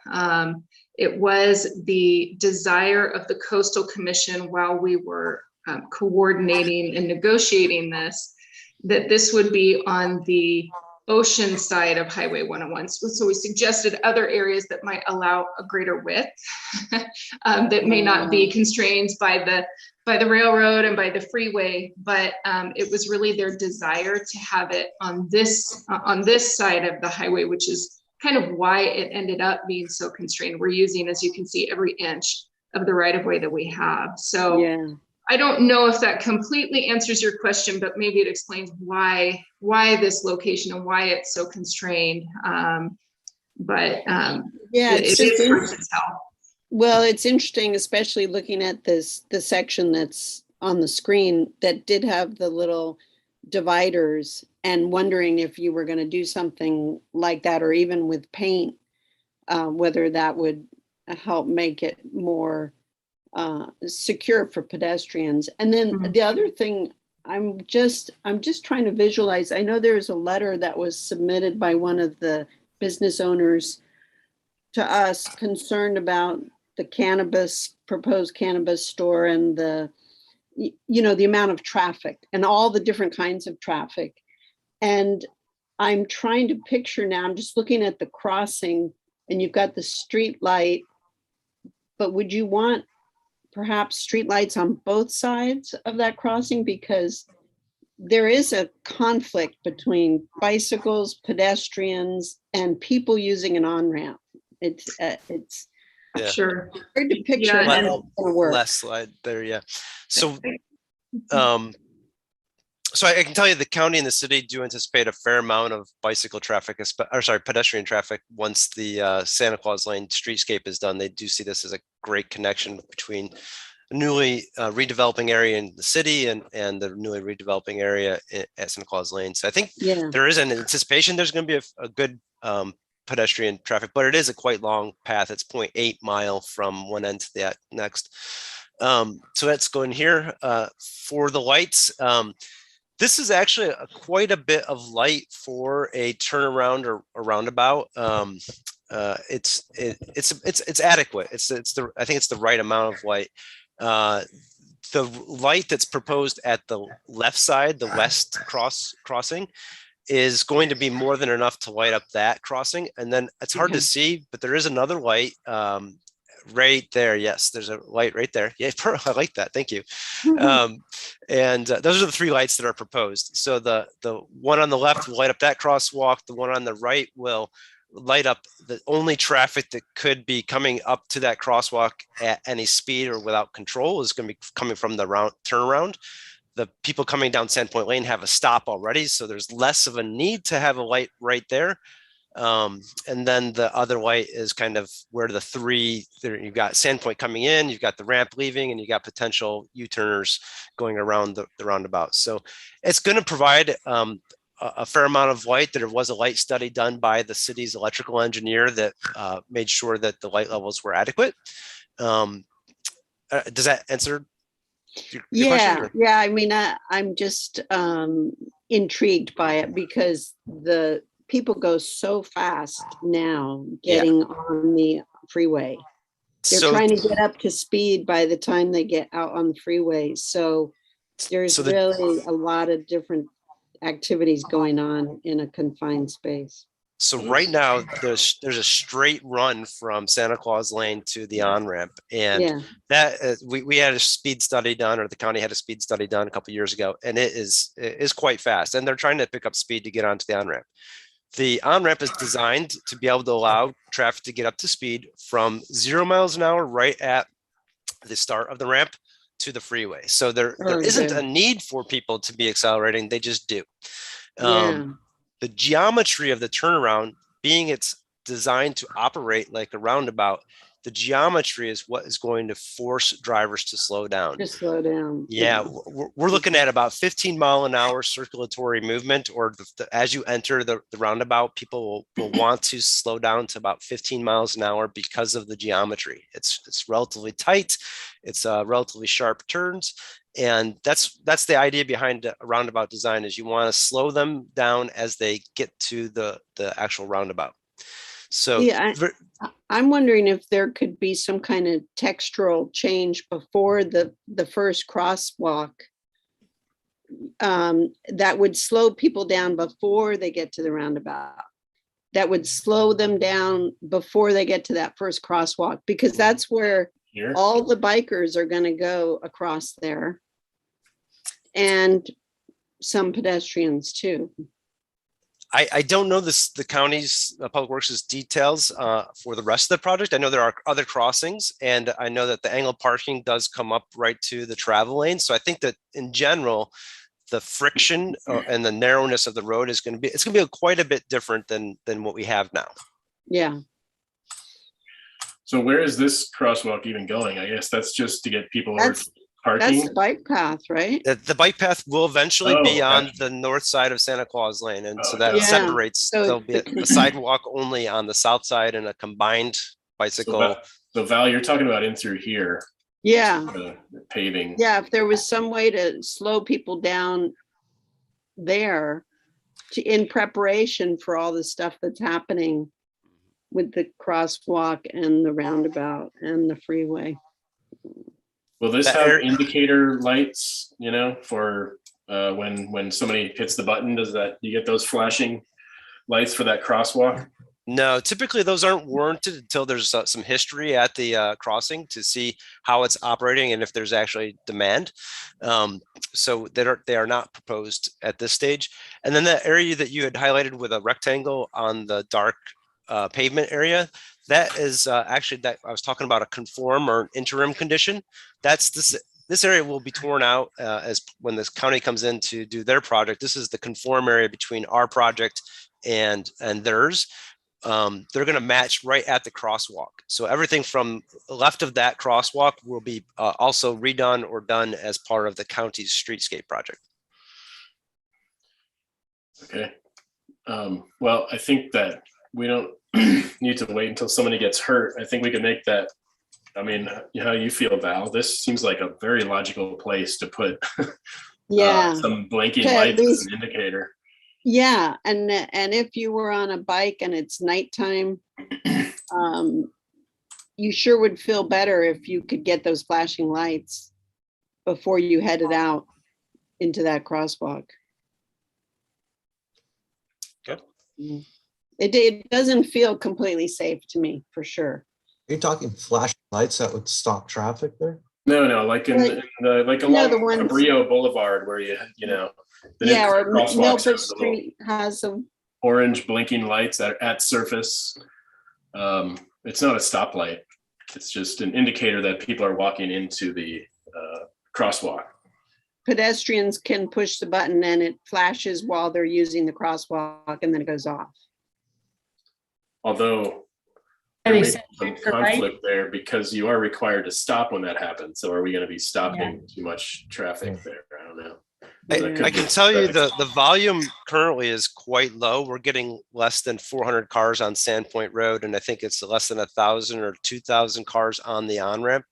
It was the desire of the Coastal Commission while we were coordinating and negotiating this, that this would be on the ocean side of Highway 101. So we suggested other areas that might allow a greater width that may not be constrained by the railroad and by the freeway, but it was really their desire to have it on this side of the highway, which is kind of why it ended up being so constrained. We're using, as you can see, every inch of the right of way that we have. So yeah. I don't know if that completely answers your question, but maybe it explains why this location and why it's so constrained. Yeah, it is hard to tell. Well, it's interesting, especially looking at the section that's on the screen that did have the little dividers, and wondering if you were going to do something like that, or even with paint, whether that would help make it more secure for pedestrians. And then the other thing, I'm just trying to visualize. I know there's a letter that was submitted by one of the business owners to us concerned about the proposed cannabis store and the amount of traffic and all the different kinds of traffic. And I'm trying to picture now, I'm just looking at the crossing and you've got the street light, but would you want perhaps street lights on both sides of that crossing? Because there is a conflict between bicycles, pedestrians, and people using an on-ramp. It's Yeah. Sure. hard to picture Yeah, how and- it's gonna work. Last slide there, yeah. So, so I can tell you the county and the city do anticipate a fair amount of bicycle traffic, pedestrian traffic once the Santa Claus Lane streetscape is done. They do see this as a great connection between a newly redeveloping area in the city and the newly redeveloping area at Santa Claus Lane. So I think there is an anticipation there's going to be a good pedestrian traffic, but it is a quite long path. It's 0.8 mile from one end to the next. So that's going here for the lights. This is actually quite a bit of light for a turnaround or a roundabout. It's adequate. I think it's the right amount of light. The light that's proposed at the left side, the west crossing, is going to be more than enough to light up that crossing. And then it's hard to see, but there is another light right there. Yes, there's a light right there. Yeah, I like that. Thank you. And those are the three lights that are proposed. So the one on the left will light up that crosswalk. The one on the right will light up the only traffic that could be coming up to that crosswalk at any speed or without control is going to be coming from the turnaround. The people coming down Sandpoint Lane have a stop already, so there's less of a need to have a light right there. And then the other light is kind of where the three there. You've got Sandpoint coming in, you've got the ramp leaving, and you got potential U-turners going around the roundabout. So it's going to provide a fair amount of light. There was a light study done by the city's electrical engineer that made sure that the light levels were adequate. Does that answer your question? Yeah. I mean, I'm just intrigued by it because the people go so fast now getting on the freeway. They're trying to get up to speed by the time they get out on the freeway. So there's really a lot of different activities going on in a confined space. So right now there's a straight run from Santa Claus Lane to the on-ramp, and that we had a speed study done, or the county had a speed study done a couple of years ago, and it is quite fast, and they're trying to pick up speed to get onto the on-ramp. The on-ramp is designed to be able to allow traffic to get up to speed from 0 miles an hour right at the start of the ramp to the freeway. So there isn't a need for people to be accelerating, they just do. The geometry of the turnaround, being it's designed to operate like a roundabout, the geometry is what is going to force drivers to slow down. Just slow down. Yeah, we're looking at about 15 mile an hour circulatory movement, or as you enter the roundabout, people will want to slow down to about 15 miles an hour because of the geometry. It's relatively tight. It's relatively sharp turns. And that's the idea behind a roundabout design, is you want to slow them down as they get to the actual roundabout. So I'm wondering if there could be some kind of textural change before the first crosswalk that would slow people down before they get to the roundabout, that would slow them down before they get to that first crosswalk, because that's where all the bikers are going to go across there, and some pedestrians too. I don't know the county's public works' details for the rest of the project. I know there are other crossings, and I know that the angled parking does come up right to the travel lane. So I think that in general, the friction and the narrowness of the road is going to be quite a bit different than what we have now. Yeah. So where is this crosswalk even going? I guess that's just to get people over to parking. That's the bike path, right? The bike path will eventually be on the north side of Santa Claus Lane, and so that separates. So there'll be a sidewalk only on the south side and a combined bicycle. So Val, you're talking about in through here. Yeah. Paving. Yeah, if there was some way to slow people down there in preparation for all the stuff that's happening with the crosswalk and the roundabout and the freeway. Will this That have area- indicator lights, for when somebody hits the button? Does that, you get those flashing lights for that crosswalk? No, typically those aren't warranted until there's some history at the crossing to see how it's operating and if there's actually demand. So they are not proposed at this stage. And then the area that you had highlighted with a rectangle on the dark pavement area, that is actually that I was talking about a conform or an interim condition. That's this area will be torn out as when this county comes in to do their project. This is the conform area between our project and theirs. They're going to match right at the crosswalk. So everything from left of that crosswalk will be also redone or done as part of the county's streetscape project. Okay. Well, I think that we don't need to wait until somebody gets hurt. I think we can make that. I mean, how you feel, Val? This seems like a very logical place to put Yeah. some blinking To at lights as least- an indicator. Yeah, and if you were on a bike and it's nighttime, you sure would feel better if you could get those flashing lights before you headed out into that crosswalk. Okay. It doesn't feel completely safe to me, for sure. Are you talking flashing lights that would stop traffic there? No, like like along the ones- Cabrillo Boulevard where the new Yeah, or crosswalks have Milford the little Street has some. orange blinking lights at surface. It's not a stoplight. It's just an indicator that people are walking into the crosswalk. Pedestrians can push the button and it flashes while they're using the crosswalk and then it goes off. Although there may be some conflict there because you are required to stop when that happens. So are we going to be stopping too much traffic there? I don't know. I can tell you the volume currently is quite low. We're getting less than 400 cars on Sandpoint Road, and I think it's less than 1,000 or 2,000 cars on the on-ramp.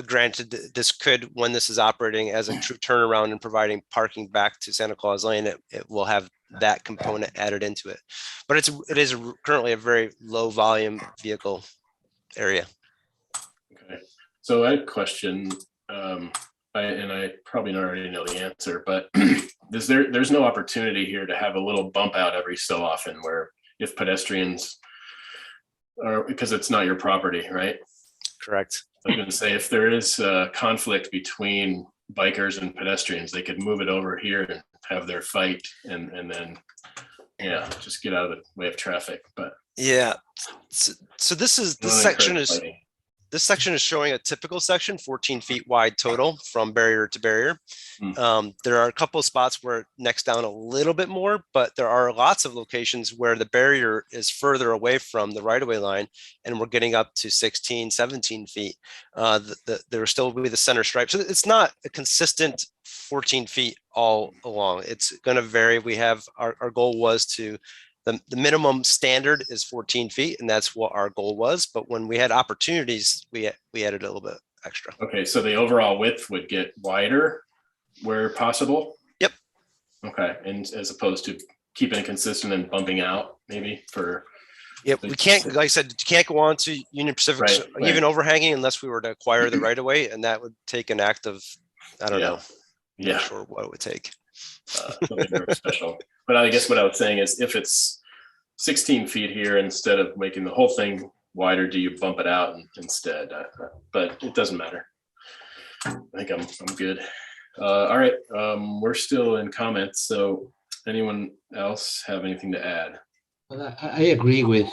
Granted, this could, when this is operating as a true turnaround and providing parking back to Santa Claus Lane, it will have that component added into it. But it is currently a very low volume vehicle area. Okay. So I had a question. And I probably already know the answer, but there's no opportunity here to have a little bump out every so often where if pedestrians are, because it's not your property, right? Correct. I was going to say, if there is a conflict between bikers and pedestrians, they could move it over here and have their fight and then, just get out of the way of traffic. But yeah, so this section is showing a typical section, 14 feet wide total from barrier to barrier. There are a couple of spots where it necks down a little bit more, but there are lots of locations where the barrier is further away from the right-of-way line, and we're getting up to 16, 17 feet. There will still be the center stripe. So it's not a consistent 14 feet all along. It's going to vary. We have our goal was to the minimum standard is 14 feet, and that's what our goal was. But when we had opportunities, we added a little bit extra. Okay, so the overall width would get wider where possible? Yep. Okay, and as opposed to keeping it consistent and bumping out maybe for... Yeah, we can't, like I said, can't go on to Union Pacific, even overhanging unless we were to acquire the right of way, and that would take an act of, I don't know. Yeah. Not sure what it would take. Something very special. But I guess what I was saying is if it's 16 feet here, instead of making the whole thing wider, do you bump it out instead? But it doesn't matter. I think I'm good. All right, we're still in comments. So anyone else have anything to add? Well, I agree with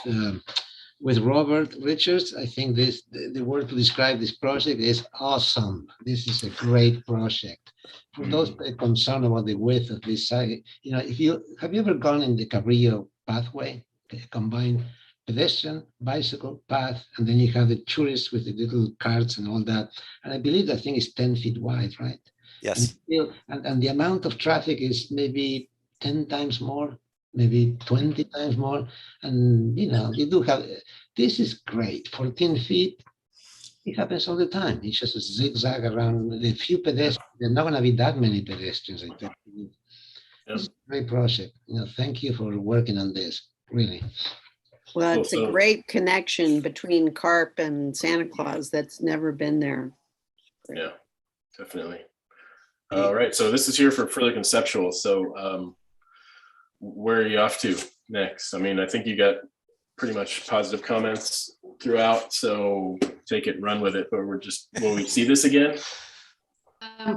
Robert Richards. I think the word to describe this project is awesome. This is a great project. For those concerned about the width of this site, have you ever gone in the Cabrillo pathway, the combined pedestrian bicycle path, and then you have the tourists with the little carts and all that. And I believe that thing is 10 feet wide, right? Yes. And the amount of traffic is maybe 10 times more, maybe 20 times more. And you do have, this is great. 14 feet, it happens all the time. It's just a zigzag around the few pedestrians. There are not going to be that many pedestrians. I think. It's a great project. Thank you for working on this, really. Well, it's a So- great connection between Carp and Santa Claus that's never been there. Yeah, definitely. All right, so this is here for further conceptual. So where are you off to next? I mean, I think you got pretty much positive comments throughout, so take it, run with it. But will we see this again?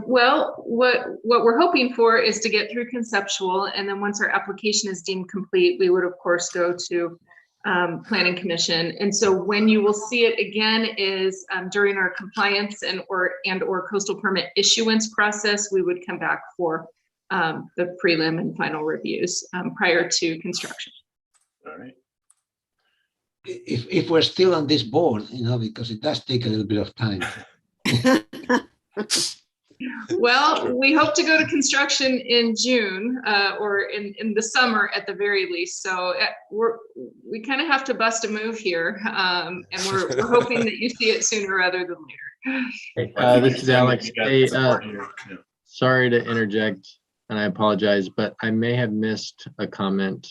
Well, what we're hoping for is to get through conceptual, and then once our application is deemed complete, we would of course go to Planning Commission. And so when you will see it again is during our compliance and or coastal permit issuance process, we would come back for the prelim and final reviews prior to construction. All right. If we're still on this board, because it does take a little bit of time. Well, we hope to go to construction in June or in the summer at the very least. So we kind of have to bust a move here, and we're hoping that you see it sooner rather than later. This is Alex. Hey, sorry to interject, and I apologize, but I may have missed a comment.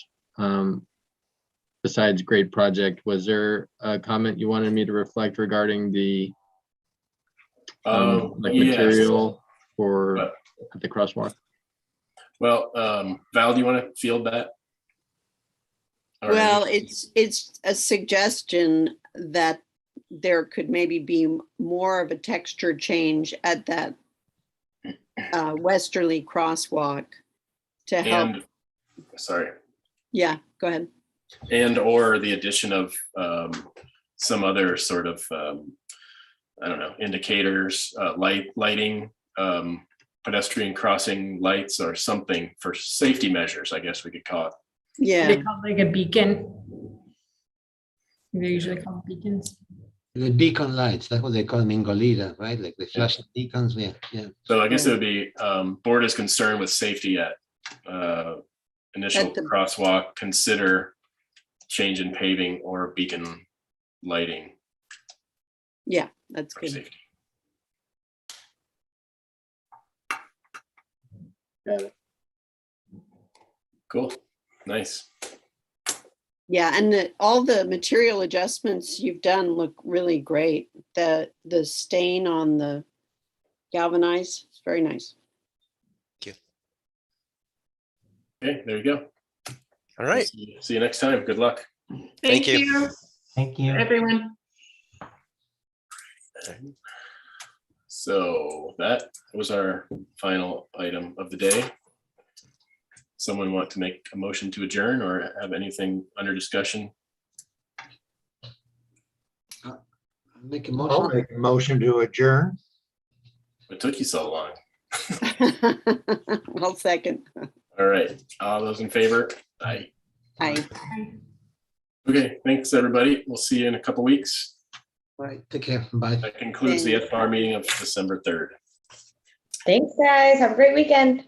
Besides great project, was there a comment you wanted me to reflect regarding the material for the crosswalk? Well, Val, do you want to field that? Well, it's a suggestion that there could maybe be more of a texture change at that westerly crosswalk to help. Sorry. Yeah, go ahead. And or the addition of some other sort of I don't know, indicators, lighting, pedestrian crossing lights or something for safety measures, I guess we could call it. Yeah. They call it like a beacon. They're usually called beacons. The beacon lights, that's what they call them in Goleta, right? Like the flashing beacons, yeah. So I guess it would be, board is concerned with safety at initial crosswalk, consider change in paving or beacon lighting. Yeah, that's good. Safety. Got it. Cool, nice. Yeah, and all the material adjustments you've done look really great. The stain on the galvanized, it's very nice. Thank Okay, there you go. All right. See you next time. Good luck. Thank you. Thank you. Everyone. So that was our final item of the day. Someone want to make a motion to adjourn or have anything under discussion? Make a I'll motion. make a motion to adjourn. What took you so long? Well, second. All right, all those in favor? Aye. Aye. Okay, thanks, everybody. We'll see you in a couple weeks. All right, take care. Bye. That concludes the FR meeting of December 3rd. Thanks, guys. Have a great weekend.